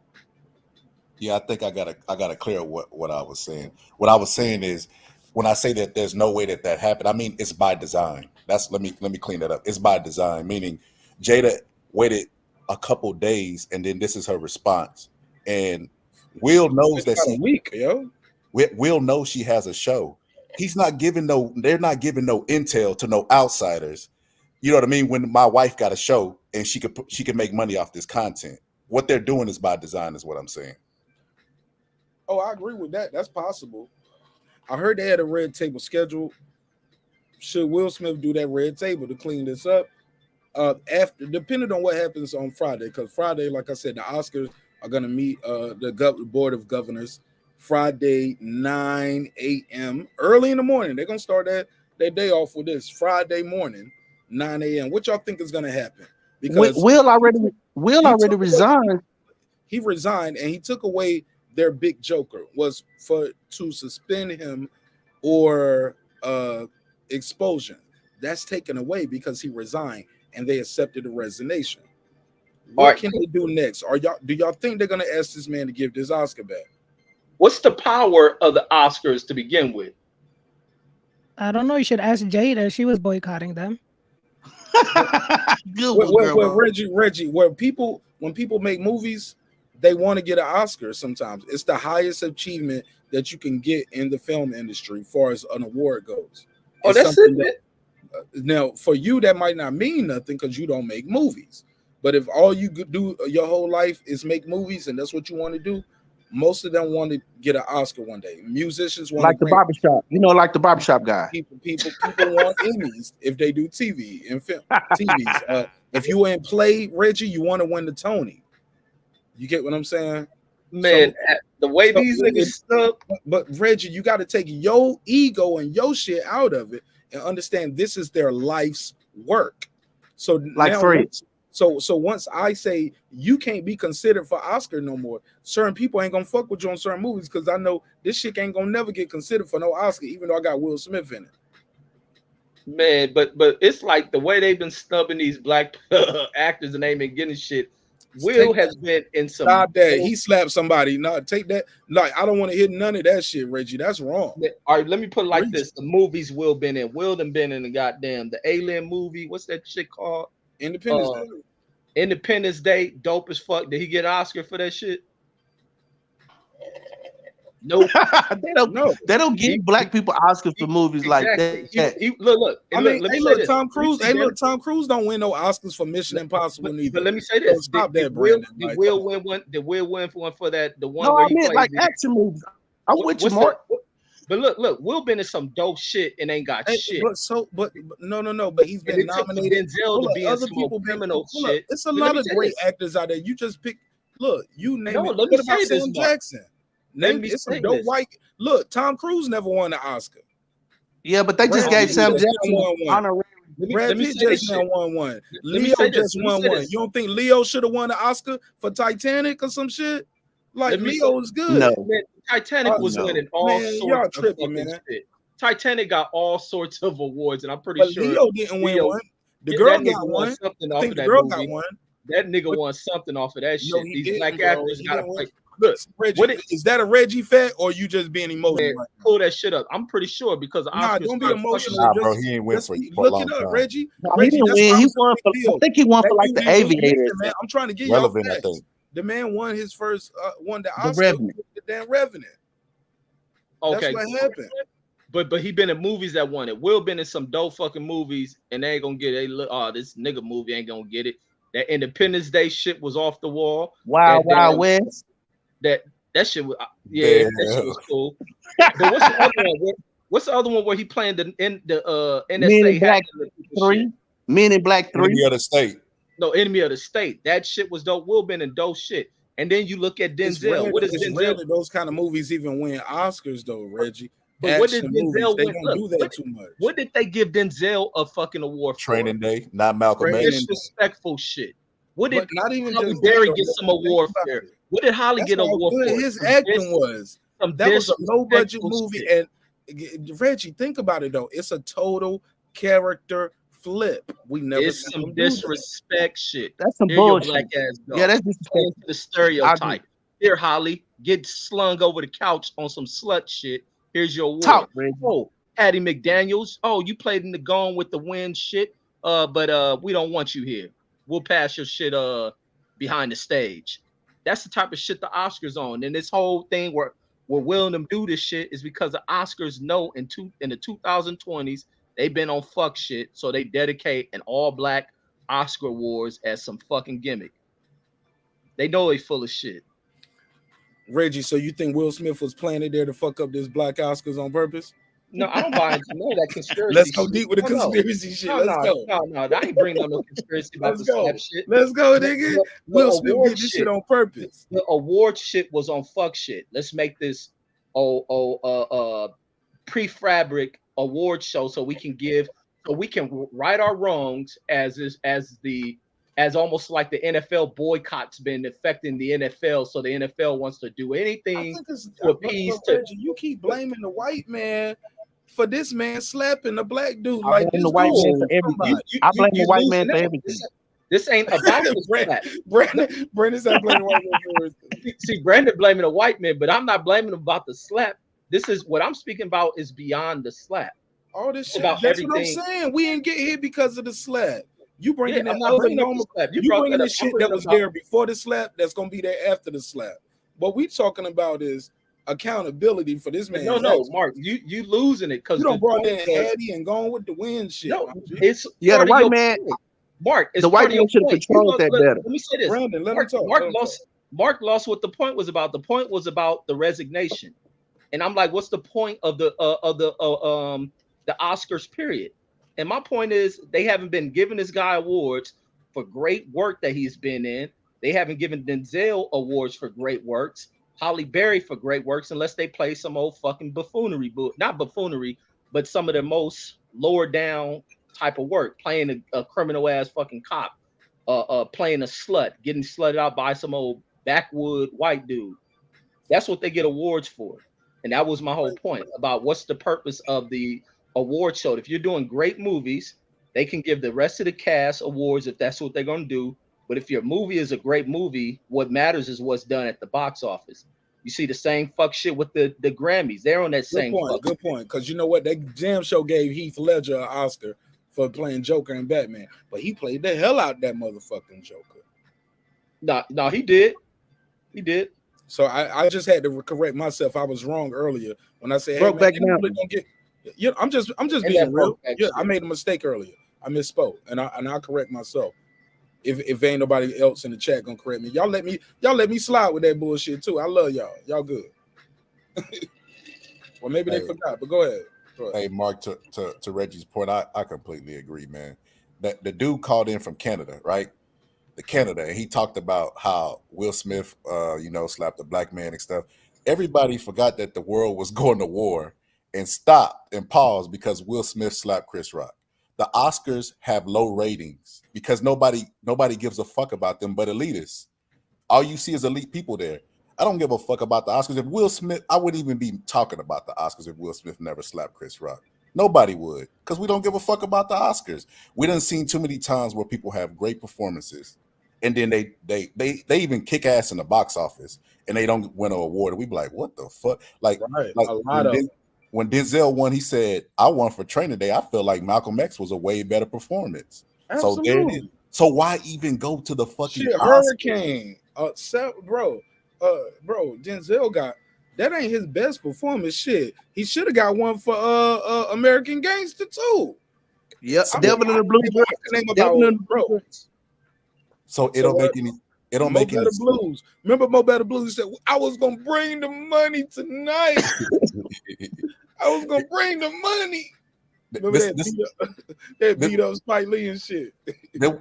Yeah, I think I gotta clear what I was saying. What I was saying is, when I say that there's no way that happened, I mean it's by design. Let me clean that up. It's by design, meaning Jada waited a couple days and then this is her response. And Will knows that
a week, yo.
Will knows she has a show. They're not giving no intel to no outsiders. You know what I mean? When my wife got a show and she could make money off this content. What they're doing is by design, is what I'm saying.
Oh, I agree with that. That's possible. I heard they had a red table scheduled. Should Will Smith do that red table to clean this up? Depending on what happens on Friday, because Friday, like I said, the Oscars are going to meet the Board of Governors Friday, 9 a.m. early in the morning. They're going to start their day off with this Friday morning, 9 a.m. What y'all think is going to happen? Because
Will already resigned.
He resigned, and he took away their big joker was to suspend him or expulsion. That's taken away because he resigned and they accepted the resignation. What can they do next? Do y'all think they're gonna ask this man to give this Oscar back?
What's the power of the Oscars to begin with?
I don't know. You should ask Jada. She was boycotting them.
Reggie, when people make movies, they want to get an Oscar sometimes. It's the highest achievement that you can get in the film industry as far as an award goes.
Oh, that's it.
Now, for you, that might not mean nothing because you don't make movies. But if all you could do your whole life is make movies and that's what you want to do, most of them want to get an Oscar one day. Musicians want
like the barbershop, like the barbershop guy.
People want Emmys if they do TV and film. TVs. If you in play, Reggie, you want to win the Tony. You get what I'm saying?
Man, the way these niggas stuff.
But Reggie, you got to take your ego and your shit out of it and understand this is their life's work. So
like
now,
free.
So once I say you can't be considered for Oscar no more, certain people ain't gonna fuck with you on certain movies because I know this shit ain't gonna never get considered for no Oscar, even though I got Will Smith in it.
Man, but it's like the way they've been snubbing these black actors and they been getting shit. Will has been in some.
Stop that. He slapped somebody. No, take that. Like, I don't want to hear none of that shit, Reggie. That's wrong.
All right, let me put it like this: the movies Will been in. Will done been in the goddamn the Alien movie. What's that shit called?
Independence Day.
Independence Day, dope as fuck. Did he get an Oscar for that shit? Nope.
They don't give black people Oscars for movies like that.
Look.
Tom Cruise. Tom Cruise don't win no Oscars for Mission Impossible neither.
But let me say this:
stop that,
Will.
Brandon.
Did Will win one? Did Will win for one for that? The one
No,
where
I meant like action movies. I'm with you, Mark.
But look, Will been in some dope shit and ain't got shit.
But no. But he's been nominated.
Denzel to be in some more criminal shit.
It's a lot of great actors out there. You just pick. Look, you name it.
Let
What
me
about
say this,
Sam
Mark.
Jackson? Name it's some dope white. Look, Tom Cruise never won an Oscar.
Yeah, but they just gave Sam Jackson honorary.
Brad Pitt just now won one. Leo just won one. You don't think Leo should have won an Oscar for Titanic or some shit? Like Leo is good.
No,
man, Titanic was winning all sorts of fucking shit. Titanic got all sorts of awards, and I'm pretty sure
Leo didn't win one. The girl got one.
Something
I
off
think
of
the
that
girl
movie.
got one.
That nigga won something off of that shit. These black
bro.
actors got to play. Look,
Reggie, is that a Reggie fact or you just being emotional?
Man, pull that shit up. I'm pretty sure because
Oscars don't be emotional.
Nah, bro, he ain't win for
look
a long
it up,
time.
Reggie.
No,
Reggie,
he didn't win. He won for. I think he won for like the Aviator.
Man, I'm trying to get
Relevant,
y'all
I
facts.
think.
The man won his first won the
The
Oscar.
Revenant.
The damn Revenant.
Okay,
that's what happened.
But he been in movies that won it. Will been in some dope fucking movies, and they ain't gonna get it. This nigga movie ain't gonna get it. That Independence Day shit was off the wall.
Wild West.
That shit was that shit was cool. But what's the other one? What's the other one where he playing the NSA?
Men in Black 3. Men in Black 3.
Enemy of the State.
No, Enemy of the State. That shit was dope. Will been in dope shit. And then you look at Denzel. What is Denzel?
Rare that those kind of movies even win Oscars though, Reggie.
But what did Denzel
They
win?
don't do that too much.
What did they give Denzel a fucking award for?
Training Day, not Malcolm X.
Disrespectful shit. What did
not even
Halle Berry get some award for? What did Holly get an award for?
His acting was. That was a low budget movie. And Reggie, think about it though. It's a total character flip. We never.
It's some disrespect shit.
That's some
Here
bullshit.
Black ass dog.
Yeah, that's disrespectful.
The stereotype. Here, Holly, get slung over the couch on some slut shit. Here's your award.
Talk, Reggie.
Oh, Hattie McDaniels. Oh, you played in the Gone with the Wind shit. But we don't want you here. We'll pass your shit behind the stage. That's the type of shit the Oscars on. And this whole thing where we're willing to do this shit is because the Oscars know in the 2020s they've been on fuck shit, so they dedicate an all-black Oscar awards as some fucking gimmick. They know they full of shit.
Reggie, so you think Will Smith was planted there to fuck up this black Oscars on purpose?
No, I don't buy into none of that conspiracy.
Let's go
shit.
deep with the conspiracy shit. Let's go.
No, I ain't bringing up no conspiracy about the slap shit.
Let's go, nigga. Will Smith did this shit on purpose.
The award shit was on fuck shit. Let's make this prefabric award show so we can right our wrongs as almost like the NFL boycott's been affecting the NFL, so the NFL wants to do anything to appease.
You keep blaming the white man for this man slapping the black dude.
I blame the white man for everything. I blame the white man for everything.
This ain't about the slap.
Brandon's not blaming the white man for everything.
See, Brandon blaming the white man, but I'm not blaming him about the slap. This is what I'm speaking about is beyond the slap.
All this shit.
About
That's
everything.
what I'm saying. We didn't get here because of the slap. You bringing
Yeah,
in
I'm not bringing up the slap. You brought
bringing
that
the
up.
shit
I'm
that
bringing
was
up-
there before the slap that's gonna be there after the slap. What we talking about is accountability for this man.
No, Mark, you losing it because
you don't brought in Hattie and gone with the wind shit.
No, it's
Yeah, the
part of
white
your
man.
point. Mark, it's
The white
part of your
man should have
point.
controlled that better.
Let me say this.
Brandon, let
Mark,
him talk.
Mark
Let him
lost. Mark lost what the point was about. The point was about the resignation, and I'm like, what's the point of the Oscars period? And my point is, they haven't been giving this guy awards for great work that he's been in. They haven't given Denzel awards for great works, Halle Berry for great works, unless they play some old fucking buffoonery, not buffoonery, but some of the most lower down type of work, playing a criminal ass fucking cop, playing a slut, getting slutted out by some old backwood white dude. That's what they get awards for. And that was my whole point about what's the purpose of the award show. If you're doing great movies, they can give the rest of the cast awards if that's what they're going to do. But if your movie is a great movie, what matters is what's done at the box office. You see the same fuck shit with the Grammys. They're on that same fuck.
Good point. Because you know what? That Jam Show gave Heath Ledger an Oscar for playing Joker and Batman. But he played the hell out that motherfucking Joker.
No, he did. He did.
So I just had to correct myself. I was wrong earlier when I said,
Brokeback Mountain.
Don't get. Yeah, I'm just being real. Yeah, I made a mistake earlier. I misspoke, and I'll correct myself. If ain't nobody else in the chat gonna correct me, y'all let me slide with that bullshit too. I love y'all. Y'all good. Or maybe they forgot. But go ahead.
Hey, Mark, to Reggie's point, I completely agree, man. That the dude called in from Canada, right? Canada, and he talked about how Will Smith, slapped a black man and stuff. Everybody forgot that the world was going to war and stopped and paused because Will Smith slapped Chris Rock. The Oscars have low ratings because nobody gives a fuck about them but elitists. All you see is elite people there. I don't give a fuck about the Oscars. If Will Smith, I wouldn't even be talking about the Oscars if Will Smith never slapped Chris Rock. Nobody would, because we don't give a fuck about the Oscars. We done seen too many times where people have great performances, and then they even kick ass in the box office, and they don't win an award. And we be like, what the fuck? Like when Denzel won, he said, "I won for Training Day. I feel like Malcolm X was a way better performance."
Absolutely.
So there it is. So why even go to the fucking
Hurricane? Bro, Denzel got that ain't his best performance. Shit, he should have got one for American Gangster too.
Yep, Devil in the Blue Dress.
So it don't make any. It don't make any sense.
Blues. Remember Mo Better Blues said, "I was gonna bring the money tonight. I was gonna bring the money." Remember that beat up Spike Lee and shit.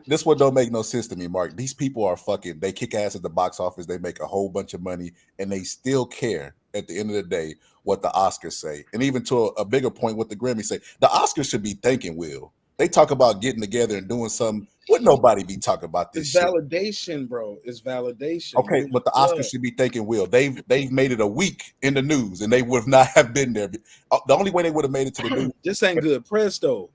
This one don't make no sense to me, Mark. These people are fucking. They kick ass at the box office. They make a whole bunch of money, and they still care at the end of the day what the Oscars say. And even to a bigger point, what the Grammys say. The Oscars should be thanking Will. They talk about getting together and doing something. Would nobody be talking about this?
It's validation, bro. It's validation.
Okay, but the Oscars should be thanking Will. They've made it a week in the news, and they would not have been there. The only way they would have made it to the news.
This ain't good press, though.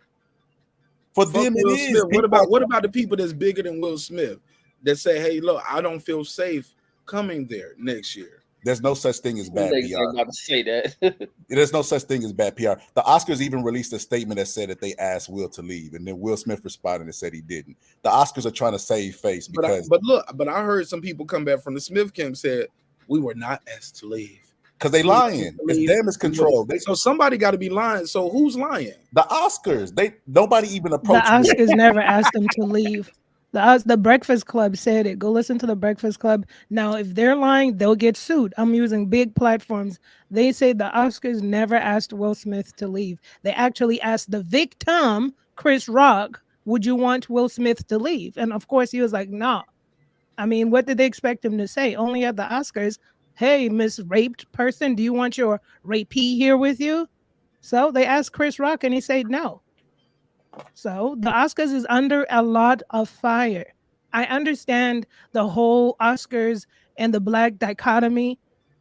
For them, it is.
What about the people that's bigger than Will Smith that say, "Hey, look, I don't feel safe coming there next year"?
There's no such thing as bad PR.
About to say that.
There's no such thing as bad PR. The Oscars even released a statement that said that they asked Will to leave, and then Will Smith responded and said he didn't. The Oscars are trying to save face because.
But I heard some people come back from the Smith camp said we were not asked to leave
because they lying. It's damage control.
So somebody got to be lying. So who's lying?
The Oscars. Nobody even approached.
The Oscars never asked them to leave. The Breakfast Club said it. Go listen to the Breakfast Club. Now, if they're lying, they'll get sued. I'm using big platforms. They say the Oscars never asked Will Smith to leave. They actually asked the victim, Chris Rock, would you want Will Smith to leave? And of course, he was like, no. I mean, what did they expect him to say? Only at the Oscars, hey, Miss Raped person, do you want your rapee here with you? So they asked Chris Rock and he said no. So the Oscars is under a lot of fire. I understand the whole Oscars and the black dichotomy,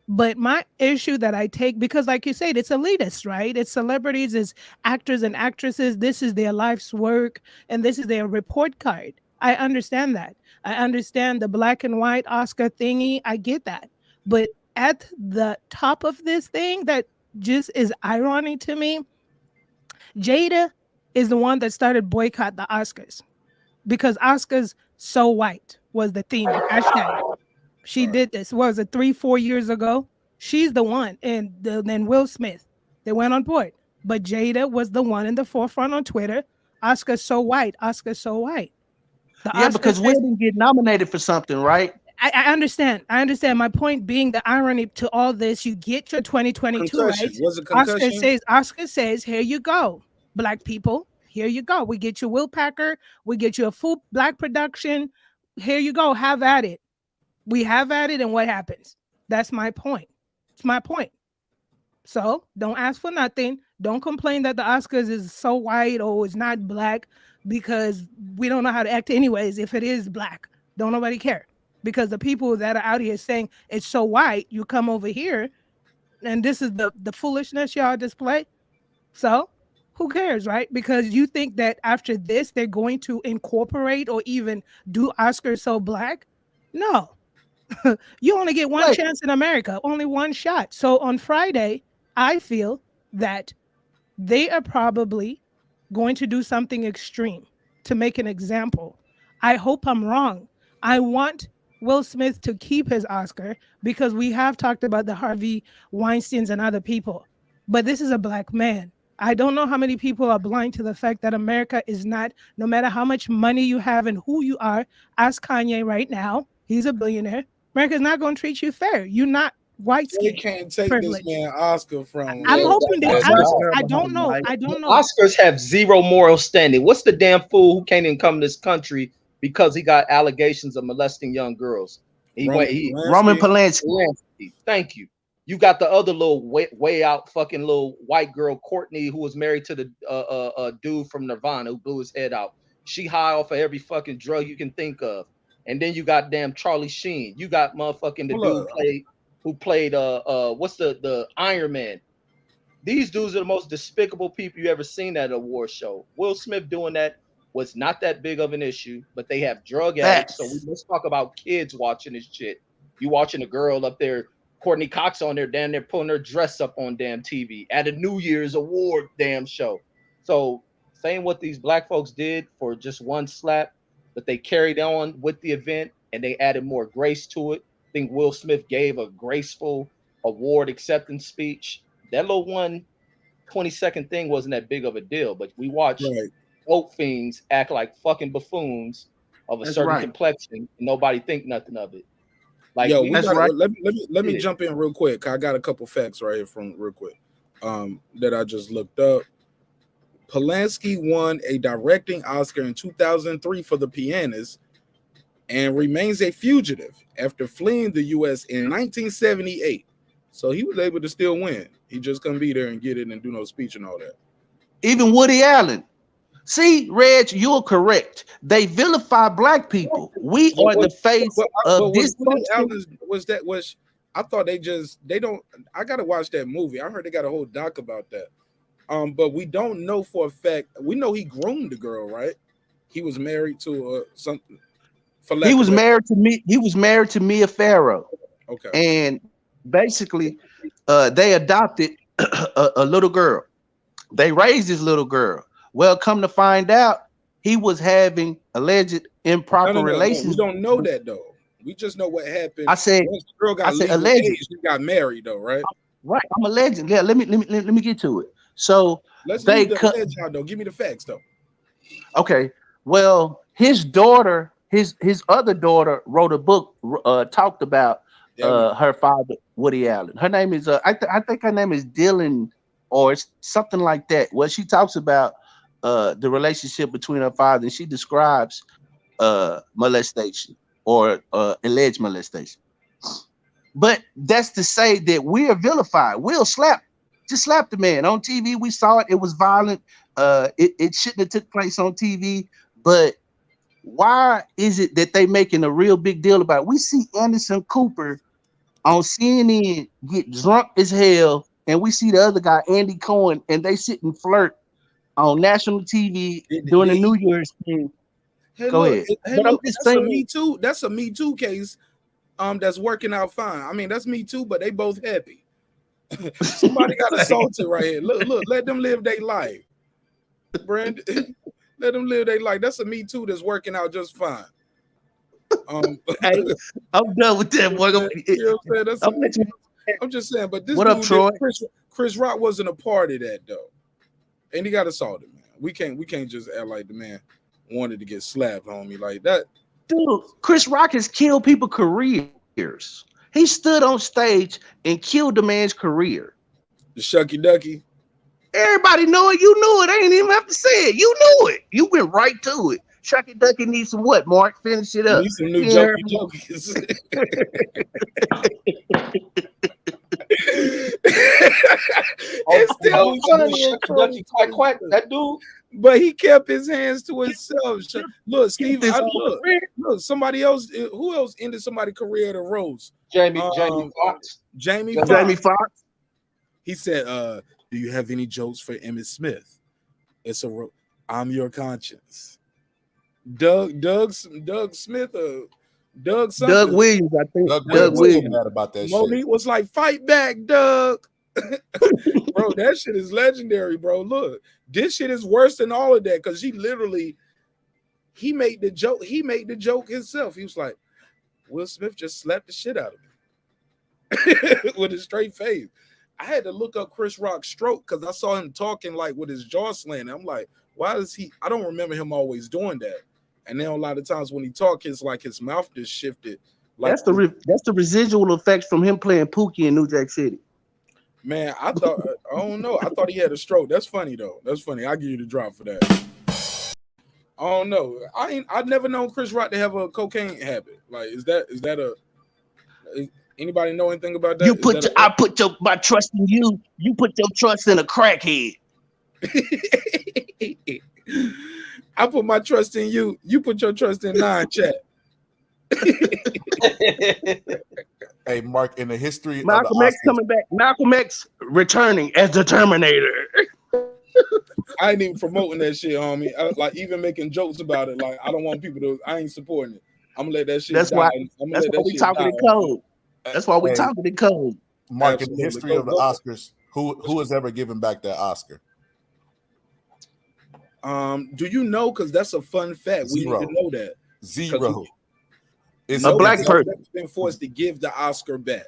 but my issue that I take, because like you said, it's elitist, right? It's celebrities, it's actors and actresses. This is their life's work, and this is their report card. I understand that. I understand the black and white Oscar thingy. I get that. But at the top of this thing that just is irony to me, Jada is the one that started boycott the Oscars because Oscars so white was the theme. Hashtag. She did this. What was it 3-4 years ago? She's the one. And then Will Smith, they went on board. But Jada was the one in the forefront on Twitter. Oscars so white. Oscars so white.
Because Will didn't get nominated for something, right?
I understand. I understand. My point being the irony to all this, you get your 2022,
concussion.
Right?
Was it concussion?
Oscar says, here you go. Black people, here you go. We get you Will Packer. We get you a full black production. Here you go. Have at it. We have at it, and what happens? That's my point. It's my point. So don't ask for nothing. Don't complain that the Oscars is so white or it's not black because we don't know how to act anyways. If it is black, don't nobody care. Because the people that are out here saying it's so white, you come over here, and this is the foolishness y'all display. So who cares, right? Because you think that after this, they're going to incorporate or even do Oscars so black? No. You only get one chance in America, only one shot. So on Friday, I feel that they are probably going to do something extreme to make an example. I hope I'm wrong. I want Will Smith to keep his Oscar because we have talked about the Harvey Weinsteins and other people, but this is a black man. I don't know how many people are blind to the fact that America is not, no matter how much money you have and who you are, ask Kanye right now, he's a billionaire. America's not going to treat you fair. You're not white
They
skin
can't take
privilege.
this man Oscar from him.
I'm
Yeah,
hoping that
that's
I don't know. I
The
don't know.
Oscars have zero moral standing. What's the damn fool who can't even come to this country because he got allegations of molesting young girls?
Roman Polanski.
Thank you. You got the other little way out fucking little white girl, Courtney, who was married to the dude from Nirvana who blew his head out. She high off of every fucking drug you can think of. And then you got damn Charlie Sheen. You got motherfucking the dude who played what's the Iron Man. These dudes are the most despicable people you ever seen at an award show. Will Smith doing that was not that big of an issue, but they have drug addicts. So let's talk about kids watching this shit. You watching a girl up there, Courtney Cox on there, down there pulling her dress up on damn TV at a New Year's award damn show. So saying what these black folks did for just one slap, but they carried on with the event and they added more grace to it. I think Will Smith gave a graceful award acceptance speech. That little 20-second thing wasn't that big of a deal, but we watched oat fiends act like fucking buffoons of a certain complexion, and nobody think nothing of it. Like,
yo, let me jump in real quick. I got a couple facts right here from real quick that I just looked up. Polanski won a directing Oscar in 2003 for The Pianist and remains a fugitive after fleeing the U.S. in 1978. So he was able to still win. He just couldn't be there and get it and do no speech and all that.
Even Woody Allen. See, Reg, you're correct. They vilify black people. We are the face of this.
I thought they don't. I gotta watch that movie. I heard they got a whole doc about that. But we don't know for a fact. We know he groomed the girl, right? He was married to something.
He was married to me. He was married to Mia Farrow.
Okay.
And basically, they adopted a little girl. They raised this little girl. Well, come to find out, he was having alleged improper relations.
We don't know that though. We just know what happened.
I said,
once the girl got legal
alleged.
age, she got married though, right?
Right. I'm a legend. Yeah. Let me get to it. So
let's
they
leave the alleged out though. Give me the facts though.
Okay. Well, his daughter, his other daughter, wrote a book. Talked about her father, Woody Allen. Her name is I think her name is Dylan or something like that. Well, she talks about the relationship between her father, and she describes molestation or alleged molestation. But that's to say that we are vilified. We'll just slap the man on TV. We saw it. It was violent. It shouldn't have took place on TV. But why is it that they making a real big deal about it? We see Anderson Cooper on CNN get drunk as hell, and we see the other guy, Andy Cohen, and they sit and flirt on national TV during the New Year's thing. Go ahead.
But I'm just saying, Me Too. That's a Me Too case. That's working out fine. I mean, that's Me Too, but they both happy. Somebody got assaulted right here. Look, let them live their life. Brandon, let them live their life. That's a Me Too that's working out just fine.
Hey, I'm done with that, boy.
You know what I'm saying? I'm just saying, but this
what up, Troy?
Chris Rock wasn't a part of that though, and he got assaulted, man. We can't just act like the man wanted to get slapped, homie, like that.
Dude, Chris Rock has killed people's careers. He stood on stage and killed the man's career.
The Shucky Ducky.
Everybody know it. You knew it. I ain't even have to say it. You knew it. You went right to it. Shucky Ducky needs some what, Mark? Finish it up.
Need some new jokes. It's still funny.
Quack, that dude.
But he kept his hands to himself. Look, Steve. Look, somebody else. Who else ended somebody's career at a roast?
Jamie Foxx.
Jamie
Foxx.
He said, "Do you have any jokes for Emmitt Smith?" It's a I'm your conscience. Doug Smith. Doug
Williams, I think.
Doug Williams mad about that
Monique
shit.
was like, "Fight back, Doug." Bro, that shit is legendary, bro. Look, this shit is worse than all of that because he made the joke. He made the joke himself. He was like, Will Smith just slapped the shit out of me with a straight face. I had to look up Chris Rock's stroke because I saw him talking like with his jaw slanted. I'm like, why does he? I don't remember him always doing that. And then a lot of times when he talks, it's like his mouth just shifted Like
that's the residual effects from him playing Pookie in New Jack City.
Man, I don't know. I thought he had a stroke. That's funny though. That's funny. I'll give you the drop for that. I don't know. I've never known Chris Rock to have a cocaine habit. Like, is that anybody know anything about that?
I put my trust in you. You put your trust in a crackhead.
I put my trust in you. You put your trust in Chat.
Hey, Mark, in the history
Malcolm
of the
X
Oscars,
coming back. Malcolm X returning as the Terminator.
I ain't even promoting that shit, homie. Like even making jokes about it. Like I don't want people to. I ain't supporting it. I'm gonna let that shit
That's
die.
why.
I'm gonna
That's
let
why
that
we
shit
talking
die.
in code. That's why we
Hey,
talking in code.
Mark,
Absolutely.
in the history of the Oscars, who has ever given back that Oscar?
Do you know? Because that's a fun fact.
Zero.
We need to know that.
Zero.
It's a black person
that's been forced to give the Oscar back.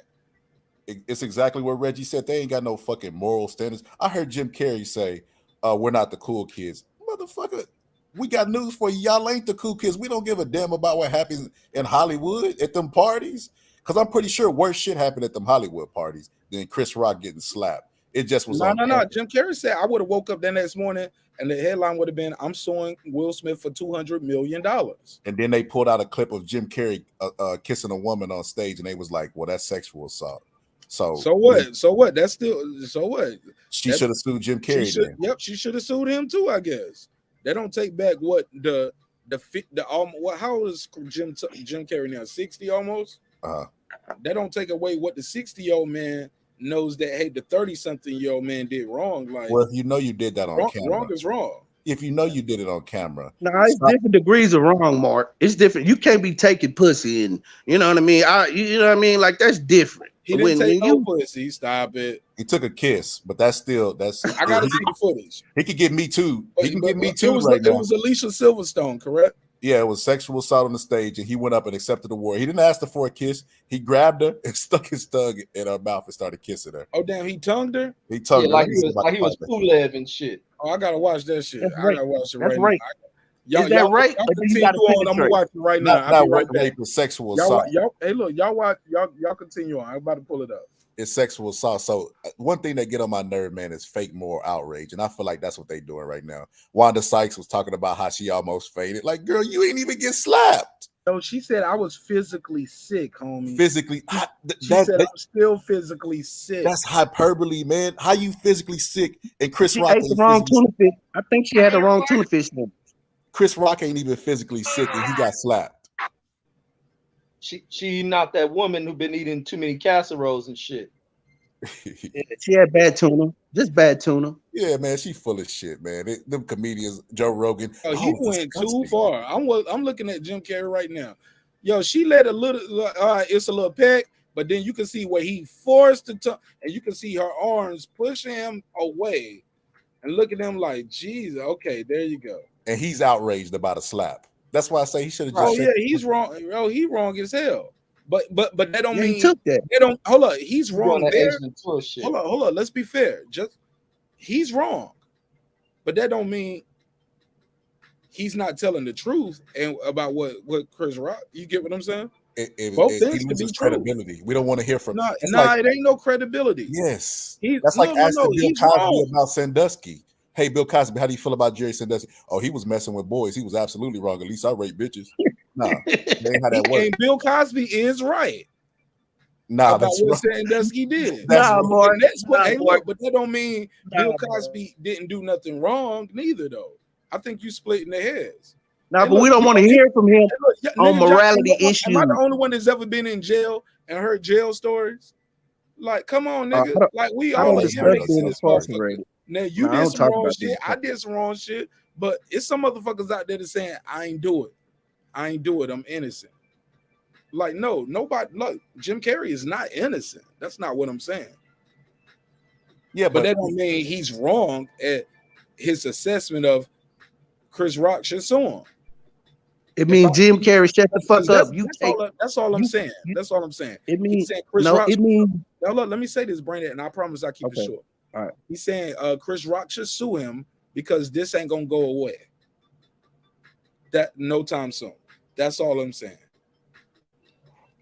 It's exactly what Reggie said. They ain't got no fucking moral standards. I heard Jim Carrey say, we're not the cool kids. Motherfucker, we got news for you. Y'all ain't the cool kids. We don't give a damn about what happens in Hollywood at them parties. Because I'm pretty sure worse shit happened at them Hollywood parties than Chris Rock getting slapped. It just was on camera.
Jim Carrey said I would have woke up the next morning and the headline would have been, I'm suing Will Smith for $200 million.
And then they pulled out a clip of Jim Carrey kissing a woman on stage, and they was like, well, that's sexual assault. So
what? So what? That's still so what?
She should have sued Jim Carrey.
Yep, she should have sued him too, I guess. They don't take back what the what, how old is Jim Carrey now? 60 almost? They don't take away what the 60-year-old man knows that, hey, the 30-something-year-old man did wrong. Like,
well, if you know you did that on camera.
Wrong is wrong.
If you know you did it on camera.
No, it's different degrees of wrong, Mark. It's different. You can't be taking pussy and you know what I mean? You know what I mean? Like that's different.
He didn't take no pussy. Stop it.
He took a kiss, but that's
I gotta see the footage.
He could get me too. He can get me too.
It was Alicia Silverstone, correct?
Yeah, it was sexual assault on the stage, and he went up and accepted the award. He didn't ask her for a kiss. He grabbed her and stuck his tongue in her mouth and started kissing her.
Oh damn, he tongued her?
He tongued her.
Like he was Pulev and shit.
Oh, I gotta watch that shit.
That's
I gotta watch it
That's
right now.
Is that right?
Y'all continue on. I'm gonna watch it right now.
Not rape, but sexual assault.
Hey, look, y'all continue on. I'm about to pull it up.
It's sexual assault. So one thing that get on my nerve, man, is fake moral outrage, and I feel like that's what they doing right now. Wanda Sykes was talking about how she almost fainted. Like, girl, you ain't even get slapped.
No, she said I was physically sick, homie.
Physically,
she said I'm still physically sick.
That's hyperbole, man. How you physically sick? And Chris Rock
ate the wrong tuna fish. I think she had the wrong tuna fish.
Chris Rock ain't even physically sick, and he got slapped.
She not that woman who been eating too many casseroles and shit.
She had bad tuna, just bad tuna.
Yeah, man, she full of shit, man. Them comedians, Joe Rogan.
Oh, he went too far. I'm looking at Jim Carrey right now. Yo, she let a little. It's a little peck, but then you can see where he forced the tongue, and you can see her arms pushing him away, and look at him like, Jesus. Okay, there you go.
And he's outraged about a slap. That's why I say he should have just.
Oh yeah, he's wrong. Oh, he wrong as hell. But that don't mean
he took that.
They don't. Hold up, he's wrong there.
Hold
up. Let's be fair. Just he's wrong, but that don't mean he's not telling the truth and about what Chris Rock. You get what I'm saying? Both things can be
credibility. We don't want to hear from.
It ain't no credibility.
Yes, that's like asking Bill Cosby about Sandusky. Hey, Bill Cosby, how do you feel about Jerry Sandusky? Oh, he was messing with boys. He was absolutely wrong. At least I rape bitches. Nah, that ain't how that works.
And Bill Cosby is right.
Nah,
about what Sandusky did. But that don't mean Bill Cosby didn't do nothing wrong, neither though. I think you splitting the heads.
Nah, but we don't want to hear from him on morality issues.
Am I the only one that's ever been in jail and heard jail stories? Like, come on, nigga. Like we all are inmates in this motherfucker. Now you did some wrong shit. I did some wrong shit, but it's some motherfuckers out there that saying I ain't do it. I'm innocent. Like, no, nobody. Look, Jim Carrey is not innocent. That's not what I'm saying.
Yeah,
but that don't mean he's wrong at his assessment of Chris Rock should sue him.
It means Jim Carrey shut the fuck up.
That's all I'm saying. That's all I'm saying.
It means
Chris Rock.
It means.
Now look, let me say this, Brandon, and I promise I keep it short.
All right.
He's saying Chris Rock should sue him because this ain't gonna go away. That no time soon. That's all I'm saying.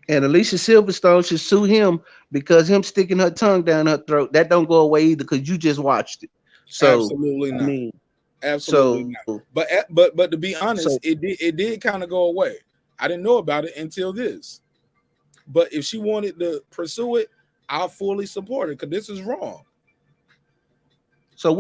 And Alicia Silverstone should sue him because him sticking her tongue down her throat, that don't go away either because you just watched it. So
Absolutely
I
not.
mean,
Absolutely
so
not. But to be honest,
so
it did kind of go away. I didn't know about it until this. But if she wanted to pursue it, I'll fully support it because this is wrong.
so
Oh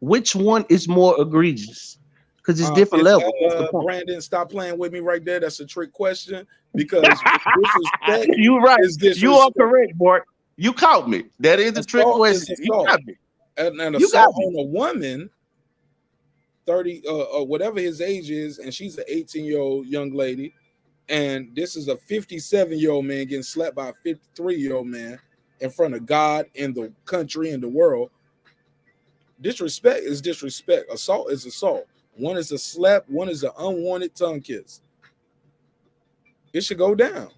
which one is more egregious? Because it's different
If
levels. That's the point.
Brandon, stop playing with me right there. That's a trick question because disrespect
You right.
is disrespect.
You are correct, Mark. You caught me. That is a trick
Assault is
question. You
assault.
got me.
An
You got
assault
me.
on a woman, 30 or whatever his age is, and she's an 18-year-old young lady, and this is a 57-year-old man getting slapped by a 53-year-old man in front of God and the country and the world. Disrespect is disrespect. Assault is assault. One is a slap, one is an unwanted tongue kiss. It should go down.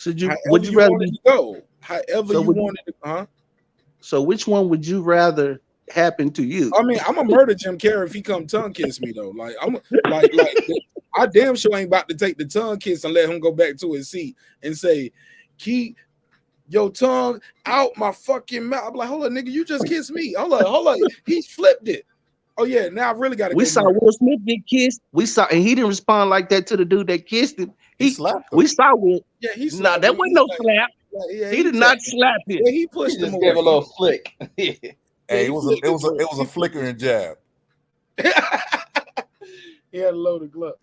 Would you rather
want it to go? However
so
you want it to,
So which one would you rather happen to you?
I mean, I'm gonna murder Jim Carrey if he come tongue kiss me though. Like I'm like I damn sure ain't about to take the tongue kiss and let him go back to his seat and say, keep your tongue out my fucking mouth. I'm like, hold on, nigga, you just kissed me. Hold on. He flipped it. Oh yeah, now I really gotta
We
go
saw
murder.
Will Smith get kissed. We saw, and he didn't respond like that to the dude that kissed him.
He slapped him.
We saw Will.
Yeah, he
No,
slapped
that
him.
wasn't no slap.
Yeah,
he did not slap him.
Yeah, he pushed him
Just
away.
gave a little flick.
Hey, it was a flickering jab.
He had a loaded glove.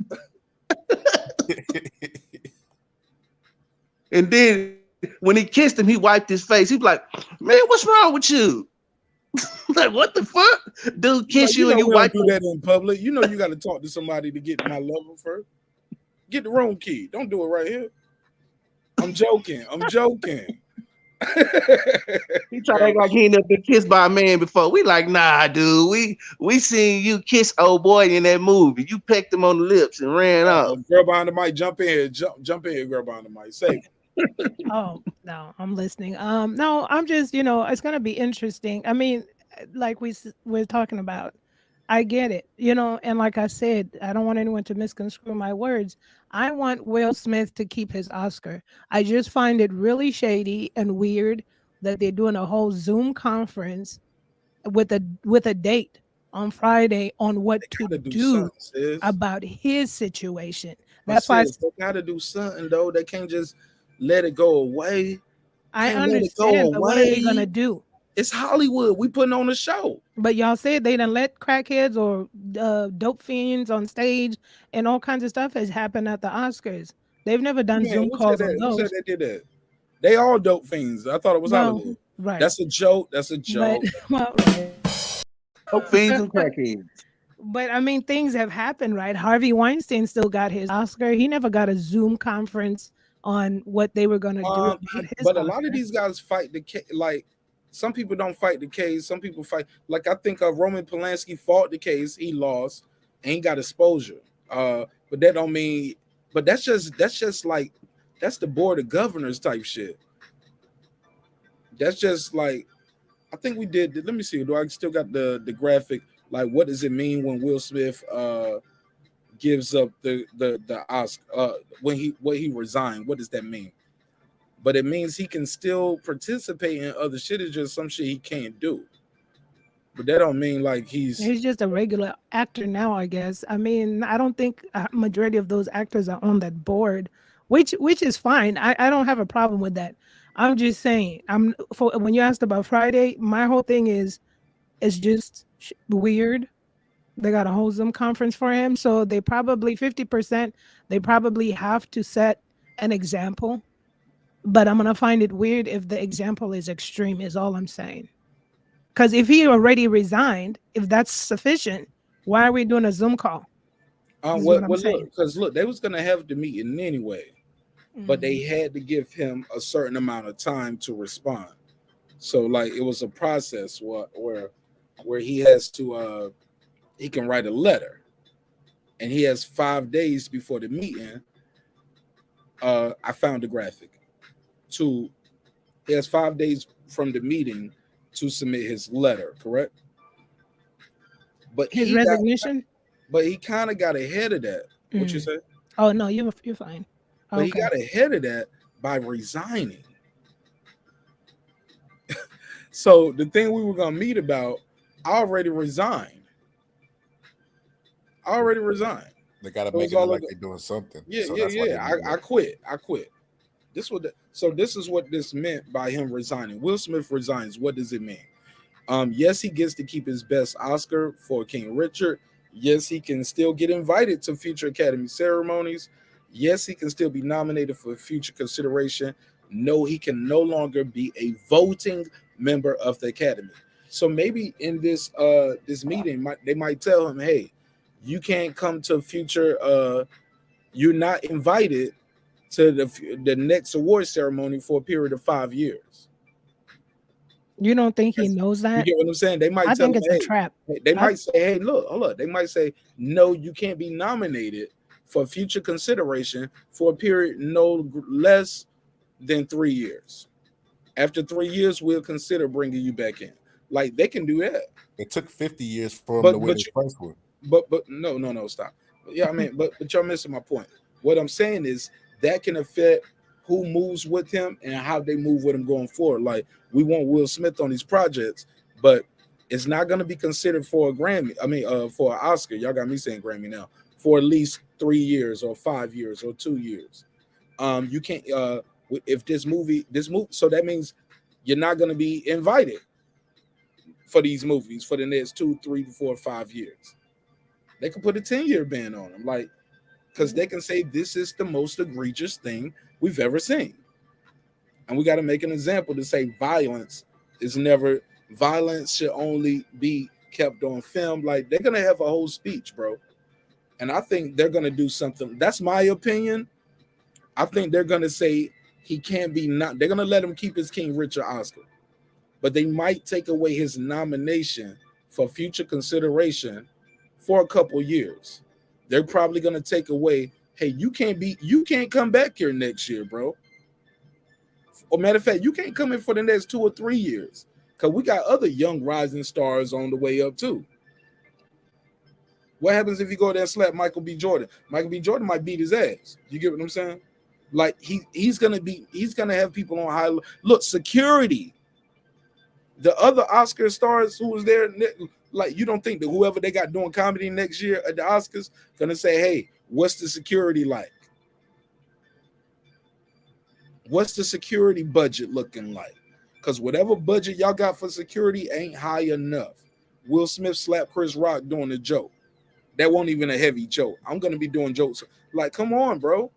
And then when he kissed him, he wiped his face. He was like, "Man, what's wrong with you?" Like, what the fuck? Dude kiss you and you wipe
do that in public. You know you got to talk to somebody to get my level first. Get the room key. Don't do it right here. I'm joking.
He tried to act like he ain't never been kissed by a man before. We like, nah, dude. We seen you kiss old boy in that movie. You pecked him on the lips and ran off.
Girl behind the mic, jump in here. Jump in here, girl behind the mic. Say
Oh no, I'm listening. No, I'm just, it's gonna be interesting. I mean, like we're talking about, I get it, and like I said, I don't want anyone to misconstrue my words. I want Will Smith to keep his Oscar. I just find it really shady and weird that they're doing a whole Zoom conference with a date on Friday on what to do about his situation. That's why
they gotta do something though. They can't just let it go away.
I understand, but what are they gonna do?
It's Hollywood. We putting on a show.
But y'all said they done let crackheads or dope fiends on stage and all kinds of stuff has happened at the Oscars. They've never done Zoom calls on those.
Who said they did that? They all dope fiends. I thought it was Hollywood.
Right.
That's a joke.
Dope fiends and crackheads.
But I mean, things have happened, right? Harvey Weinstein still got his Oscar. He never got a Zoom conference on what they were going to do about his
But
Oscar.
a lot of these guys fight the case. Like some people don't fight the case. Some people fight. Like I think Roman Polanski fought the case. He lost and he got exposure. But that don't mean. But that's just like that's the board of governors type shit. That's just like I think we did. Let me see. Do I still got the graphic? Like, what does it mean when Will Smith gives up the Oscar when he resigned? What does that mean? But it means he can still participate in other shit. It's just some shit he can't do. But that don't mean like he's
just a regular actor now, I guess. I mean, I don't think a majority of those actors are on that board, which is fine. I don't have a problem with that. I'm just saying. When you asked about Friday, my whole thing is it's just weird. They got a whole Zoom conference for him, so they probably 50%. They probably have to set an example, but I'm gonna find it weird if the example is extreme. Is all I'm saying. Because if he already resigned, if that's sufficient, why are we doing a Zoom call?
Look, they was gonna have the meeting anyway, but they had to give him a certain amount of time to respond. So like it was a process where he has to he can write a letter, and he has 5 days before the meeting. I found the graphic. He has 5 days from the meeting to submit his letter, correct? But
his resignation.
But he kind of got ahead of that. What you say?
Oh no, you're fine.
But he
Okay.
got ahead of that by resigning. So the thing we were gonna meet about, I already resigned.
They got to
So
make
it's
it look
all
like
of
they're doing something.
yeah,
So
yeah,
that's why they
yeah.
didn't do
I
it.
quit. So this is what this meant by him resigning. Will Smith resigns. What does it mean? Yes, he gets to keep his best Oscar for King Richard. Yes, he can still get invited to future Academy ceremonies. Yes, he can still be nominated for future consideration. No, he can no longer be a voting member of the Academy. So maybe in this this meeting, they might tell him, "Hey, you can't come to future. You're not invited to the next award ceremony for a period of 5 years."
You don't think he knows
You
that?
get what I'm saying? They might
I
tell
think
him,
it's a
hey,
trap.
they
I-
might say, hey, look, hold up. They might say, no, you can't be nominated for future consideration for a period no less than 3 years. After 3 years, we'll consider bringing you back in. Like they can do that.
It took 50 years for him to win his first one.
But no, stop. Yeah, I mean, but y'all missing my point. What I'm saying is that can affect who moves with him and how they move with him going forward. Like we want Will Smith on these projects, but it's not going to be considered for a Grammy. I mean, for an Oscar. Y'all got me saying Grammy now. For at least 3 years or 5 years or 2 years. You can't. If this movie, so that means you're not going to be invited for these movies for the next 2, 3, 4, 5 years. They can put a 10-year ban on them, like, because they can say this is the most egregious thing we've ever seen. And we got to make an example to say violence should only be kept on film. Like, they're going to have a whole speech, bro. And I think they're going to do something. That's my opinion. I think they're going to say he can't be not. They're going to let him keep his King Richard Oscar. But they might take away his nomination for future consideration for a couple years. They're probably going to take away, hey, you can't come back here next year, bro. Or matter of fact, you can't come in for the next 2 or 3 years because we got other young rising stars on the way up too. What happens if you go there and slap Michael B. Jordan? Michael B. Jordan might beat his ass. You get what I'm saying? Like he's gonna have people on high. Look, security. The other Oscar stars who was there, like you don't think that whoever they got doing comedy next year at the Oscars gonna say, hey, what's the security like? What's the security budget looking like? Because whatever budget y'all got for security ain't high enough. Will Smith slapped Chris Rock doing a joke. That wasn't even a heavy joke. I'm gonna be doing jokes. Like, come on, bro.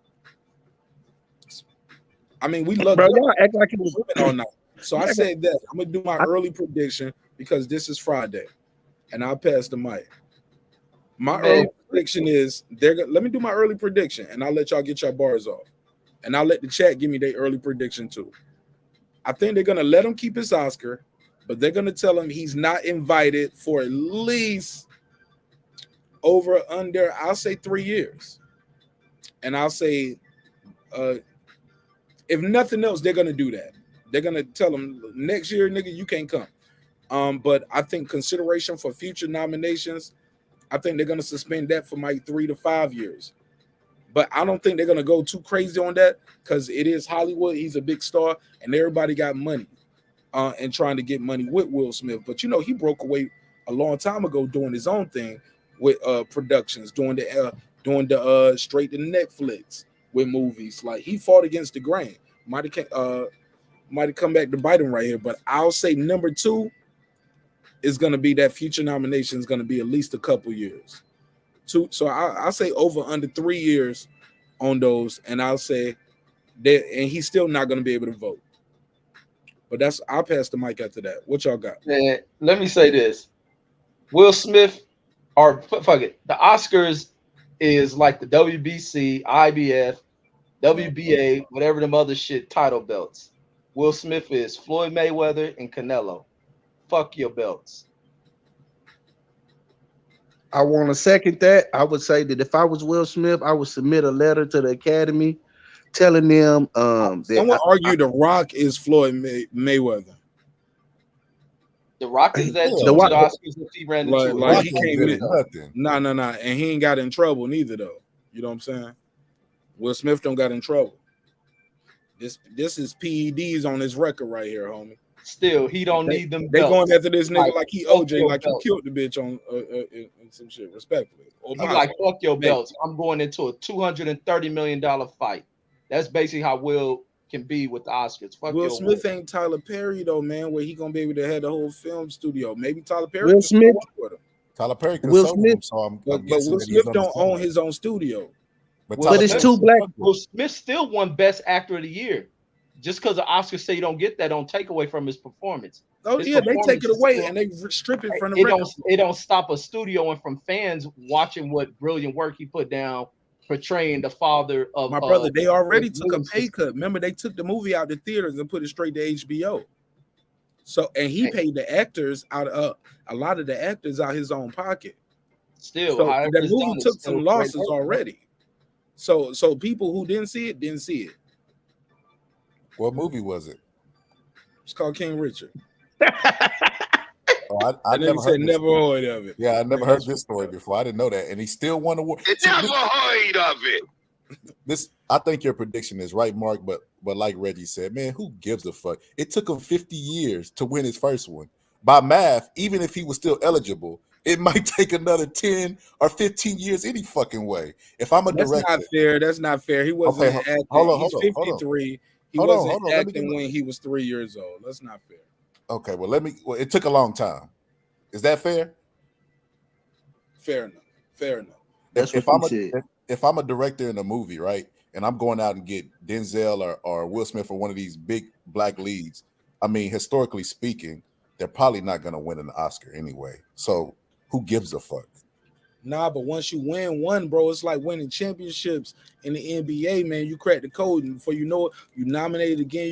I mean, we love
y'all act like it was
all night. So I said that I'm gonna do my early prediction because this is Friday, and I'll pass the mic. My early prediction is let me do my early prediction, and I'll let y'all get your bars off, and I'll let the chat give me their early prediction too. I think they're gonna let him keep his Oscar, but they're gonna tell him he's not invited for at least under I'll say 3 years, and I'll say if nothing else, they're gonna do that. They're gonna tell him next year, nigga, you can't come. But I think consideration for future nominations, I think they're gonna suspend that for like 3 to 5 years. But I don't think they're gonna go too crazy on that because it is Hollywood. He's a big star, and everybody got money and trying to get money with Will Smith. But you know, he broke away a long time ago doing his own thing with productions, doing the straight to Netflix with movies. Like he fought against the grain. Might have come back to bite him right here, but I'll say number 2 is going to be that future nomination is going to be at least a couple years. So I'll say over under 3 years on those, and I'll say that, and he's still not going to be able to vote. But I'll pass the mic after that. What y'all got?
Man, let me say this: Will Smith, or fuck it, the Oscars is like the WBC, IBF, WBA, whatever them other shit title belts. Will Smith is Floyd Mayweather and Canelo. Fuck your belts.
I want to second that. I would say that if I was Will Smith, I would submit a letter to the Academy telling them
someone argued The Rock is Floyd Mayweather.
The Rock is that
The Rock,
Oscars if he ran into
Like
it.
he came in. No, and he ain't got in trouble neither though. You know what I'm saying? Will Smith don't got in trouble. This is PEDs on his record right here, homie.
Still, he don't need them.
They going after this nigga
Like,
like he
fuck
OJ,
your
like
belt.
you killed the bitch on some shit, respectfully. Or
He
my
like,
fault.
fuck your
Maybe.
belts. I'm going into a $230 million fight. That's basically how Will can be with the Oscars. Fuck
Will
your
Smith ain't Tyler Perry though, man. Where he gonna be able to have the whole film studio? Maybe Tyler Perry
Will
can still
Smith-
work with him.
Tyler Perry could
Will
have sold
Smith-
him, so I'm
But
guessing
Will
that he's
Smith don't
underselling
own
it.
his own studio.
But
But it's two black.
Will Smith still won Best Actor of the Year. Just because the Oscars say you don't get that, don't take away from his performance.
Oh
His
yeah, they take
performance
it
is
away
still-
and they strip it from the
it
record.
don't stop a studio and from fans watching what brilliant work he put down portraying the father of
My brother, they already
Will
took a
Smith.
pay cut. Remember, they took the movie out the theaters and put it straight to HBO. So, and he paid the actors out of a lot of the actors out his own pocket.
Still,
So
however
that
it's
movie
done, it's
took
still
some
great
losses
work,
already. So people who didn't see it didn't see it.
What movie was it?
It's called King Richard.
Oh, I
And then
never
he said
heard this
never
story.
heard of it.
Yeah, I never
Man,
heard
that's
this story before. I didn't know that, and he still won the award.
You never heard of it.
This, I think your prediction is right, Mark. But like Reggie said, man, who gives a fuck? It took him 50 years to win his first one. By math, even if he was still eligible, it might take another 10 or 15 years any fucking way. If I'm a
That's
director,
not fair. That's not fair. He wasn't
Okay,
acting.
hold on,
He's
hold on, hold on.
53. He
Hold on,
wasn't
hold on. Let me
acting
get
when he was 3 years old. That's not fair.
okay, well, it took a long time. Is that fair?
Fair enough. Fair enough.
That's
if
what he said.
if I'm a director in a movie, right, and I'm going out and get Denzel or Will Smith or one of these big black leads, I mean, historically speaking, they're probably not going to win an Oscar anyway. So who gives a fuck?
Nah, but once you win one, bro, it's like winning championships in the NBA, man. You crack the code, and before you know it, you nominated again.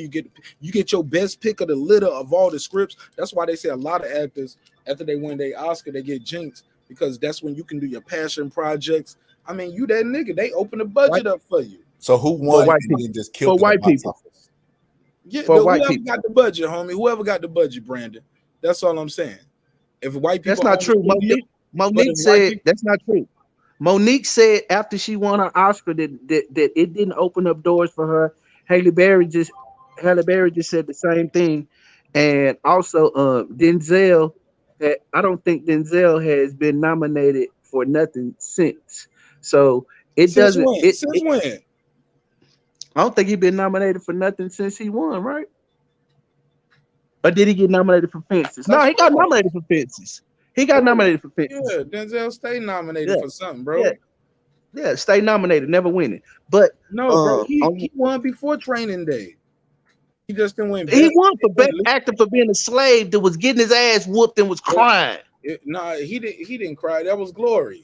You get your best pick of the litter of all the scripts. That's why they say a lot of actors, after they win their Oscar, they get jinxed because that's when you can do your passion projects. I mean, you that nigga, they open the budget up for you.
So who won
white
and
people.
then just killed
For
it at
white
box
people.
office?
Yeah,
For white
whoever
people.
got the budget, homie. Whoever got the budget, Brandon. That's all I'm saying. If white people,
That's not
own
true.
the studio,
Monique
if white
said
people-
that's not true. Monique said after she won her Oscar that it didn't open up doors for her. Halle Berry just said the same thing, and also Denzel. I don't think Denzel has been nominated for nothing since. So it
Since
doesn't.
when? Since when?
I don't think he's been nominated for nothing since he won, right? Or did he get nominated for Fences? No, he got nominated for Fences. He got nominated for Fences.
Yeah, Denzel stay nominated
Yeah.
for something, bro.
Yeah. Yeah, stay nominated, never winning. But
No, bro, he won before Training Day. He just didn't win.
he won for best actor for being a slave that was getting his ass whooped and was crying.
Nah, he didn't cry. That was Glory.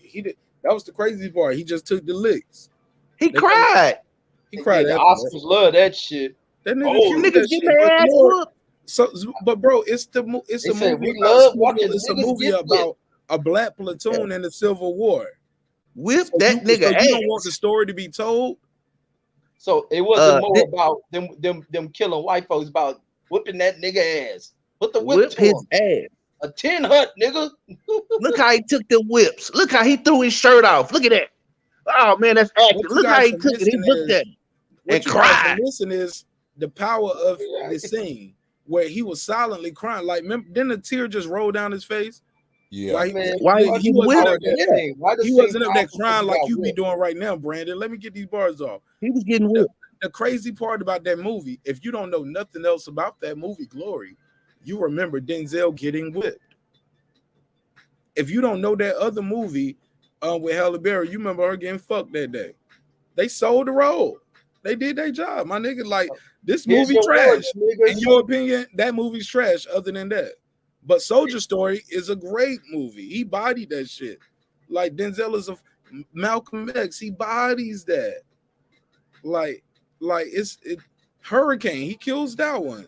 That was the crazy part. He just took the licks.
He cried.
He cried.
The
after
Oscars love that shit.
That nigga
Oh,
killed
niggas
that
getting
shit.
their
But
ass
Lord,
whooped.
So, but bro, it's a
They say
movie
we
about
love watching
it's a
niggas
movie
get
about a black platoon in the Civil War.
Whip
So
that
you
nigga
don't want
ass.
the story to be told.
So it wasn't more about them killing white folks, about whipping that nigga ass. Put the whip
Whip
to
his
him.
ass.
A tin hut, nigga.
Look how he took the whips. Look how he threw his shirt off. Look at that. Oh man, that's acting.
What you
Look how
guys
he
are
took it. He
missing
looked
is-
at him
What
and
you guys are
cried.
missing is the power of the scene where he was silently crying. Like, remember, didn't a tear just roll down his face?
Yeah.
Why he
Man,
Why
he
he
wasn't
whipped?
up there.
Yeah.
Why the
He
scene
wasn't up there
Oscars
crying like
got
you be
whipped?
doing right now, Brandon. Let me get these bars off.
He was getting whipped.
The crazy part about that movie, if you don't know nothing else about that movie, Glory, you remember Denzel getting whipped. If you don't know that other movie with Halle Berry, you remember her getting fucked that day. They sold the role. They did their job. My nigga, like, this
Here's
movie
your
trash.
words, niggas.
In your opinion, that movie's trash other than that. But Soldier Story is a great movie. He bodied that shit. Like, Denzel is Malcolm X. He bodies that. Like it's Hurricane. He kills that one.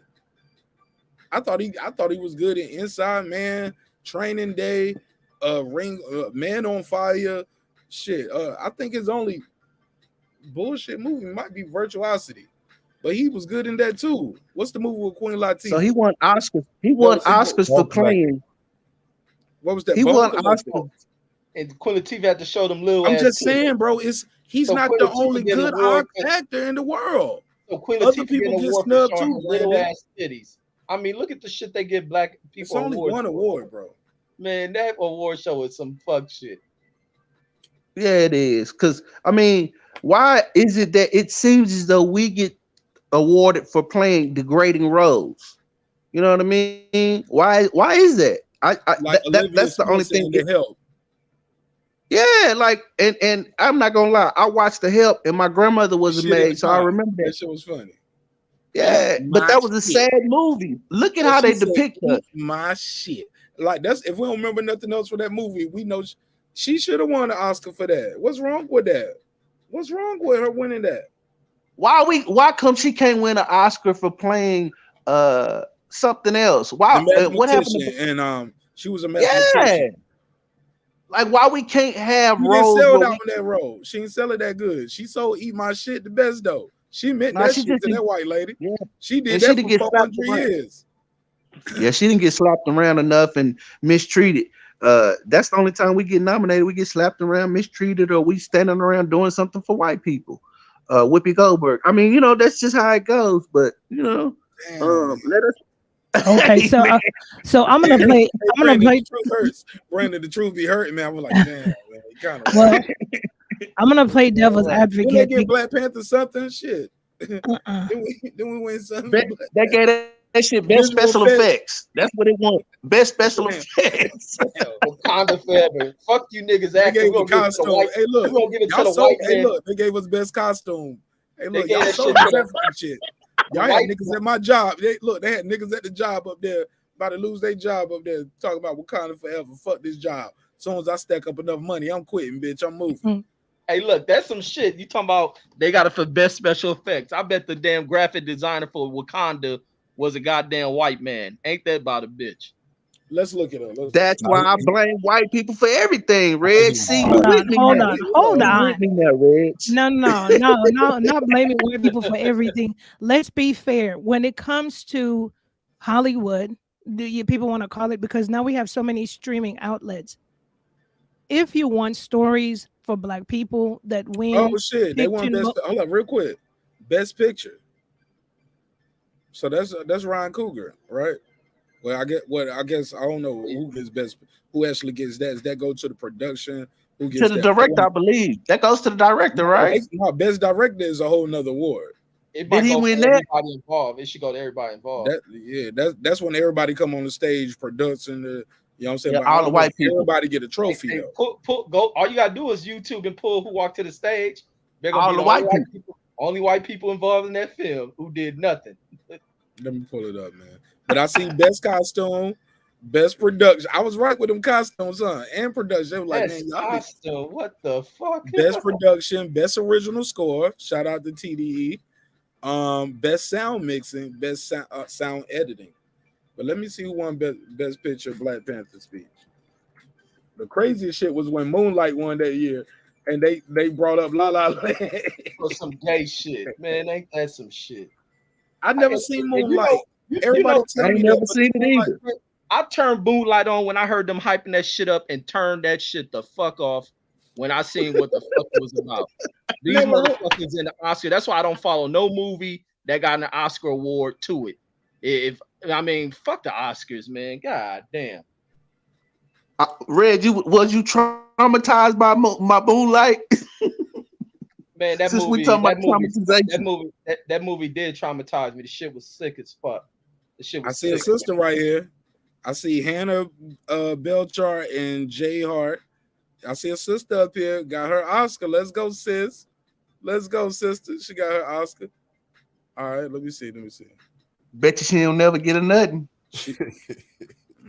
I thought he was good in Inside Man, Training Day, Man on Fire. Shit. I think his only bullshit movie might be Virtuosity. But he was good in that too. What's the movie with Queen Latifah?
So he won Oscars. He won Oscars for
Walk Back.
playing.
What was that?
He won
Both of those
Oscars.
folks.
And Queen Latifah had to show them little
I'm
ass
just
titties.
saying, bro. It's He's
So
not
Queen
the
Latifah
only
getting an
good
award
actor in the world.
So Queen
Other
Latifah
people
getting an
get
award for
snubbed
showing
too,
her little
Brandon.
ass titties. I mean, look at the shit they give black
It's
people
only
awards
one
for.
award, bro.
Man, that award show is some fuck shit.
Yeah, it is. Because I mean, why is it that it seems as though we get awarded for playing degrading roles? You know what I mean? Why is that?
Like Olivia
That's the only
Smith
thing.
in The Help.
Yeah, like and I'm not gonna lie, I watched The Help, and my grandmother was a
Shit at
maid, so I
God.
remember that.
That shit was funny.
Yeah,
Eat
but
my
that was a
shit.
sad movie. Look at
What
how
she
they
said,
depict her.
eat my shit. Like that's if we don't remember nothing else for that movie, we know she should have won an Oscar for that. What's wrong with that? What's wrong with her winning that?
Why come she can't win an Oscar for playing something else? Why
The
what happened
mathematician, and she was a
yeah,
mathematician.
like why we can't have
She didn't
roles
sell
where
that
we
on that role. She didn't sell it that good. She sold "Eat My Shit" the best though. She meant
Nah,
that
she
shit
just
to that white lady.
Yeah.
She did
And she
that
didn't
for
get slapped
400
around.
years.
Yeah, she didn't get slapped around enough and mistreated. That's the only time we get nominated. We get slapped around, mistreated, or we standing around doing something for white people. Whoopi Goldberg. I mean, that's just how it goes. But let us.
Okay, so I'm gonna play. I'm gonna
Brandon,
play.
the truth hurts. Brandon, the truth be hurting, man. I'm like, damn, man, kind of.
Well, I'm gonna play devil's
Didn't they
advocate.
get Black Panther something? Shit.
Uh-uh.
Then we win something.
That gave that shit best
Visual
special effects. That's what it won. Best special effects.
Wakanda forever. Fuck you niggas
They
acting.
gave
We're
the
gonna give it to the
costume.
white.
Hey, look,
We're gonna give it to
y'all
the
sold.
white
Hey,
man.
look, they gave us best costume. Hey,
They
look,
gave
y'all
that
sold
shit to
that
the
fucking shit. Y'all had
white
niggas at my job. They had niggas at the job up there about to lose their job up there talking about Wakanda forever. Fuck this job. As soon as I stack up enough money, I'm quitting, bitch. I'm moving.
Hey, look, that's some shit. You talking about they got it for best special effects. I bet the damn graphic designer for Wakanda was a goddamn white man. Ain't that about a bitch?
Let's look it up.
That's why I blame white people for everything, Red. See, you
Hold
with me
on,
now.
hold
You
on.
with me now, Red.
No, not blaming white people for everything. Let's be fair. When it comes to Hollywood, people want to call it because now we have so many streaming outlets. If you want stories for Black people that win,
Oh shit, they won
fiction,
best. Hold up, real quick. Best picture. So that's Ryan Coogler, right? Well, I guess I don't know who gets best. Who actually gets that? Does that go to the production? Who
To
gets
the
that?
director, I believe. That goes to the director, right?
No, best director is a whole nother award.
It
Did
might
he
go
win
for
that?
everybody involved. It should go to everybody involved.
That's when everybody come on the stage, production. You know what I'm saying?
Yeah,
But
all the white people.
Everybody get a trophy
Hey,
though.
go. All you gotta do is YouTube and pull who walked to the stage. They're gonna
All
be
the
the only
white
white people. Only white people involved in that film who did nothing.
Let me pull it up, man. But I see best costume, best production. I was right with them costumes, huh? And production. They were like,
Best
man, y'all
costume. What the fuck?
best production, best original score. Shout out to TDE. Best sound mixing, best sound editing. But let me see who won best picture Black Panther speech. The craziest shit was when Moonlight won that year, and they brought up La La Land.
For some gay shit, man. Ain't that some shit?
I never seen Moonlight.
You
Everybody
know,
tell
I
me
ain't
that.
never seen it either.
I turned Moonlight on when I heard them hyping that shit up and turned that shit the fuck off when I seen what the fuck it was about. These motherfuckers in the Oscar. That's why I don't follow no movie that got an Oscar award to it. If I mean, fuck the Oscars, man. God damn.
Red, was you traumatized by my Moonlight?
Man, that
Since
movie,
we talking about traumatization,
that movie did traumatize me. The shit was sick as fuck. The shit was
I see a
sick.
sister right here. I see Hannah Belchar and Jay Hart. I see a sister up here. Got her Oscar. Let's go, sis. Let's go, sister. She got her Oscar. All right, let me see.
Bet you she don't never get a nothing.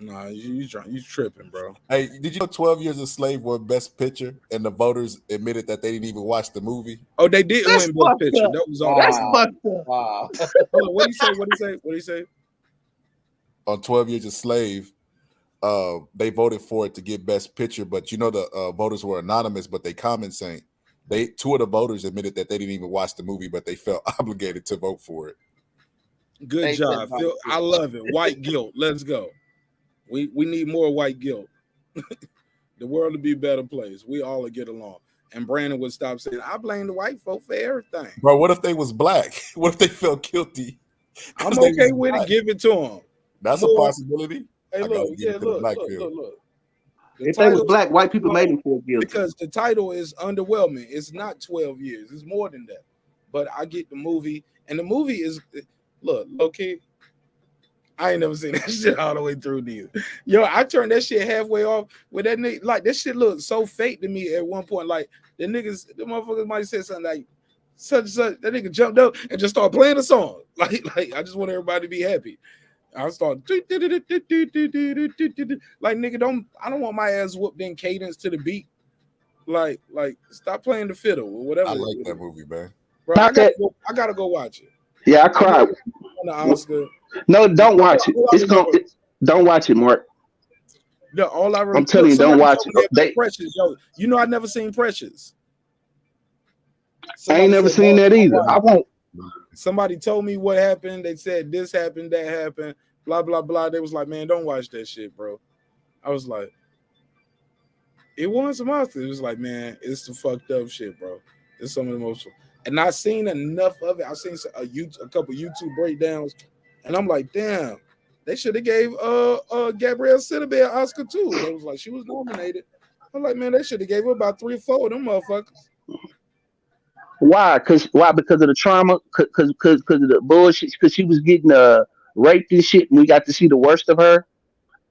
Nah, you tripping, bro.
Hey, did you know 12 Years a Slave won Best Picture, and the voters admitted that they didn't even watch the movie?
Oh, they didn't win Best Picture.
Up.
That was all.
That's fucked up.
Wow.
Hold on, what do you say?
On 12 Years a Slave, they voted for it to get Best Picture, but you know the voters were anonymous, but they comment saying two of the voters admitted that they didn't even watch the movie, but they felt obligated to vote for it.
Good job, Phil. I love it. White guilt. Let's go. We need more white guilt. The world to be a better place. We all get along. and Brandon would stop saying, "I blame the white folk for everything."
Bro, what if they was black? What if they felt guilty?
I'm okay with it. Give it to them.
That's a possibility.
Hey, look, look.
If they was black, white people made them feel guilty.
Because the title is underwhelming. It's not 12 years. It's more than that. But I get the movie, and the movie is okay. I ain't never seen that shit all the way through neither. Yo, I turned that shit halfway off with that nigga. Like, that shit looked so fake to me at one point. Like, the motherfuckers might say something like such and such. That nigga jumped up and just started playing a song. Like I just want everybody to be happy. I start like, nigga, I don't want my ass whooped in cadence to the beat. Like stop playing the fiddle or whatever.
I like that movie, man.
Bro, I gotta go watch it.
Yeah, I cried.
On the Oscar.
No, don't watch it. Don't watch it, Mark.
No, all I really
I'm telling you, don't watch it.
Precious, yo, you know I never seen Precious.
I ain't never seen that either. I won't.
Somebody told me what happened. They said this happened, that happened, blah blah blah. They was like, man, don't watch that shit, bro. I was like, it won some Oscars. It was like, man, it's some fucked up shit, bro. It's some of the most. And I seen enough of it. I seen a couple YouTube breakdowns, and I'm like, damn, they should have gave Gabrielle Sidibe an Oscar too. They was like, she was nominated. I'm like, man, they should have gave her about 3 or 4 of them motherfuckers.
Why? Why? Because of the trauma? Because of the bullshit? Because she was getting raped and shit, and we got to see the worst of her.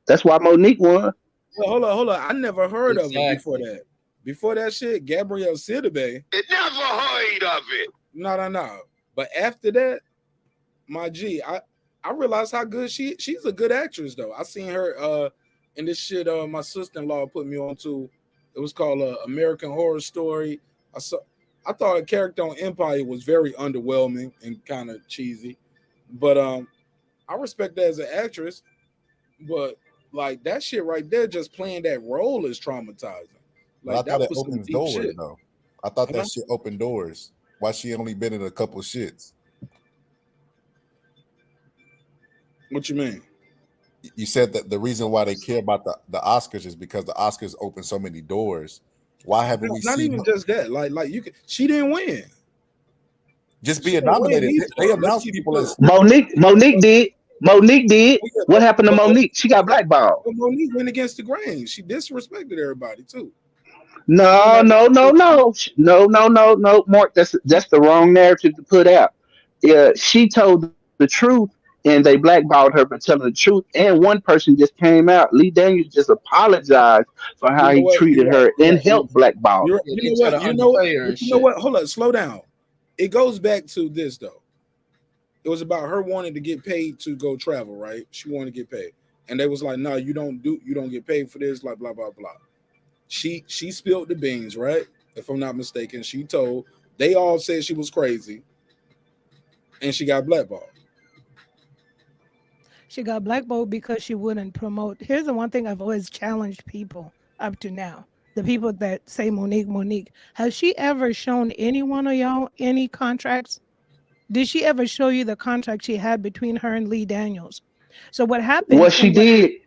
That's why Monique won.
Well, hold on. I never heard of it before that. Before that shit, Gabrielle Sidibe.
It never heard of it.
No. But after that, my G, I realized how good she's a good actress though. I seen her in this shit my sister-in-law put me on to. It was called American Horror Story. I thought her character on Empire was very underwhelming and kind of cheesy. But I respect that as an actress. But like that shit right there, just playing that role is traumatizing. Like,
I thought it opens doors, though. I thought that shit opened doors. Why she only been in a couple shits?
What you mean?
You said that the reason why they care about the Oscars is because the Oscars open so many doors. Why haven't we
not
seen
even just that? Like you could, she didn't win.
Just being nominated. They announced people as
Monique did. What happened to Monique? She got blackballed.
Well, Monique went against the grain. She disrespected everybody too.
No, Mark. That's the wrong narrative to put out. Yeah, she told the truth, and they blackballed her for telling the truth. And one person just came out. Lee Daniels just apologized for how he treated her and helped blackball her.
You know what? Hold up, slow down. It goes back to this though. It was about her wanting to get paid to go travel, right? She wanted to get paid, and they was like, "No, you don't get paid for this." Like blah blah blah. She spilled the beans, right? If I'm not mistaken, she told. They all said she was crazy, and she got blackballed.
She got blackballed because she wouldn't promote. Here's the one thing I've always challenged people up to now. The people that say Monique, has she ever shown any one of y'all any contracts? Did she ever show you the contract she had between her and Lee Daniels? So what happened?
What she did.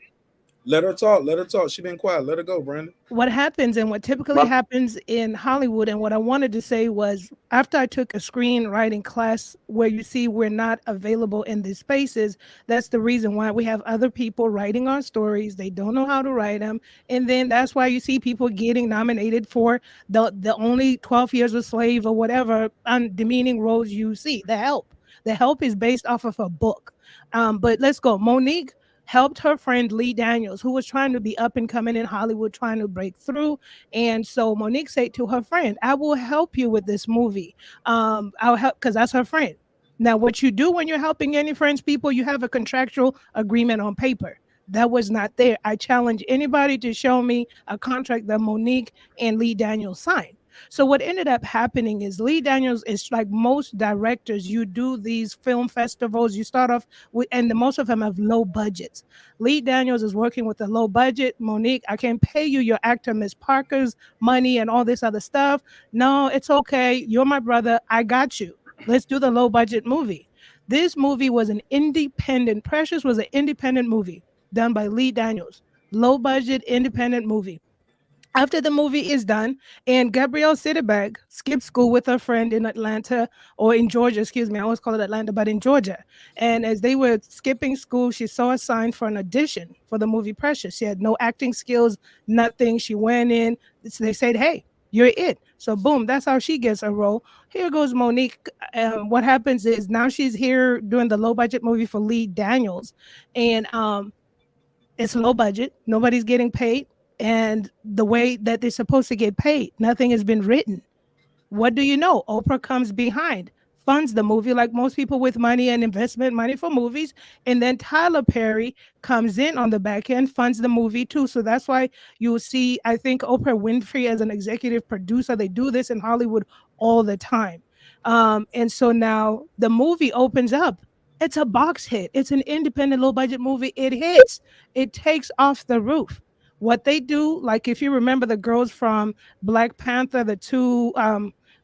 Let her talk. She been quiet. Let her go, Brandon.
What happens and what typically happens in Hollywood, and what I wanted to say was, after I took a screenwriting class where you see we're not available in these spaces, that's the reason why we have other people writing our stories. They don't know how to write them. And then that's why you see people getting nominated for the only 12 Years a Slave or whatever demeaning roles you see. The Help is based off of a book. But let's go. Monique helped her friend Lee Daniels, who was trying to be up and coming in Hollywood, trying to break through. And so Monique said to her friend, I will help you with this movie. I'll help, because that's her friend. Now, what you do when you're helping any friends, people, you have a contractual agreement on paper. That was not there. I challenge anybody to show me a contract that Monique and Lee Daniels signed. So what ended up happening is Lee Daniels is like most directors. You do these film festivals, you start off with, and most of them have low budgets. Lee Daniels is working with a low budget. Monique, I can pay you your actor Miss Parker's money and all this other stuff. No, it's okay. You're my brother. I got you. Let's do the low budget movie. This movie was an independent. Precious was an independent movie done by Lee Daniels. Low budget independent movie. After the movie is done, and Gabrielle Sidiberg skipped school with her friend in Atlanta or in Georgia, excuse me. I always call it Atlanta, but in Georgia. And as they were skipping school, she saw a sign for an audition for the movie Precious. She had no acting skills, nothing. She went in. They said, "Hey, you're it." So boom, that's how she gets a role. Here goes Monique. What happens is now she's here doing the low budget movie for Lee Daniels, and it's low budget. Nobody's getting paid. And the way that they're supposed to get paid, nothing has been written. What do you know? Oprah comes behind, funds the movie like most people with money and investment money for movies. And then Tyler Perry comes in on the back end, funds the movie too. So that's why you'll see, I think, Oprah Winfrey as an executive producer. They do this in Hollywood all the time. And so now the movie opens up. It's a box hit. It's an independent low budget movie. It hits. It takes off the roof. What they do, like if you remember the girls from Black Panther, the two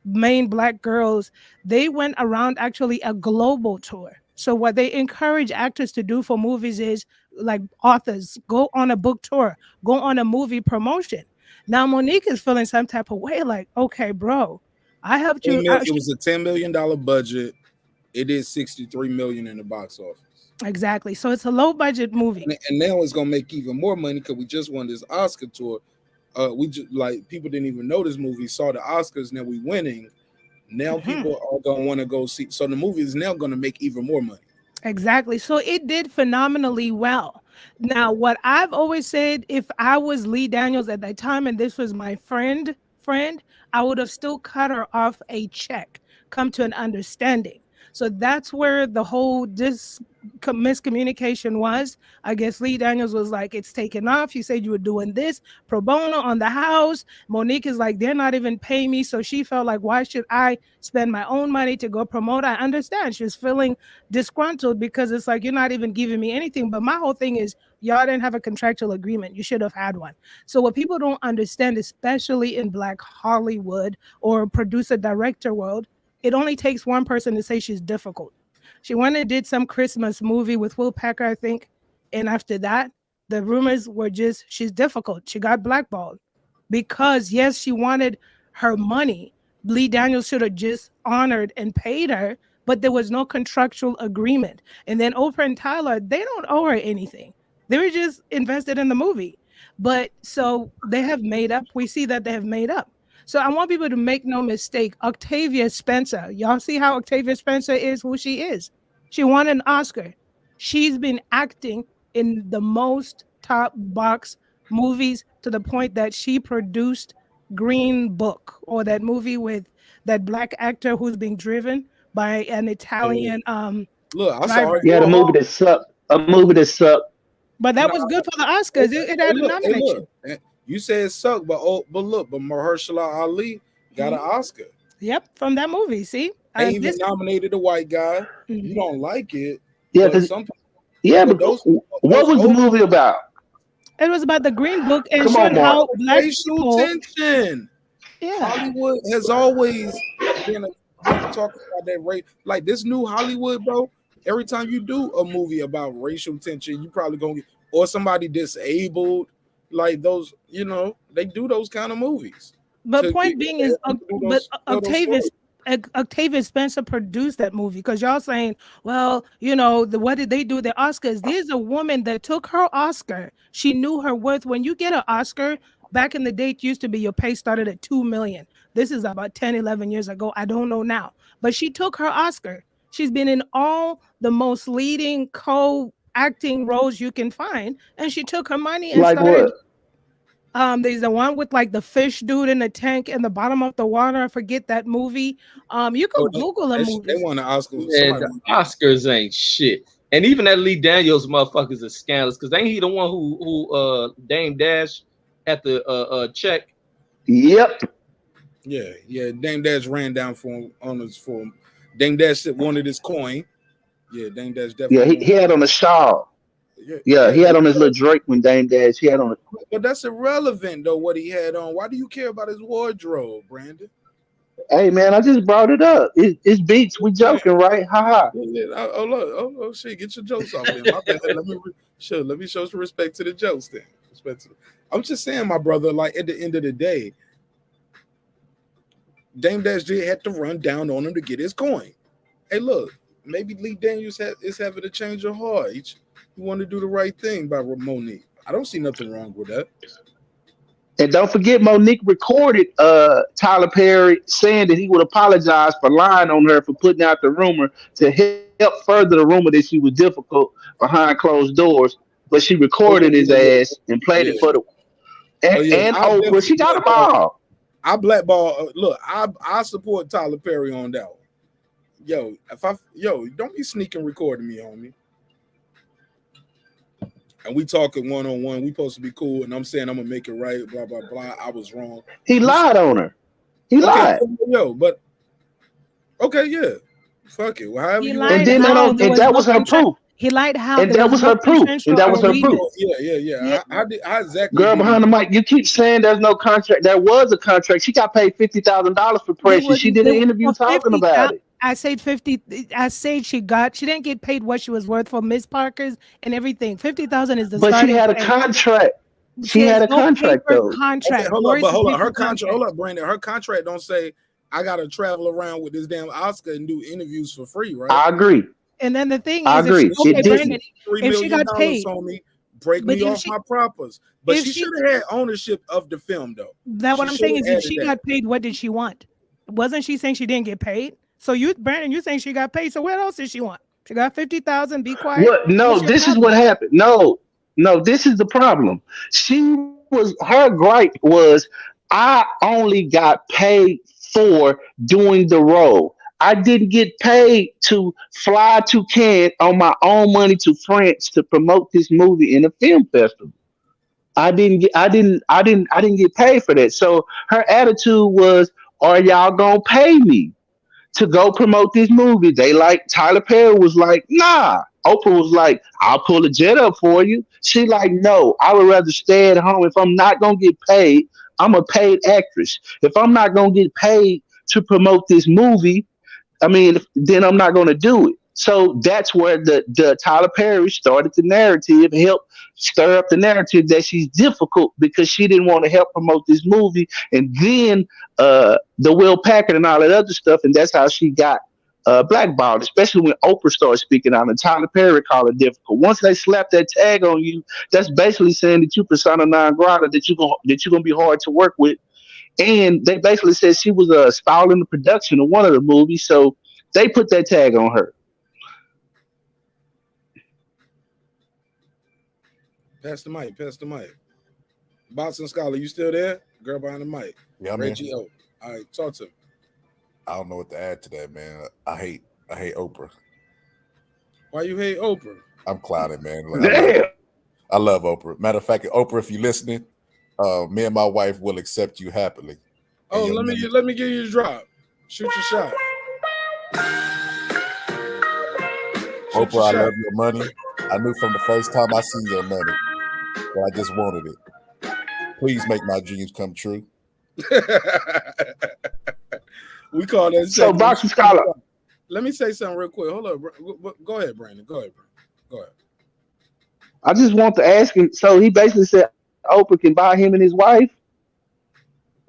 main black girls, they went around actually a global tour. So what they encourage actors to do for movies is like authors, go on a book tour, go on a movie promotion. Now Monique is feeling some type of way, like, okay, bro, I helped you.
It was a $10 million budget. It did 63 million in the box office.
Exactly. So it's a low budget movie.
And now it's gonna make even more money because we just won this Oscar tour. We just like people didn't even know this movie, saw the Oscars, now we winning. Now people are gonna want to go see. So the movie is now gonna make even more money.
Exactly. So it did phenomenally well. Now, what I've always said, if I was Lee Daniels at that time and this was my friend, I would have still cut her off a check, come to an understanding. So that's where the whole miscommunication was. I guess Lee Daniels was like, it's taken off. You said you were doing this pro bono on the house. Monique is like, they're not even paying me. So she felt like, why should I spend my own money to go promote? I understand. She was feeling disgruntled because it's like, you're not even giving me anything. But my whole thing is, y'all didn't have a contractual agreement. You should have had one. So what people don't understand, especially in Black Hollywood or producer director world, it only takes one person to say she's difficult. She went and did some Christmas movie with Will Packer, I think. And after that, the rumors were just, she's difficult. She got blackballed because, yes, she wanted her money. Lee Daniels should have just honored and paid her, but there was no contractual agreement. And then Oprah and Tyler, they don't owe her anything. They were just invested in the movie. But so they have made up. We see that they have made up. So I want people to make no mistake. Octavia Spencer, y'all see how Octavia Spencer is who she is. She won an Oscar. She's been acting in the most top box movies to the point that she produced Green Book, or that movie with that black actor who's being driven by an Italian
Look, I saw
driver.
her.
Yeah, the movie that sucked. A movie that sucked.
But that was good for the Oscars. It had a nomination.
You say it sucked, but look, but Mahershala Ali got an Oscar.
Yep, from that movie. See,
They even nominated a white guy. You don't like it.
Yeah,
but
but what was the movie about?
It was about the Green Book and
Come on,
showing how
Mark.
black
racial
people.
tension.
Yeah,
Hollywood has always been talking about that race. Like this new Hollywood, bro. Every time you do a movie about racial tension, you probably gonna get or somebody disabled. Like those, they do those kind of movies.
But point being is, Octavia Spencer produced that movie, because y'all saying, well, what did they do? The Oscars. There's a woman that took her Oscar. She knew her worth. When you get an Oscar, back in the day, it used to be your pay started at $2 million. This is about 10, 11 years ago. I don't know now. But she took her Oscar. She's been in all the most leading co-acting roles you can find. And she took her money and
Like
started.
what?
There's the one with like the fish dude in the tank in the bottom of the water. I forget that movie. You can Google a movie.
They won the Oscar.
And the Oscars ain't shit. And even that Lee Daniels motherfuckers is scandalous, because ain't he the one who Dame Dash at the check?
Yep.
Yeah. Dame Dash ran down for him for him. Dame Dash wanted his coin. Yeah, Dame Dash definitely.
Yeah, he had on a shawl. Yeah, he had on his little Drake when Dame Dash. He had on.
But that's irrelevant though. What he had on. Why do you care about his wardrobe, Brandon?
Hey man, I just brought it up. It's beats. We joking, right? Ha ha.
Oh look. Oh shit. Get your jokes off then. My bad. Let me show some respect to the jokes then. I'm just saying, my brother, like at the end of the day, Dame Dash J had to run down on him to get his coin. Hey, look, maybe Lee Daniels is having a change of heart. He want to do the right thing by Monique. I don't see nothing wrong with that.
And don't forget, Monique recorded Tyler Perry saying that he would apologize for lying on her for putting out the rumor to help further the rumor that she was difficult behind closed doors. But she recorded his ass and played it for the and Oprah. She got them all.
I blackball. Look, I support Tyler Perry on that one. Don't be sneaking recording me, homie. And we talking one-on-one. We supposed to be cool, and I'm saying I'm gonna make it right. Blah blah blah. I was wrong.
He lied on her. He lied.
But okay, yeah. Fuck it. Well,
he lied and
that was her proof.
He lied how,
and that was her proof. And that was her proof.
Yeah. How exactly?
Girl behind the mic, you keep saying there's no contract. There was a contract. She got paid $50,000 for Precious. She did an interview talking about it.
I said 50. I said she didn't get paid what she was worth for Miss Parker's and everything. 50,000 is the.
But she had a contract. She had a contract though.
Contract.
Okay, hold up. Her contract. Hold up, Brandon. Her contract don't say I gotta travel around with this damn Oscar and do interviews for free, right?
I agree.
And then the thing is,
I agree.
Brandon, if she got paid,
on me, break me off my propers. But she should have had ownership of the film, though.
That's what I'm saying is, if she got paid, what did she want? Wasn't she saying she didn't get paid? So Brandon, you saying she got paid? So what else did she want? She got 50,000. Be quiet.
What? No, this is what happened. No, this is the problem. Her gripe was, I only got paid for doing the role. I didn't get paid to fly to Cannes on my own money to France to promote this movie in a film festival. I didn't get paid for that. So her attitude was, are y'all gonna pay me to go promote this movie? Tyler Perry was like, nah. Oprah was like, I'll pull a jet up for you. She like, no, I would rather stay at home. If I'm not gonna get paid, I'm a paid actress. If I'm not gonna get paid to promote this movie, then I'm not going to do it. So that's where the Tyler Perry started the narrative, helped stir up the narrative that she's difficult because she didn't want to help promote this movie. And then the Will Packard and all that other stuff. And that's how she got blackballed, especially when Oprah started speaking out and Tyler Perry called it difficult. Once they slap that tag on you, that's basically saying that you persona non grata, that you're going to be hard to work with. And they basically said she was stalling the production of one of the movies, so they put that tag on her.
Pass the mic. Boston Scholar, you still there? Girl behind the mic.
Yeah, I'm
Reggie
here.
O. All right, talk to me.
I don't know what to add to that, man. I hate Oprah.
Why you hate Oprah?
I'm clouded, man.
Damn.
I love Oprah. Matter of fact, Oprah, if you're listening, me and my wife will accept you happily.
Oh, let me give you a drop. Shoot your shot.
Oprah, I love your money. I knew from the first time I seen your money that I just wanted it. Please make my dreams come true.
We call that.
So, Boxing Scholar.
Let me say something real quick. Hold up. Go ahead, Brandon. Go ahead.
I just want to ask him. So he basically said Oprah can buy him and his wife.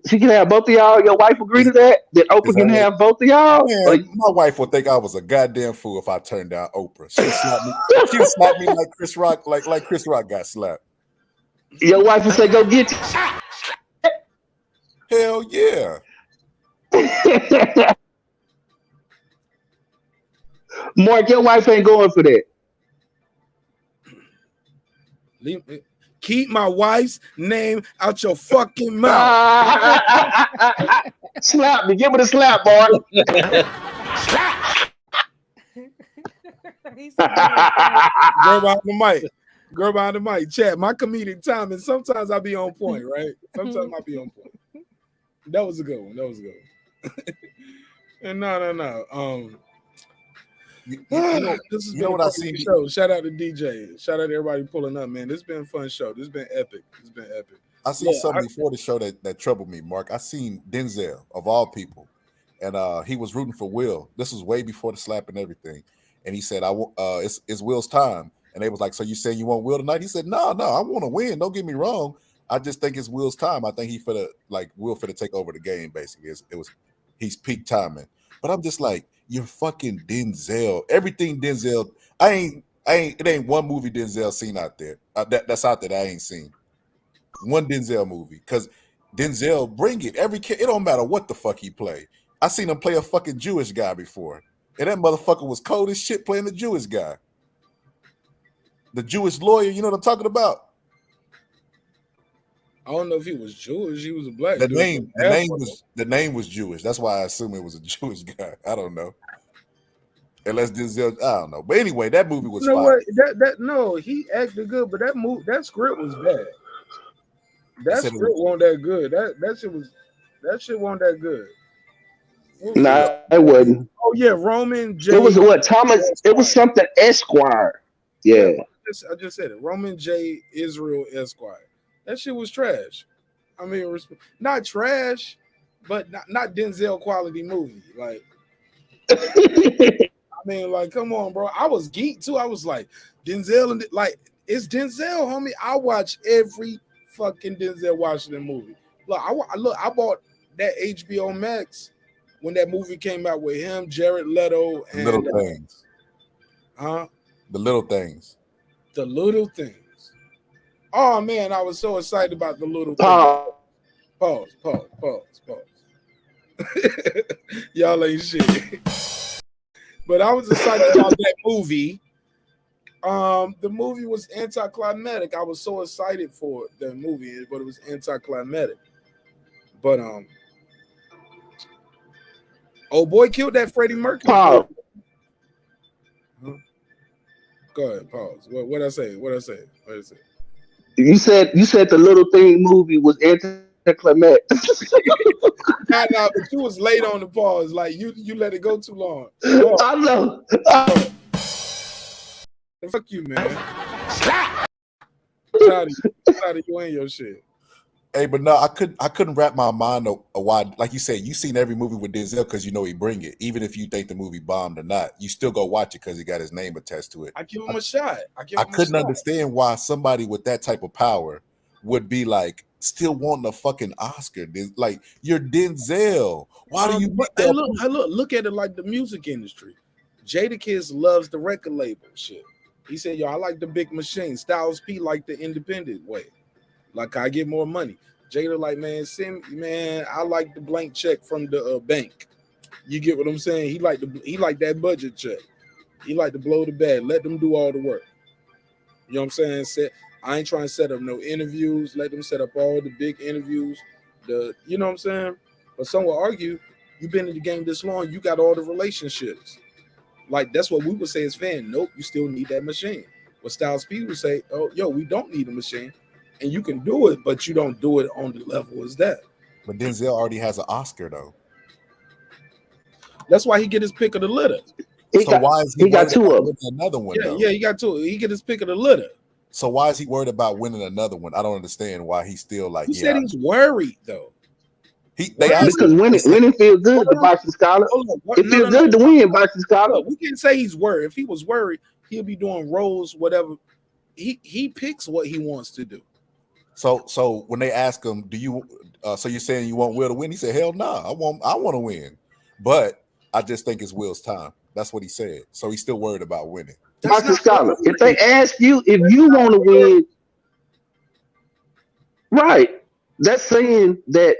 She can have both of y'all. Your wife agree to that? That Oprah can have both of y'all?
Man, my wife would think I was a goddamn fool if I turned down Oprah. She would slap me like Chris Rock, like Chris Rock got slapped.
Your wife would say, "Go get."
Hell yeah.
Mark, your wife ain't going for that.
Keep my wife's name out your fucking mouth.
Slap me. Give it a slap, boy.
Girl behind the mic. Chat, my comedic timing. Sometimes I be on point, right? Sometimes I be on point. That was a good one. And no. This has been what I seen. Show. Shout out to DJ. Shout out to everybody pulling up, man. This has been a fun show. This has been epic.
I seen something before the show that troubled me, Mark. I seen Denzel, of all people, and he was rooting for Will. This was way before the slap and everything. And he said, it's Will's time. and they was like, "So you saying you want Will tonight?" He said, "No, I want to win. Don't get me wrong. I just think it's Will's time. I think Will for to take over the game. Basically, he's peak timing." But I'm just like, you're fucking Denzel. Everything Denzel. It ain't one movie Denzel seen out there. That's out there that I ain't seen. One Denzel movie, because Denzel bring it. It don't matter what the fuck he play. I seen him play a fucking Jewish guy before, and that motherfucker was cold as shit playing the Jewish guy. The Jewish lawyer, you know what I'm talking about?
I don't know if he was Jewish. He was a black
The
dude.
name was Jewish. That's why I assume it was a Jewish guy. I don't know. Unless Denzel, I don't know. But anyway, that movie was fine.
No, he acted good, but that script was bad. That script wasn't that good. That shit wasn't that good.
Nah, it wasn't.
Oh yeah, Roman J.
It was what Thomas? It was something Esquire. Yeah.
I just said it. Roman J. Israel Esquire. That shit was trash. I mean, not trash, but not Denzel quality movie. Like, I mean, like, come on, bro. I was geeked too. I was like, Denzel and it's Denzel, homie. I watch every fucking Denzel Washington movie. Look, I bought that HBO Max when that movie came out with him, Jared Leto, and
Little Things. The Little Things.
The Little Things. Oh man, I was so excited about the Little Things. Pause. Y'all ain't shit. But I was excited about that movie. The movie was anticlimactic. I was so excited for the movie, but it was anticlimactic. But old boy killed that Freddie Mercury.
Pause.
Go ahead, pause. What I say?
You said the Little Thing movie was anticlimactic.
Nah, but you was late on the pause. Like you let it go too long.
I know.
Fuck you, man. Tired of you and your shit.
Hey, but no, I couldn't wrap my mind on why. Like you said, you seen every movie with Denzel because you know he bring it. Even if you think the movie bombed or not, you still go watch it because he got his name attached to it.
I give him a shot.
I couldn't understand why somebody with that type of power would be like still wanting a fucking Oscar. Like, you're Denzel. Why do you?
Look at it like the music industry. Jadakiss loves the record label shit. He said, "Yo, I like the big machine." Styles P like the independent way. Like, I get more money. Jada like, man, I like the blank check from the bank. You get what I'm saying? He like that budget check. He like to blow the bag. Let them do all the work. You know what I'm saying? I ain't trying to set up no interviews. Let them set up all the big interviews. You know what I'm saying? But some will argue, you've been in the game this long, you got all the relationships. Like, that's what we would say as fans. Nope, you still need that machine. But Styles P would say, oh, yo, we don't need a machine. And you can do it, but you don't do it on the level as that.
But Denzel already has an Oscar, though.
That's why he get his pick of the litter.
Why is he
got two of them?
Another one, though?
Yeah, he got two. He get his pick of the litter.
So why is he worried about winning another one? I don't understand why he's still like.
He said he's worried though.
Because winning feels good to boxing scholar. It feels good to win, boxing scholar.
We can't say he's worried. If he was worried, he'll be doing roles, whatever. He picks what he wants to do.
So when they ask him, do you? So you're saying you want Will to win? He said, hell no, I want to win, but I just think it's Will's time. That's what he said. So he's still worried about winning.
Boxing scholar. If they ask you if you want to win, right? That's saying that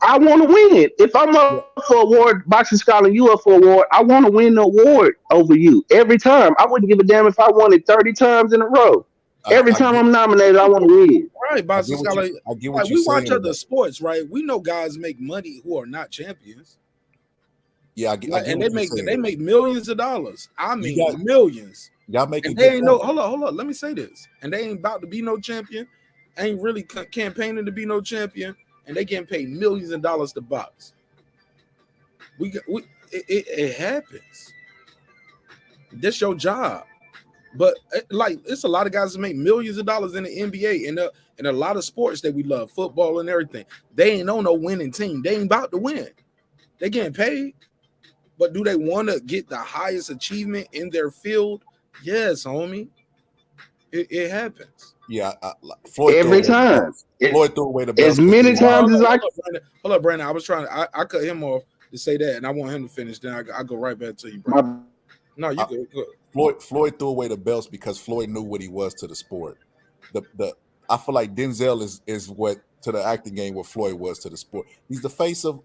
I want to win. If I'm up for award, boxing scholar, you up for award, I want to win the award over you every time. I wouldn't give a damn if I won it 30 times in a row. Every time I'm nominated, I want to win.
Right, boxing scholar.
I get what you're
we
saying.
Watch other sports, right? We know guys make money who are not champions.
Yeah, I get
and they make millions of dollars. I mean, millions.
Y'all make it.
They ain't no. Hold on. Let me say this. And they ain't about to be no champion. Ain't really campaigning to be no champion. And they getting paid millions of dollars to box. It happens. That's your job. But like, it's a lot of guys that make millions of dollars in the NBA and a lot of sports that we love, football and everything. They ain't on no winning team. They ain't about to win. They getting paid. But do they want to get the highest achievement in their field Yes, homie. It happens.
Yeah, Floyd
every time.
Floyd threw away the
As
belts.
many times as I.
Hold up, Brandon. I was trying to. I cut him off to say that, and I want him to finish. Then I go right back to you, Brandon. No, you good.
Floyd threw away the belts because Floyd knew what he was to the sport. I feel like Denzel is what to the acting game what Floyd was to the sport. He's the face of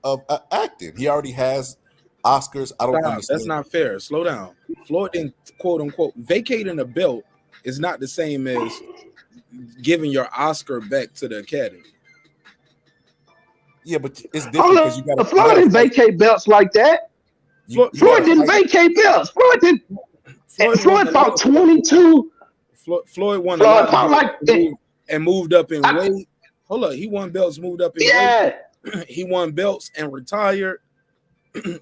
acting. He already has Oscars. I don't understand.
That's not fair. Slow down. Floyd didn't quote unquote vacating a belt is not the same as giving your Oscar back to the Academy.
Yeah, but it's different because you got
Floyd didn't vacate belts like that. Floyd didn't vacate belts. Floyd didn't. Floyd fought 22.
Floyd won.
Floyd fought like
and moved up in weight. Hold up, he won belts, moved up in weight. He won belts and retired.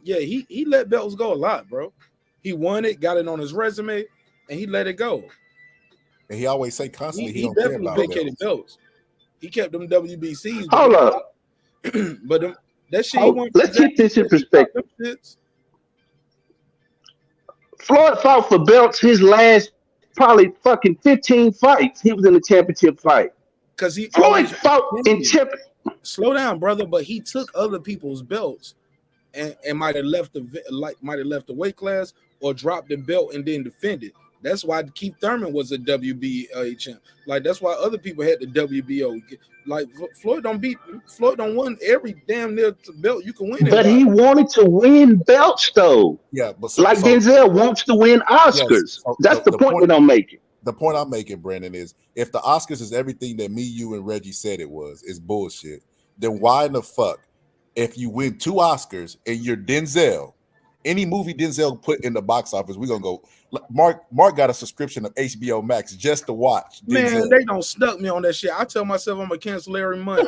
Yeah, he let belts go a lot, bro. He won it, got it on his resume, and he let it go.
And he always say constantly he don't
definitely
care about
vacated belts. He kept them WBCs.
Hold up.
But that shit.
Let's get this in perspective. Floyd fought for belts his last probably fucking 15 fights. He was in the championship fight.
Because
Floyd fought in championship.
Slow down, brother. But he took other people's belts and might have left the weight class or dropped the belt and then defended. That's why Keith Thurman was a WBA champ. Like that's why other people had the WBO. Like Floyd don't win every damn near belt you can win.
But he wanted to win belts though.
Yeah, but
Denzel wants to win Oscars. Yes, that's the point that I'm making.
The point I'm making, Brandon, is if the Oscars is everything that me, you, and Reggie said it was, it's bullshit. Then why in the fuck, if you win 2 Oscars and you're Denzel, any movie Denzel put in the box office, we're gonna go. Mark got a subscription of HBO Max just to watch Denzel.
Man, they don't stuck me on that shit. I tell myself I'm gonna cancel every month.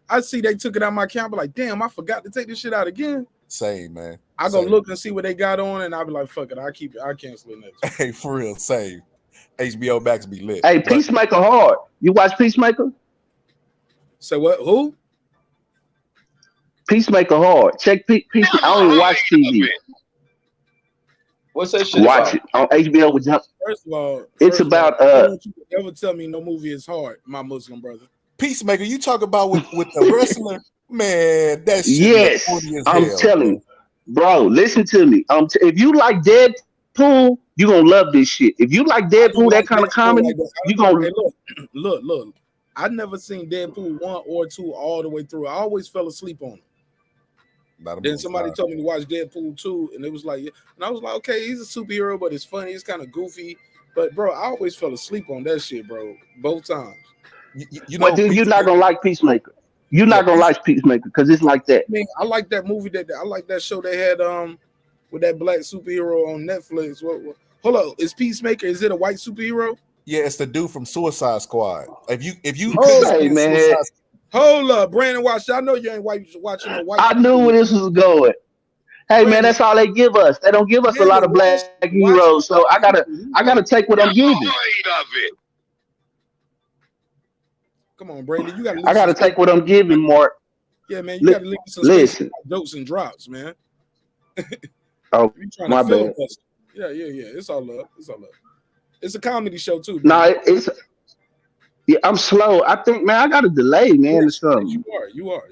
I see they took it out of my account, but like, damn, I forgot to take this shit out again.
Same, man.
I go look and see what they got on, and I'll be like, fuck it, I cancel it next.
Hey, for real, same. HBO Max be lit.
Hey, Peacemaker hard. You watch Peacemaker?
So what? Who?
Peacemaker hard. Check Peacemaker. I don't even watch TV.
What's that shit?
Watch it on HBO with jump.
First of all,
it's about
don't you ever tell me no movie is hard, my Muslim brother.
Peacemaker, you talk about with the wrestler, man. That shit
yes, I'm telling you, bro. Listen to me. If you like Deadpool, you gonna love this shit. If you like Deadpool, that kind of comedy, you gonna
look. I never seen Deadpool 1 or 2 all the way through. I always fell asleep on it. Then somebody told me to watch Deadpool 2, and it was like, and I was like, okay, he's a superhero, but it's funny, it's kind of goofy. But bro, I always fell asleep on that shit, bro, both times.
You know, but then you're not gonna like Peacemaker. You're not gonna like Peacemaker because it's like that.
I mean, I like that movie I like that show they had with that black superhero on Netflix. Hold on, is Peacemaker? Is it a white superhero?
Yeah, it's the dude from Suicide Squad. If you
hey man.
Hold up, Brandon Watch. I know you ain't watching the white.
I knew where this was going. Hey Brandon, man, that's all they give us. They don't give us a lot of black heroes, so I gotta take what I'm giving.
Come on, Brandon, you gotta.
I gotta take what I'm giving, Mark.
Yeah, man, you gotta leave some space jokes and drops, man.
Oh, my bad.
Yeah. It's all love. It's a comedy show too.
No, it's. Yeah, I'm slow. I think, man, I got a delay, man, or something.
You are.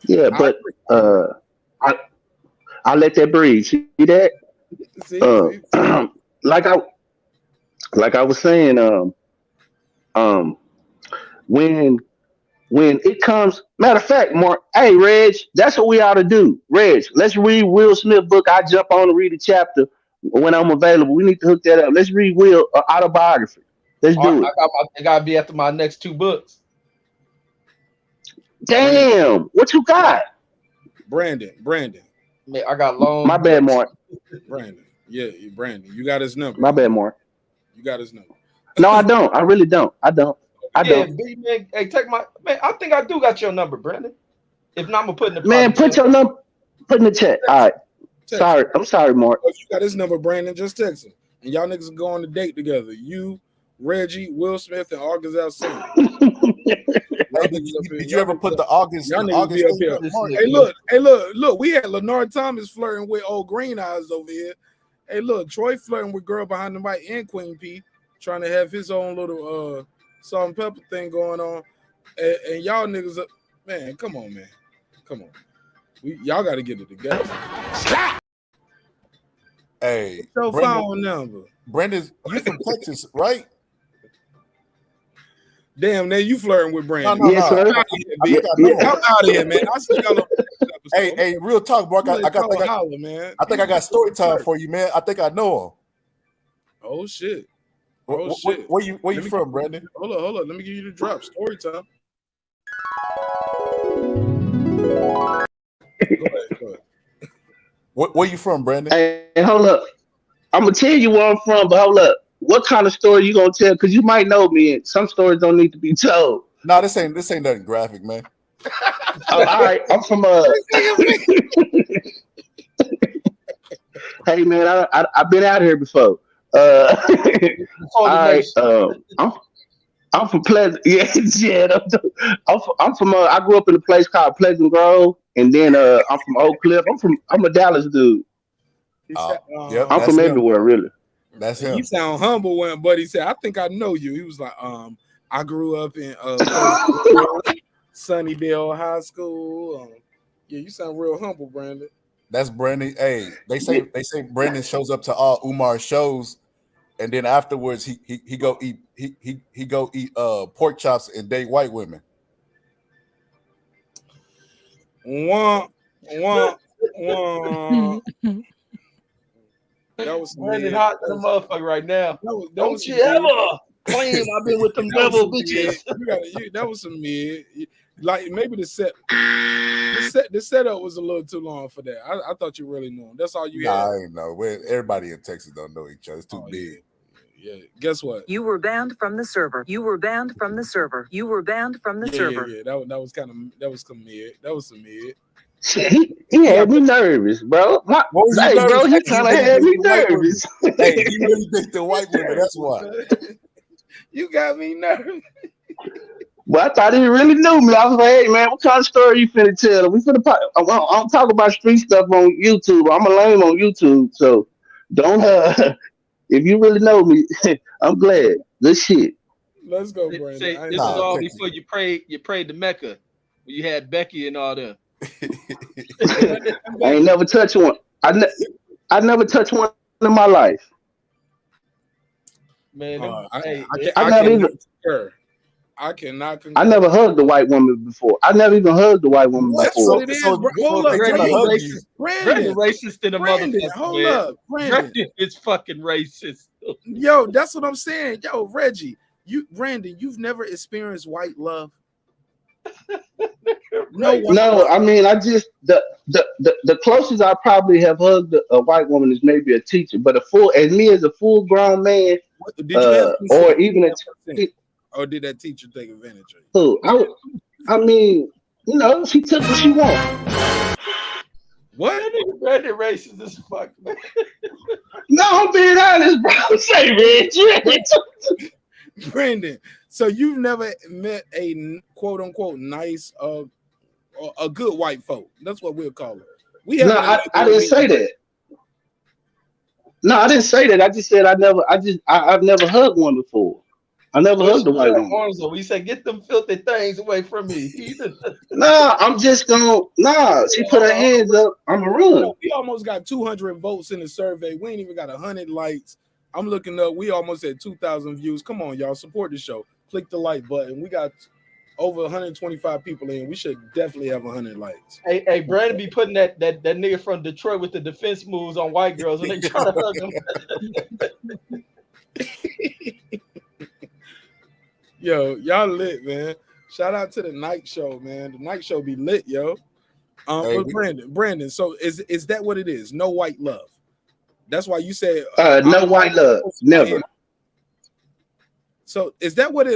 Yeah, but I let that breathe. See that? Like I was saying, when it comes, matter of fact, Mark, hey Reg, that's what we ought to do. Reg, let's read Will Smith book. I jump on and read a chapter when I'm available. We need to hook that up. Let's read Will autobiography. Let's do it.
I gotta be after my next 2 books.
Damn, what you got?
Brandon.
Man, I got long.
My bad, Mark.
Brandon. Yeah, Brandon. You got his number.
My bad, Mark.
You got his number.
No, I don't. I really don't. I don't.
B, man, hey, take my man. I think I do got your number, Brandon. If not, I'm gonna put in the
man. Put your number. Put in the chat. All right. Sorry, I'm sorry, Mark.
If you got his number, Brandon, just text him. And y'all niggas go on a date together. You, Reggie, Will Smith, and Oscars Will Smith.
Did you ever put the August?
Y'all
the
niggas
August
be up
thing
here.
up?
Hey, look. We had Lenard Thomas flirting with old Green Eyes over here. Hey, look, Troy flirting with girl behind the mic and Queen P, trying to have his own little salt and pepper thing going on. And y'all niggas, man, come on, man. Come on. Y'all got to get it together.
Hey,
What's your phone number?
Brendan, you from Texas, right?
Damn, now you flirting with Brandon.
No.
Yes, sir. I'm out of here, man. I see y'all.
Hey, real talk, bro. I think I got story time for you, man. I think I know him.
Oh shit.
Where you from, Brandon?
Hold on. Let me give you the drop. Story time. Go ahead.
Where you from, Brandon?
Hey, hold up. I'm gonna tell you where I'm from, but hold up. What kind of story you gonna tell? Because you might know me, and some stories don't need to be told.
No, this ain't nothing graphic, man.
All right, I'm from Hey man, I've been out here before. All right, I'm from Pleasant. Yeah. I'm from. I grew up in a place called Pleasant Grove, and then I'm from Oak Cliff. I'm a Dallas dude. I'm from everywhere, really.
That's him.
You sound humble when Buddy said, "I think I know you." He was like, I grew up in Sunnydale High School. Yeah, you sound real humble, Brandon.
That's Brandon. Hey, they say Brandon shows up to all Umar's shows, and then afterwards he go eat pork chops and date white women.
Wah. That was
Brandon hot to the motherfucker right now.
Don't
you ever claim I've been with them devil bitches.
That was some mid. Like maybe the setup was a little too long for that. I thought you really knew him. That's all you had.
I ain't know. Everybody in Texas don't know each other. It's too big.
Yeah. Guess what?
You were banned from the server. You were banned from the server. You were banned from the server.
Yeah. That was some mid. That was some mid.
He had me nervous, bro. Bro, he kind of had me nervous.
Hey, he really think the white women. That's why.
You got me nervous.
Well, I thought he really knew me. I was like, hey, man, what kind of story you finna tell? I'm talking about street stuff on YouTube. I'm a lame on YouTube, so don't. If you really know me, I'm glad. Good shit.
Let's go, Brandon.
This is all before you prayed to Mecca. When you had Becky and all them.
I ain't never touched one. I never touched one in my life.
Man,
I cannot.
I never hugged a white woman before. I never even hugged a white woman before.
Hold up,
Brandon racist in a motherfucker.
Hold up, Brandon
is fucking racist.
Yo, that's what I'm saying. Yo, Reggie, Brandon, you've never experienced white love.
No, I mean, I just the closest I probably have hugged a white woman is maybe a teacher, but as a full grown man, or even
or did that teacher take advantage of you?
I mean, she took what she wanted.
What?
Brandon racist as fuck, man.
No, I'm being honest, bro. Say, Reg.
Brandon, so you've never met a quote unquote nice a good white folk. That's what we'll call it.
I didn't say that. No, I didn't say that. I just said I've never hugged one before. I never hugged a white woman.
We say, get them filthy things away from me.
I'm just gonna. She put her hands up. I'm a run.
We almost got 200 votes in the survey. We ain't even got 100 likes. I'm looking up. We almost at 2,000 views. Come on, y'all, support the show. Click the like button. We got over 125 people in. We should definitely have 100 likes.
Hey, Brandon be putting that nigga from Detroit with the defense moves on white girls when they try to hug them.
Yo, y'all lit, man. Shout out to the night show, man. The night show be lit, yo. Brandon. So is that what it is? No white love. That's why you said
no white love. Never.
So is that what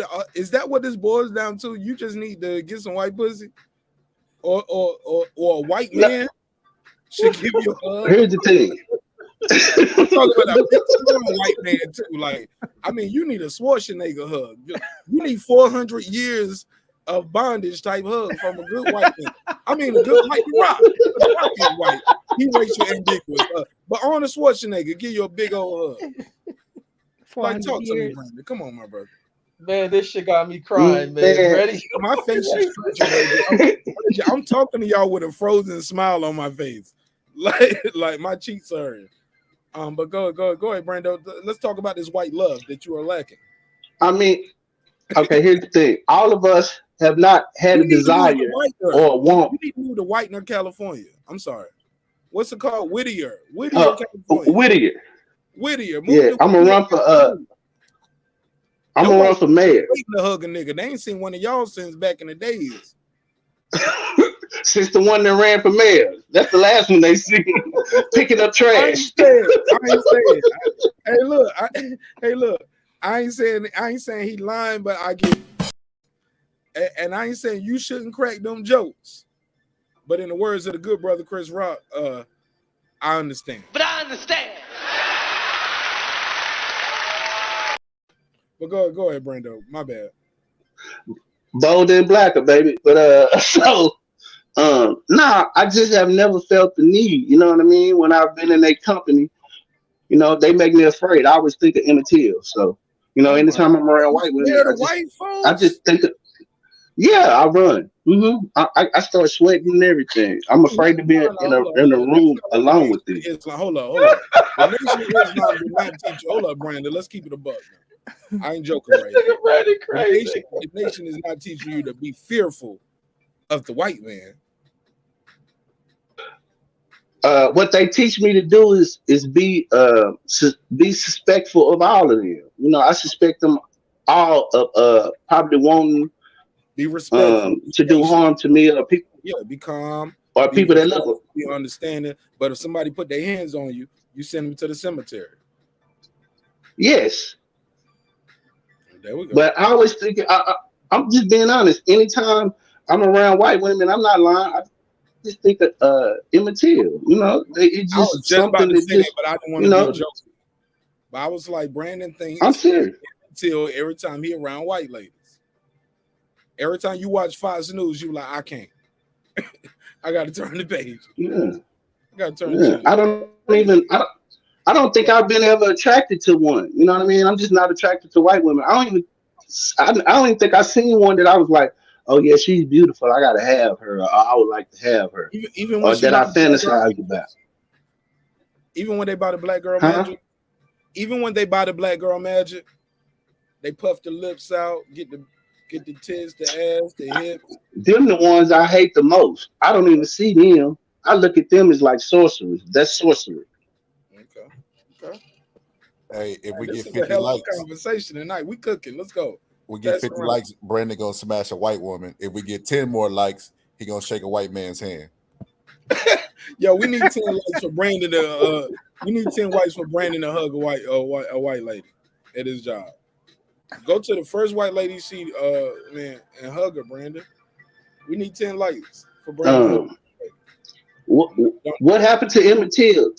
this boils down to? You just need to get some white pussy, or a white man should give you a hug.
Here's the thing.
I'm talking about a big strong white man too. Like, I mean, you need a Schwarzenegger hug. You need 400 years of bondage type hug from a good white man. I mean, a good white rock. The rock is white. He racial ambiguous. But Arnold Schwarzenegger, give you a big old hug. Like, talk to me, Brandon. Come on, my brother.
Man, this shit got me crying, man. Ready?
My face is stretching. I'm talking to y'all with a frozen smile on my face. Like my cheeks are hurting. But go ahead, Brando. Let's talk about this white love that you are lacking.
I mean, okay, here's the thing. All of us have not had a desire or a want.
You need to move to Whitener, California. I'm sorry. What's it called? Whittier,
California.
Whittier.
Yeah, I'm gonna run for I'm gonna run for mayor.
Waiting to hug a nigga. They ain't seen one of y'all since back in the days.
Since the one that ran for mayor. That's the last one they see. Picking up trash.
I ain't saying. Hey, look. I ain't saying he lying, but I get. And I ain't saying you shouldn't crack them jokes. But in the words of the good brother Chris Rock, I understand.
But I understand.
But go ahead, Brando. My bad.
Bold and blacker, baby. But I just have never felt the need. You know what I mean? When I've been in their company, you know, they make me afraid. I always think of Emmett Till. So, you know, anytime I'm around white women, I just think of, yeah, I run. I start sweating and everything. I'm afraid to be in a room alone with them.
Hold on. The nation is not teach you. Hold up, Brandon. Let's keep it a buck. I ain't joking right now. The nation is not teaching you to be fearful of the white man.
What they teach me to do is be suspectful of all of them. You know, I suspect them all of probably wanting
be respectful
to do harm to me or people.
Yeah, be calm.
Or people that look,
be understanding. But if somebody put their hands on you, you send them to the cemetery.
Yes.
There we go.
But I always think I'm just being honest. Anytime I'm around white women, I'm not lying. I just think of Emmett Till. You know, it's just,
I was just about to say that, but I didn't want to be joking. But I was like, Brandon thinks
I'm serious.
Till every time he around white ladies. Every time you watch Fox News, you like, I can't. I got to turn the page.
Yeah.
I got to turn the
page. I don't think I've been ever attracted to one. You know what I mean? I'm just not attracted to white women. I don't even think I've seen one that I was like, oh yeah, she's beautiful. I gotta have her. Or I would like to have her.
Even when
that I fantasize about.
Even when they buy the black girl magic. Even when they buy the black girl magic, they puff the lips out, get the tits, the ass, the hips.
Them the ones I hate the most. I don't even see them. I look at them as like sorcerers. That's sorcery.
Okay.
Hey, if we get
50 likes, conversation tonight. We cooking. Let's go.
We get 50 likes. Brandon gonna smash a white woman. If we get 10 more likes, he gonna shake a white man's hand.
Yo, we need 10 likes for Brandon to. We need 10 likes for Brandon to hug a white lady at his job. Go to the first white lady you see, man, and hug her, Brandon. We need 10 likes for Brandon.
What happened to Emmett Till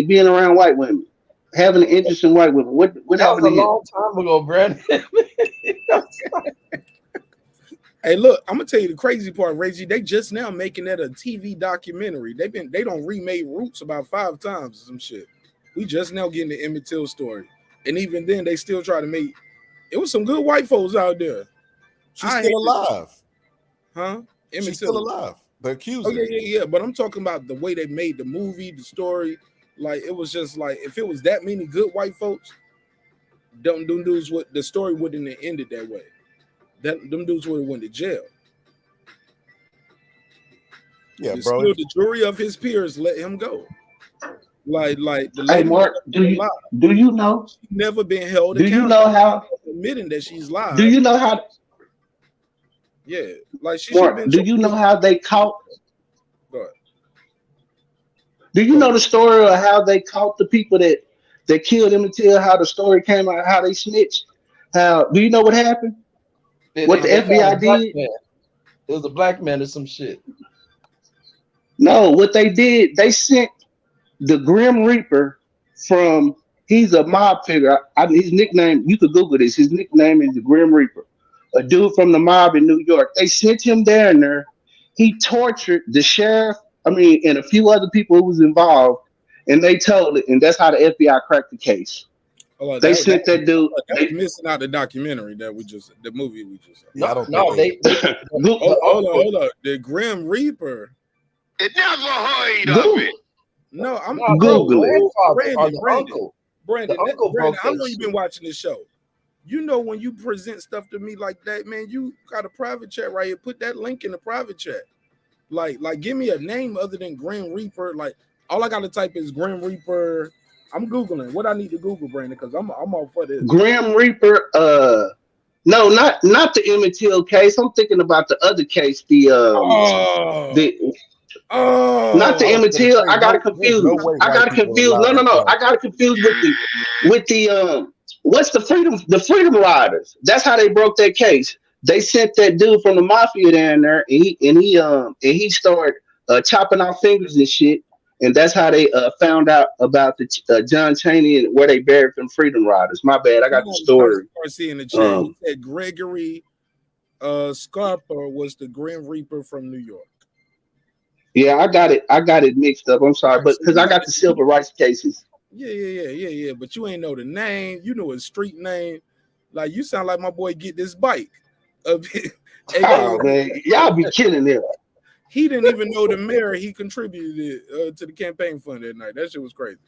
being around white women, having an interest in white women? What happened to him?
That was a long time ago, Brandon.
Hey, look, I'm gonna tell you the crazy part, Reggie. They just now making that a TV documentary. They don't remade Roots about 5 times or some shit. We just now getting the Emmett Till story, and even then they still try to make. It was some good white folks out there.
She's still alive,
huh?
She's still alive. The accuser.
Oh yeah. But I'm talking about the way they made the movie, the story. Like it was just like if it was that many good white folks, them dudes the story wouldn't have ended that way. Them dudes would have went to jail.
Yeah, bro.
Still the jury of his peers let him go. Like the
hey, Mark, do you know?
She's never been held
accountable. Do you know how
admitting that she's lied?
Do you know how?
Yeah, like she.
Mark, do you know how they caught?
Go ahead.
Do you know the story of how they caught the people that killed him until how the story came out, how they snitched? How do you know what happened? What the FBI did?
It was a black man or some shit.
No, what they did, they sent the Grim Reaper from. He's a mob figure. His nickname. You could Google this. His nickname is the Grim Reaper. A dude from the mob in New York. They sent him down there. He tortured the sheriff. I mean, and a few other people who was involved, and they told it, and that's how the FBI cracked the case.
Oh,
They sent that dude.
That was missing out the documentary that the movie we just.
Yeah, I don't
No,
think
Hold on. The Grim Reaper.
It never heard of it.
No, I'm
Google it.
Brandon,
The uncle broke
I know
that
you've been watching this show. You know when you present stuff to me like that, man, you got a private chat right here. Put that link in the private chat. Like, give me a name other than Grim Reaper. Like, all I got to type is Grim Reaper. I'm Googling what I need to Google, Brandon, because I'm all for this.
Grim Reaper. No, not the Emmett Till case. I'm thinking about the other case. Not the Emmett Till. I got it confused. No, I got it confused with the what's the Freedom Riders. That's how they broke that case. They sent that dude from the mafia down there, and he started chopping off fingers and shit. And that's how they found out about the John Chaney and where they buried them Freedom Riders. My bad, I got the story.
In the chat, he said Gregory Scarpa was the Grim Reaper from New York.
Yeah, I got it mixed up. I'm sorry, but because I got the civil rights cases.
Yeah. But you ain't know the name. You know his street name. Like, you sound like my boy Get This Bike.
Oh man, y'all be killing him.
He didn't even know the mayor. He contributed to the campaign fund that night. That shit was crazy.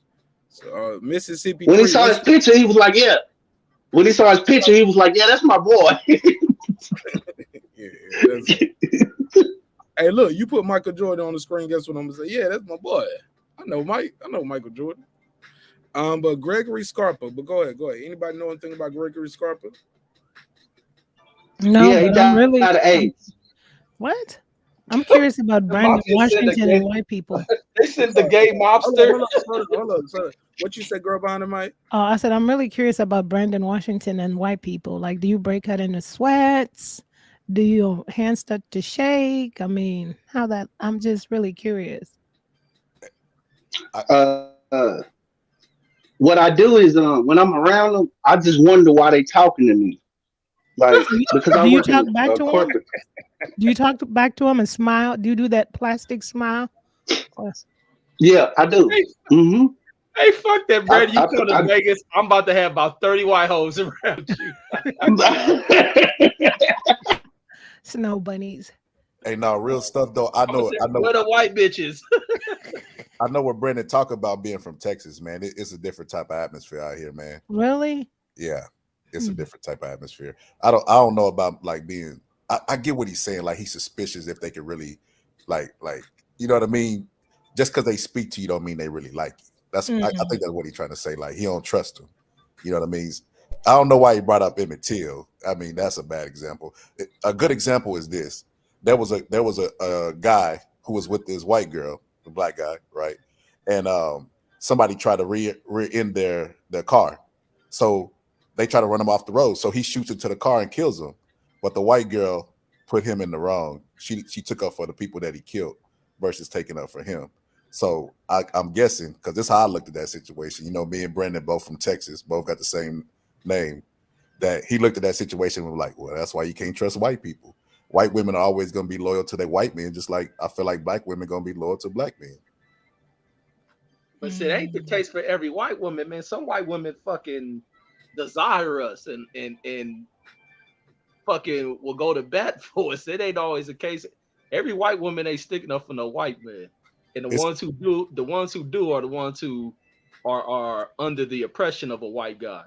So Mississippi.
When he saw his picture, he was like, "Yeah." When he saw his picture, he was like, "Yeah, that's my boy."
Hey, look, you put Michael Jordan on the screen. Guess what I'm gonna say? Yeah, that's my boy. I know Michael Jordan. But Gregory Scarpa. But go ahead. Anybody know anything about Gregory Scarpa?
No,
yeah, he died out of AIDS.
What? I'm curious about Brandon Washington and white people.
They sent the gay mobster.
Hold on. What you said, girl behind the mic?
Oh, I said I'm really curious about Brandon Washington and white people. Like, do you break out into sweats? Do your hands start to shake? I mean, how that? I'm just really curious.
What I do is when I'm around them, I just wonder why they talking to me. Like, because
do you talk back to him? Do you talk back to him and smile? Do you do that plastic smile?
Yeah, I do.
Mm-hmm. Hey, fuck that, Brad. You come to Vegas, I'm about to have about 30 white hoes around you.
Snow bunnies.
Hey, no, real stuff though. I know.
Where the white bitches?
I know what Brandon talk about being from Texas, man. It's a different type of atmosphere out here, man.
Really?
Yeah, it's a different type of atmosphere. I don't know about like being. I get what he's saying. Like, he's suspicious if they could really, like you know what I mean. Just because they speak to you don't mean they really like you. That's I think that's what he's trying to say. Like, he don't trust them. You know what I mean? I don't know why he brought up Emmett Till. I mean, that's a bad example. A good example is this. There was a guy who was with this white girl, the black guy, right? And somebody tried to rear end their car. So they try to run him off the road. So he shoots into the car and kills him. But the white girl put him in the wrong. She took up for the people that he killed versus taking up for him. So I'm guessing, because this is how I looked at that situation. You know, me and Brandon both from Texas, both got the same name, that he looked at that situation and was like, well, that's why you can't trust white people. White women are always going to be loyal to their white men, just like I feel like black women going to be loyal to black men.
But see, it ain't the case for every white woman, man. Some white women fucking desire us and fucking will go to bat for us. It ain't always the case. Every white woman ain't sticking up for no white man. And the ones who do are the ones who are under the oppression of a white guy.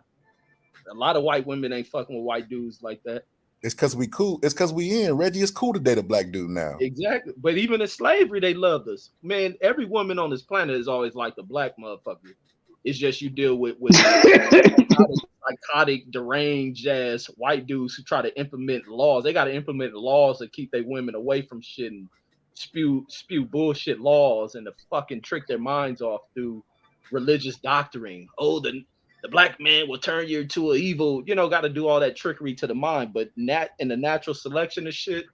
A lot of white women ain't fucking with white dudes like that.
It's because we cool. It's because we in. Reggie, it's cool to date a black dude now.
Exactly. But even in slavery, they loved us. Man, every woman on this planet is always like the black motherfucker. It's just you deal with psychotic, deranged ass white dudes who try to implement laws. They got to implement laws to keep their women away from shit and spew bullshit laws and to fucking trick their minds off through religious doctrine. Oh, the black man will turn you into an evil, got to do all that trickery to the mind. But in the natural selection of shit,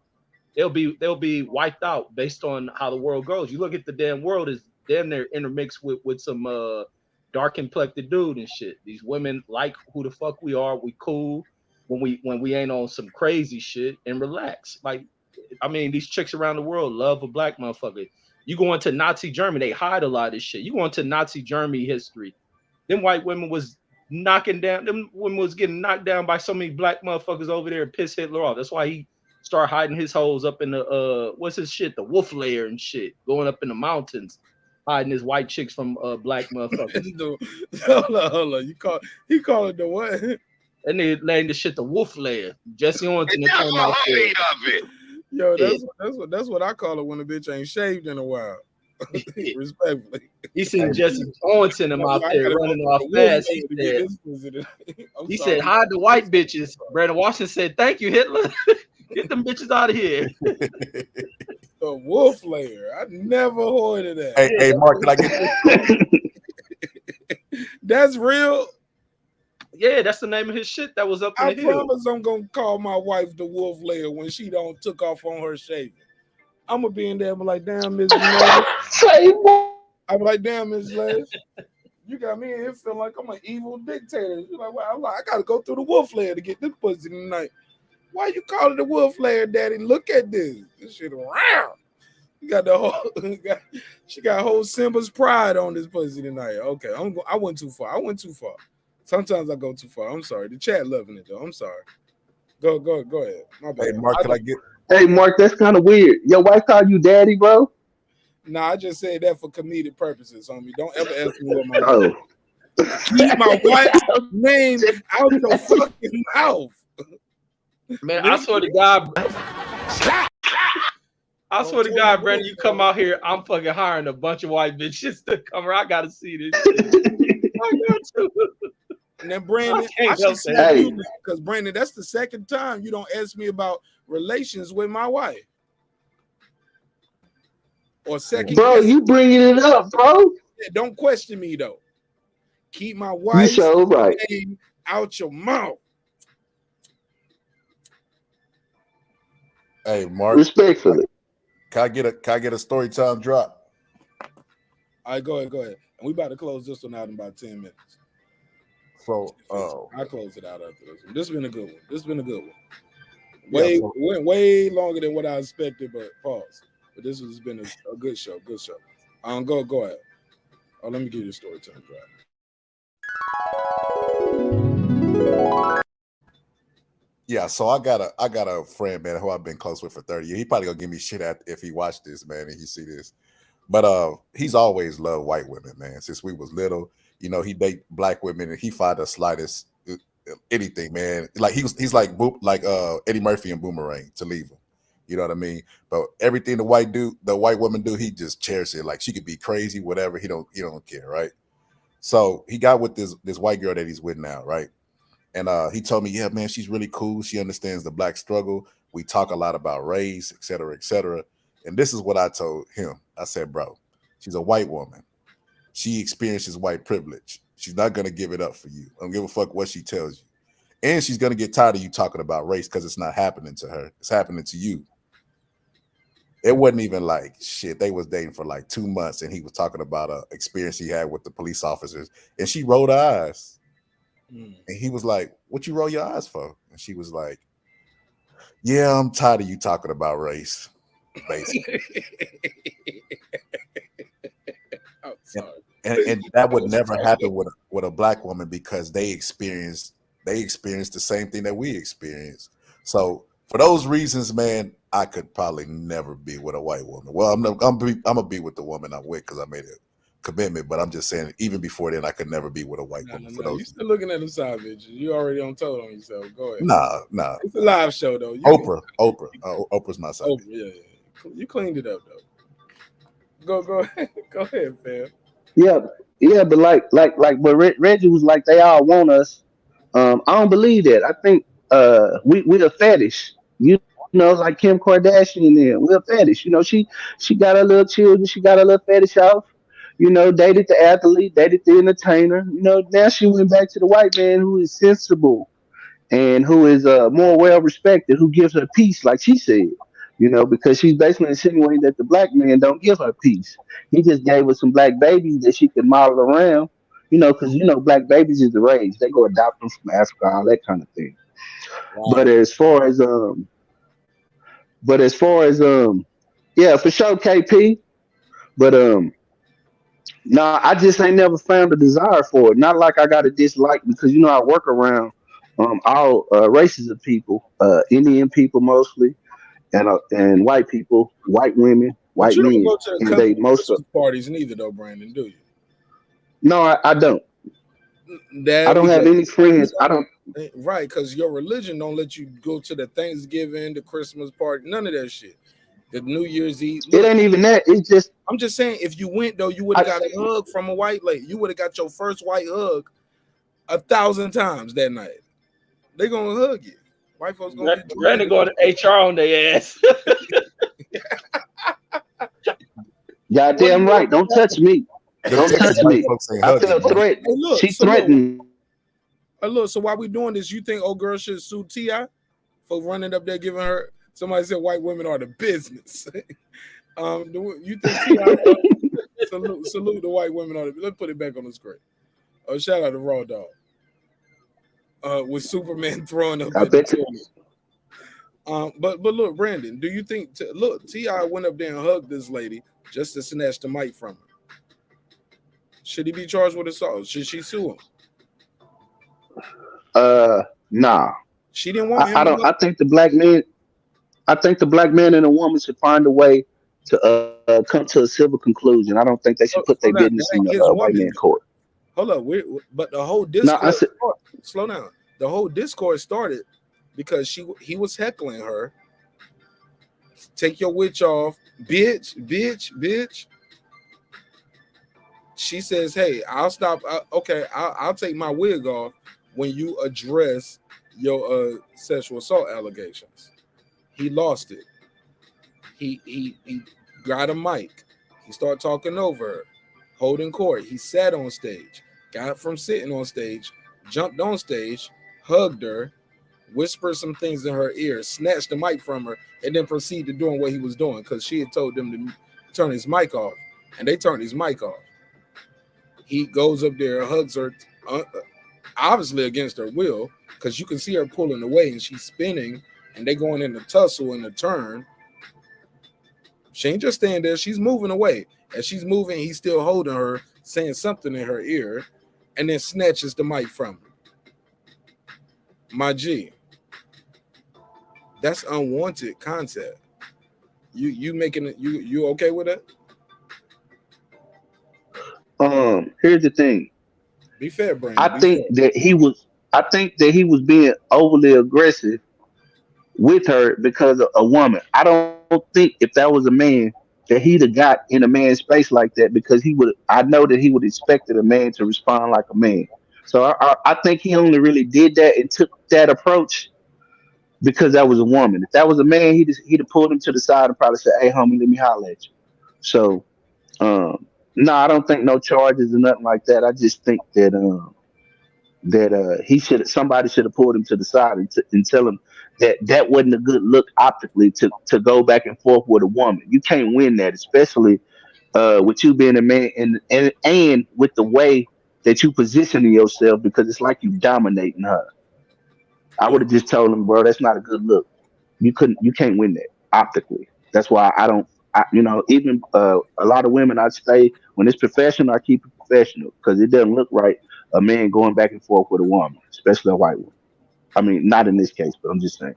they'll be wiped out based on how the world goes. You look at the damn world, is damn near intermixed with some dark complected dude and shit. These women like who the fuck we are. We cool when we ain't on some crazy shit and relax. Like, I mean, these chicks around the world love a black motherfucker. You go into Nazi Germany, they hide a lot of this shit. You go into Nazi Germany history, them white women was knocking down, them women was getting knocked down by so many black motherfuckers over there and piss Hitler off. That's why he started hiding his hoes up in the what's his shit, the wolf lair and shit, going up in the mountains, hiding his white chicks from black motherfuckers.
hold on. He called it the what?
And they named the shit the wolf lair. Jesse Owens
And that's the height of it.
Yo, that's what I call it when a bitch ain't shaved in a while. Respectfully.
He seen Jesse Owens in him out there running off fast. He said, hide the white bitches. Brandon Washington said, thank you, Hitler. Get them bitches out of here.
The wolf lair. I never heard of that.
Hey, Mark, can I get
That's real?
Yeah, that's the name of his shit that was up in the hill.
I promise I'm gonna call my wife the wolf lair when she don't took off on her shaving. I'm gonna be in there and be like, damn, Miss Les. I'm like, damn, Miss Les. You got me in here feeling like I'm an evil dictator. You're like, well, I'm like, I gotta go through the wolf lair to get this pussy tonight. Why you call it the wolf lair, Daddy? Look at this. This shit around. You got the whole. She got whole Simba's pride on this pussy tonight. Okay, I went too far. Sometimes I go too far. I'm sorry. The chat loving it though. I'm sorry. Go ahead. My bad.
Hey, Mark, can I get?
Hey, Mark, that's kind of weird. Your wife called you daddy, bro?
Nah, I just said that for comedic purposes, homie. Don't ever ask me what my keep my wife's name out your fucking mouth.
Man, I swear to God, Brandon, you come out here, I'm fucking hiring a bunch of white bitches to come here. I gotta see this shit. I got to.
And then Brandon, I should say you because Brandon, that's the second time you don't ask me about relations with my wife. Or second,
bro, you bringing it up, bro.
Yeah, don't question me though. Keep my wife's name out your mouth.
Hey, Mark.
Respectfully.
Can I get a story time drop?
All right, go ahead. And we about to close this one out in about 10 minutes.
So
I'll close it out after this one. This has been a good one. Went way longer than what I expected, but pause. But this has been a good show. Go ahead. Oh, let me give you a story time drop.
Yeah, so I got a friend, man, who I've been close with for 30 years. He probably gonna give me shit if he watched this, man, and he see this. But he's always loved white women, man. Since we was little, you know, he date black women and he find the slightest anything, man. Like he's like Eddie Murphy and Boomerang to leave him. You know what I mean? But everything the white woman do, he just cherishes it. Like she could be crazy, whatever. He don't care, right? So he got with this white girl that he's with now, right? And he told me, yeah, man, she's really cool. She understands the black struggle. We talk a lot about race, et cetera, et cetera. And this is what I told him. I said, bro, she's a white woman. She experiences white privilege. She's not going to give it up for you. I don't give a fuck what she tells you. And she's going to get tired of you talking about race because it's not happening to her. It's happening to you. It wasn't even like shit. They was dating for like 2 months and he was talking about an experience he had with the police officers. And she rolled her eyes. And he was like, what you roll your eyes for? And she was like, yeah, I'm tired of you talking about race. Basically.
Oh, sorry.
And that would never happen with a black woman because they experienced the same thing that we experienced. So for those reasons, man, I could probably never be with a white woman. Well, I'm gonna be with the woman I'm with because I made a commitment, but I'm just saying, even before then, I could never be with a white woman. For those,
you still looking at them side bitches. You already on told on yourself. Go ahead.
Nah.
It's a live show though.
Oprah's my side.
Oprah, yeah. You cleaned it up though. Go ahead, fam.
Yeah, but like but Reggie was like, they all want us. I don't believe that. I think we a fetish. You know, like Kim Kardashian there. We're a fetish. You know, she got her little children, she got her little fetish off. You know, dated the athlete, dated the entertainer. You know, now she went back to the white man who is sensible and who is more well respected, who gives her peace, like she said. Because she's basically insinuating that the black man don't give her peace. He just gave her some black babies that she could model around, because black babies is the rage. They go adopt them from Africa, all that kind of thing. But
Wow.
as far as yeah, for sure, KP. But no, I just ain't never found a desire for it. Not like I got a dislike because I work around all races of people, Indian people mostly, and white people, white women,
But
white
you don't
men,
go to the
and they
company
most of.
Christmas parties neither, though, Brandon, do you?
No, I don't. I
There
don't
we
have
go.
any friends. I don't.
Right, because your religion don't let you go to the Thanksgiving, the Christmas party, none of that shit. The New Year's Eve.
It
Look,
ain't even that. It's just.
I'm just saying, if you went though, you would have got a hug from a white lady. You would have got your first white hug 1,000 times that night. They gonna hug you. White folks gonna be.
Brandon going to HR on their ass.
Goddamn right. Don't touch me. Don't touch me. I feel threatened.
Hey, look,
She
so look,
threatened.
look. So while we doing this, you think old girl should sue Ti for running up there giving her? Somebody said white women are the business. You think Ti? salute the white women on it. Let's put it back on the screen. Shout out to Raw Dog. With Superman throwing up
I
at the
bet you.
But look, Brandon, do you think look, T.I. went up there and hugged this lady just to snatch the mic from her? Should he be charged with assault? Should she sue him?
Nah.
She didn't want him
I
to
don't.
look.
I think the black man. I think the black man and a woman should find a way to come to a civil conclusion. I don't think they should put their
Slow down.
business
That
in
ain't
the
his
white
woman.
man court.
Hold up, but the whole
No, I
discourse.
said.
Slow down. The whole discourse started because he was heckling her. Take your witch off, bitch, bitch, bitch. She says, "Hey, I'll stop. Okay, I'll take my wig off when you address your sexual assault allegations." He lost it. He got a mic. He started talking over her, holding court. He sat on stage, got from sitting on stage, jumped on stage, hugged her, whispered some things in her ear, snatched the mic from her, and then proceeded doing what he was doing because she had told them to turn his mic off, and they turned his mic off. He goes up there, hugs her, obviously against her will, because you can see her pulling away and she's spinning, and they going in the tussle and the turn. She ain't just standing there; she's moving away. As she's moving, he's still holding her, saying something in her ear, and then snatches the mic from her. My G, that's unwanted contact. You making it? You okay with that?
Here's the thing.
Be fair, Brandon.
I think that he was being overly aggressive with her because of a woman. I don't think if that was a man that he'd have got in a man's space like that because he would. I know that he would expected a man to respond like a man. So I think he only really did that and took that approach because that was a woman. If that was a man, he'd have pulled him to the side and probably said, "Hey, homie, let me holler at you." So, no, I don't think no charges or nothing like that. I just think that he somebody should have pulled him to the side and tell him that that wasn't a good look optically to go back and forth with a woman. You can't win that, especially with you being a man and with the way that you positioning yourself because it's like you dominating her. I would have just told him, bro, that's not a good look. You can't win that optically. That's why I don't. Even a lot of women, I stay when it's professional. I keep it professional because it doesn't look right. A man going back and forth with a woman, especially a white woman. I mean, not in this case, but I'm just saying.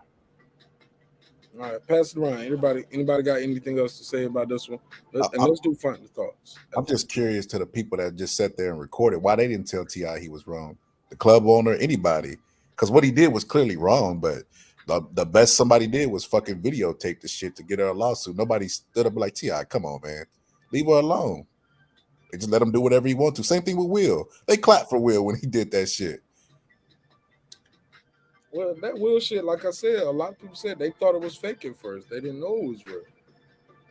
All right, pass it around. Anybody got anything else to say about this one? Let's do final thoughts.
I'm just curious to the people that just sat there and recorded why they didn't tell Ti he was wrong. The club owner, anybody, because what he did was clearly wrong. But the best somebody did was fucking videotape the shit to get her a lawsuit. Nobody stood up and like, Ti, come on, man, leave her alone. They just let him do whatever he wants to. Same thing with Will. They clapped for Will when he did that shit.
Well, that Will shit, like I said, a lot of people said they thought it was fake at first. They didn't know it was real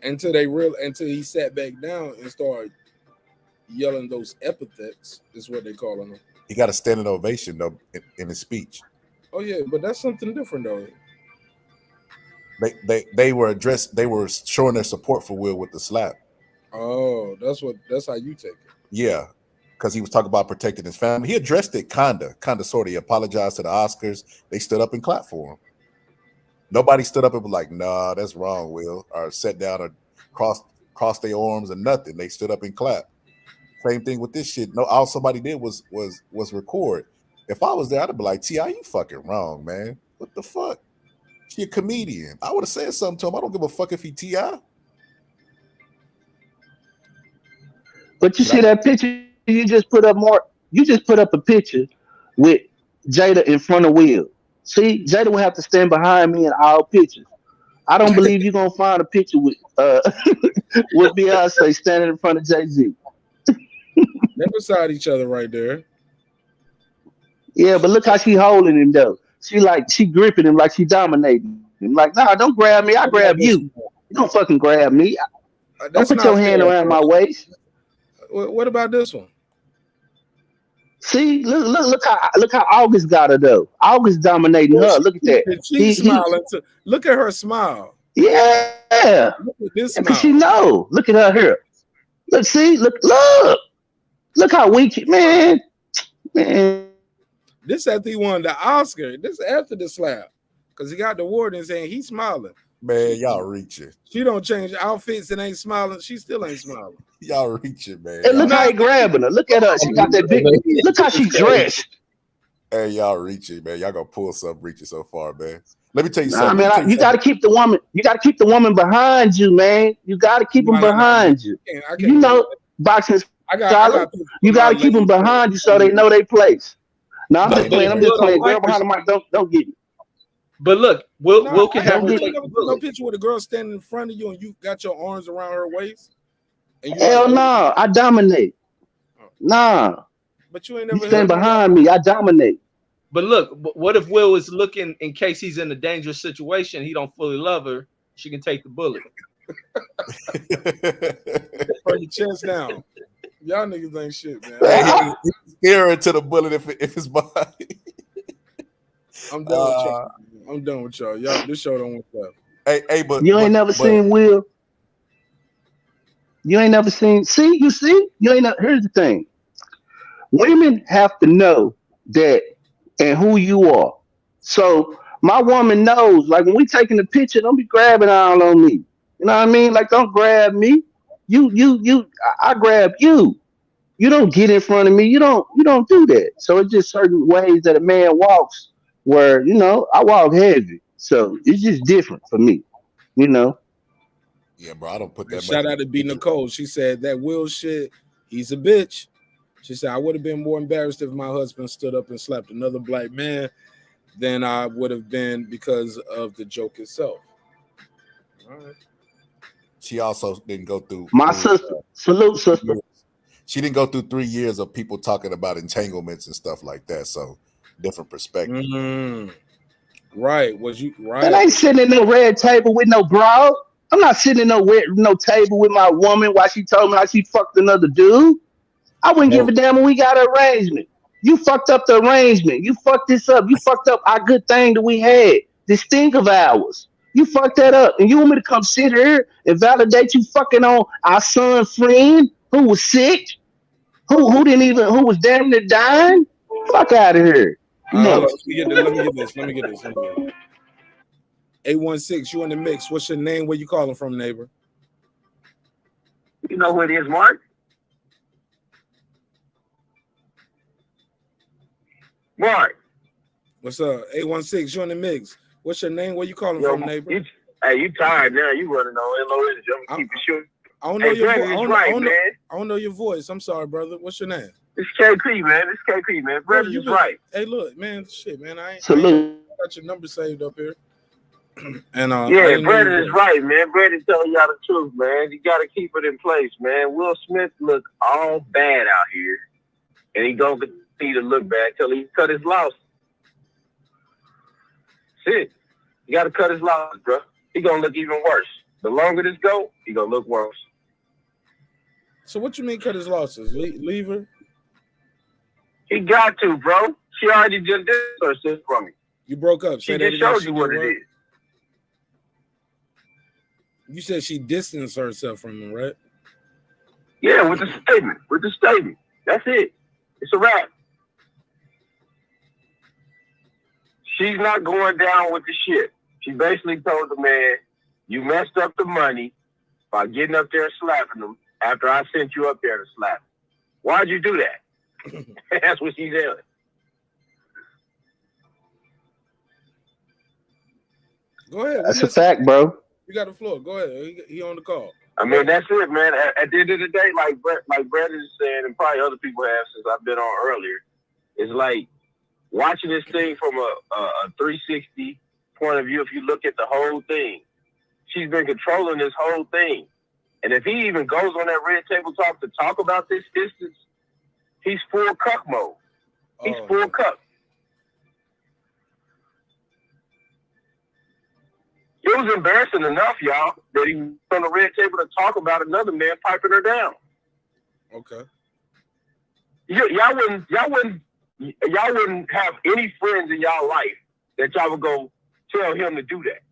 until he sat back down and started yelling those epithets. Is what they call them.
He got a standing ovation though in his speech.
Oh yeah, but that's something different though.
They were showing their support for Will with the slap.
Oh, that's how you take it.
Yeah, because he was talking about protecting his family. He addressed it kind of sort of. He apologized to the Oscars. They stood up and clapped for him. Nobody stood up and was like, "Nah, that's wrong, Will," or sat down or crossed their arms or nothing. They stood up and clapped. Same thing with this shit. No, all somebody did was record. If I was there, I'd be like, T.I., you fucking wrong, man. What the fuck? She a comedian. I would have said something to him. I don't give a fuck if he T.I.
But you see that picture you just put up, Mark? You just put up a picture with Jada in front of Will. See, Jada will have to stand behind me in all pictures. I don't believe you're gonna find a picture with with Beyonce standing in front of Jay-Z.
They're beside each other right there.
Yeah, but look how she holding him though. She gripping him like she dominating him. Like, nah, don't grab me. I grab you. You don't fucking grab me. Don't put your hand around my waist.
What about this one?
See, look how August got her though. August dominating her. Look at that.
She's smiling too. Look at her smile.
Yeah.
Look at this
Because
smile.
she know. Look at her here. Look, see, look how weak, man.
This after he won the Oscar. This after the slap. Because he got the award and saying he's smiling.
Man, y'all reaching.
She don't change outfits and ain't smiling. She still ain't smiling.
Y'all reaching, man.
And look how he grabbing her. Look at her. She got that big. Look how she dressed.
Hey, y'all reaching, man. Y'all gonna pull something reaching so far, man. Let me tell you
Nah,
something.
man, you got to keep the woman. You got to keep the woman behind you, man. You got to keep them behind you. You know, boxing. You got to keep them behind you so they know their place. No, I'm just playing. I'm just playing. Girl behind the mic, don't get me.
But look, Will can have
no picture with a girl standing in front of you and you got your arms around her waist.
Hell no, I dominate. Nah,
but you ain't
you
never
stand behind me. I dominate.
But look, what if Will is looking in case he's in a dangerous situation? He don't fully love her. She can take the bullet.
Burn your chest down. Y'all niggas ain't shit, man.
Hey, he's scaring to the bullet if it's behind.
I'm done with y'all. I'm done with y'all. Y'all, this show don't want that.
Hey, but
you ain't never seen Will. You ain't never seen. See, you ain't. Here's the thing. Women have to know that and who you are. So my woman knows. Like when we taking the picture, don't be grabbing all on me. You know what I mean? Like don't grab me. I grab you. You don't get in front of me. You don't do that. So it's just certain ways that a man walks where, I walk heavy. So it's just different for me,
Yeah, bro, I don't put that
Shout out to B. Nicole. She said that Will shit, he's a bitch. She said, I would have been more embarrassed if my husband stood up and slapped another black man than I would have been because of the joke itself. All right.
She also didn't go through
sister. Salute, sister.
She didn't go through 3 years of people talking about entanglements and stuff like that. So different perspective.
Right. Was you right?
And I ain't sitting at no red table with no bra. I'm not sitting at no table with my woman while she told me how she fucked another dude. I wouldn't give a damn when we got an arrangement. You fucked up the arrangement. You fucked this up. You fucked up our good thing that we had. This thing of ours. You fucked that up. And you want me to come sit here and validate you fucking on our son friend who was sick? Who was damn near dying? Fuck out of here. No.
Let me get this. 816, you in the mix. What's your name? Where you calling from, neighbor?
You know who it is, Mark? Mark.
What's up? 816, you in the mix. What's your name? Where you calling from, neighbor?
You tired now. You running on low energy. I'm gonna keep it short.
I don't know your voice. I don't know your voice. I'm sorry, brother. What's your name?
It's KP, man. It's KP, man. Brother, you right.
Hey, look, man. Shit, man. I ain't got your number saved up here. And
yeah, Brandon is right, man. Brandon telling y'all the truth, man. You got to keep it in place, man. Will Smith look all bad out here, and he gonna continue to look bad till he cut his losses. Shit, you got to cut his losses, bro. He gonna look even worse. The longer this go, he gonna look worse.
So what you mean cut his losses? Leave her?
He got to, bro. She already just did herself from me.
You broke up.
She just showed you what it is.
You said she distanced herself from him, right?
Yeah, with the statement. With the statement. That's it. It's a wrap. She's not going down with the shit. She basically told the man, you messed up the money by getting up there and slapping him after I sent you up there to slap him. Why'd you do that? That's what she said.
Go ahead.
That's a fact, bro.
You got the floor. Go ahead. He on the call.
I mean, that's it, man. At the end of the day, like Brett is saying, and probably other people have since I've been on earlier, it's like watching this thing from a 360 point of view. If you look at the whole thing, she's been controlling this whole thing. And if he even goes on that red table talk to talk about this distance, he's full cuck mode. He's full cuck. It was embarrassing enough, y'all, that he was on the red table to talk about another man piping her down.
Okay.
Y'all wouldn't have any friends in y'all life that y'all would go tell him to do that.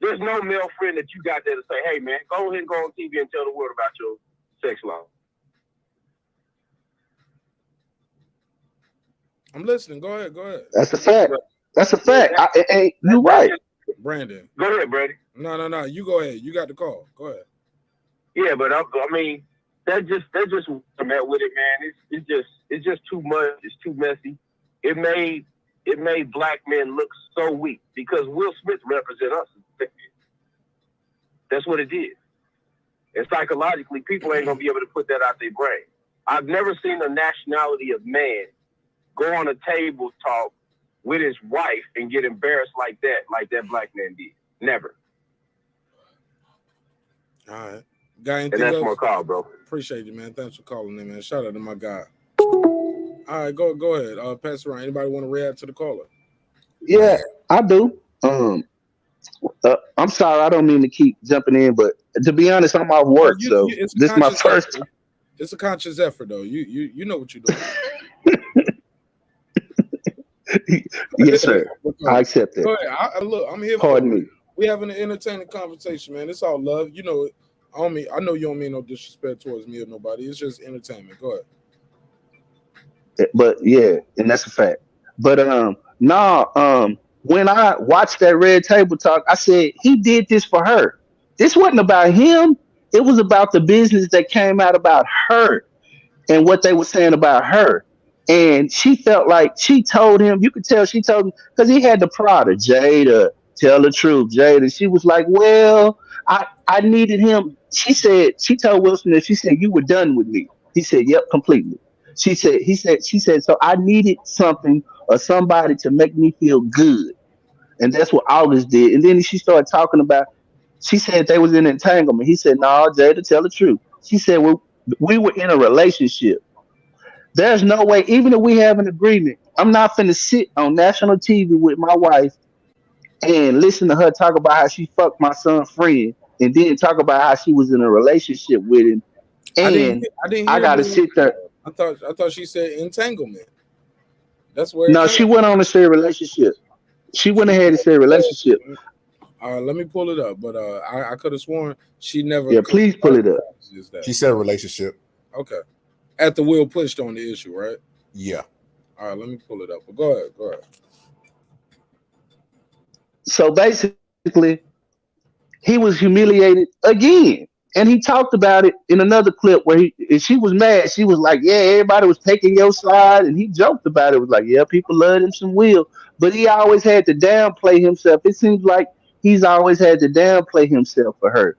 There's no male friend that you got there to say, hey, man, go ahead and go on TV and tell the world about your sex life.
I'm listening. Go ahead.
That's a fact. That's a fact. You're right.
Brandon.
Go ahead, Brady.
No. You go ahead. You got the call. Go ahead.
Yeah, but I mean, that just I'm at with it, man. It's just too much. It's too messy. It made black men look so weak because Will Smith represents us. That's what it did. And psychologically, people ain't gonna be able to put that out their brain. I've never seen a nationality of man go on a table talk with his wife and get embarrassed like that black man did. Never.
All right. Got anything
And that's
else?
my call, bro.
Appreciate you, man. Thanks for calling in, man. Shout out to my guy. All right, go ahead. Pass it around. Anybody want to react to the caller?
Yeah, I do. I'm sorry, I don't mean to keep jumping in, but to be honest, I'm off work, so this is my first.
It's a conscious effort, though. You know what you're doing.
Yes, sir. I accept it.
Go ahead. Look, I'm here.
Pardon me.
We having an entertaining conversation, man. It's all love. You know, I know you don't mean no disrespect towards me or nobody. It's just entertainment. Go ahead.
But yeah, and that's a fact. But when I watched that red table talk, I said he did this for her. This wasn't about him. It was about the business that came out about her and what they were saying about her. And she felt like she told him, you could tell she told him, because he had the prod of Jada, tell the truth, Jada. She was like, well, I needed him. She told Will Smith, she said, you were done with me. He said, yep, completely. She said, so I needed something or somebody to make me feel good. And that's what August did. And then she started talking about, she said they was in entanglement. He said, no, Jada, tell the truth. She said, well, we were in a relationship. There's no way, even if we have an agreement, I'm not finna sit on national TV with my wife and listen to her talk about how she fucked my son's friend and then talk about how she was in a relationship with him. And I gotta sit there.
I thought she said entanglement. That's where.
No, she went on to say relationship. She went ahead and said relationship.
Let me pull it up, but I could have sworn she never.
Yeah, please pull it up.
She said relationship.
Okay. After Will pushed on the issue, right?
Yeah.
All right, let me pull it up. But go ahead.
So basically, he was humiliated again. And he talked about it in another clip where she was mad. She was like, yeah, everybody was taking your side. And he joked about it. It was like, yeah, people loved him some Will. But he always had to downplay himself. It seems like he's always had to downplay himself for her.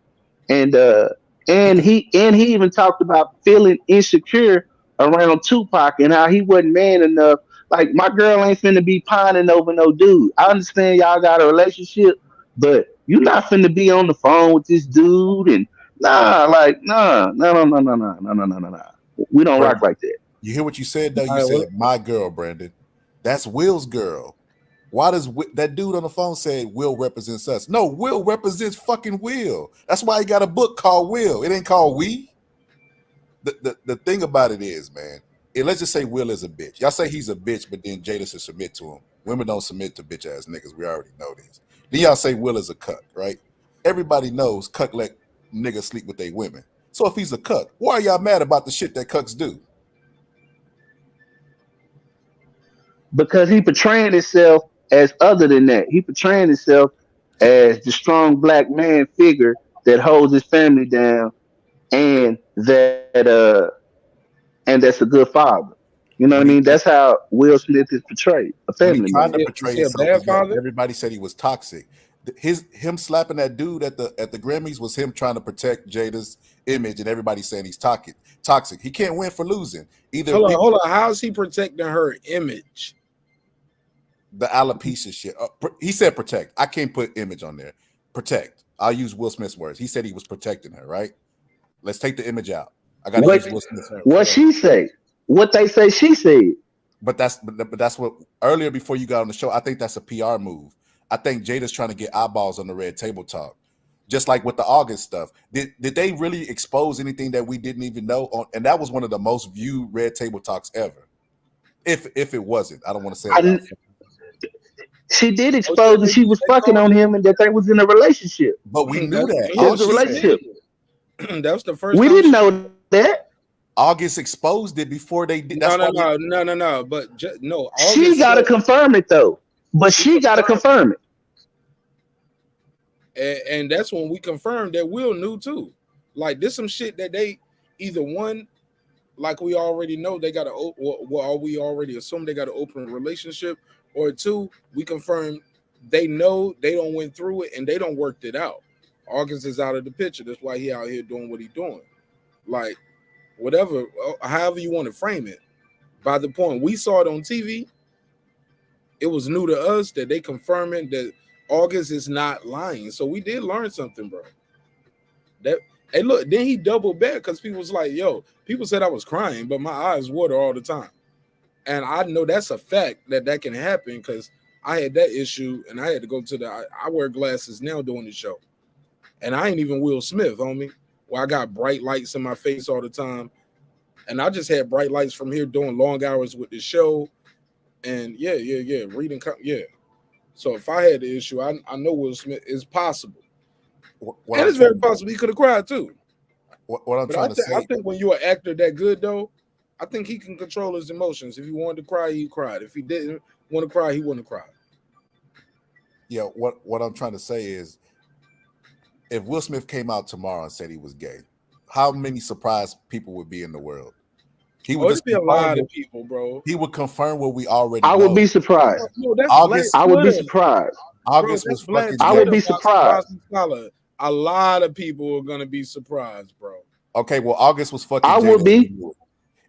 And he even talked about feeling insecure around Tupac and how he wasn't man enough. Like, my girl ain't finna be pining over no dude. I understand y'all got a relationship, but you're not finna be on the phone with this dude and no. We don't rock like that.
You hear what you said, though? You said, my girl, Brandon. That's Will's girl. Why does that dude on the phone say Will represents us? No, Will represents fucking Will. That's why he got a book called Will. It ain't called We. The thing about it is, man, let's just say Will is a bitch. Y'all say he's a bitch, but then Jada should submit to him. Women don't submit to bitch ass niggas. We already know this. Then y'all say Will is a cuck, right? everybody knows cuck let niggas sleep with their women. So if he's a cuck, why are y'all mad about the shit that cucks do?
Because he portraying himself as other than that. He portraying himself as the strong black man figure that holds his family down, and that's a good father. You know what I mean? That's how Will Smith is portrayed, a
When he
family
tried
man.
to portray himself as that, everybody said he was toxic. Him slapping that dude at the Grammys was him trying to protect Jada's image, and everybody saying he's toxic. He can't win for losing. Either
Hold on. How's he protecting her image?
The alopecia shit. He said protect. I can't put image on there. Protect. I'll use Will Smith's words. He said he was protecting her, right? Let's take the image out. I got to use Will Smith's words.
What she say? What they say she said.
But that's what earlier before you got on the show. I think that's a PR move. I think Jada's trying to get eyeballs on the Red Table Talk, just like with the August stuff. Did they really expose anything that we didn't even know? And that was one of the most viewed Red Table Talks ever. If it wasn't, I don't want to say it.
She did expose that she was fucking on him and that they was in a relationship.
But we knew that.
It was a relationship.
That was the first.
We didn't know that.
August exposed it before they did.
No. But no.
She got to confirm it though. But she got to confirm it.
And that's when we confirmed that Will knew too. Like this some shit that they either one, like we already know they got we already assume they got an open relationship, or two, we confirmed they know they don't went through it and they don't worked it out. August is out of the picture. That's why he out here doing what he doing. Like whatever, however you want to frame it. By the point we saw it on TV, it was new to us that they confirming that August is not lying. So we did learn something, bro. Hey, look, then he doubled back because people was like, yo, people said I was crying, but my eyes water all the time. And I know that's a fact that can happen because I had that issue and I had to go to I wear glasses now doing the show. And I ain't even Will Smith, homie. Well, I got bright lights in my face all the time. And I just had bright lights from here doing long hours with the show. And yeah. Reading, yeah. So if I had the issue, I know Will Smith is possible. And it's very possible he could have cried too.
What I'm trying to say.
I think when you're an actor that good though, I think he can control his emotions. If he wanted to cry, he cried. If he didn't want to cry, he wouldn't cry.
Yeah, what I'm trying to say is, if Will Smith came out tomorrow and said he was gay, how many surprised people would be in the world? He would just
be a lot of people, bro.
He would confirm what we already know.
I would be surprised.
No,
I would be surprised.
August was fucking.
I would be surprised.
A lot of people are gonna be surprised, bro.
Okay, well, August was fucking.
I would be.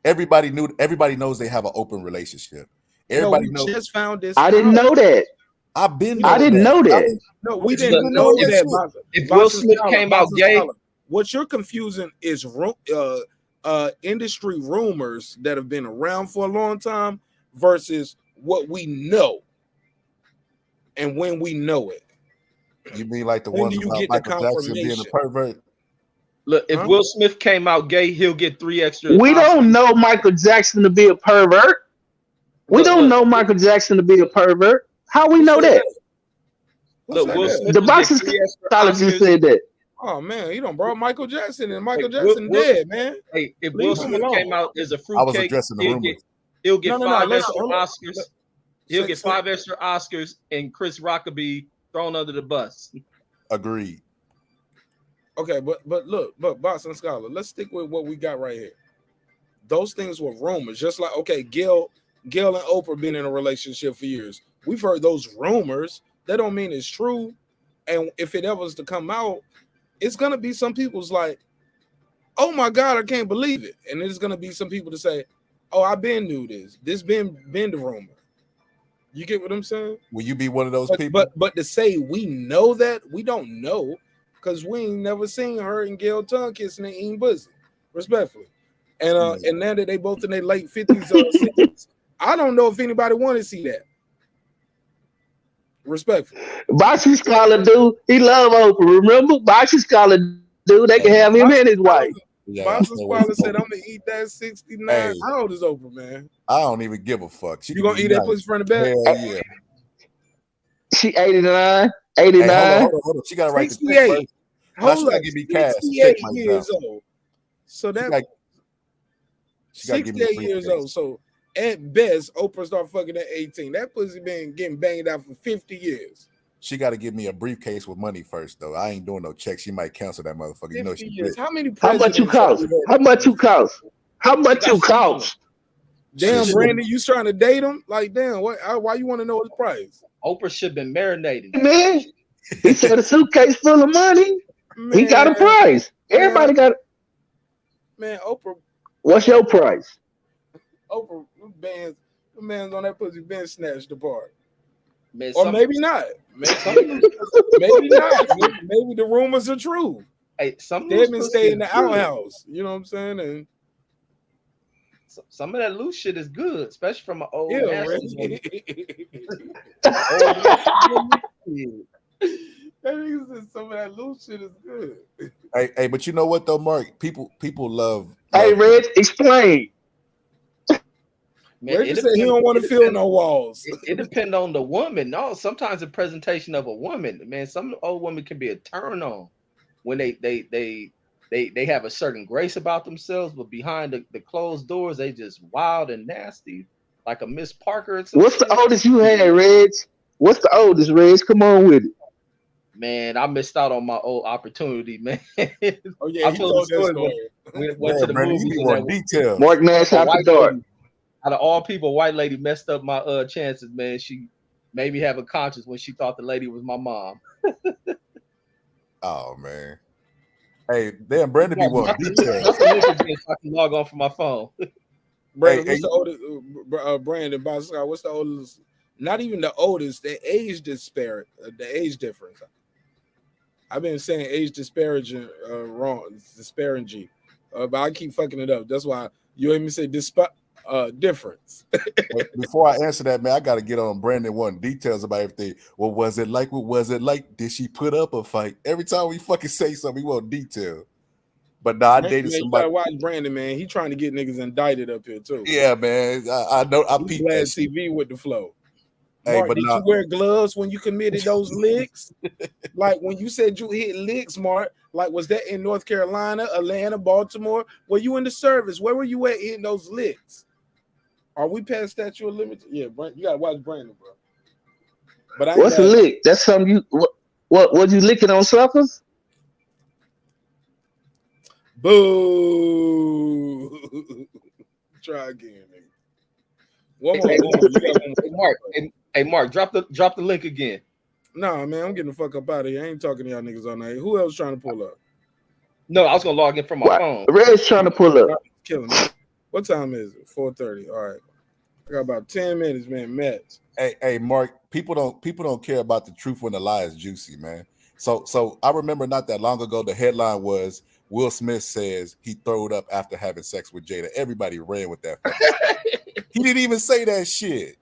Everybody knew. Everybody knows they have an open relationship. Everybody knows.
Just found this.
I didn't know that.
I
didn't know that.
No, we didn't know that.
If Will Smith came out gay,
what you're confusing is industry rumors that have been around for a long time versus what we know and when we know it.
You mean like the
when
ones
do you
about
get
Michael
the
Jackson being a pervert?
Look, if Will Smith came out gay, he'll get 3 extra.
We don't know Michael Jackson to be a pervert. We don't know Michael Jackson to be a pervert. How we know that?
Look, Will Smith
the boxing psychologist said that.
Oh man, you don't bro Michael Jackson and Michael Jackson dead, man.
Hey, if Will Smith came out as a
I was
fruitcake,
addressing the rumors.
he'll get
No,
5
listen,
extra
hold on.
Oscars. He'll get 5 extra Oscars, and Chris Rock will be thrown under the bus.
Agreed.
Okay, but look, Boss and Scholar, let's stick with what we got right here. Those things were rumors, just like Gail and Oprah been in a relationship for years. We've heard those rumors. That don't mean it's true. And if it ever is to come out, it's gonna be some people's like, oh my God, I can't believe it. And there's gonna be some people to say, oh, I been knew this. This been the rumor. You get what I'm saying?
Will you be one of those people?
But to say we know that, we don't know, because we ain't never seen her and Gail tongue kissing and eating pussy, respectfully. And and now that they both in their late 50s or 60s, I don't know if anybody want to see that. Respectfully.
Boxing Scholar dude, he love Oprah. Remember? Boxing Scholar dude, they can have him and his wife.
Boxing Scholar said, I'm gonna eat that 69.
Hey.
How old is Oprah, man?
I don't even give a fuck.
You gonna eat that pussy from the back?
Hell yeah.
She 89.
Hey,
89.
hold on. She got to write the check
68.
first. Now she
Hold
got to
up.
give me cash.
68
Check my
years
job.
old. So
She
that
got to give me a
68 years old. So at best, Oprah started fucking at 18. That pussy been getting banged out for 50 years.
She got to give me a briefcase with money first, though. I ain't doing no checks. She might cancel that motherfucker. You know
50
she
years.
rich.
How many
How much you
presidents have
cost?
we had?
How much you cost? How much you cost?
Damn,
Shit.
Brandon, you trying to date him? Like, damn, why you want to know his price?
Oprah should have been marinating.
Man, he said a suitcase full of money. He got a
Man,
price. Everybody got it.
Man, Oprah,
What's your price?
Oprah, the man's on that pussy been snatched apart.
Man,
Or maybe not. Maybe not. Maybe the rumors are true.
Hey, some
They've been
loose
staying in
pussy
the
is good.
outhouse. You know what I'm saying? And
Some of that loose shit is good, especially from an old
yeah,
nasty woman.
That nigga said some of that loose shit is good.
Hey, but you know what though, Mark? People love.
Hey, Reg, explain.
Man,
Reggie said he don't want to feel no walls.
It depends on the woman. No, sometimes the presentation of a woman, man, some old women can be a turn on when they have a certain grace about themselves, but behind the closed doors, they just wild and nasty, like a Miss Parker or some
What's
shit.
the oldest you had, Reg? What's the oldest, Reg? Come on with it.
Man, I missed out on my old opportunity, man.
Oh yeah, he told that story.
Went to the
Brandon,
movies
you
and
need
that
more details.
Marq Nash
a
after
white
dark.
lady, out of all people, a white lady messed up my chances, man. She made me have a conscience when she thought the lady was my mom.
Oh man. Hey, damn, Brandon be wanting details.
Drop the link again so I can log on from my phone.
Brandon, what's the oldest? Brandon, Bob Scott, what's the oldest? Not even the oldest. The age disparate. The age difference. I've been saying age disparaging wrong, disparaging, but I keep fucking it up. That's why you hear me say difference.
Before I answer that, man, I got to get on Brandon wanting details about everything. What was it like? What was it like? Did she put up a fight? Every time we fucking say something, we want detail. But nah, I dated
Man,
somebody.
you gotta watch Brandon, man. He trying to get niggas indicted up here too.
Yeah, man. I know. I peeped
glad
that shit.
TV with the flow.
Hey,
Mark,
but
did
nah,
you wear gloves when you committed those licks? Like when you said you hit licks, Mark, like was that in North Carolina, Atlanta, Baltimore? Were you in the service? Where were you at hitting those licks? Are we past statute of limits? Yeah, Brandon, you gotta watch Brandon, bro. But I ain't
What's a
mad.
lick? That's something you what you licking on suckers?
Boo. Try again, nigga. One more. You got one more.
Hey, Mark, drop the link again.
Nah, man, I'm getting the fuck up out of here. I ain't talking to y'all niggas all night. Who else trying to pull up?
No, I was gonna log in from my phone.
Red's trying to pull up.
Killing me. What time is it? 4:30. All right. I got about 10 minutes, man. Match.
Hey, Mark. People don't care about the truth when the lie is juicy, man. So I remember not that long ago, the headline was Will Smith says he throwed up after having sex with Jada. Everybody ran with that. He didn't even say that shit.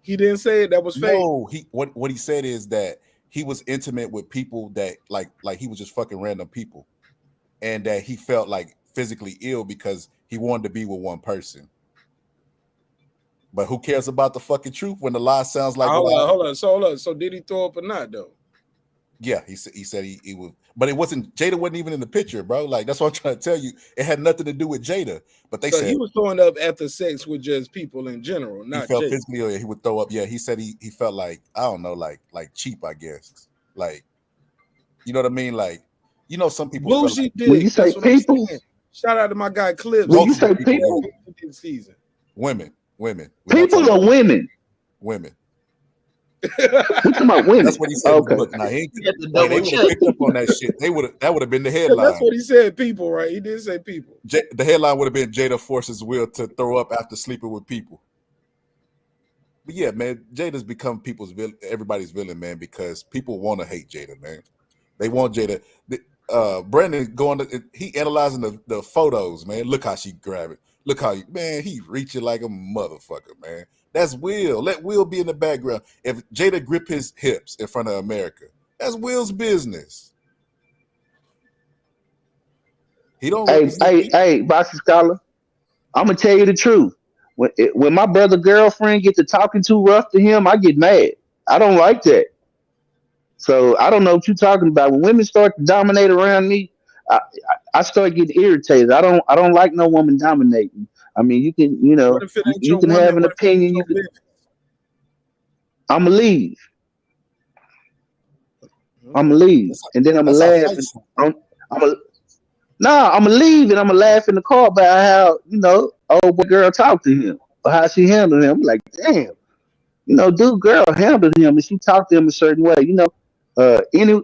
He didn't say it. That was fake.
No, what he said is that he was intimate with people that like he was just fucking random people, and that he felt like physically ill because he wanted to be with one person. But who cares about the fucking truth when the lie sounds like?
Hold on. So did he throw up or not though?
Yeah, he said he was, but it wasn't. Jada wasn't even in the picture, bro. Like that's what I'm trying to tell you. It had nothing to do with Jada. But they said
he was throwing up after sex with just people in general, not
he felt
Jada.
physically ill. He would throw up. Yeah, he said he felt like I don't know, like cheap, I guess. Like you know what I mean? Like you know, some people.
Bougie
Like,
dick.
When you say
That's what I'm
people,
saying. Shout out to my guy Clips.
when you say people,
season.
Women.
people are women.
Women.
We talking about women.
That's what he said.
Okay.
Look, now they would have picked up on that shit. That would have been the headline.
That's what he said. People, right? He did say people.
The headline would have been Jada forces Will to throw up after sleeping with people. But yeah, man, Jada's become everybody's villain, man, because people want to hate Jada, man. They want Jada. Brandon he analyzing the photos, man. Look how she grab it. Look how he reaching like a motherfucker, man. That's Will. Let Will be in the background. If Jada grip his hips in front of America, that's Will's business. He don't.
Hey, Bossy Scholar. I'm gonna tell you the truth. When my brother girlfriend get to talking too rough to him, I get mad. I don't like that. So I don't know what you're talking about. When women start to dominate around me, I, I start getting irritated. I don't like no woman dominating. I mean, you can,
What if it ain't
you
your
can
woman?
have an
What if it ain't
opinion.
your business?
I'ma leave.
Okay.
I'ma leave, and then I'ma
That's how
laugh.
fight
And
should be.
I'ma leave, and I'ma laugh in the car about how old boy girl talked to him or how she handled him. I'm like, damn, dude, girl handled him, and she talked to him a certain way. Any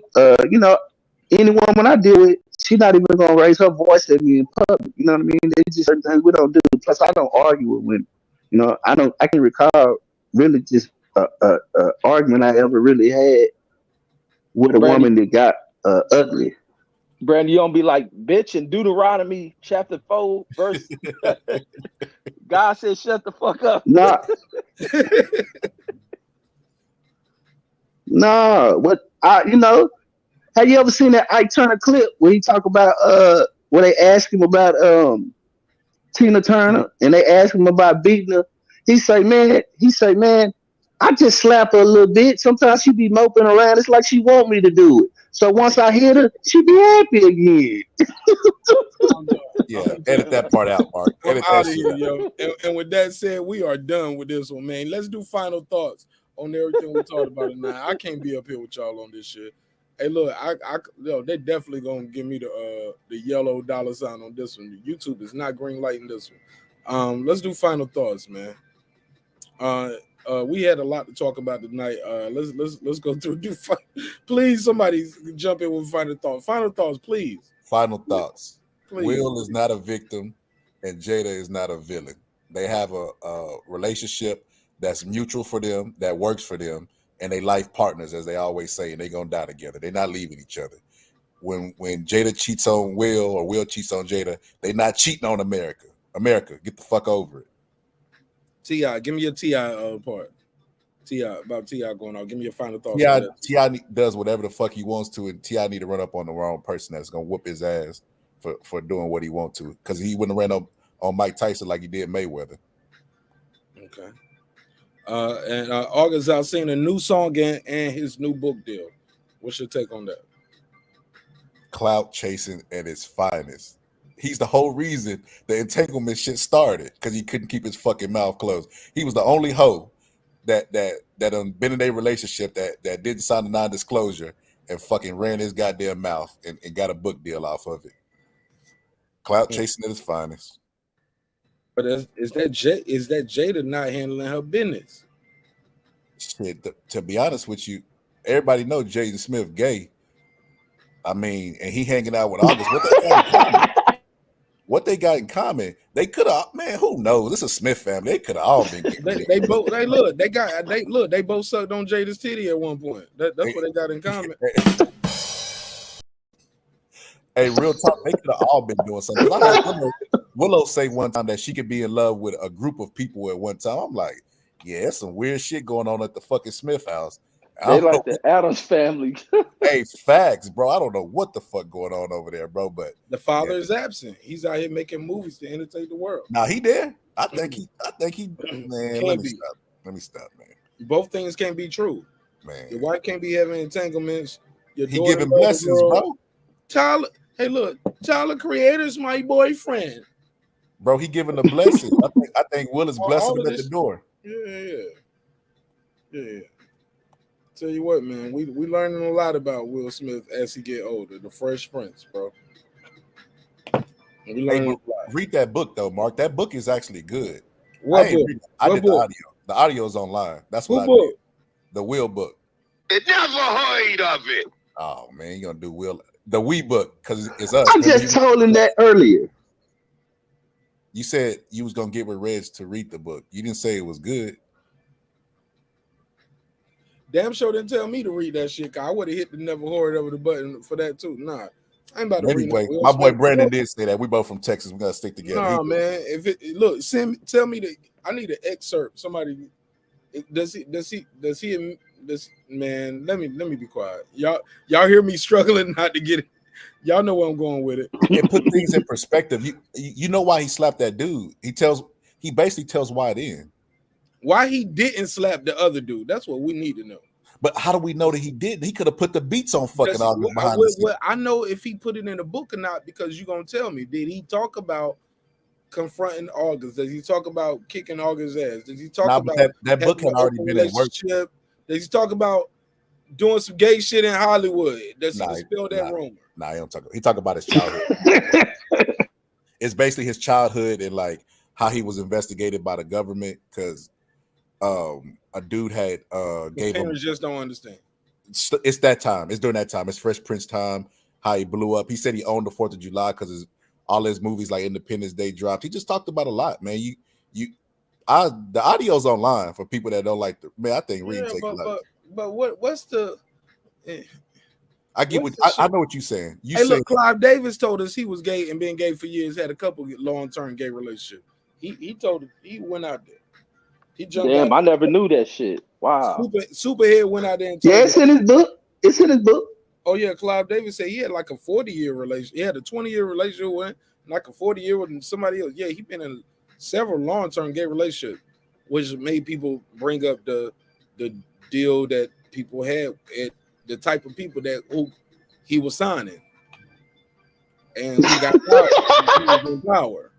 any woman I deal with, she's not even gonna raise her voice at me in public. You know what I mean? There's just certain things we don't do. Plus, I don't argue with women. I can recall really just a argument I ever really had with a
Brandy,
woman that got ugly.
Brandy, you don't be like, bitch, in Deuteronomy chapter 4, verse God said, shut the fuck up.
Nah, nah. Have you ever seen that Ike Turner clip where he talk about where they ask him about Tina Turner and they ask him about beating her? He say, man, I just slap her a little bit. Sometimes she be moping around. It's like she want me to do it. So once I hit her, she be happy again.
Yeah, edit that part out, Mark.
I'm
Edit
out
that
of
shit
here,
out.
yo. And with that said, we are done with this one, man. Let's do final thoughts on everything we talked about tonight. I can't be up here with y'all on this shit. Hey, look, they definitely gonna give me the yellow dollar sign on this one. YouTube is not green lighting this one. Let's do final thoughts, man. We had a lot to talk about tonight. Let's go through. Please, somebody jump in with final thoughts. Final thoughts, please.
Final thoughts.
Please.
Will is not a victim, and Jada is not a villain. They have a relationship that's mutual for them, that works for them, and they life partners, as they always say, and they're gonna die together. They're not leaving each other. When Jada cheats on Will or Will cheats on Jada, they're not cheating on America. America, get the fuck over it.
T.I., give me your T.I. Part. T.I. going on. Give me your final thoughts on that.
T.I. does whatever the fuck he wants to, and T.I. need to run up on the wrong person that's gonna whoop his ass for doing what he wants to, because he wouldn't have ran up on Mike Tyson like he did Mayweather.
Okay. And August Alsina, a new song and his new book deal. What's your take on that?
Clout chasing at its finest. He's the whole reason the entanglement shit started, because he couldn't keep his fucking mouth closed. He was the only hoe that been in a relationship that didn't sign a non-disclosure and fucking ran his goddamn mouth and got a book deal off of it. Clout chasing at its finest.
But is that Jada not handling her business?
Shit, to be honest with you, everybody knows Jaden Smith gay. I mean, and he hanging out with August. What they got in common? They could have, man. Who knows? This is a Smith family. They could have all been.
They both sucked on Jada's titty at one point. That's what they got in common.
Hey, real talk, they could have all been doing something. I heard Willow say one time that she could be in love with a group of people at one time. I'm like, yeah, there's some weird shit going on at the fucking Smith house.
They like the Addams family.
Hey, facts, bro. I don't know what the fuck going on over there, bro. But
the father is absent. He's out here making movies to entertain the world.
Now he there. I think he. Man, let me stop, man.
Both things can't be true.
Man,
your wife can't be having entanglements. He
giving blessings, bro.
Tyler, hey, look, Tyler Creator's my boyfriend.
Bro, he giving the blessings. I think Will is blessing him at the door.
Yeah. Tell you what, man, we learning a lot about Will Smith as he get older. The Fresh Prince, bro. We learning a lot.
Read that book though, Mark. That book is actually good.
What book?
I did the audio. The audio's online. That's what I did. The Will book.
I never heard of it.
Oh man, you gonna do Will the We book because it's us.
I just told him that earlier.
You said you was gonna get with Reg to read the book. You didn't say it was good.
Damn sure didn't tell me to read that shit. I would have hit the never heard over the button for that too. Nah, I ain't about to read.
Anyway, my boy Brandon did say that. We both from Texas. We gotta stick together.
Nah, man. If it look, tell me that I need an excerpt. Somebody does he man? Let me be quiet. Y'all hear me struggling not to get it. Y'all know where I'm going with it.
It put things in perspective. You know why he slapped that dude. He basically tells why it ended.
Why he didn't slap the other dude. That's what we need to know.
But how do we know that he didn't? He could have put the beats on fucking August behind the scenes.
I know if he put it in the book or not because you're gonna tell me. Did he talk about confronting August? Does he talk about kicking August's ass? Does he talk about
that book had already been in work?
Does he talk about doing some gay shit in Hollywood? Does he dispel that rumor?
Nah, he don't talk. He talk about his childhood. It's basically his childhood and like how he was investigated by the government because a dude had gave him.
Parents just don't understand.
It's that time. It's during that time. It's Fresh Prince time. How he blew up. He said he owned the 4th of July because all his movies like Independence Day dropped. He just talked about a lot, man. The audio's online for people that don't like the man. I think reading takes a lot.
But what's the?
I get what I know what you're saying.
Look, Clive Davis told us he was gay and been gay for years. Had a couple long-term gay relationships. He went out there. He jumped.
Damn, I never knew that shit. Wow.
Superhead went out there and told
it's in his book. It's in his book.
Oh yeah, Clive Davis said he had like a 40-year relationship. He had a 20-year relationship with, like a 40-year with somebody else. Yeah, he been in several long-term gay relationships, which made people bring up the deal that people had at the type of people who he was signing, and he got power.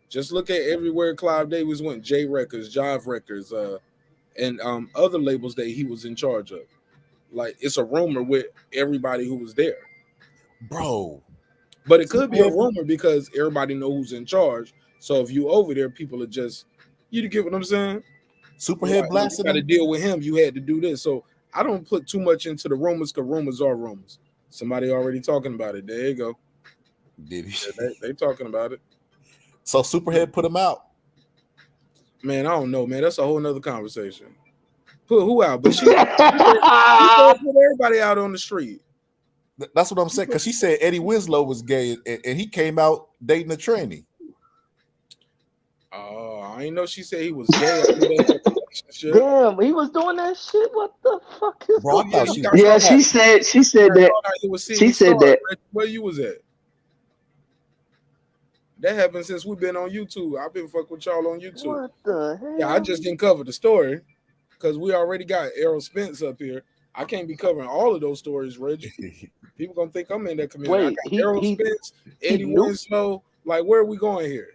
Just look at everywhere Clive Davis went: J Records, Jive Records, and other labels that he was in charge of. Like it's a rumor with everybody who was there,
bro.
But it could be a rumor because everybody knows who's in charge. So if you over there, people are just you get what I'm saying.
Superhead blasting.
You got to deal with him. You had to do this. So I don't put too much into the rumors because rumors are rumors. Somebody already talking about it. There you go.
Did he?
Yeah, they talking about it.
So Superhead put him out.
Man, I don't know, man. That's a whole nother conversation. Put who out? But she put everybody out on the street.
That's what I'm saying. Because she said Eddie Winslow was gay, and he came out dating a tranny.
Oh, I didn't know she said he was gay.
Damn, he was doing that shit. What the fuck is
going on?
She said that. She said that.
Where you was at? That happened since we've been on YouTube. I've been fucking with y'all on YouTube.
What the hell?
Yeah, I just didn't cover the story because we already got Errol Spence up here. I can't be covering all of those stories, Reggie. People gonna think I'm in that community.
Wait,
Errol Spence, Eddie Winslow. Like, where are we going here?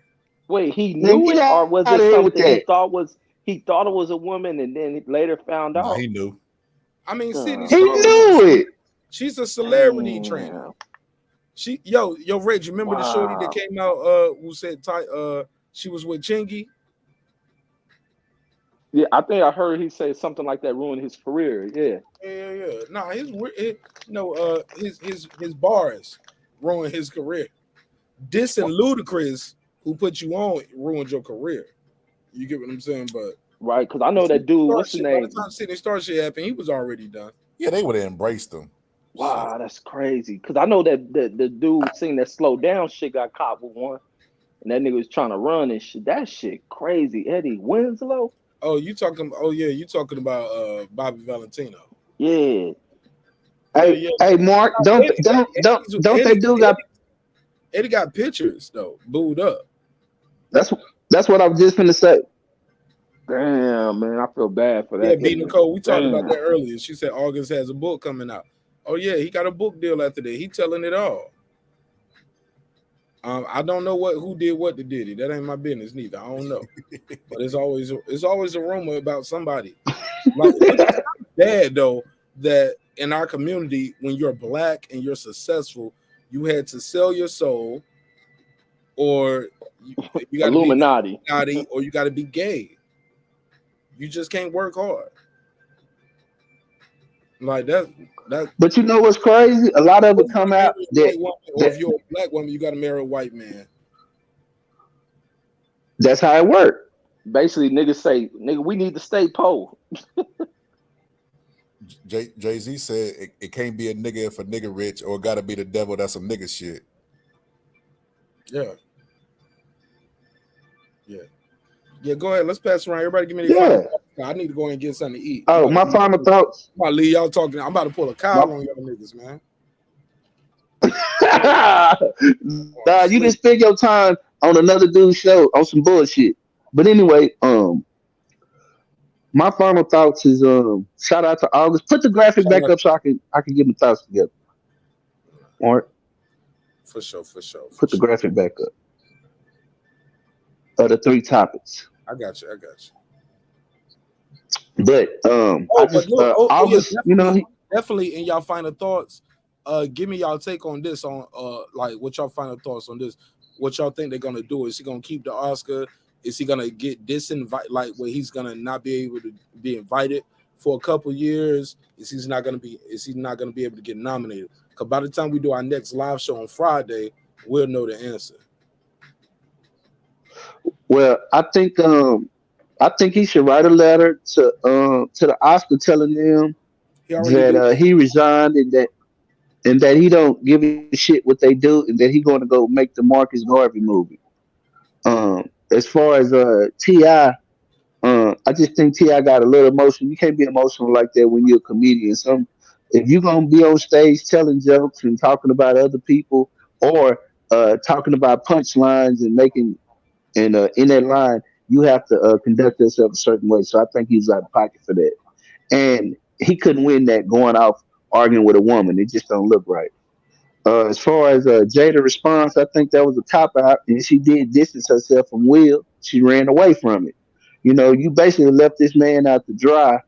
Wait, he knew it, or was it something he thought it was a woman, and then later found out?
No, he knew.
I mean, Sydney
he knew it.
She's a celebrity trainer. Yo, Reg, you remember the shorty that came out who said she was with Chingy?
Yeah, I think I heard he say something like that ruined his career. Yeah.
Nah, his bars ruined his career. Dissing Ludacris, who put you on, ruined your career. You get what I'm saying? But
right, because I know that dude. What's his name?
By the time Sydney Star shit happened, he was already done.
Yeah, they would have embraced him.
Wow, that's crazy. Because I know that the dude seen that slow down shit got caught with one, and that nigga was trying to run and shit. That shit crazy. Eddie Winslow.
Oh, you talking? Oh yeah, you talking about Bobby Valentino?
Yeah.
Hey, Mark, don't they do got?
Eddie got pictures though, booed up.
That's what I was just finna say.
Damn, man, I feel bad for that.
Yeah, B. Nicole, we talked about that earlier. She said August has a book coming out. Oh yeah, he got a book deal after that. He telling it all. I don't know who did what to Diddy. That ain't my business neither. I don't know. But it's always a rumor about somebody. Like, it's bad though that in our community, when you're black and you're successful, you had to sell your soul, or you got
Illuminati,
or you got to be gay. You just can't work hard. Like that.
But you know what's crazy? A lot of it come out that
if you're a black woman, you got to marry a white man.
That's how it works.
Basically, niggas say, "Nigga, we need to stay poor."
Jay-Z said it can't be a nigga if a nigga rich, or it got to be the devil. That's some nigga shit.
Yeah. Go ahead. Let's pass around. Everybody, give me their final thoughts. I need to go and get something to eat.
Oh, my final thoughts.
I'm about to leave y'all talking. I'm about to pull a Kyle on y'all niggas, man.
Nah, you just spend your time on another dude's show on some bullshit. But anyway, my final thoughts is shout out to August. Put the graphic
Shout
back
out
up so I can get my thoughts together. All right,
for sure, for sure, for
put the
sure.
graphic back up. The 3 topics.
I got you. I got you.
But I
Oh, but
just
no, yeah,
August, you know,
definitely in y'all final thoughts. Give me y'all take on this on like what y'all final thoughts on this. What y'all think they're gonna do? Is he gonna keep the Oscar? Is he gonna get disinvited, like where he's gonna not be able to be invited for a couple years? Is he not gonna be able to get nominated? Because by the time we do our next live show on Friday, we'll know the answer.
well, I think he should write a letter to the Oscar telling them
He already
that
did that.
he resigned and that he don't give a shit what they do and that he going to go make the Marcus Garvey movie. As far as Ti, I just think Ti got a little emotion. You can't be emotional like that when you're a comedian. If you're gonna be on stage telling jokes and talking about other people or talking about punchlines and making and in that line, you have to conduct yourself a certain way. So I think he's out of pocket for that. And he couldn't win that going off arguing with a woman. It just don't look right. As far as Jada response, I think that was a cop out, and she did distance herself from Will. She ran away from it. You know, you basically left this man out to dry,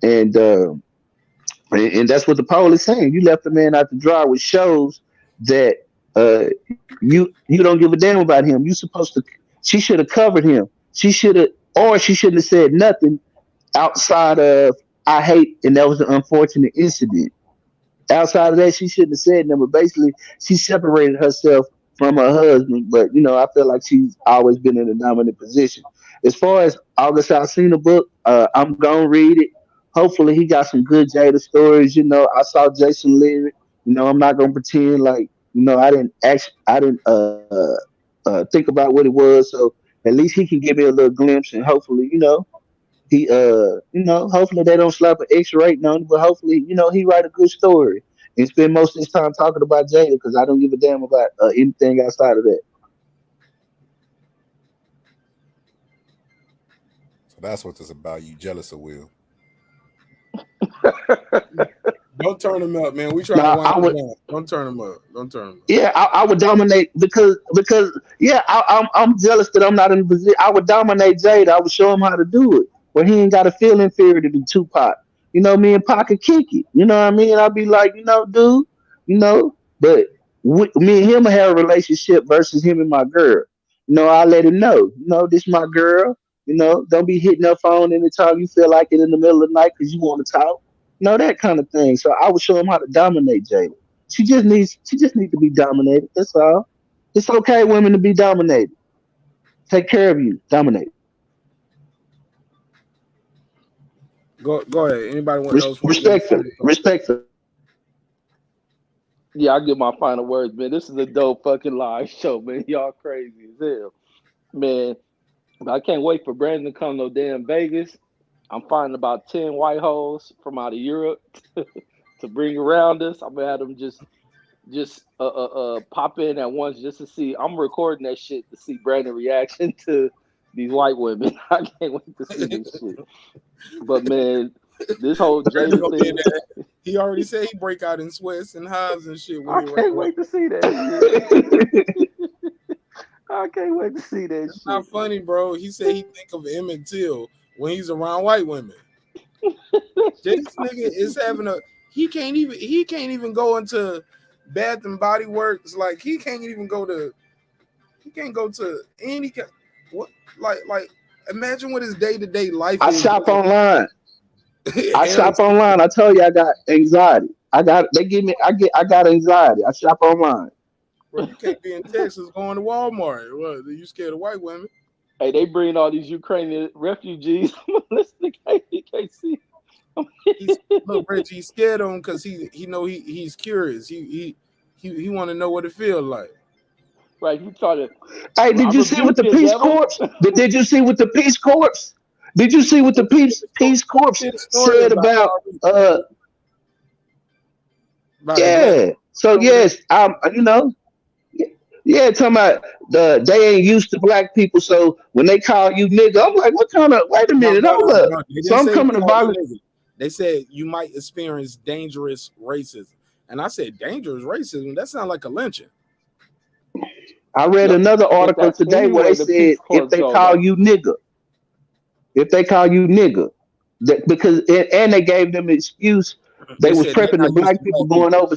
and and that's what the poll is saying. You left the man out to dry, which shows that you don't give a damn about him. You supposed to. She should have covered him. She should have, or she shouldn't have said nothing outside of I hate, and that was an unfortunate incident. Outside of that, she shouldn't have said nothing. But basically, she separated herself from her husband. But you know, I feel like she's always been in a dominant position. As far as August Alsina book, I'm gonna read it. Hopefully, he got some good Jada stories. You know, I saw Jason Leary. You know, I'm not gonna pretend like I didn't think about what it was. So at least he can give me a little glimpse, and hopefully, hopefully they don't slap an X rating on it, but hopefully, he write a good story and spend most of his time talking about Jada because I don't give a damn about anything outside of that.
So that's what it's about. You jealous of Will?
Don't turn him up, man. We trying to wind him down. Don't turn him up. Don't turn him up.
Yeah, I would dominate because yeah, I'm jealous that I'm not in the position. I would dominate Jada. I would show him how to do it, where he ain't got to feel inferior to do Tupac. Me and Pac could kick it. You know what I mean? I'd be like, dude, but me and him would have a relationship versus him and my girl. I let him know, this my girl. Don't be hitting her phone anytime you feel like it in the middle of the night because you want to talk. That kind of thing. So I would show him how to dominate Jada. She just needs to be dominated. That's all. It's okay, women, to be dominated. Take care of you. Dominate.
Go ahead. Anybody want else?
Respect.
Yeah, I give my final words, man. This is a dope fucking live show, man. Y'all crazy as hell, man. I can't wait for Brandon to come to damn Vegas. I'm finding about 10 white hoes from out of Europe to bring around us. I'm gonna have them just pop in at once just to see. I'm recording that shit to see Brandon reaction to these white women. I can't wait to see this shit. But man, this whole Jada thing.
He already said he break out in sweats and highs and shit.
I can't wait to see that. I can't wait to see that.
It's not funny, bro. He said he think of Emmett Till when he's around white women. This nigga is having he can't even go into Bath and Body Works. Like he can't go to any what like imagine what his day-to-day life
is. I shop online. I tell you I got anxiety. I got anxiety. I shop online.
Bro, you can't be in Texas going to Walmart. What? Are you scared of white women?
Hey, they bring all these Ukrainian refugees. Listen, he can't see.
Look, Reggie, he's scared of him because he know he's curious. He want to know what it feels like.
Right, you try to.
Hey, did you see what the Peace Corps? Did you see what the Peace Corps? Did you see what the Peace Corps said about? Yeah. So yes, Yeah, talking about they ain't used to black people, so when they call you nigga, I'm like, what kind of? Wait a
No,
minute,
no,
hold
no,
up.
no. They
So
didn't
I'm
say
coming to
call you
violence.
nigga. They said you might experience dangerous racism. And I said, dangerous racism? That sounds like a lynching.
I read
Yo,
another
if
article
that's
today where
anywhere
they
the Peace
said if
Corps
they
go,
call
though.
you nigga, because and they gave them an excuse. They
They
was
said they're
prepping the
not used
black
to
people
black
going
people.
over.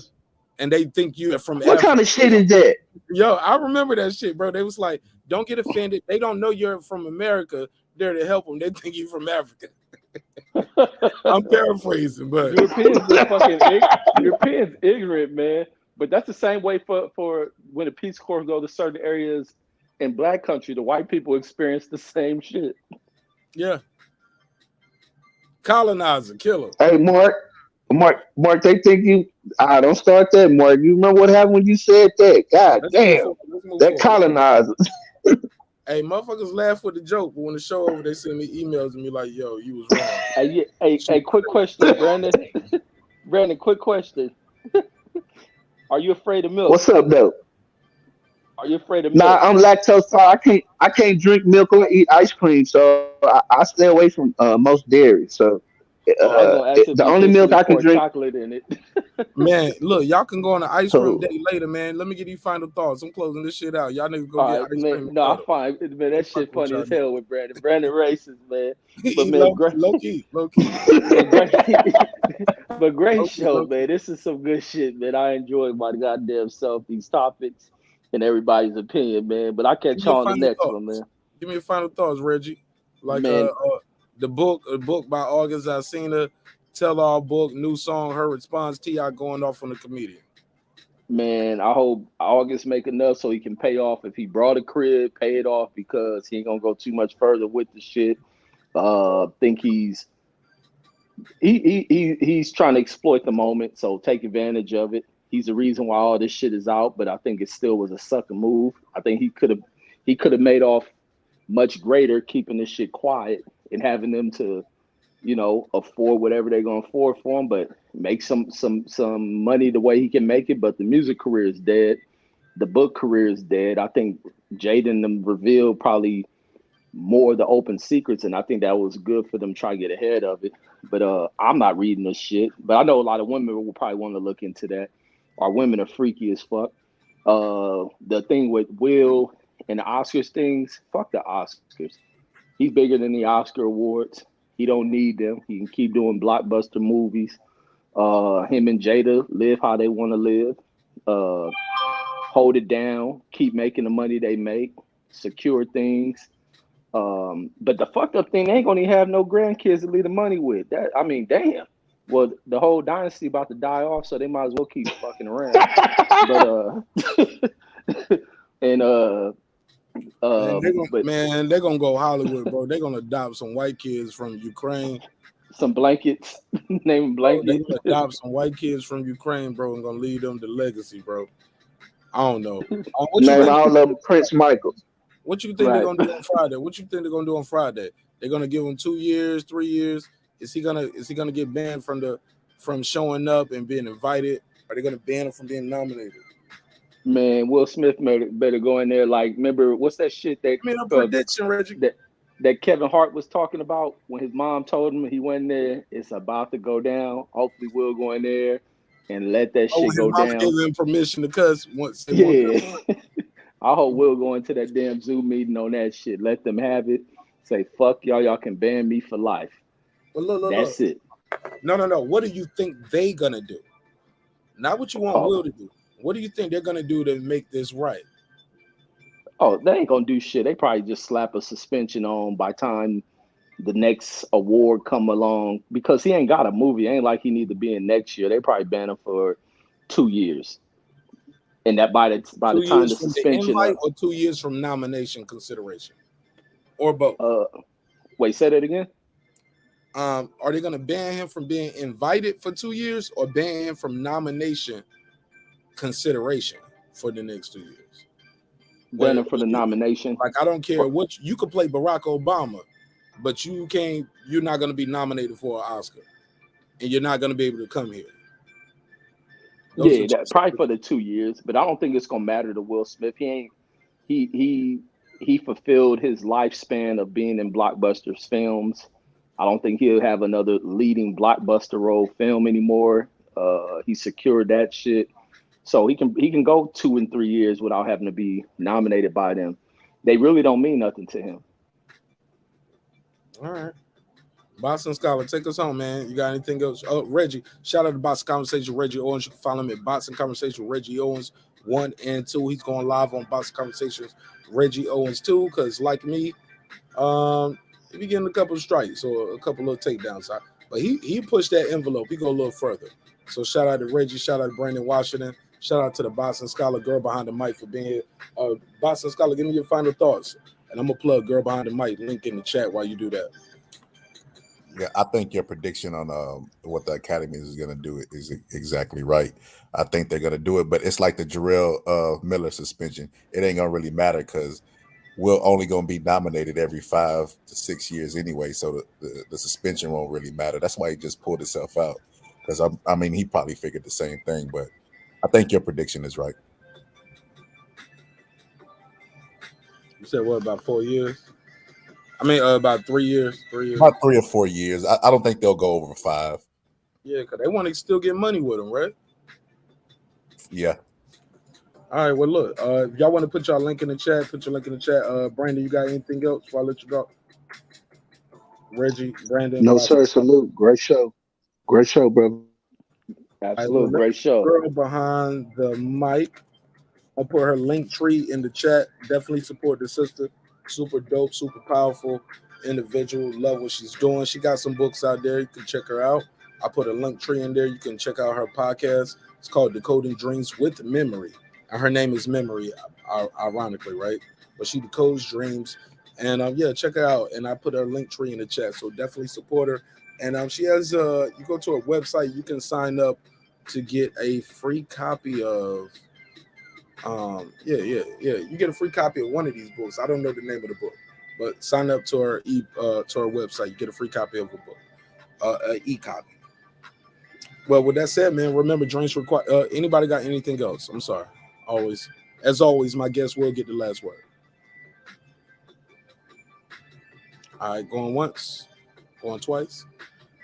And they think you are from
What kind
Africa.
of shit is that?
Yo, I remember that shit, bro. They was like, don't get offended. They don't know you're from America. They're to help them. They think you're from Africa. I'm paraphrasing, but
Europeans ignorant, man. But that's the same way for when the Peace Corps go to certain areas in black country. The white people experience the same shit.
Yeah. Colonizer, killer.
Hey, Mark, they think you. Don't start that, Mark. You remember what happened when you said that? God
Let's move
damn,
forward. Let's move
that
forward.
colonizer.
Hey, motherfuckers laugh with the joke, but when the show over, they send me emails and be like, yo, you was wrong.
Hey, quick question, Brandon. Brandon, quick question. Are you afraid of milk?
What's up, though?
Are you afraid of
Nah,
milk?
I'm lactose intolerant. I can't drink milk or eat ice cream, so I stay away from most dairy. So
I was gonna ask if
the
you
only
think
milk
we
I can
pour
drink.
chocolate in it.
Man, look, y'all can go on an ice cream
So
day later, man. Let me get these final thoughts. I'm closing this shit out. Y'all niggas go
All
get
right,
ice
man.
cream and
No, I'm
cuddle.
fine. Man, that shit
Fuck with
funny
y'all
as hell
niggas.
with Brandon. Brandon racist, man. But
He
man,
low
great,
key, low key.
but great, but great
Low key,
show,
low key.
man. This is some good shit, man. I enjoyed my goddamn self these topics and everybody's opinion, man. But I
Give
catch
me your
y'all on the
final
next one,
thoughts.
man.
Give me your final thoughts, Reggie. Like
Man,
the book by August Alsina, Tell All Book, new song, her response, T.I. going off on the comedian.
man, I hope August make enough so he can pay off. If he brought a crib, pay it off because he ain't gonna go too much further with the shit. Think he's trying to exploit the moment, so take advantage of it. He's the reason why all this shit is out, but I think it still was a sucker move. I think he could have made off much greater keeping this shit quiet and having them to, afford whatever they're gonna afford for him, but make some money the way he can make it. But the music career is dead. The book career is dead. I think Jaden them revealed probably more of the open secrets, and I think that was good for them to try to get ahead of it. But I'm not reading this shit. But I know a lot of women will probably want to look into that. Our women are freaky as fuck. The thing with Will and the Oscars things, fuck the Oscars. He's bigger than the Oscar awards. He don't need them. He can keep doing blockbuster movies. Him and Jada live how they want to live. Hold it down. Keep making the money they make. Secure things. But the fucked up thing, they ain't gonna even have no grandkids to leave the money with. That, I mean, damn. Well, the whole dynasty about to die off, so they might as well keep fucking around. But and
they're gonna go Hollywood, bro. They're gonna adopt some white kids from Ukraine.
Some blankets, name
Bro, they're
blankets.
gonna adopt some white kids from Ukraine, bro, and gonna lead them to legacy, bro. I don't know. What you
name
think?
all of them Prince Michael.
What you think they're gonna do on Friday? What you think they're gonna do on Friday? They're gonna give him 2 years, 3 years. Is he gonna get banned from showing up and being invited? Are they gonna ban him from being nominated?
Man, Will Smith better go in there. Like, remember what's that shit that
a prediction, Reggie.
that Kevin Hart was talking about when his mom told him he went there. It's about to go down. Hopefully, Will go in there and let that shit go down.
Gave him permission to cuss once.
Yeah. I hope Will go into that damn Zoom meeting on that shit. Let them have it. Say, fuck y'all. Y'all can ban me for life.
Well, look,
That's it.
No. What do you think they gonna do? Not what you want Will to do. What do you think they're gonna do to make this right?
Oh, they ain't gonna do shit. They probably just slap a suspension on by time the next award come along, because he ain't got a movie. It ain't like he need to be in next year. They probably ban him for 2 years. And that by the time the suspension
the or 2 years from nomination consideration, or both.
Wait, say that again.
Are they going to ban him from being invited for 2 years, or ban him from nomination consideration for the next 2 years?
Ban him for the nomination.
Like, I don't care what you could play Barack Obama, but you're not going to be nominated for an Oscar, and you're not going to be able to come here.
Yeah, that probably for the 2 years, but I don't think it's gonna matter to Will Smith. He fulfilled his lifespan of being in blockbuster films. I don't think he'll have another leading blockbuster role film anymore. He secured that shit, so he can go 2 and 3 years without having to be nominated by them. They really don't mean nothing to him.
All right. Boston Scholar, take us home, man. You got anything else? Oh, Reggie, shout out to Boston Conversation with Reggie Owens. You can follow him at Boston Conversation with Reggie Owens 1 and 2. He's going live on Boston Conversations Reggie Owens 2, because like me, he be getting a couple of strikes or a couple of takedowns. But he pushed that envelope. He go a little further. So shout out to Reggie. Shout out to Brandon Washington. Shout out to the Boston Scholar, Girl Behind the Mic, for being here. Boston Scholar, give me your final thoughts. And I'm going to plug Girl Behind the Mic link in the chat while you do that.
Yeah, I think your prediction on what the Academy is going to do is exactly right. I think they're going to do it, but it's like the Jarrell Miller suspension. It ain't going to really matter because we're only going to be nominated every 5 to 6 years anyway, so the suspension won't really matter. That's why he just pulled himself out, because I mean, he probably figured the same thing, but I think your prediction is right.
You said what, about 4 years? I mean, about 3 years. 3 years.
About 3 or 4 years. I don't think they'll go over 5.
Yeah, because they want to still get money with them, right?
Yeah.
All right, well, look, if y'all want to put your link in the chat, put your link in the chat. Brandon, you got anything else before I let you go? Reggie, Brandon.
No, sir. Salute. Great show. Great show, brother.
Absolutely. Great show.
Girl Behind the Mic. I'll put her link tree in the chat. Definitely support the sister. Super dope, super powerful individual. Love what she's doing. She got some books out there. You can check her out. I put a link tree in there. You can check out her podcast. It's called Decoding Dreams with Memory. And her name is Memory, ironically, right? But she decodes dreams. And yeah, check her out. And I put her link tree in the chat. So definitely support her. And she has you go to her website, you can sign up to get a free copy of you get a free copy of one of these books. I don't know the name of the book, but sign up to her to her website. You get a free copy of a book, an e-copy. Well, with that said, man, remember, dreams require. Anybody got anything else? I'm sorry. As always, my guest will get the last word. All right, going once, going twice.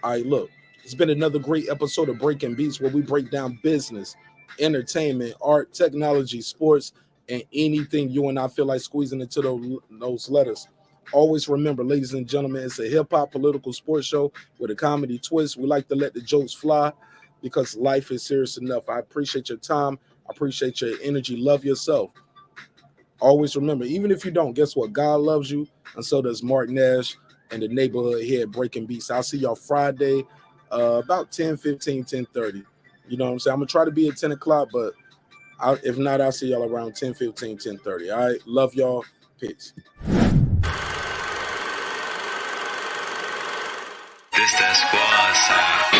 All right, look, it's been another great episode of Breaking Beats, where we break down business, entertainment, art, technology, sports, and anything you and I feel like squeezing into those letters. Always remember, ladies and gentlemen, it's a hip-hop political sports show with a comedy twist. We like to let the jokes fly because life is serious enough. I appreciate your time. I appreciate your energy. Love yourself. Always remember, even if you don't, guess what? God loves you, and so does Marq Nash and the neighborhood here at Breaking Beats. I'll see y'all Friday about 10:15, 10:30. You know what I'm saying? I'm going to try to be at 10 o'clock, but if not, I'll see y'all around 10:15, 10:30. All right? Love y'all. Peace.
This that squad side.